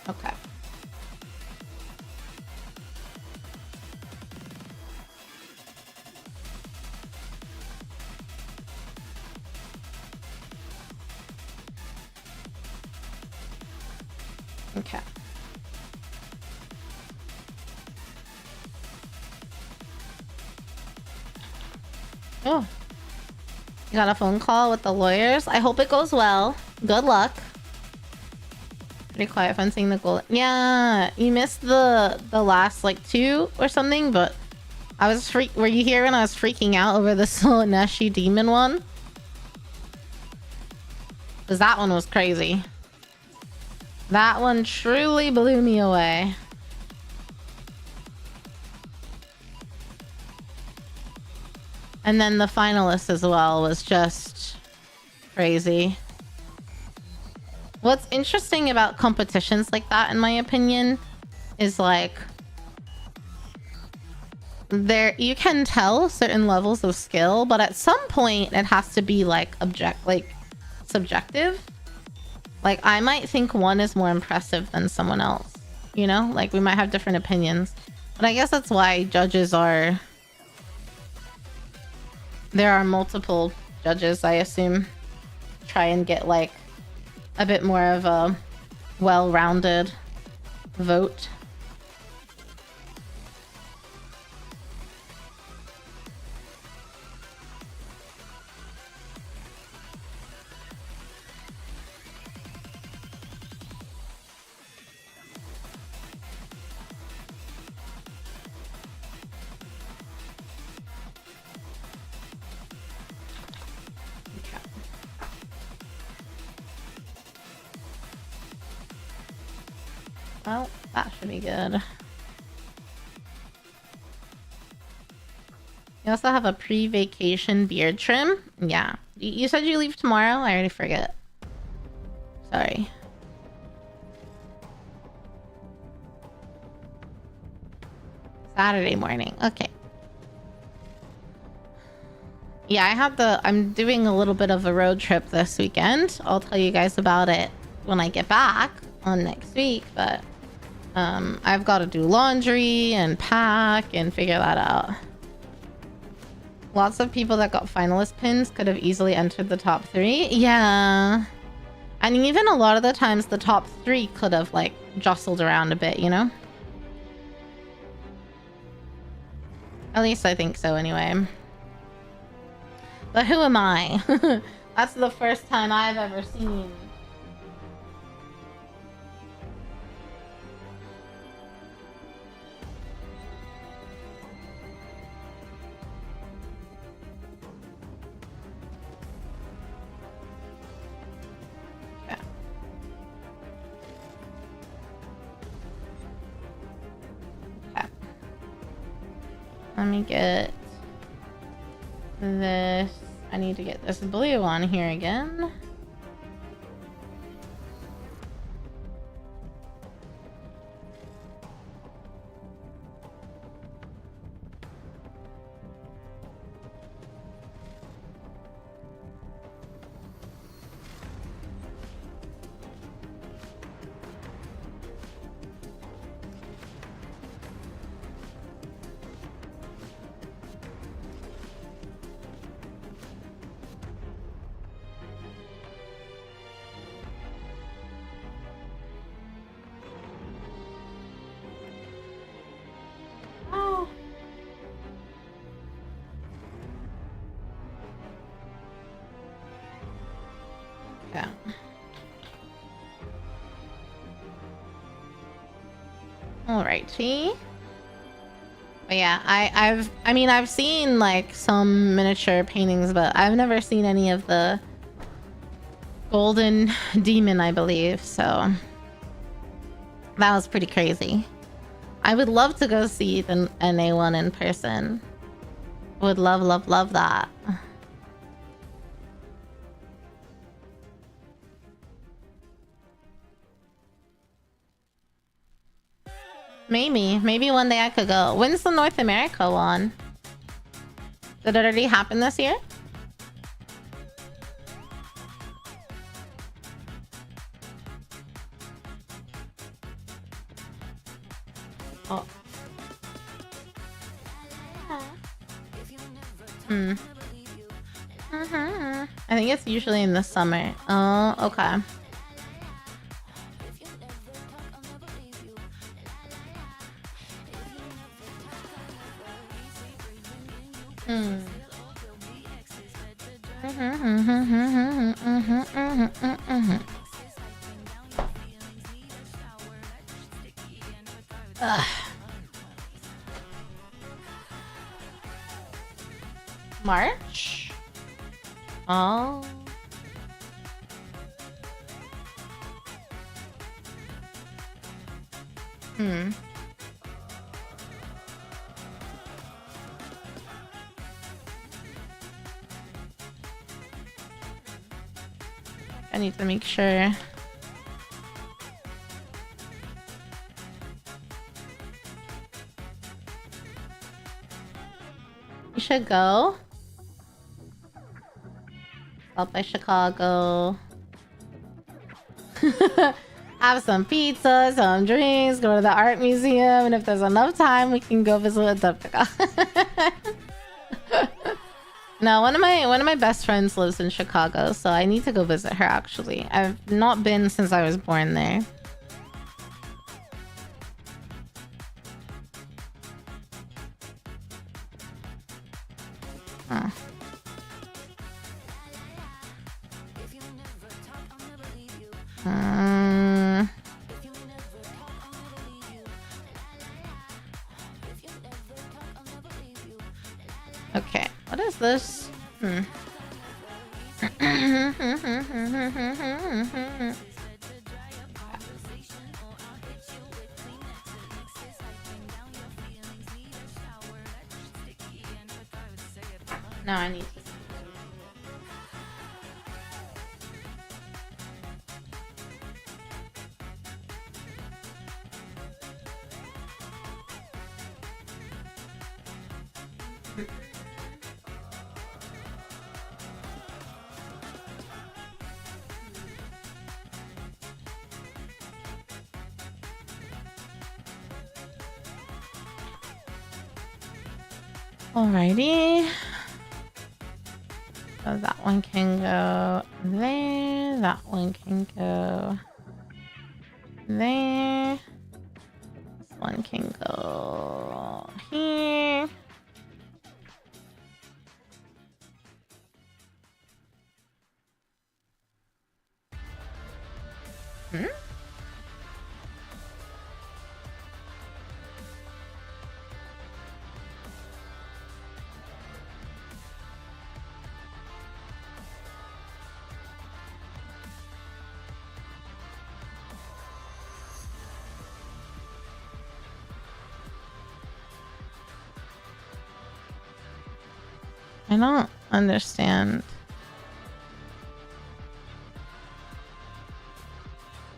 Okay. Okay. Oh. You got a phone call with the lawyers? I hope it goes well. Good luck. Pretty quiet fencing the goal. Yeah, you missed the last like 2 or something, but I was were you here when I was freaking out over the Solaneshi demon one? Because that one was crazy. That one truly blew me away. And then the finalist as well was just crazy. What's interesting about competitions like that, in my opinion, is like you can tell certain levels of skill, but at some point it has to be like subjective. Like I might think one is more impressive than someone else, you know? Like we might have different opinions. But I guess that's why there are multiple judges, I assume, try and get like a bit more of a well-rounded vote. Well, that should be good. You also have a pre-vacation beard trim? Yeah. You said you leave tomorrow? I already forget. Sorry. Saturday morning. Okay. Yeah, I'm doing a little bit of a road trip this weekend. I'll tell you guys about it when I get back on next week, but I've got to do laundry and pack and figure that out. Lots of people that got finalist pins could have easily entered the top 3. Yeah. And even a lot of the times the top 3 could have like jostled around a bit, you know? At least I think so anyway. But who am I? That's the first time I've ever seen. Okay. Okay. Let me get this. I need to get this blue on here again. Oh. Okay. Alrighty. But yeah, I've seen like some miniature paintings, but I've never seen any of the golden demon, I believe, so that was pretty crazy. I would love to go see the NA1 in person. Would love, love, love that. Maybe one day I could go. When's the North America one? Did it already happen this year? Oh. I think it's usually in the summer. Oh, okay. Ugh. March? Oh. I need to make sure. You should go. Stop by Chicago. Have some pizza, some drinks, go to the art museum, and if there's enough time, we can go visit Adeptica. No, one of my best friends lives in Chicago, so I need to go visit her actually. I've not been since I was born there. Huh. Okay, what is this? No, I need to. Alrighty. So that one can go there. That one can go there. This one can go here. Hmm? I don't understand.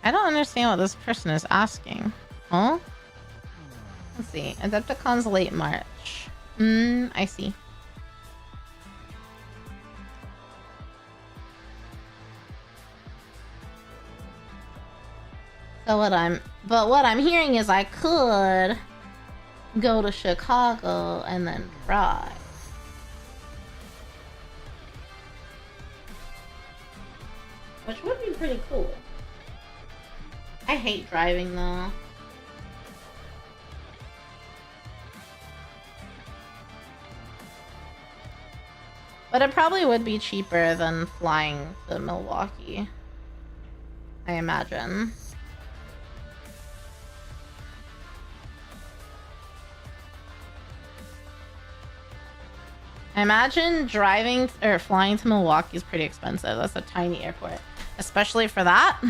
I don't understand what this person is asking. Huh? Let's see. Adepticon's late March. I see. So what I'm hearing is I could go to Chicago and then drive. Which would be pretty cool. I hate driving though. But it probably would be cheaper than flying to Milwaukee, I imagine. I imagine driving or flying to Milwaukee is pretty expensive. That's a tiny airport. Especially for that.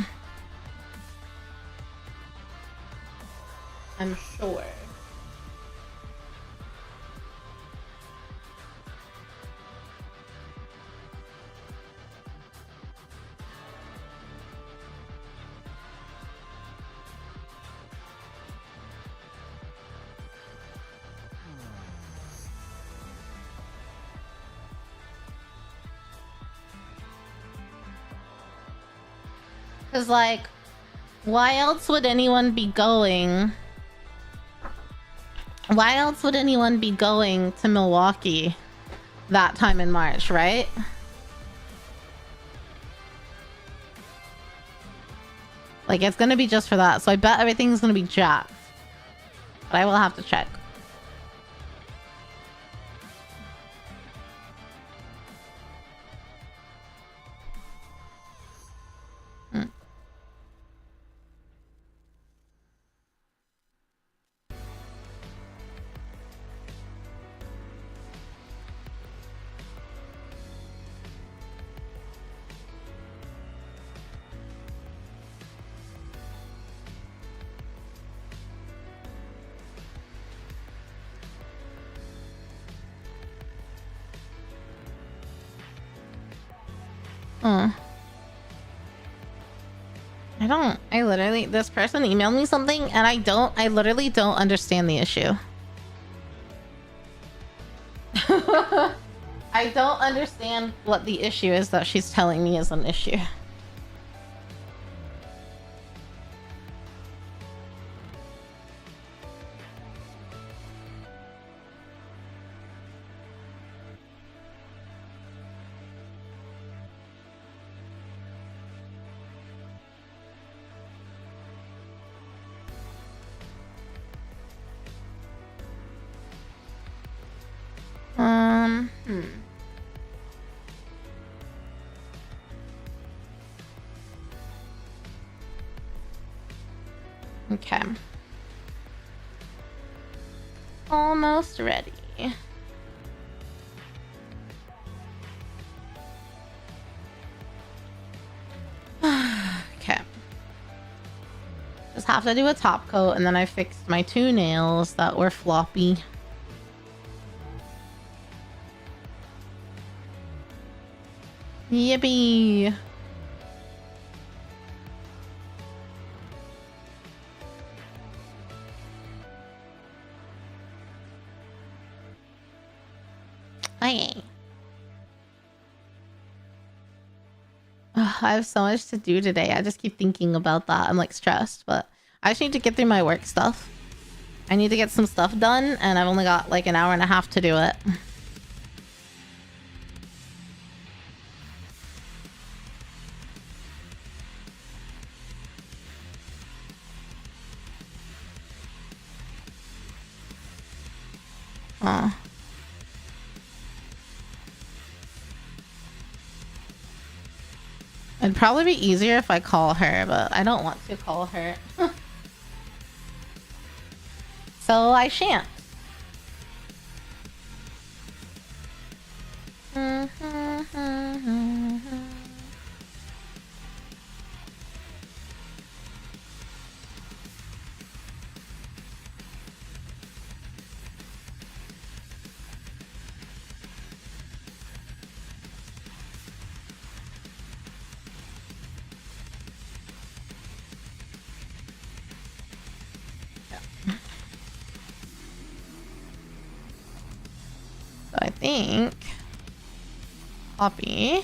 I'm sure. Cause like, why else would anyone be going? Why else would anyone be going to Milwaukee that time in March, right? Like, it's gonna be just for that. So I bet everything's gonna be jacked. But I will have to check. This person emailed me something and I literally don't understand the issue. I don't understand what the issue is that she's telling me is an issue. Okay. Almost ready. Okay. Just have to do a top coat and then I fixed my 2 nails that were floppy. Yippee! Hey. I have so much to do today. I just keep thinking about that. I'm like stressed, but I just need to get through my work stuff. I need to get some stuff done, and I've only got like an hour and a half to do it. Oh. It'd probably be easier if I call her, but I don't want to call her. So I shan't. So I think copy.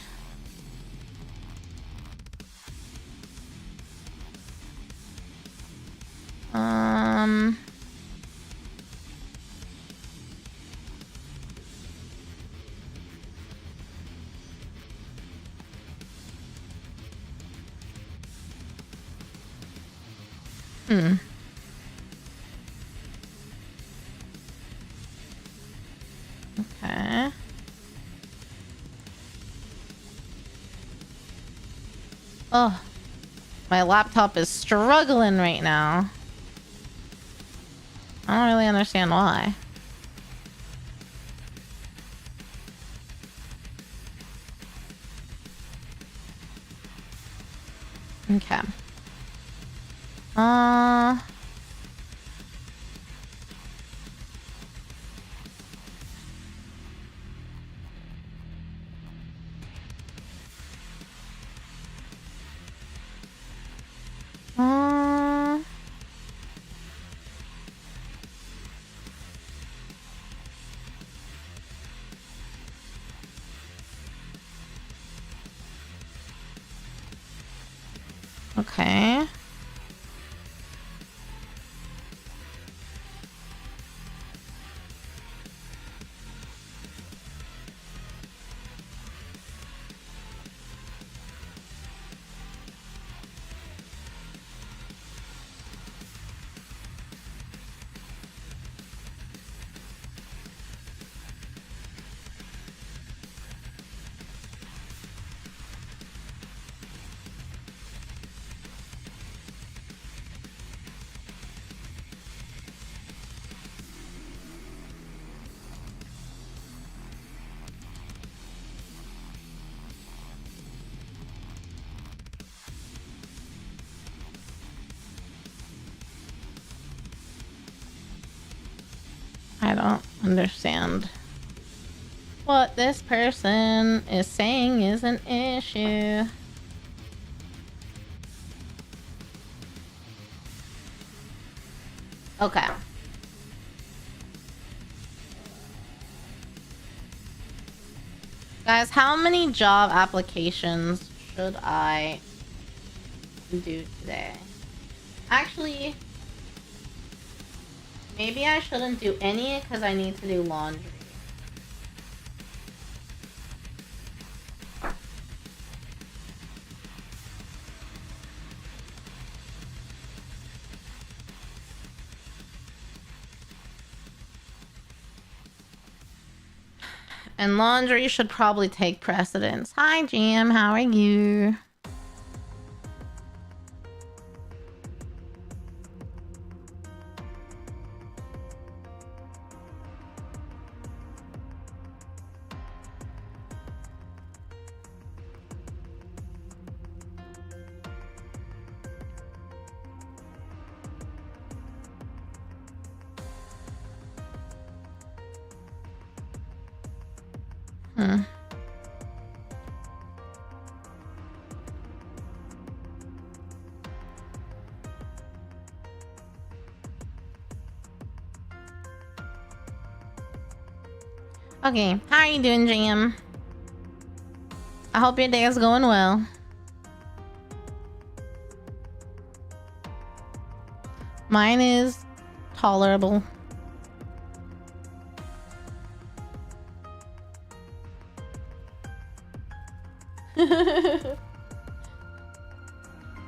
Okay. Oh, my laptop is struggling right now. I don't really understand why. Okay. Okay. I don't understand what this person is saying is an issue. Okay. Guys, how many job applications should I do today? Actually, maybe I shouldn't do any because I need to do laundry. And laundry should probably take precedence. Hi, Jim. How are you? Okay, how are you doing, Jam? I hope your day is going well. Mine is tolerable.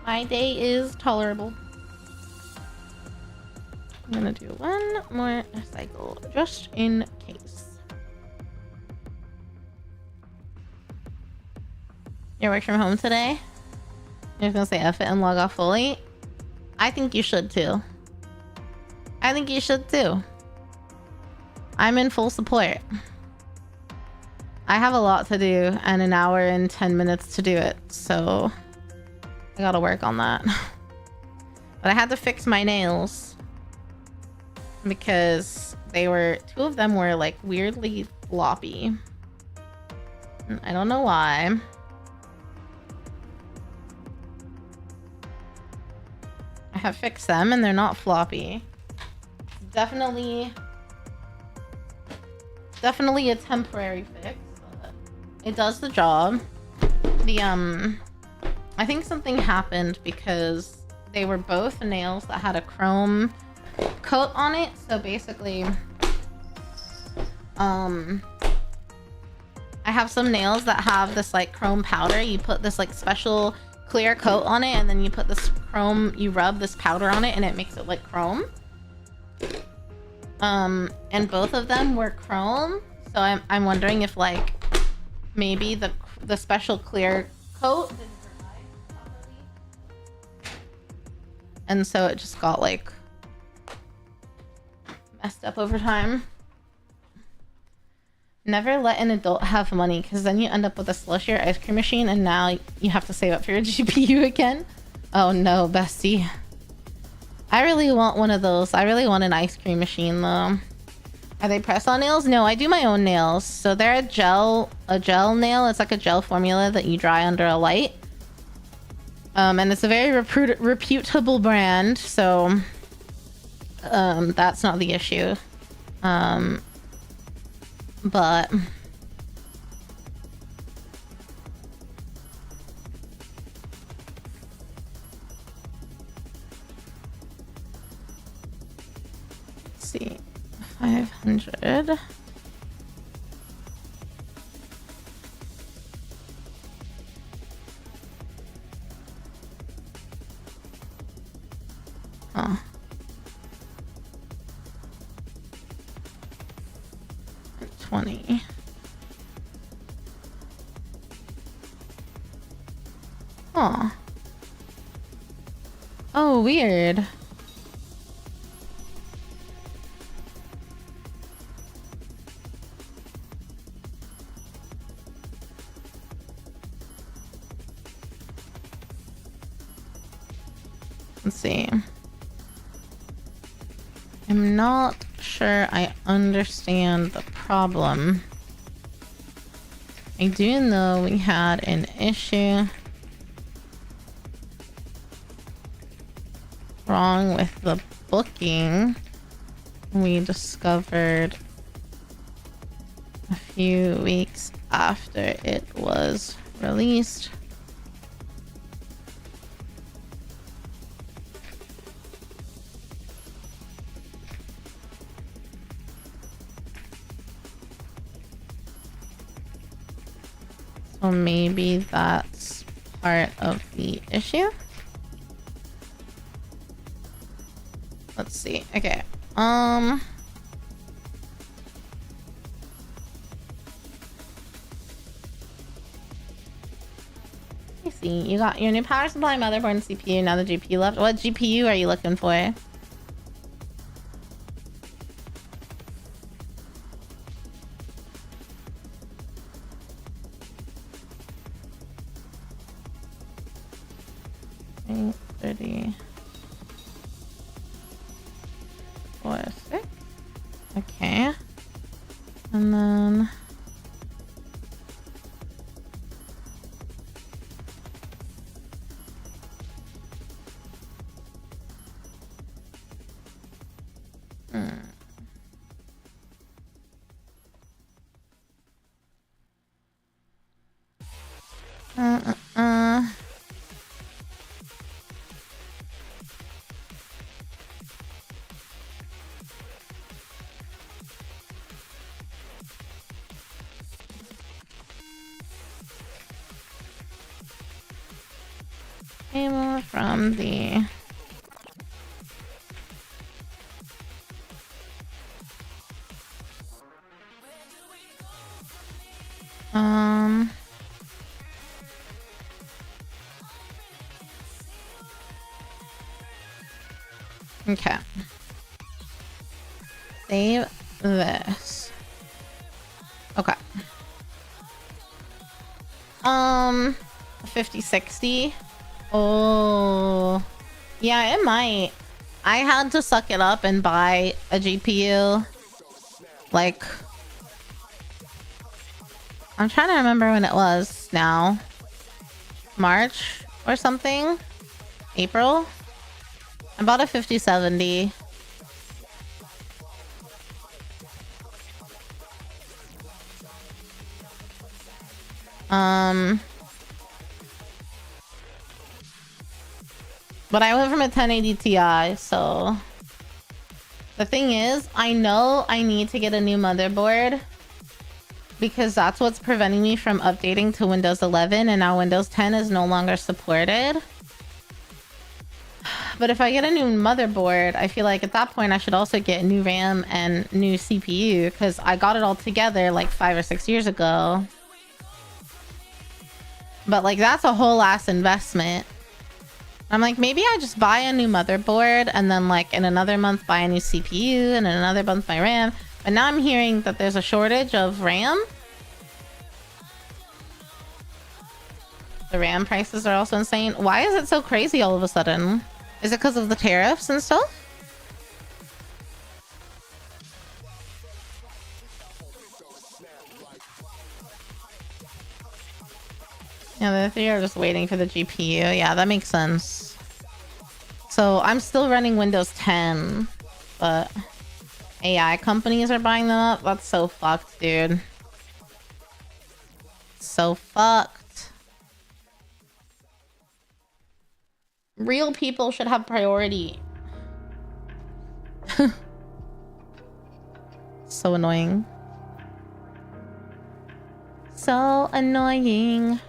My day is tolerable. I'm gonna do one more cycle just in case. You work from home today? You're just gonna say F it and log off fully? I think you should too. I think you should too. I'm in full support. I have a lot to do and an hour and 10 minutes to do it, so I gotta work on that. But I had to fix my nails because two of them were like weirdly floppy. And I don't know why. I have fixed them and they're not floppy. Definitely a temporary fix. But it does the job. I think something happened because they were both nails that had a chrome coat on it. So basically, I have some nails that have this like chrome powder. You put this like special clear coat on it, and then you put this chrome, you rub this powder on it, and it makes it like chrome. And both of them were chrome, so I'm wondering if like maybe the special clear coat didn't dry properly, and so it just got like messed up over time. Never let an adult have money, because then you end up with a slushier ice cream machine, and now you have to save up for your GPU again. Oh no, bestie. I really want one of those. I really want an ice cream machine though. Are they press-on nails? No, I do my own nails. So they're a gel nail. It's like a gel formula that you dry under a light. And it's a very reputable brand, so that's not the issue. But let's see, 500. Huh. 20. Huh. Oh, weird. Let's see. I'm not sure I understand the problem. I do know we had an issue wrong with the booking we discovered a few weeks after it was released. So maybe that's part of the issue. Let's see. Okay. I see. You got your new power supply, motherboard, and CPU. Now the GPU left. What GPU are you looking for? Okay. And then Cable from the okay. Save this. Okay. 5060. Oh. Yeah, it might. I had to suck it up and buy a GPU. Like, I'm trying to remember when it was now. March or something? April? I bought a 5070. But I went from a 1080 Ti, so the thing is, I know I need to get a new motherboard because that's what's preventing me from updating to Windows 11, and now Windows 10 is no longer supported. But if I get a new motherboard, I feel like at that point I should also get new RAM and new CPU because I got it all together like 5 or 6 years ago. But like that's a whole ass investment. I'm like, maybe I just buy a new motherboard and then like in another month buy a new CPU and in another month my RAM. But now I'm hearing that there's a shortage of RAM. The RAM prices are also insane. Why is it so crazy all of a sudden? Is it because of the tariffs and stuff? Yeah, the three are just waiting for the GPU. Yeah, that makes sense. So I'm still running Windows 10, but AI companies are buying them up. That's so fucked, dude. So fucked. Real people should have priority. So annoying. So annoying.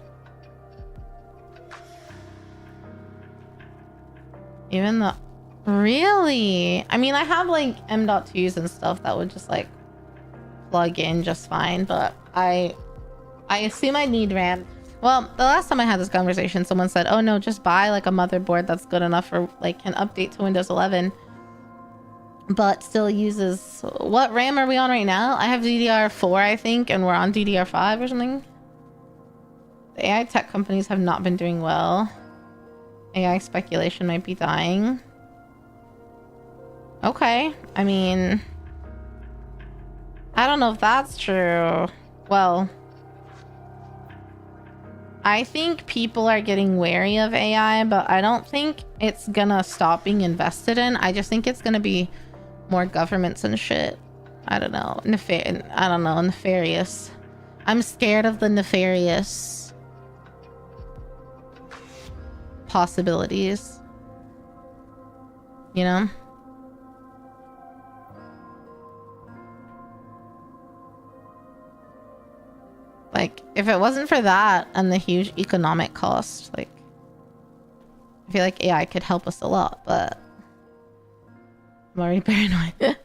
Even the... Really? I mean, I have like M.2s and stuff that would just like plug in just fine, but I assume I need RAM. Well, the last time I had this conversation, someone said, oh no, just buy like a motherboard that's good enough for like an update to Windows 11, but still uses... What RAM are we on right now? I have DDR4, I think, and we're on DDR5 or something. The AI tech companies have not been doing well. AI speculation might be dying. Okay, I mean... I don't know if that's true. Well... I think people are getting wary of AI, but I don't think it's gonna stop being invested in. I just think it's gonna be more governments and shit. I don't know. I don't know. Nefarious. I'm scared of the nefarious possibilities. You know? Like, if it wasn't for that and the huge economic cost, like, I feel like AI could help us a lot, but I'm already paranoid.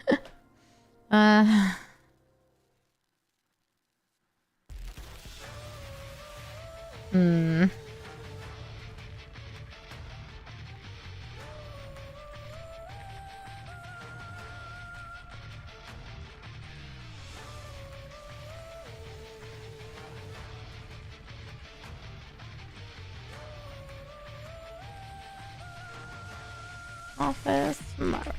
Office tomorrow.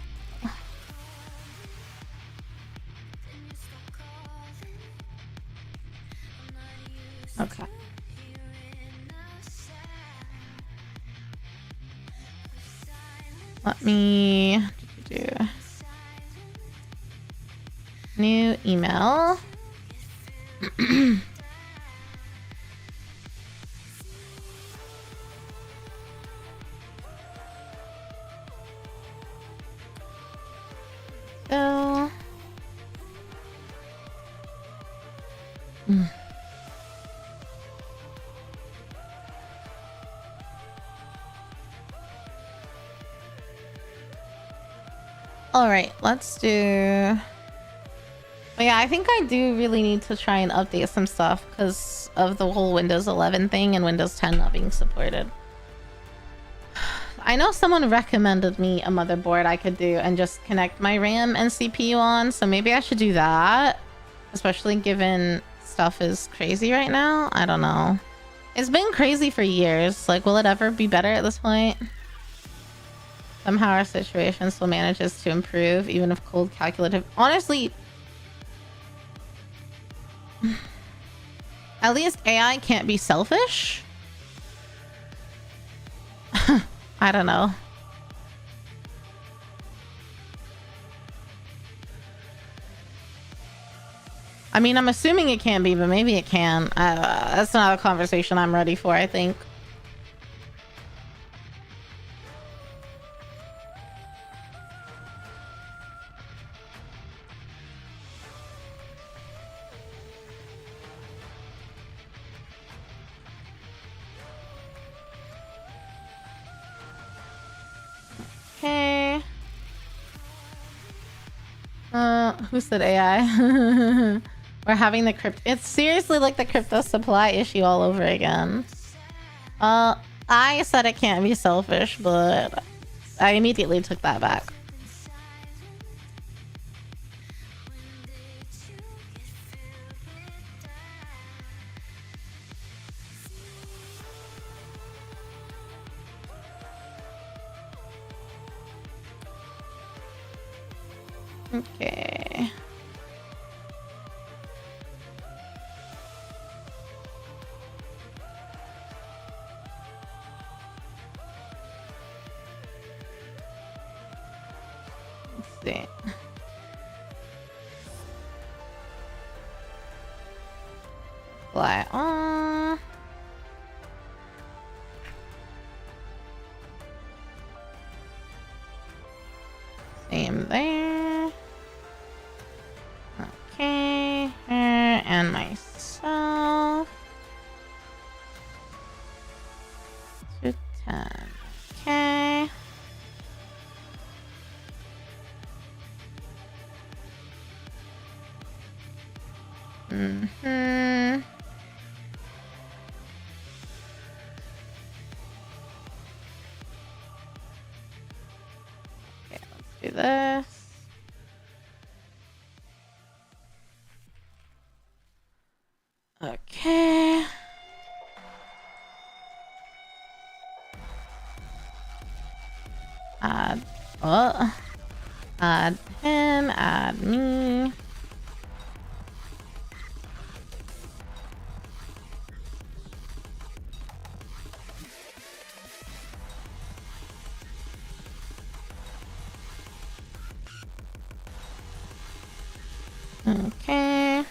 Okay. Let me do new email. So, All right, let's do. But yeah, I think I do really need to try and update some stuff because of the whole Windows 11 thing and Windows 10 not being supported. I know someone recommended me a motherboard I could do and just connect my RAM and CPU on, so maybe I should do that. Especially given stuff is crazy right now. I don't know. It's been crazy for years. Like, will it ever be better at this point? Somehow our situation still manages to improve, even if cold calculative. Honestly, at least AI can't be selfish. I don't know. I mean, I'm assuming it can be, but maybe it can. That's not a conversation I'm ready for, I think. Okay. Who said AI? We're having the crypto. It's seriously like the crypto supply issue all over again. I said it can't be selfish, but I immediately took that back. Okay. Let's see. Fly on. Same there. Okay, her and myself. 210. Okay. Okay, let's do this. Okay. Add him, add me. Okay.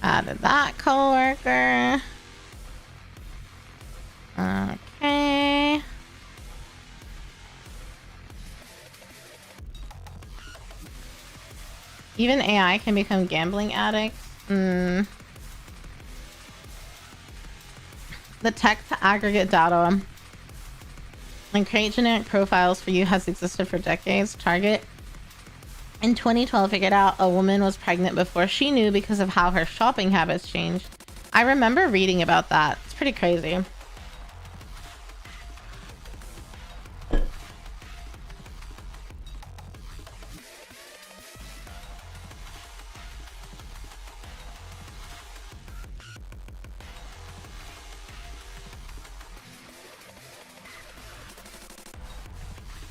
Added that coworker. Okay. Even AI can become gambling addicts. The tech to aggregate data and create generic profiles for you has existed for decades. Target in 2012 figured out a woman was pregnant before she knew because of how her shopping habits changed. I remember reading about that. It's pretty crazy.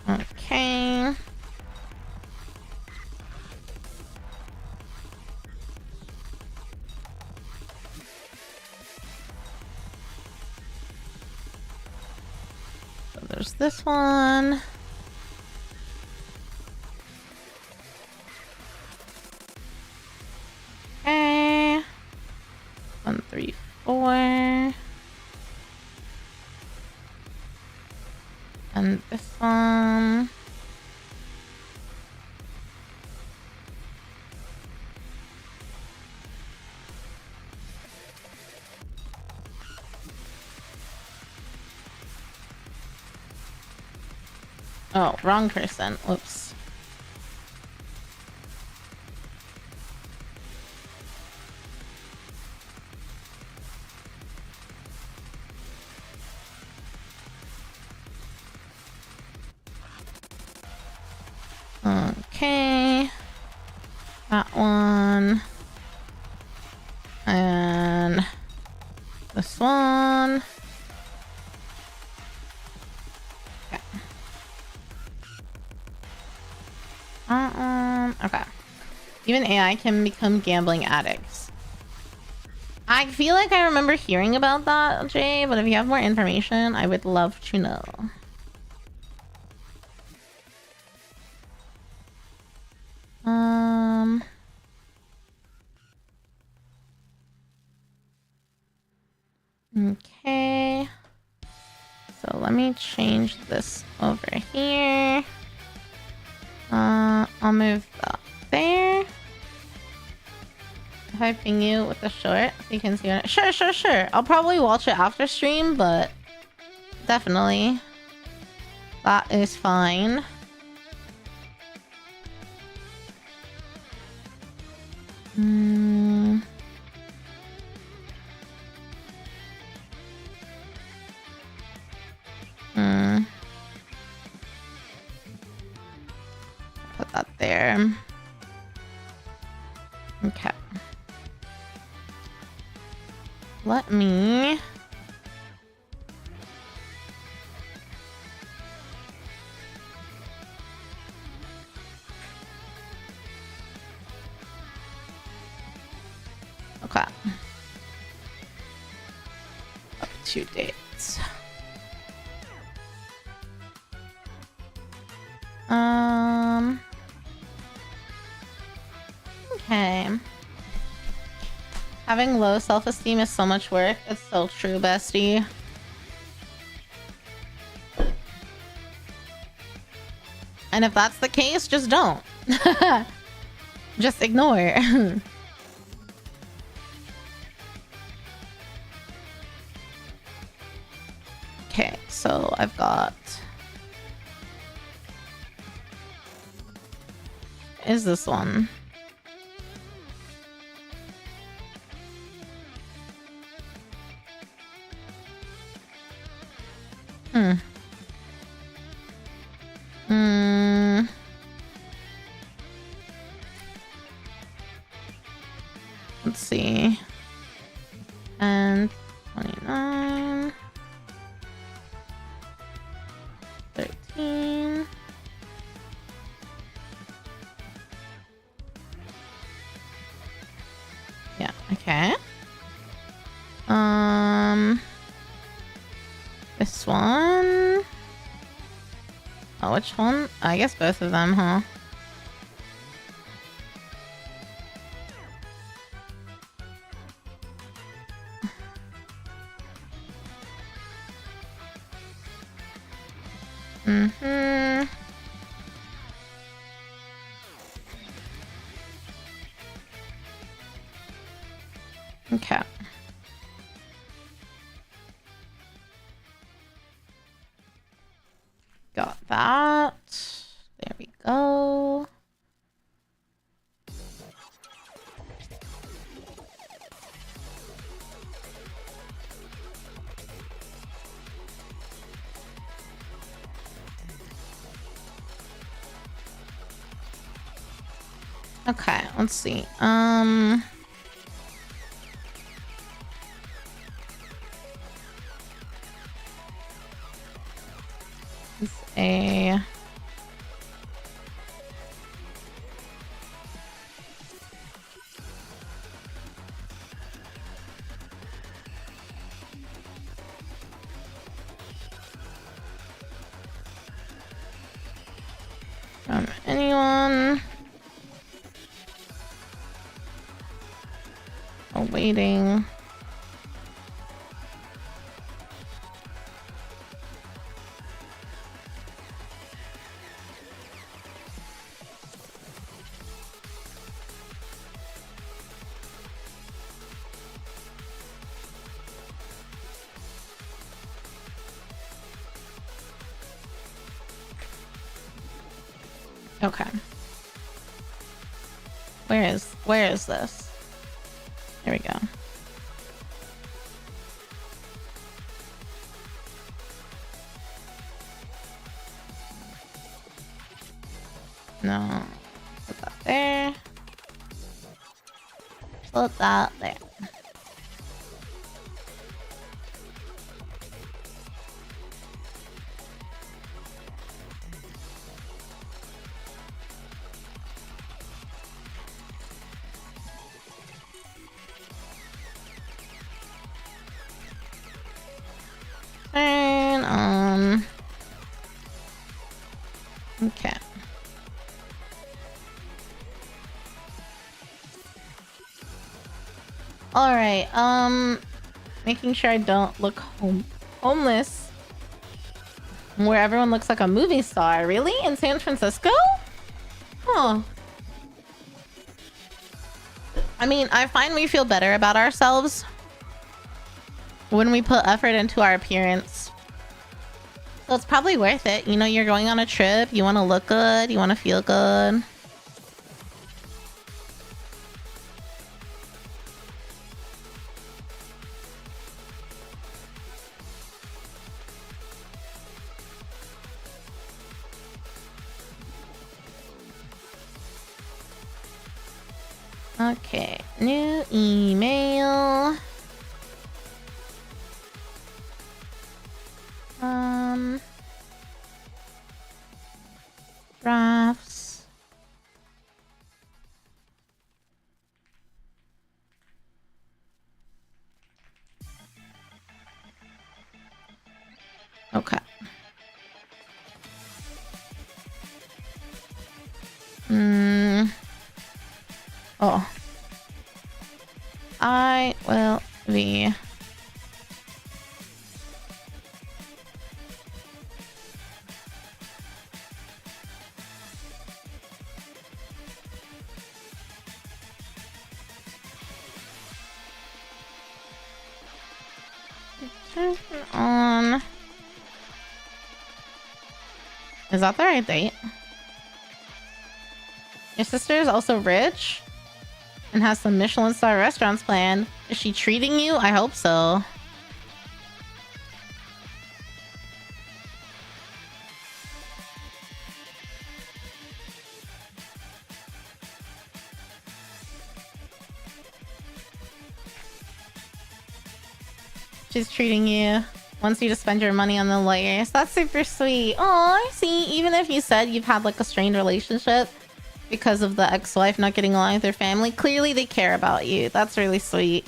Okay. So there's this one. Okay. 1, 3, 4. And this one. Oh, wrong person. Whoops. Okay. That one. And this one. Okay. Okay. Even AI can become gambling addicts. I feel like I remember hearing about that, Jay, but if you have more information, I would love to know. Okay. So let me change this over here. I'll move that there. If I ping you with the short, so you can see it. Sure. I'll probably watch it after stream, but definitely. That is fine. Put that there. Okay. Let me... Okay. Up to dates. Okay. Having low self-esteem is so much work. It's so true, bestie. And if that's the case, just don't. Just ignore. Okay, so I've got... Is this one? Let's see. And 29. 13. Yeah, okay. This one. Oh, which one? I guess both of them, huh? Okay. Got that. There we go. Okay, let's see. A from anyone awaiting Okay. Where is this? There we go. No. Put that there. Put that there. Turn on. Okay. All right. Making sure I don't look homeless. Where everyone looks like a movie star. Really? In San Francisco? Huh. I mean, I find we feel better about ourselves when we put effort into our appearance. So it's probably worth it. You know, you're going on a trip. You want to look good. You want to feel good. Okay, new email. Drafts. Okay. Oh. I will be on. Is that the right date? Your sister is also rich and has some Michelin star restaurants planned. Is she treating you? I hope so. She's treating you. Wants you to spend your money on the lawyers. That's super sweet. Oh, I see. Even if you said you've had like a strained relationship because of the ex-wife not getting along with their family, clearly they care about you. That's really sweet.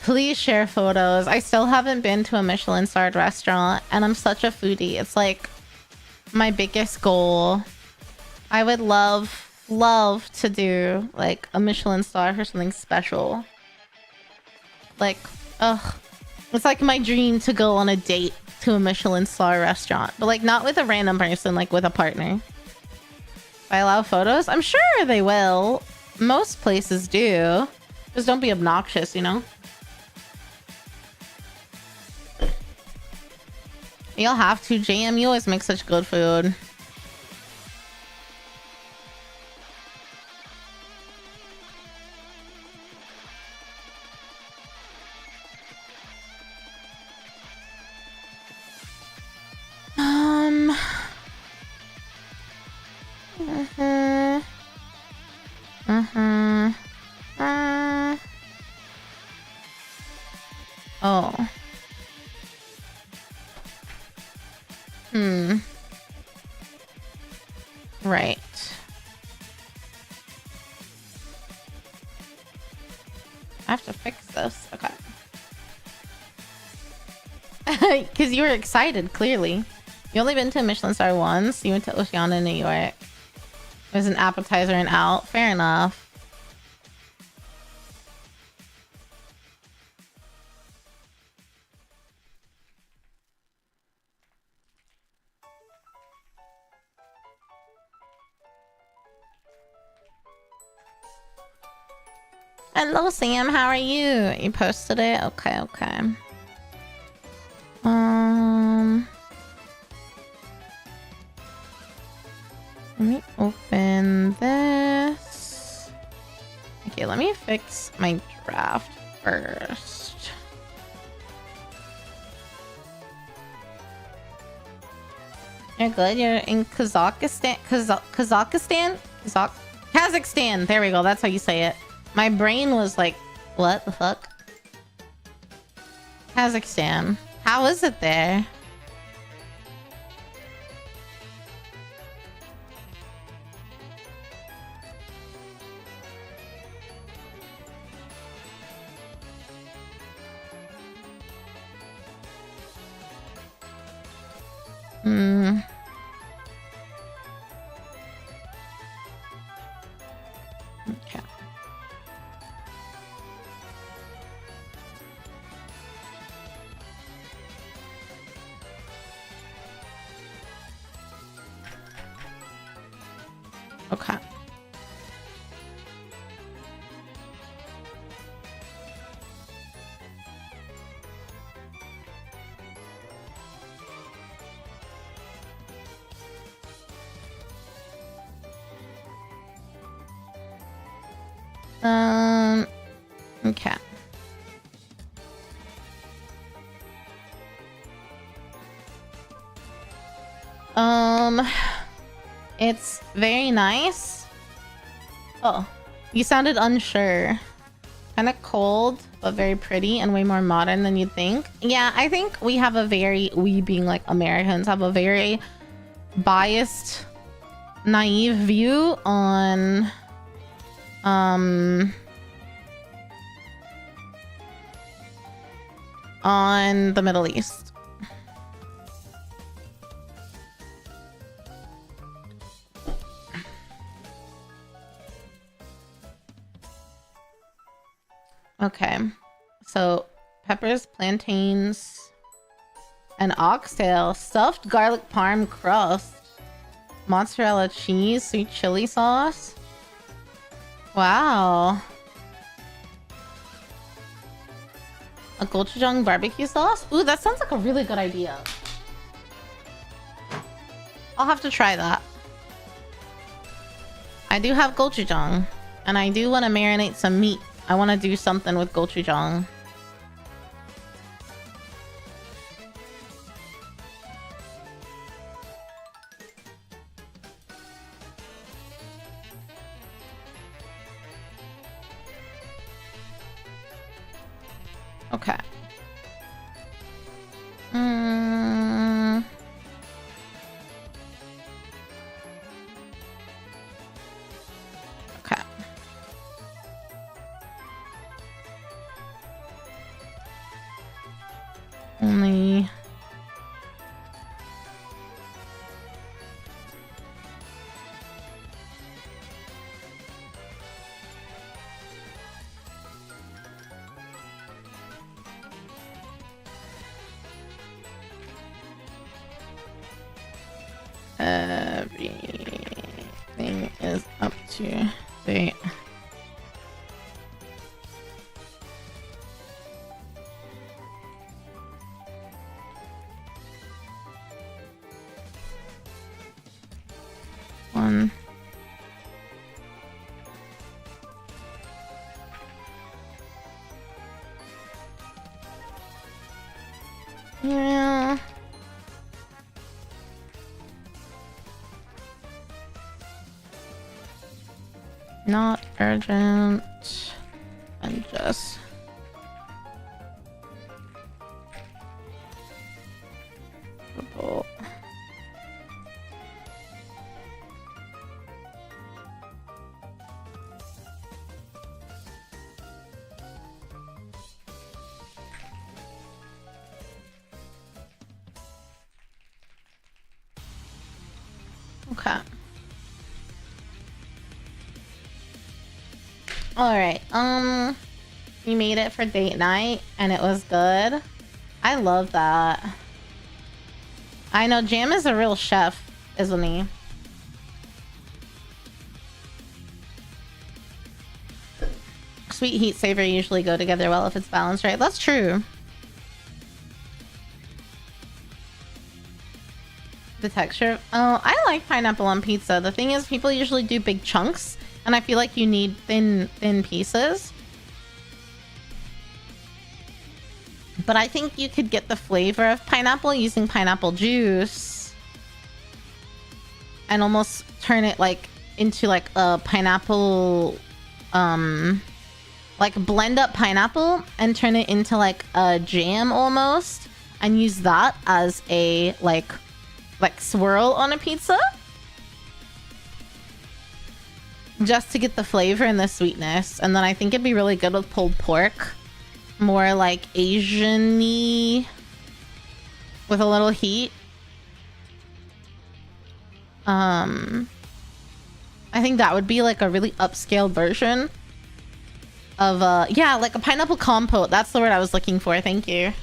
Please share photos. I still haven't been to a Michelin starred restaurant and I'm such a foodie. It's like my biggest goal. I would love to do like a Michelin star for something special. Like, ugh. It's like my dream to go on a date to a Michelin star restaurant, but like not with a random person, like with a partner. If I allow photos, I'm sure they will. Most places do. Just don't be obnoxious, you know? You'll have to, JM. You always make such good food. Oh. Right. I have to fix this. Okay. Because you were excited, clearly. You only been to a Michelin star once. You went to Oceana, New York. It was an appetizer and out. Fair enough. Hello, Sam. How are you? You posted it? Okay, okay. Let me open fix my draft first. You're good. You're in Kazakhstan. Kazakhstan. There we go. That's how you say it. My brain was like, what the fuck? Kazakhstan. How is it there? Hmm. Okay. Okay. Okay. It's very nice. Oh, you sounded unsure. Kind of cold, but very pretty and way more modern than you'd think. Yeah, I think we have a very, we being like Americans, have a very biased, naive view on the Middle East. Okay, so peppers, plantains, and oxtail, stuffed garlic parm crust, mozzarella cheese, sweet chili sauce. Wow. A gochujang barbecue sauce? Ooh, that sounds like a really good idea. I'll have to try that. I do have gochujang, and I do want to marinate some meat. I want to do something with gochujang. Okay. Okay. Only... everything is up to date. One. Yeah. Not urgent. And just... purple. Okay. Alright, we made it for date night and it was good. I love that. I know Jam is a real chef, isn't he? Sweet heat savory usually go together well if it's balanced right. That's true. The texture. Oh, I like pineapple on pizza. The thing is, people usually do big chunks, and I feel like you need thin pieces. But I think you could get the flavor of pineapple using pineapple juice and almost turn it like into like a pineapple, like blend up pineapple and turn it into like a jam almost, and use that as a like swirl on a pizza, just to get the flavor and the sweetness. And then I think it'd be really good with pulled pork, more like Asian-y with a little heat. I think that would be like a really upscaled version of yeah, like a pineapple compote. That's the word I was looking for. Thank you.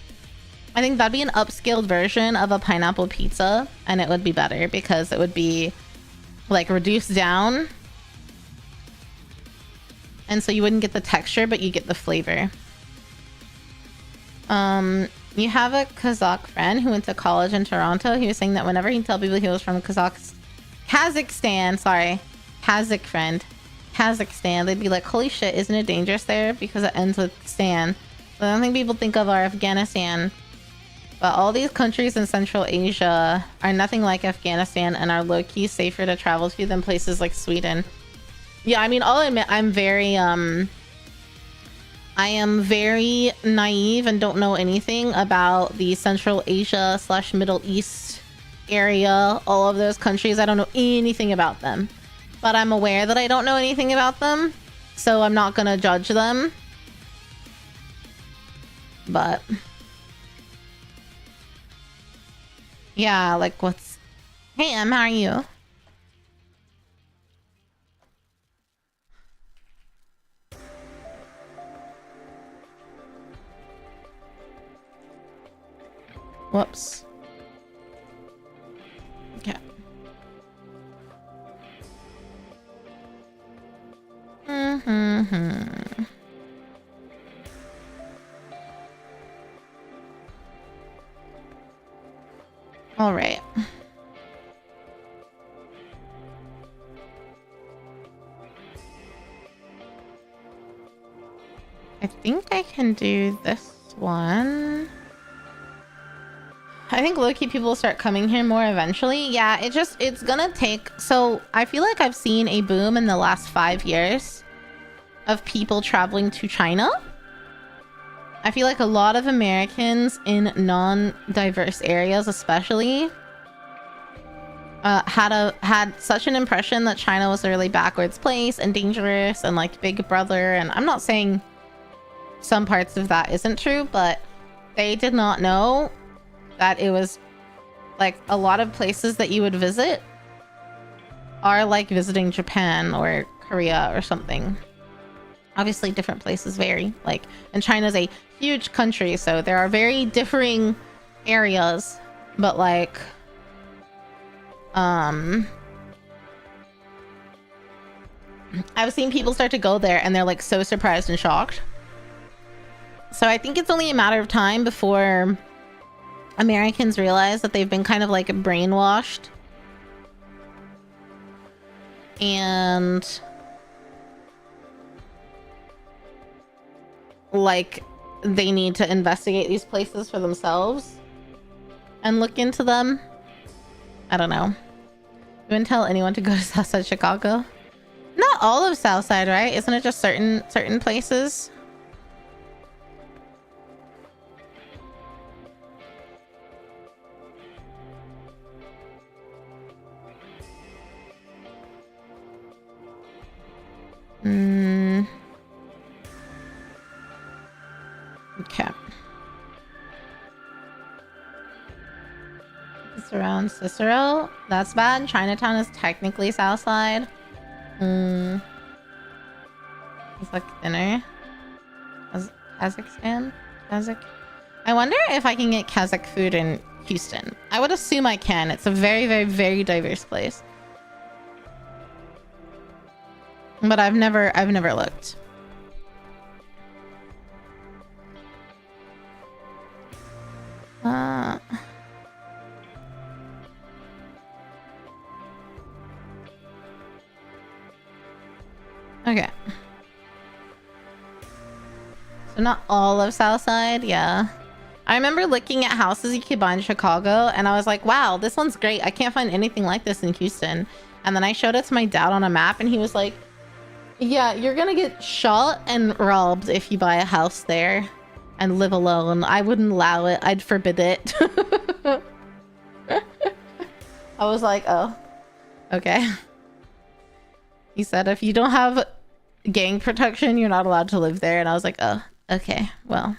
I think that'd be an upscaled version of a pineapple pizza, and it would be better because it would be like reduced down, and so you wouldn't get the texture, but you get the flavor. You have a Kazakh friend who went to college in Toronto. He was saying that whenever he'd tell people he was from Kazakhstan, sorry, Kazakhstan, they'd be like, holy shit, isn't it dangerous there? Because it ends with Stan. The only thing people think of are Afghanistan. But all these countries in Central Asia are nothing like Afghanistan and are low-key safer to travel to than places like Sweden. Yeah, I mean, I'll admit I am very naive and don't know anything about the Central Asia / Middle East area. All of those countries, I don't know anything about them. But I'm aware that I don't know anything about them, so I'm not gonna judge them. But yeah, like what's... Hey Em, how are you? Whoops. Okay. All right. I think I can do this one. I think low-key people will start coming here more eventually. Yeah, it's gonna take... So I feel like I've seen a boom in the last 5 years of people traveling to China. I feel like a lot of Americans in non-diverse areas especially had such an impression that China was a really backwards place and dangerous and like Big Brother. And I'm not saying some parts of that isn't true, but they did not know that it was like a lot of places that you would visit are like visiting Japan or Korea or something. Obviously different places vary, like, and China's a huge country, so there are very differing areas, but like I've seen people start to go there and they're like so surprised and shocked. So I think it's only a matter of time before Americans realize that they've been kind of like brainwashed and like they need to investigate these places for themselves and look into them. I don't know. You wouldn't tell anyone to go to Southside Chicago? Not all of Southside, right? Isn't it just certain places? Okay. It's around Cicero. That's bad. Chinatown is technically Southside. It's like dinner. Kazakhstan? I wonder if I can get Kazakh food in Houston. I would assume I can. It's a very, very, very diverse place. But I've never looked. Okay. So not all of Southside, yeah. I remember looking at houses you could buy in Chicago, and I was like, wow, this one's great. I can't find anything like this in Houston. And then I showed it to my dad on a map, and he was like, yeah, you're gonna get shot and robbed if you buy a house there and live alone. I wouldn't allow it. I'd forbid it. I was like, oh, okay. He said, if you don't have gang protection, you're not allowed to live there. And I was like, oh, okay, well.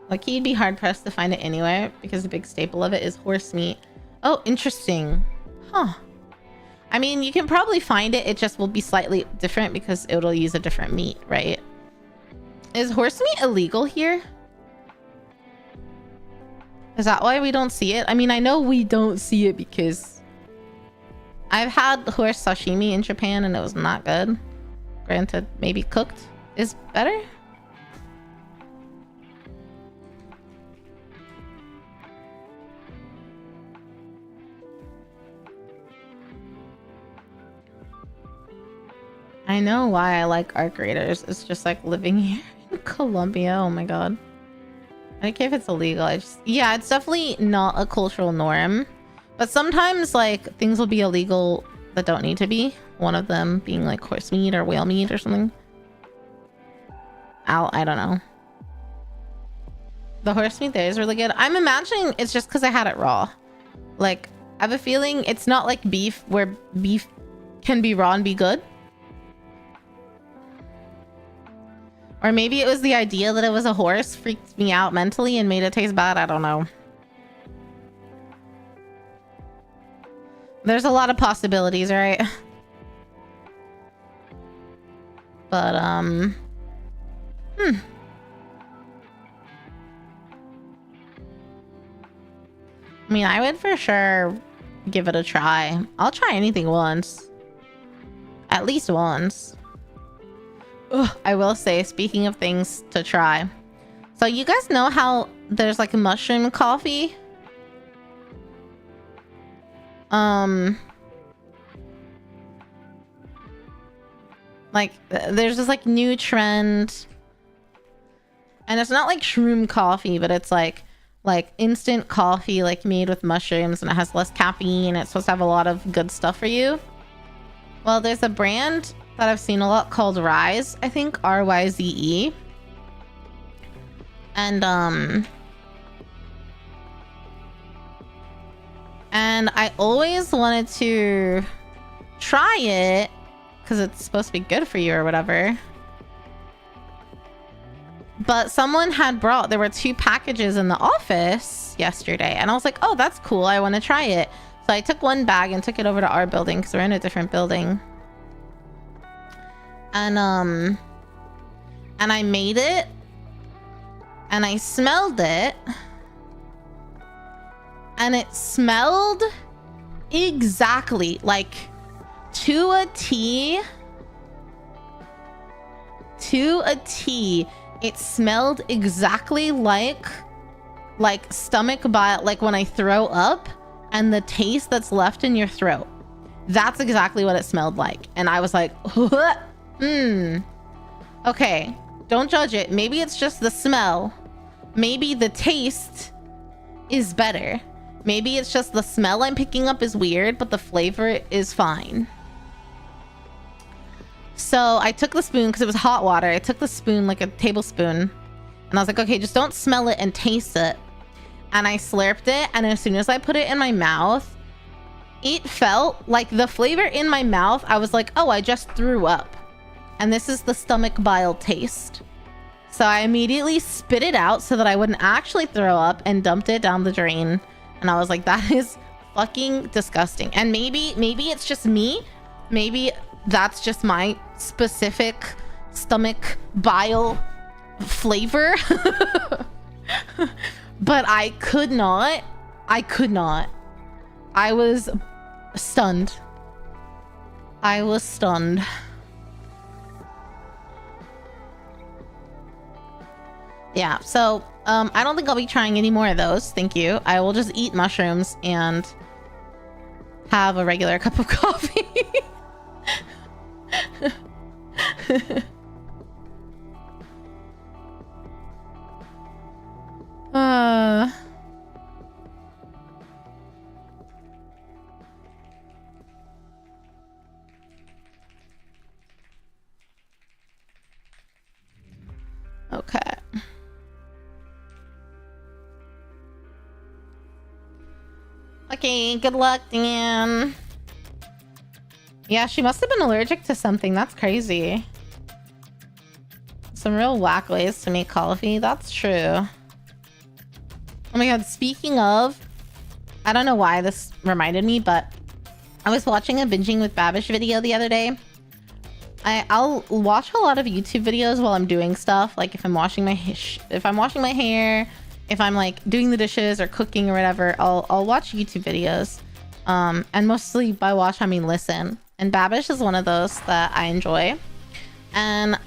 Like, you'd be hard-pressed to find it anywhere because a big staple of it is horse meat. Oh, interesting. Huh. I mean, you can probably find it. It just will be slightly different because it'll use a different meat, right? Is horse meat illegal here? Is that why we don't see it? I mean, I know we don't see it because I've had horse sashimi in Japan and it was not good. Granted, maybe cooked is better. I know why I like arc raiders. It's just like living here in Colombia. Oh my god. I don't care if it's illegal. Yeah, it's definitely not a cultural norm. But sometimes like things will be illegal that don't need to be. One of them being like horse meat or whale meat or something. I don't know. The horse meat there is really good. I'm imagining it's just because I had it raw. Like, I have a feeling it's not like beef where beef can be raw and be good. Or maybe it was the idea that it was a horse freaked me out mentally and made it taste bad. I don't know. There's a lot of possibilities, right? But, I mean, I would for sure give it a try. I'll try anything once. At least once. Ugh, I will say, speaking of things to try. So you guys know how there's like mushroom coffee? Like there's this like new trend. And it's not like shroom coffee, but it's like instant coffee like made with mushrooms, and it has less caffeine. It's supposed to have a lot of good stuff for you. Well, there's a brand that I've seen a lot called Rise, I think, RYZE. And I always wanted to try it because it's supposed to be good for you or whatever. But someone had brought, there were 2 packages in the office yesterday, and I was like, oh, that's cool, I want to try it. So I took 1 bag and took it over to our building because we're in a different building. And I made it and I smelled it, and it smelled exactly like to a T. It smelled exactly like stomach bile, like when I throw up and the taste that's left in your throat. That's exactly what it smelled like. And I was like, okay, don't judge it. Maybe it's just the smell. Maybe the taste is better. Maybe it's just the smell I'm picking up is weird, but the flavor is fine. So I took the spoon because it was hot water. I took the spoon, like a tablespoon, and I was like, okay, just don't smell it and taste it. And I slurped it, and as soon as I put it in my mouth, it felt like the flavor in my mouth. I was like, oh, I just threw up. And this is the stomach bile taste. So I immediately spit it out so that I wouldn't actually throw up and dumped it down the drain. And I was like, that is fucking disgusting. And maybe it's just me. Maybe that's just my specific stomach bile flavor. But I could not. I was stunned. Yeah, so I don't think I'll be trying any more of those. Thank you. I will just eat mushrooms and have a regular cup of coffee. Okay, good luck, Dan. Yeah, she must have been allergic to something. That's crazy. Some real whack ways to make coffee. That's true. Oh my god, speaking of... I don't know why this reminded me, but... I was watching a Binging with Babish video the other day. I'll watch a lot of YouTube videos while I'm doing stuff. Like if I'm washing my hair, if I'm like doing the dishes or cooking or whatever, I'll watch YouTube videos. And mostly by watch I mean listen. And Babish is one of those that I enjoy. And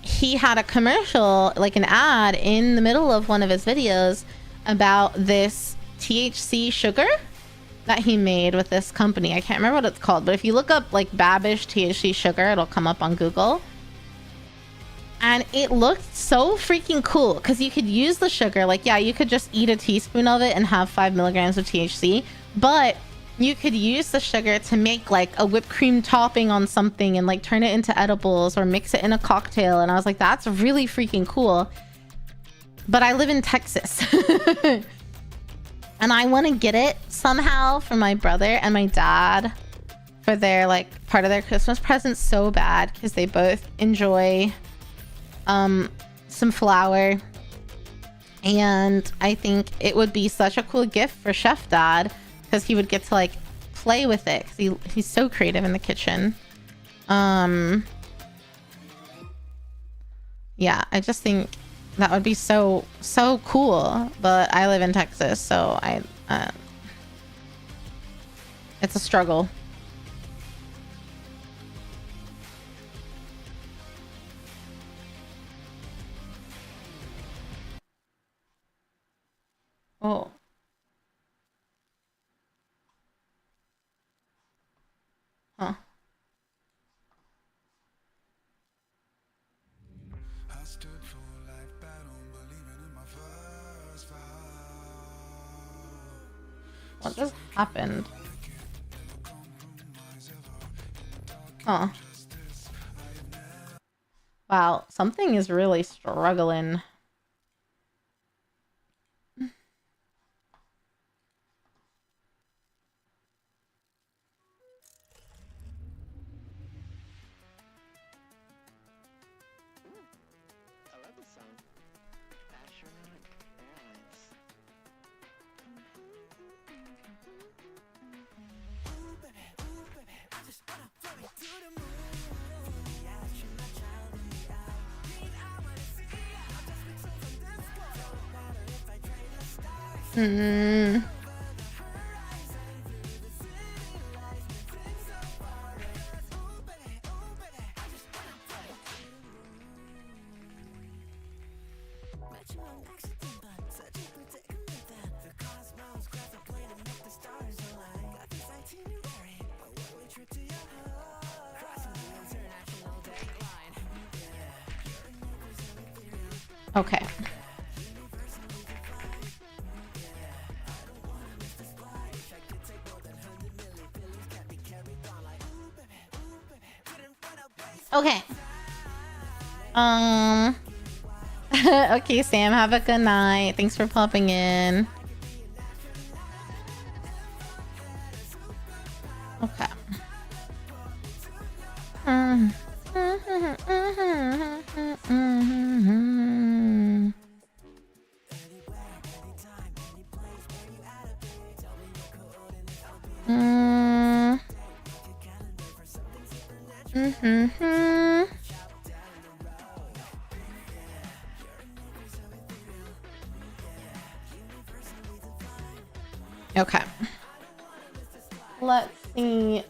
he had a commercial, like an ad in the middle of one of his videos about this THC sugar that he made with this company. I can't remember what it's called, but if you look up like Babish THC sugar, it'll come up on Google. And it looked so freaking cool because you could use the sugar. Like, yeah, you could just eat a teaspoon of it and have 5 milligrams of THC, but you could use the sugar to make like a whipped cream topping on something and like turn it into edibles or mix it in a cocktail. And I was like, that's really freaking cool. But I live in Texas. And I want to get it somehow for my brother and my dad for their like part of their Christmas present so bad because they both enjoy some flour. And I think it would be such a cool gift for Chef Dad because he would get to like play with it because he's so creative in the kitchen. Yeah, I just think that would be so cool. But I live in Texas, so it's a struggle. Oh. Huh. What just happened? Huh. Wow, something is really struggling. Hmm. Okay. Okay. Okay, Sam, have a good night. Thanks for popping in. Okay. Okay. Let's see.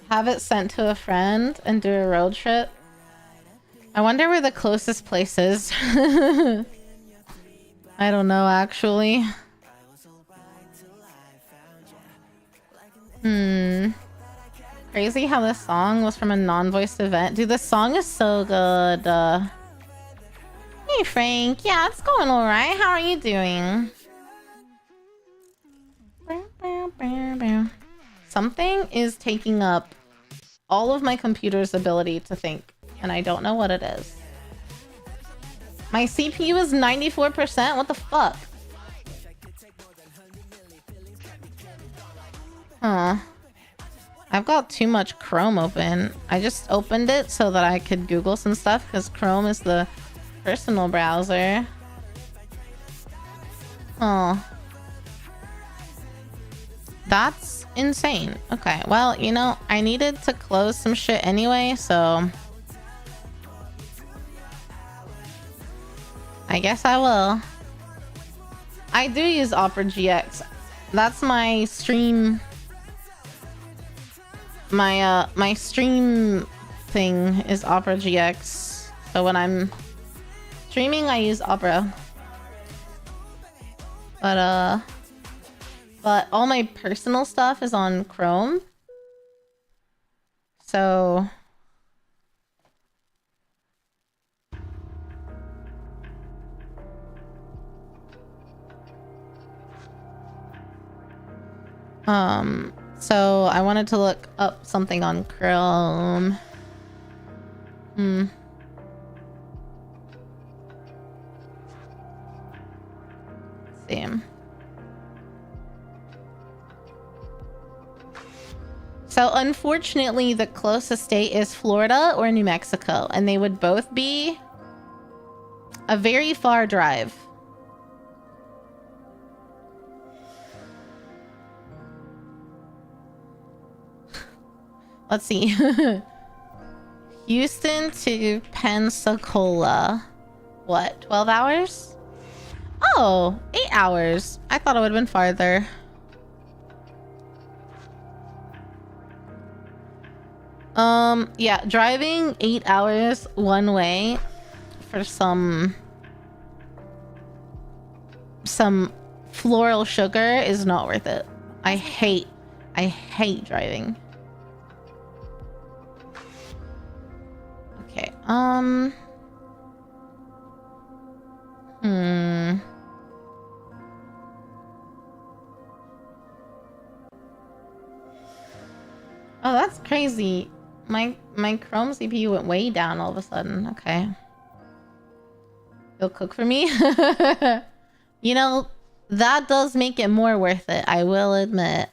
Have it sent to a friend and do a road trip. I wonder where the closest place is. I don't know, actually. Crazy how this song was from a non-voiced event. Dude, this song is so good. Hey, Frank. Yeah, it's going alright. How are you doing? Something is taking up all of my computer's ability to think, and I don't know what it is. My CPU is 94%? What the fuck? Huh. I've got too much Chrome open. I just opened it so that I could Google some stuff because Chrome is the personal browser. Oh. That's insane. Okay, well, you know, I needed to close some shit anyway, so I guess I will. I do use Opera GX. That's my stream. My stream thing is Opera GX. So when I'm streaming, I use Opera. But all my personal stuff is on Chrome. So so I wanted to look up something on Chrome. Let's see. So unfortunately, the closest state is Florida or New Mexico, and they would both be a very far drive. Let's see. Houston to Pensacola. What, 12 hours? Oh, 8 hours. I thought it would have been farther. Yeah, driving 8 hours one way for some floral sugar is not worth it. I hate driving. Okay, Oh, that's crazy. My Chrome CPU went way down all of a sudden. Okay. You'll cook for me? You know, that does make it more worth it, I will admit.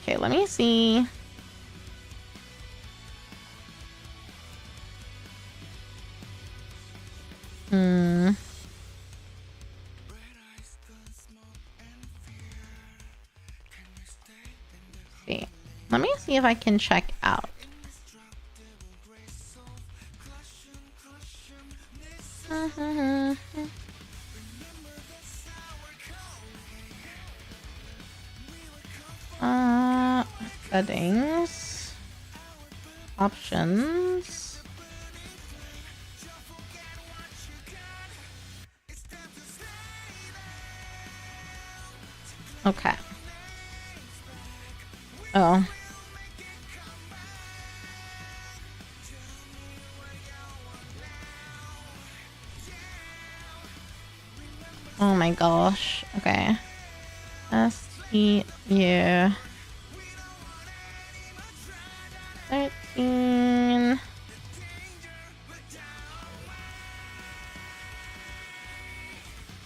Okay, let me see. See. Let me see if I can check out. Settings. Options. Okay. Oh. Oh my gosh. Okay. STU 13.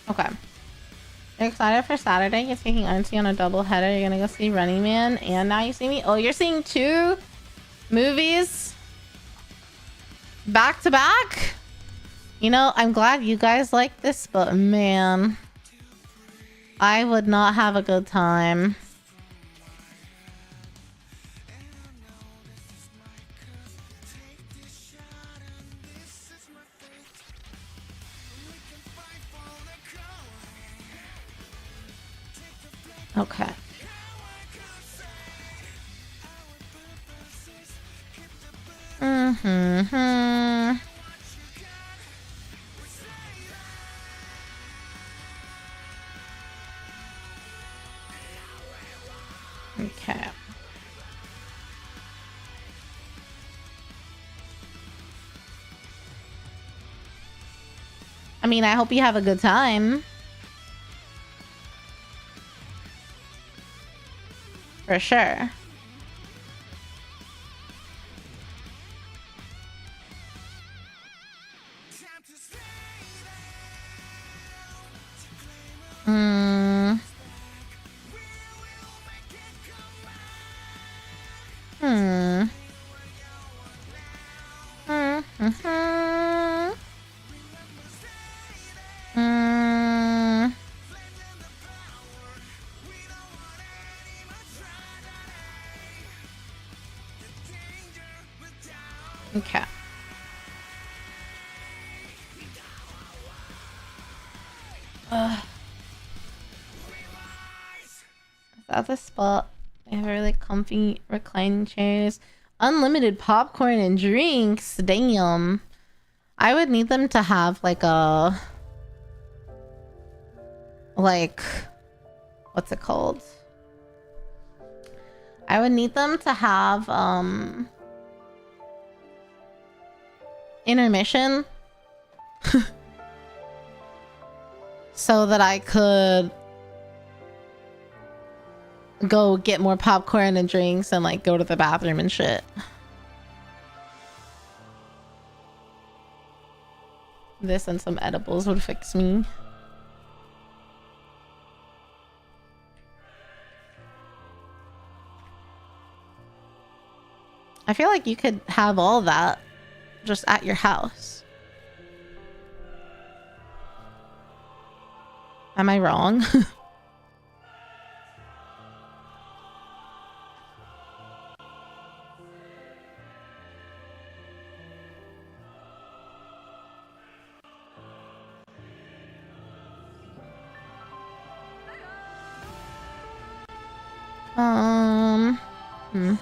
Okay. You're excited for Saturday? You're taking Auntie on a double header. You're gonna go see Running Man and Now You See Me? Oh, you're seeing 2 movies back to back? You know, I'm glad you guys like this, but man, I would not have a good time. Okay. Okay. I mean, I hope you have a good time. For sure. Hmm. Hmm. Hmm. Hmm. Hmm. Okay. Is that the spot? They have really comfy reclining chairs. Unlimited popcorn and drinks. Damn. I would need them to have like a... Like... What's it called? I would need them to have, intermission. So that I could go get more popcorn and drinks and like go to the bathroom and shit. This and some edibles would fix me. I feel like you could have all that just at your house. Am I wrong? Hmm.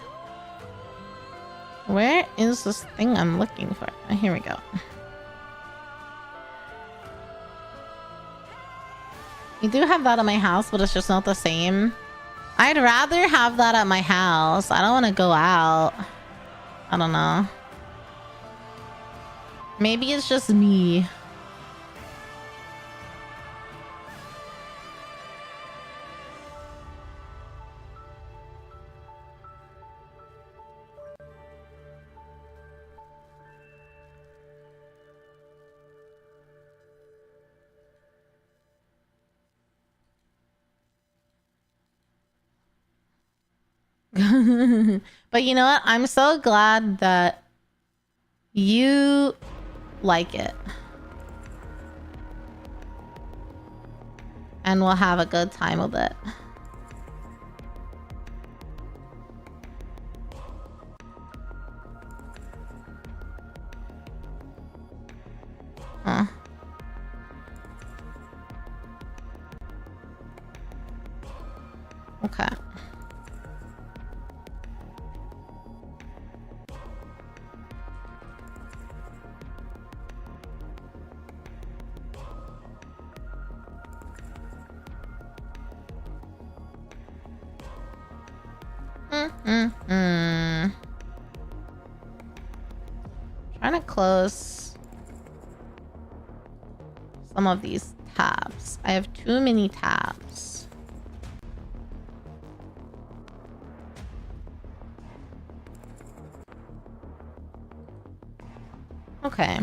Where is this thing I'm looking for? Oh, here we go. We do have that at my house, but it's just not the same. I'd rather have that at my house. I don't want to go out. I don't know. Maybe it's just me. But you know what? I'm so glad that you like it. And we'll have a good time with it. Huh. Okay. Trying to close some of these tabs. I have too many tabs. Okay.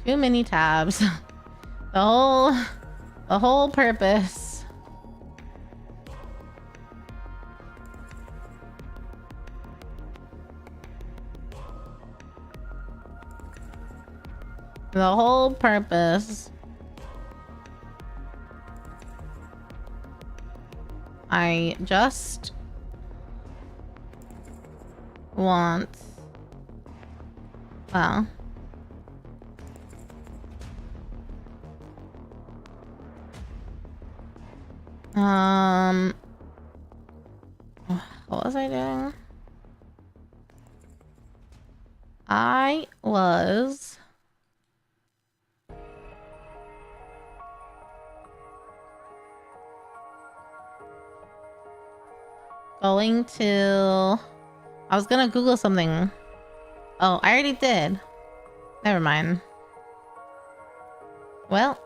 Too many tabs. The whole purpose. The whole purpose. I just want, well, what was I doing? I was Going to... I was gonna Google something. Oh, I already did. Never mind. Well...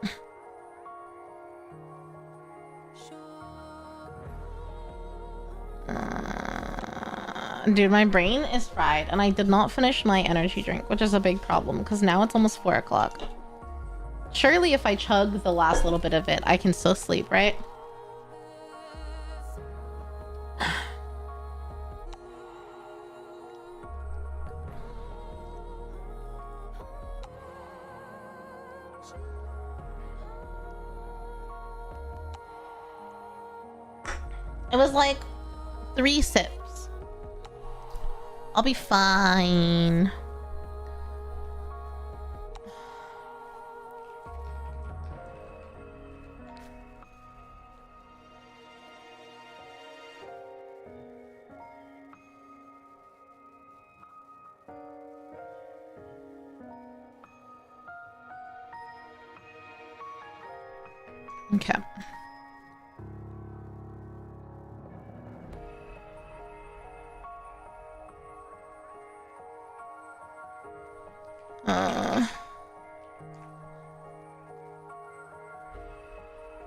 dude, my brain is fried, and I did not finish my energy drink, which is a big problem, because now it's almost 4 o'clock. Surely if I chug the last little bit of it, I can still sleep, right? It was like 3 sips. I'll be fine. Okay.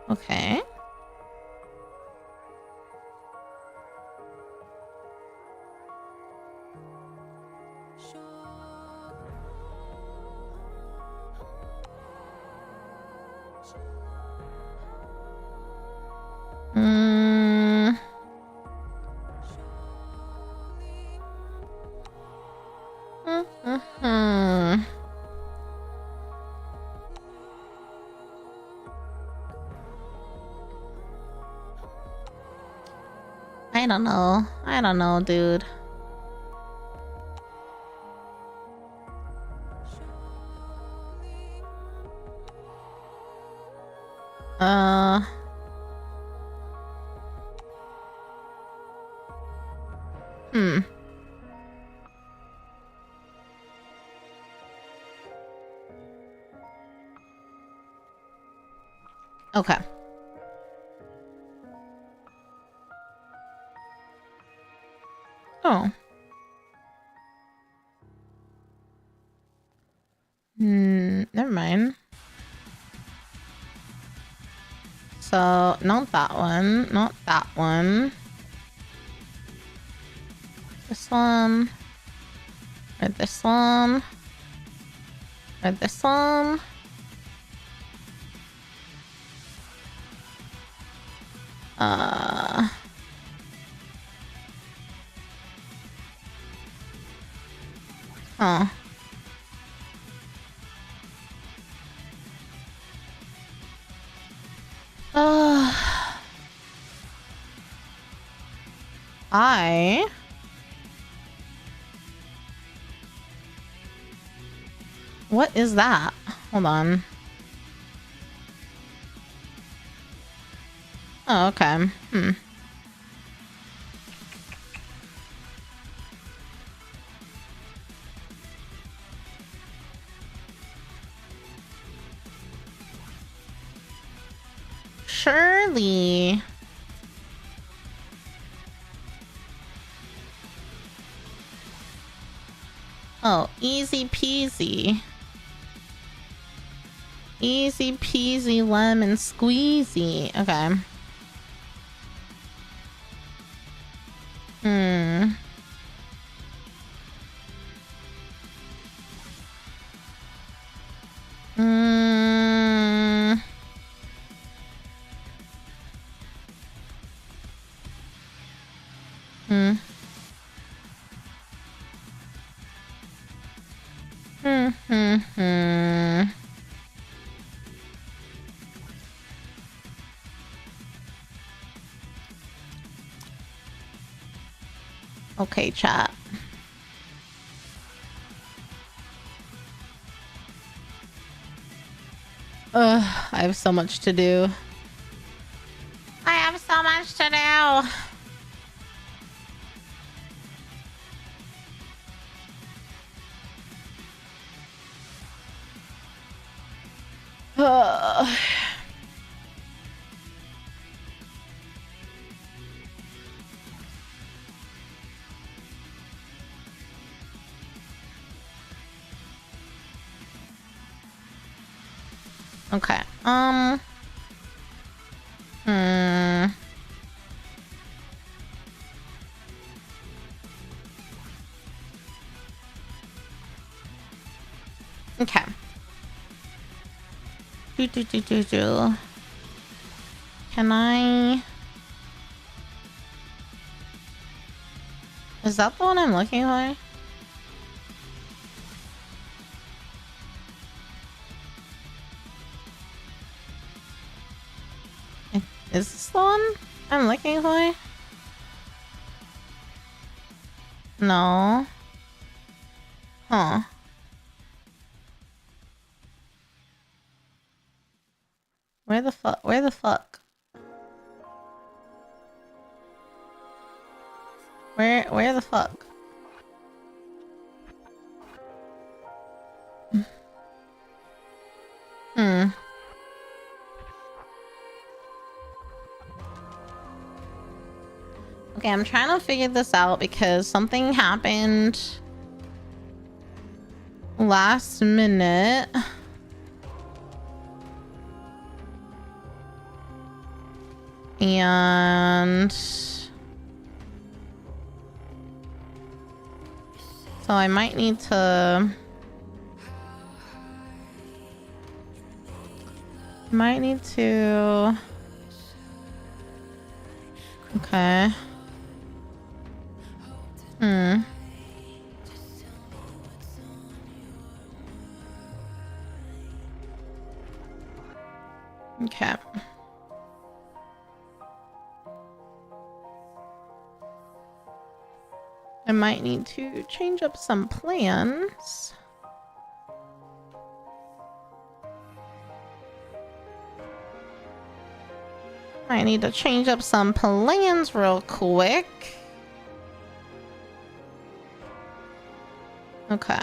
Okay. Mm. Mm-hmm. I don't know. I don't know, dude. Hmm. Okay. Oh. Never mind. So, not that one. Not that one. This one. Or this one. Or this one. Oh. What is that? Hold on. Oh, okay. Surely. Oh, easy peasy. Easy peasy lemon squeezy. Okay. Okay, chat. I have so much to do. I have so much to do. Okay. Hmm. Okay. Do. Can I? Is that the one I'm looking for? Is this the one I'm looking for? No. Huh. Where the fuck? Where the fuck? Where the fuck? Hmm. Okay, I'm trying to figure this out because something happened last minute. And so I might need to okay. Okay. I might need to change up some plans. I need to change up some plans real quick. Okay.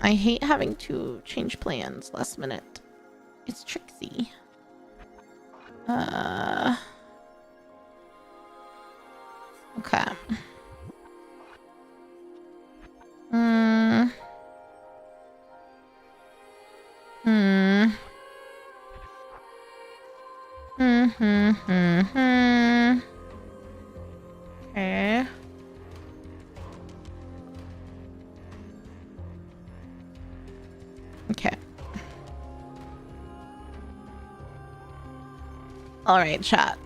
I hate having to change plans last minute. It's tricksy. Okay. Okay. Okay. All right, chat.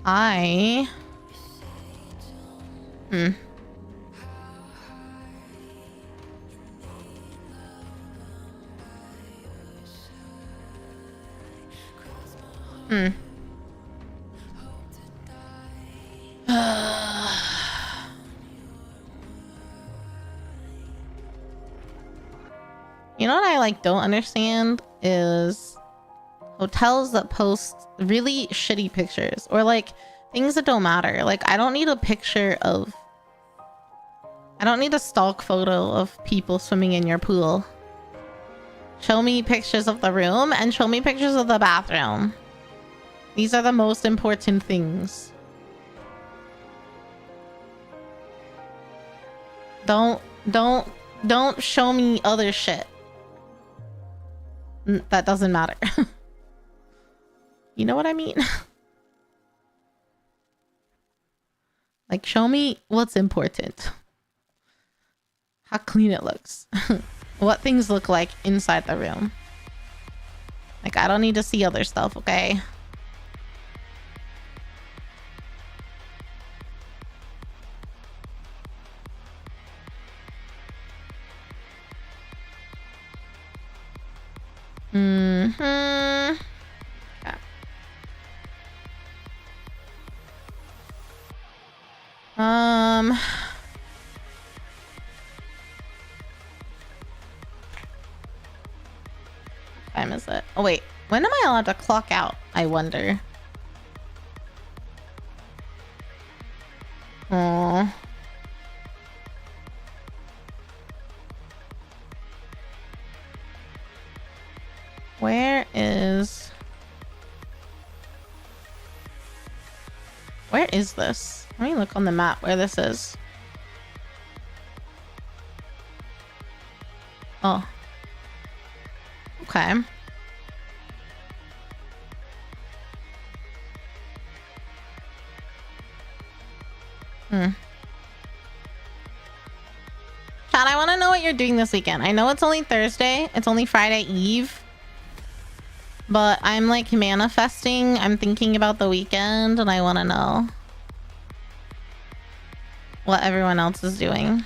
I You know what I like don't understand is hotels that post really shitty pictures or like things that don't matter. Like I don't need a stock photo of people swimming in your pool. Show me pictures of the room and show me pictures of the bathroom. These are the most important things. Don't show me other shit. That doesn't matter. You know what I mean? Like, show me what's important. How clean it looks. What things look like inside the room. Like, I don't need to see other stuff, okay? Yeah. Time is it? Oh wait, when am I allowed to clock out? I wonder. Oh. Where is... Where is this? Let me look on the map where this is. Oh. Okay. Chad, I want to know what you're doing this weekend. I know it's only Thursday. It's only Friday Eve. But I'm like manifesting. I'm thinking about the weekend and I want to know what everyone else is doing.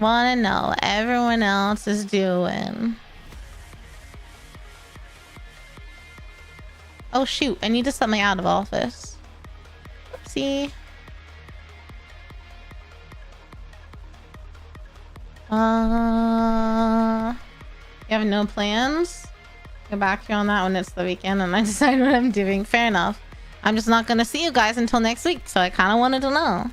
Want to know what everyone else is doing. Oh shoot, I need to set my out of office. Oopsie. You have no plans? Get back here on that when it's the weekend and I decide what I'm doing. Fair enough. I'm just not gonna see you guys until next week, so I kind of wanted to know.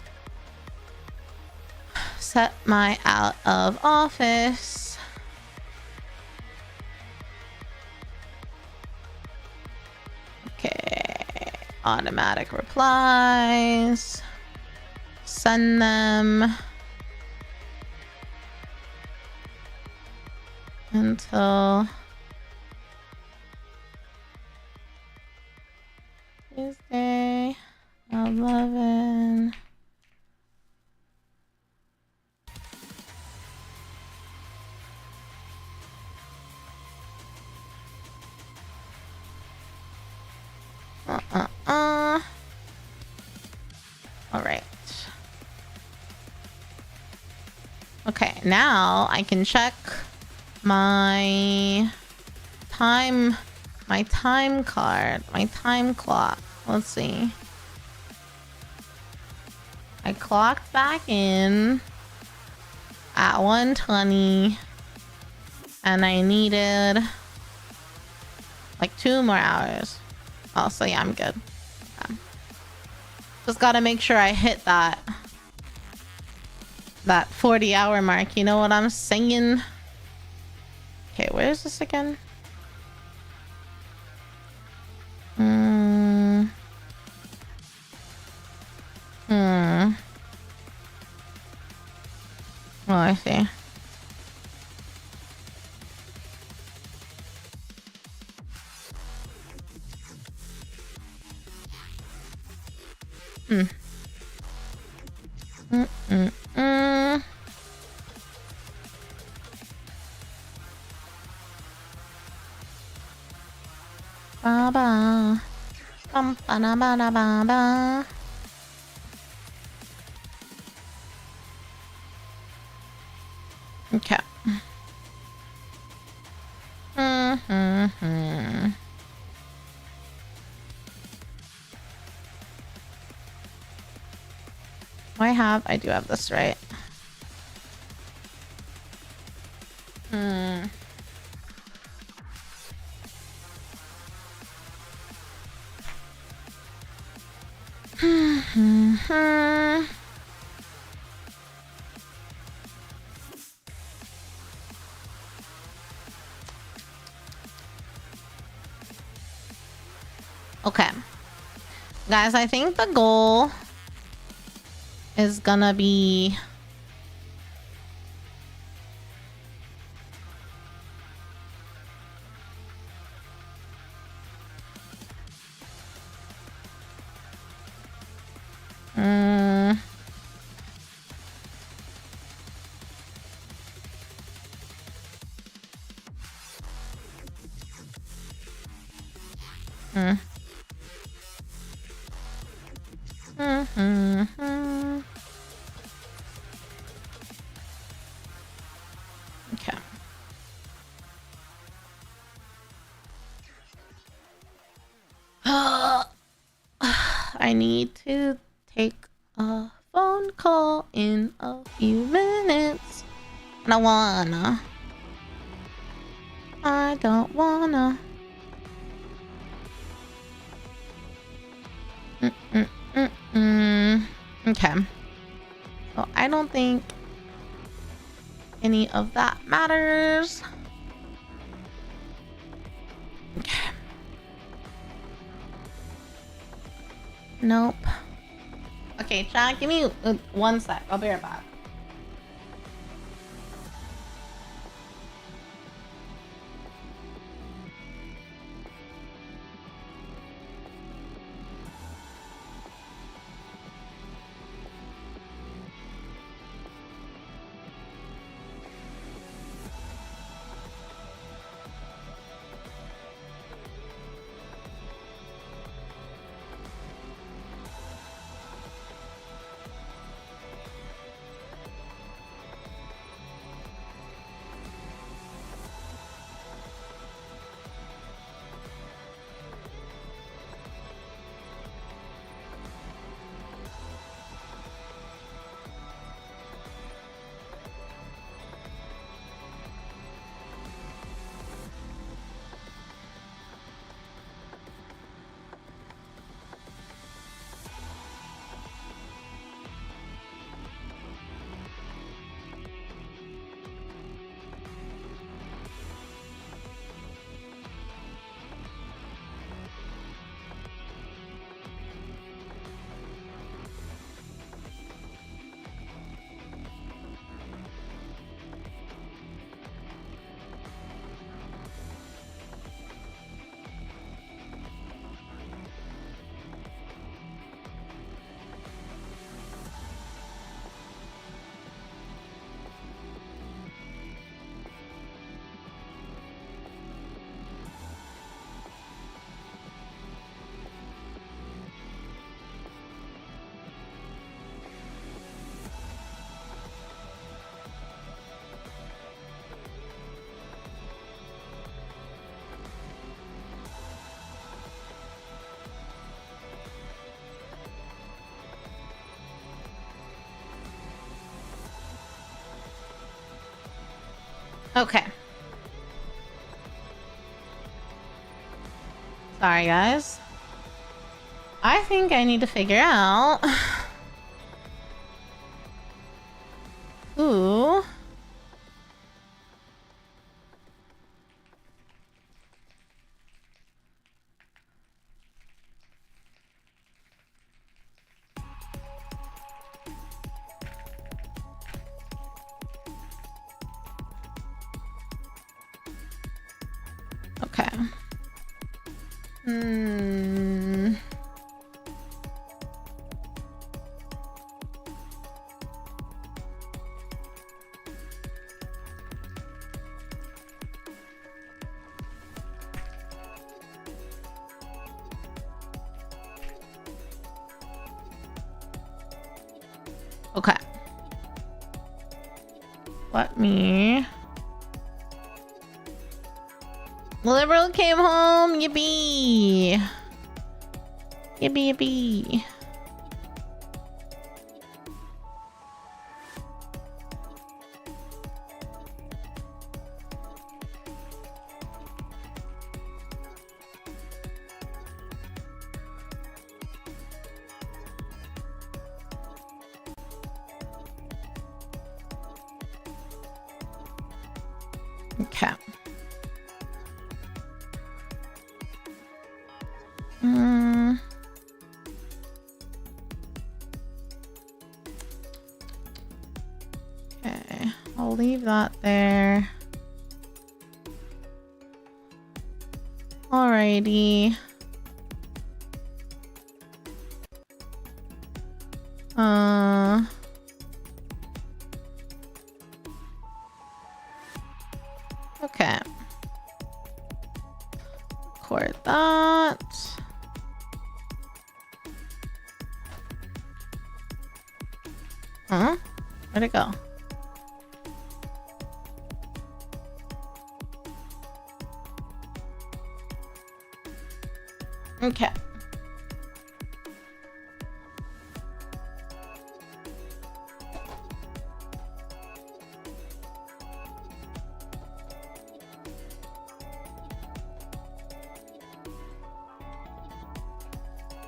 Set my out of office. Okay. Automatic replies. Send them. Until Tuesday, 11. All right. Okay, now I can check my time card, my time clock. Let's see. I clocked back in at 1:20 and I needed like 2 more hours. Oh, so yeah, I'm good. Okay. Just gotta make sure I hit that 40-hour mark. You know what I'm saying? Okay, where is this again? Oh, I see. Ba ba. Bum ba da ba da ba ba. Okay. I do have this right. Okay. Guys, I think the goal is gonna be okay. I need to take a phone call in a few minutes. And I don't wanna. Okay. I don't think any of that matters. Okay. Nope. Okay, chat, give me 1 sec. I'll be right back. Okay. Sorry, guys. I think I need to figure out who okay. Okay. Let me. Liberal came home. Yippee. Yippee yippee. Okay. Okay, I'll leave that there. Alrighty. Okay. Record that. Huh? Where'd it go? Okay.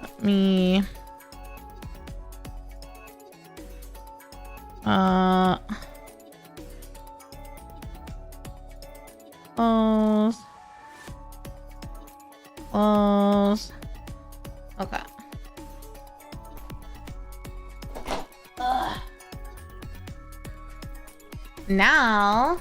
Let me Close. Close. Okay. Ugh. Now.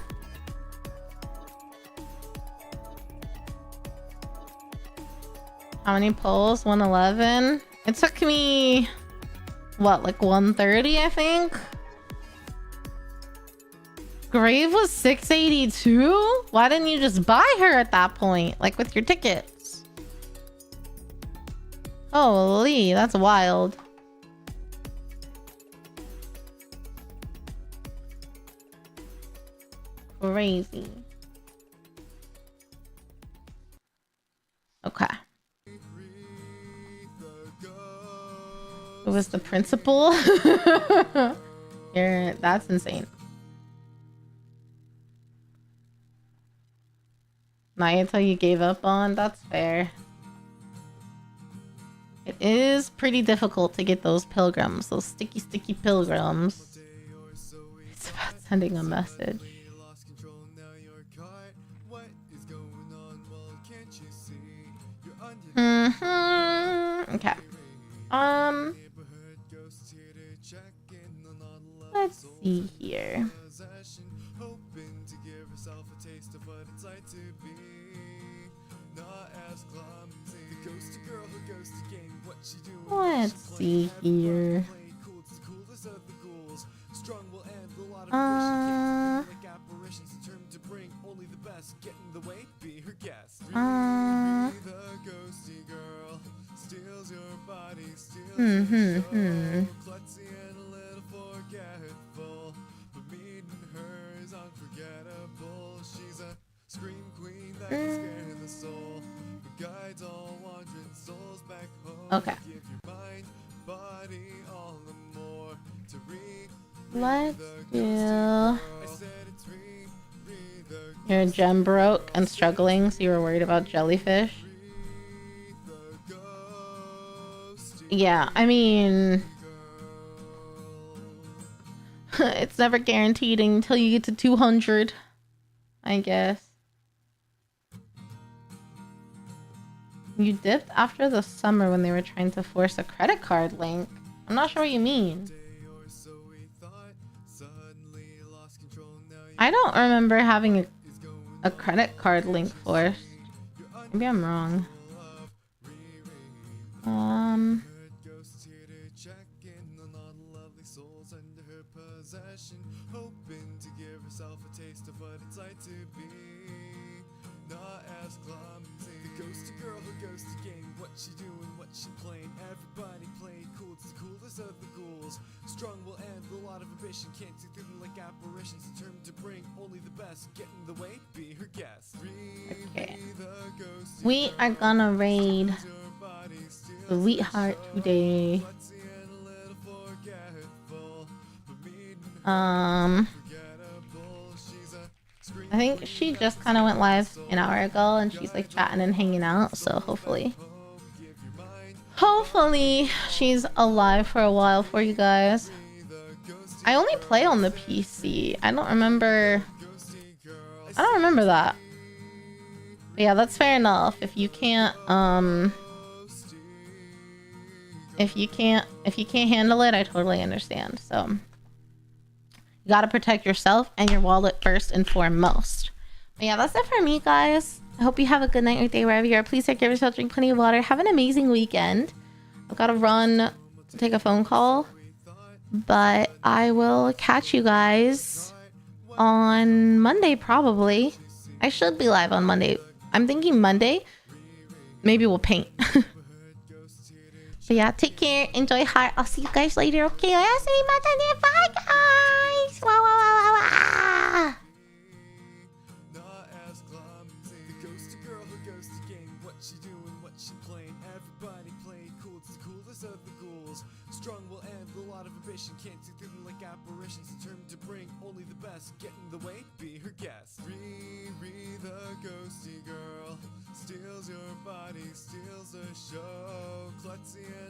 How many polls? 111. It took me, what, like 130, I think? Grave was 682? Why didn't you just buy her at that point? Like with your tickets? Holy, that's wild. Crazy. Okay. It was the principal? That's insane. Mayata you gave up on? That's fair. It is pretty difficult to get those pilgrims, those sticky pilgrims. It's about sending a message. Okay. Let's see here. Let's see here. Okay. Let's do... Your gem broke and struggling, so you were worried about jellyfish? Yeah, I mean... it's never guaranteed until you get to 200, I guess. You dipped after the summer when they were trying to force a credit card link. I'm not sure what you mean. I don't remember having a credit card link forced. Maybe I'm wrong. Strong will end a lot of ambition. Can't see through them like apparitions. Determined to bring only the best. Get in the way, be her guest. Okay. We are gonna raid Sweetheart today. I think she just kind of went live an hour ago and she's like chatting and hanging out, so hopefully she's alive for a while for you guys. I only play on the PC. I don't remember that. But yeah, that's fair enough. If you can't handle it, I totally understand. So you gotta protect yourself and your wallet first and foremost. But yeah, that's it for me, guys. I hope you have a good night or day wherever you are. Please take care of yourself, drink plenty of water. Have an amazing weekend. I've got to run to take a phone call, but I will catch you guys on Monday, probably. I should be live on Monday. I'm thinking Monday. Maybe we'll paint. But yeah, take care. Enjoy heart. I'll see you guys later. Okay, bye guys. Wow, wow, wow, wow, wow. Can't see through them like apparitions. Determined to bring only the best. Get in the way, be her guest. Riri, the ghosty girl, steals your body, steals the show. Klutzy and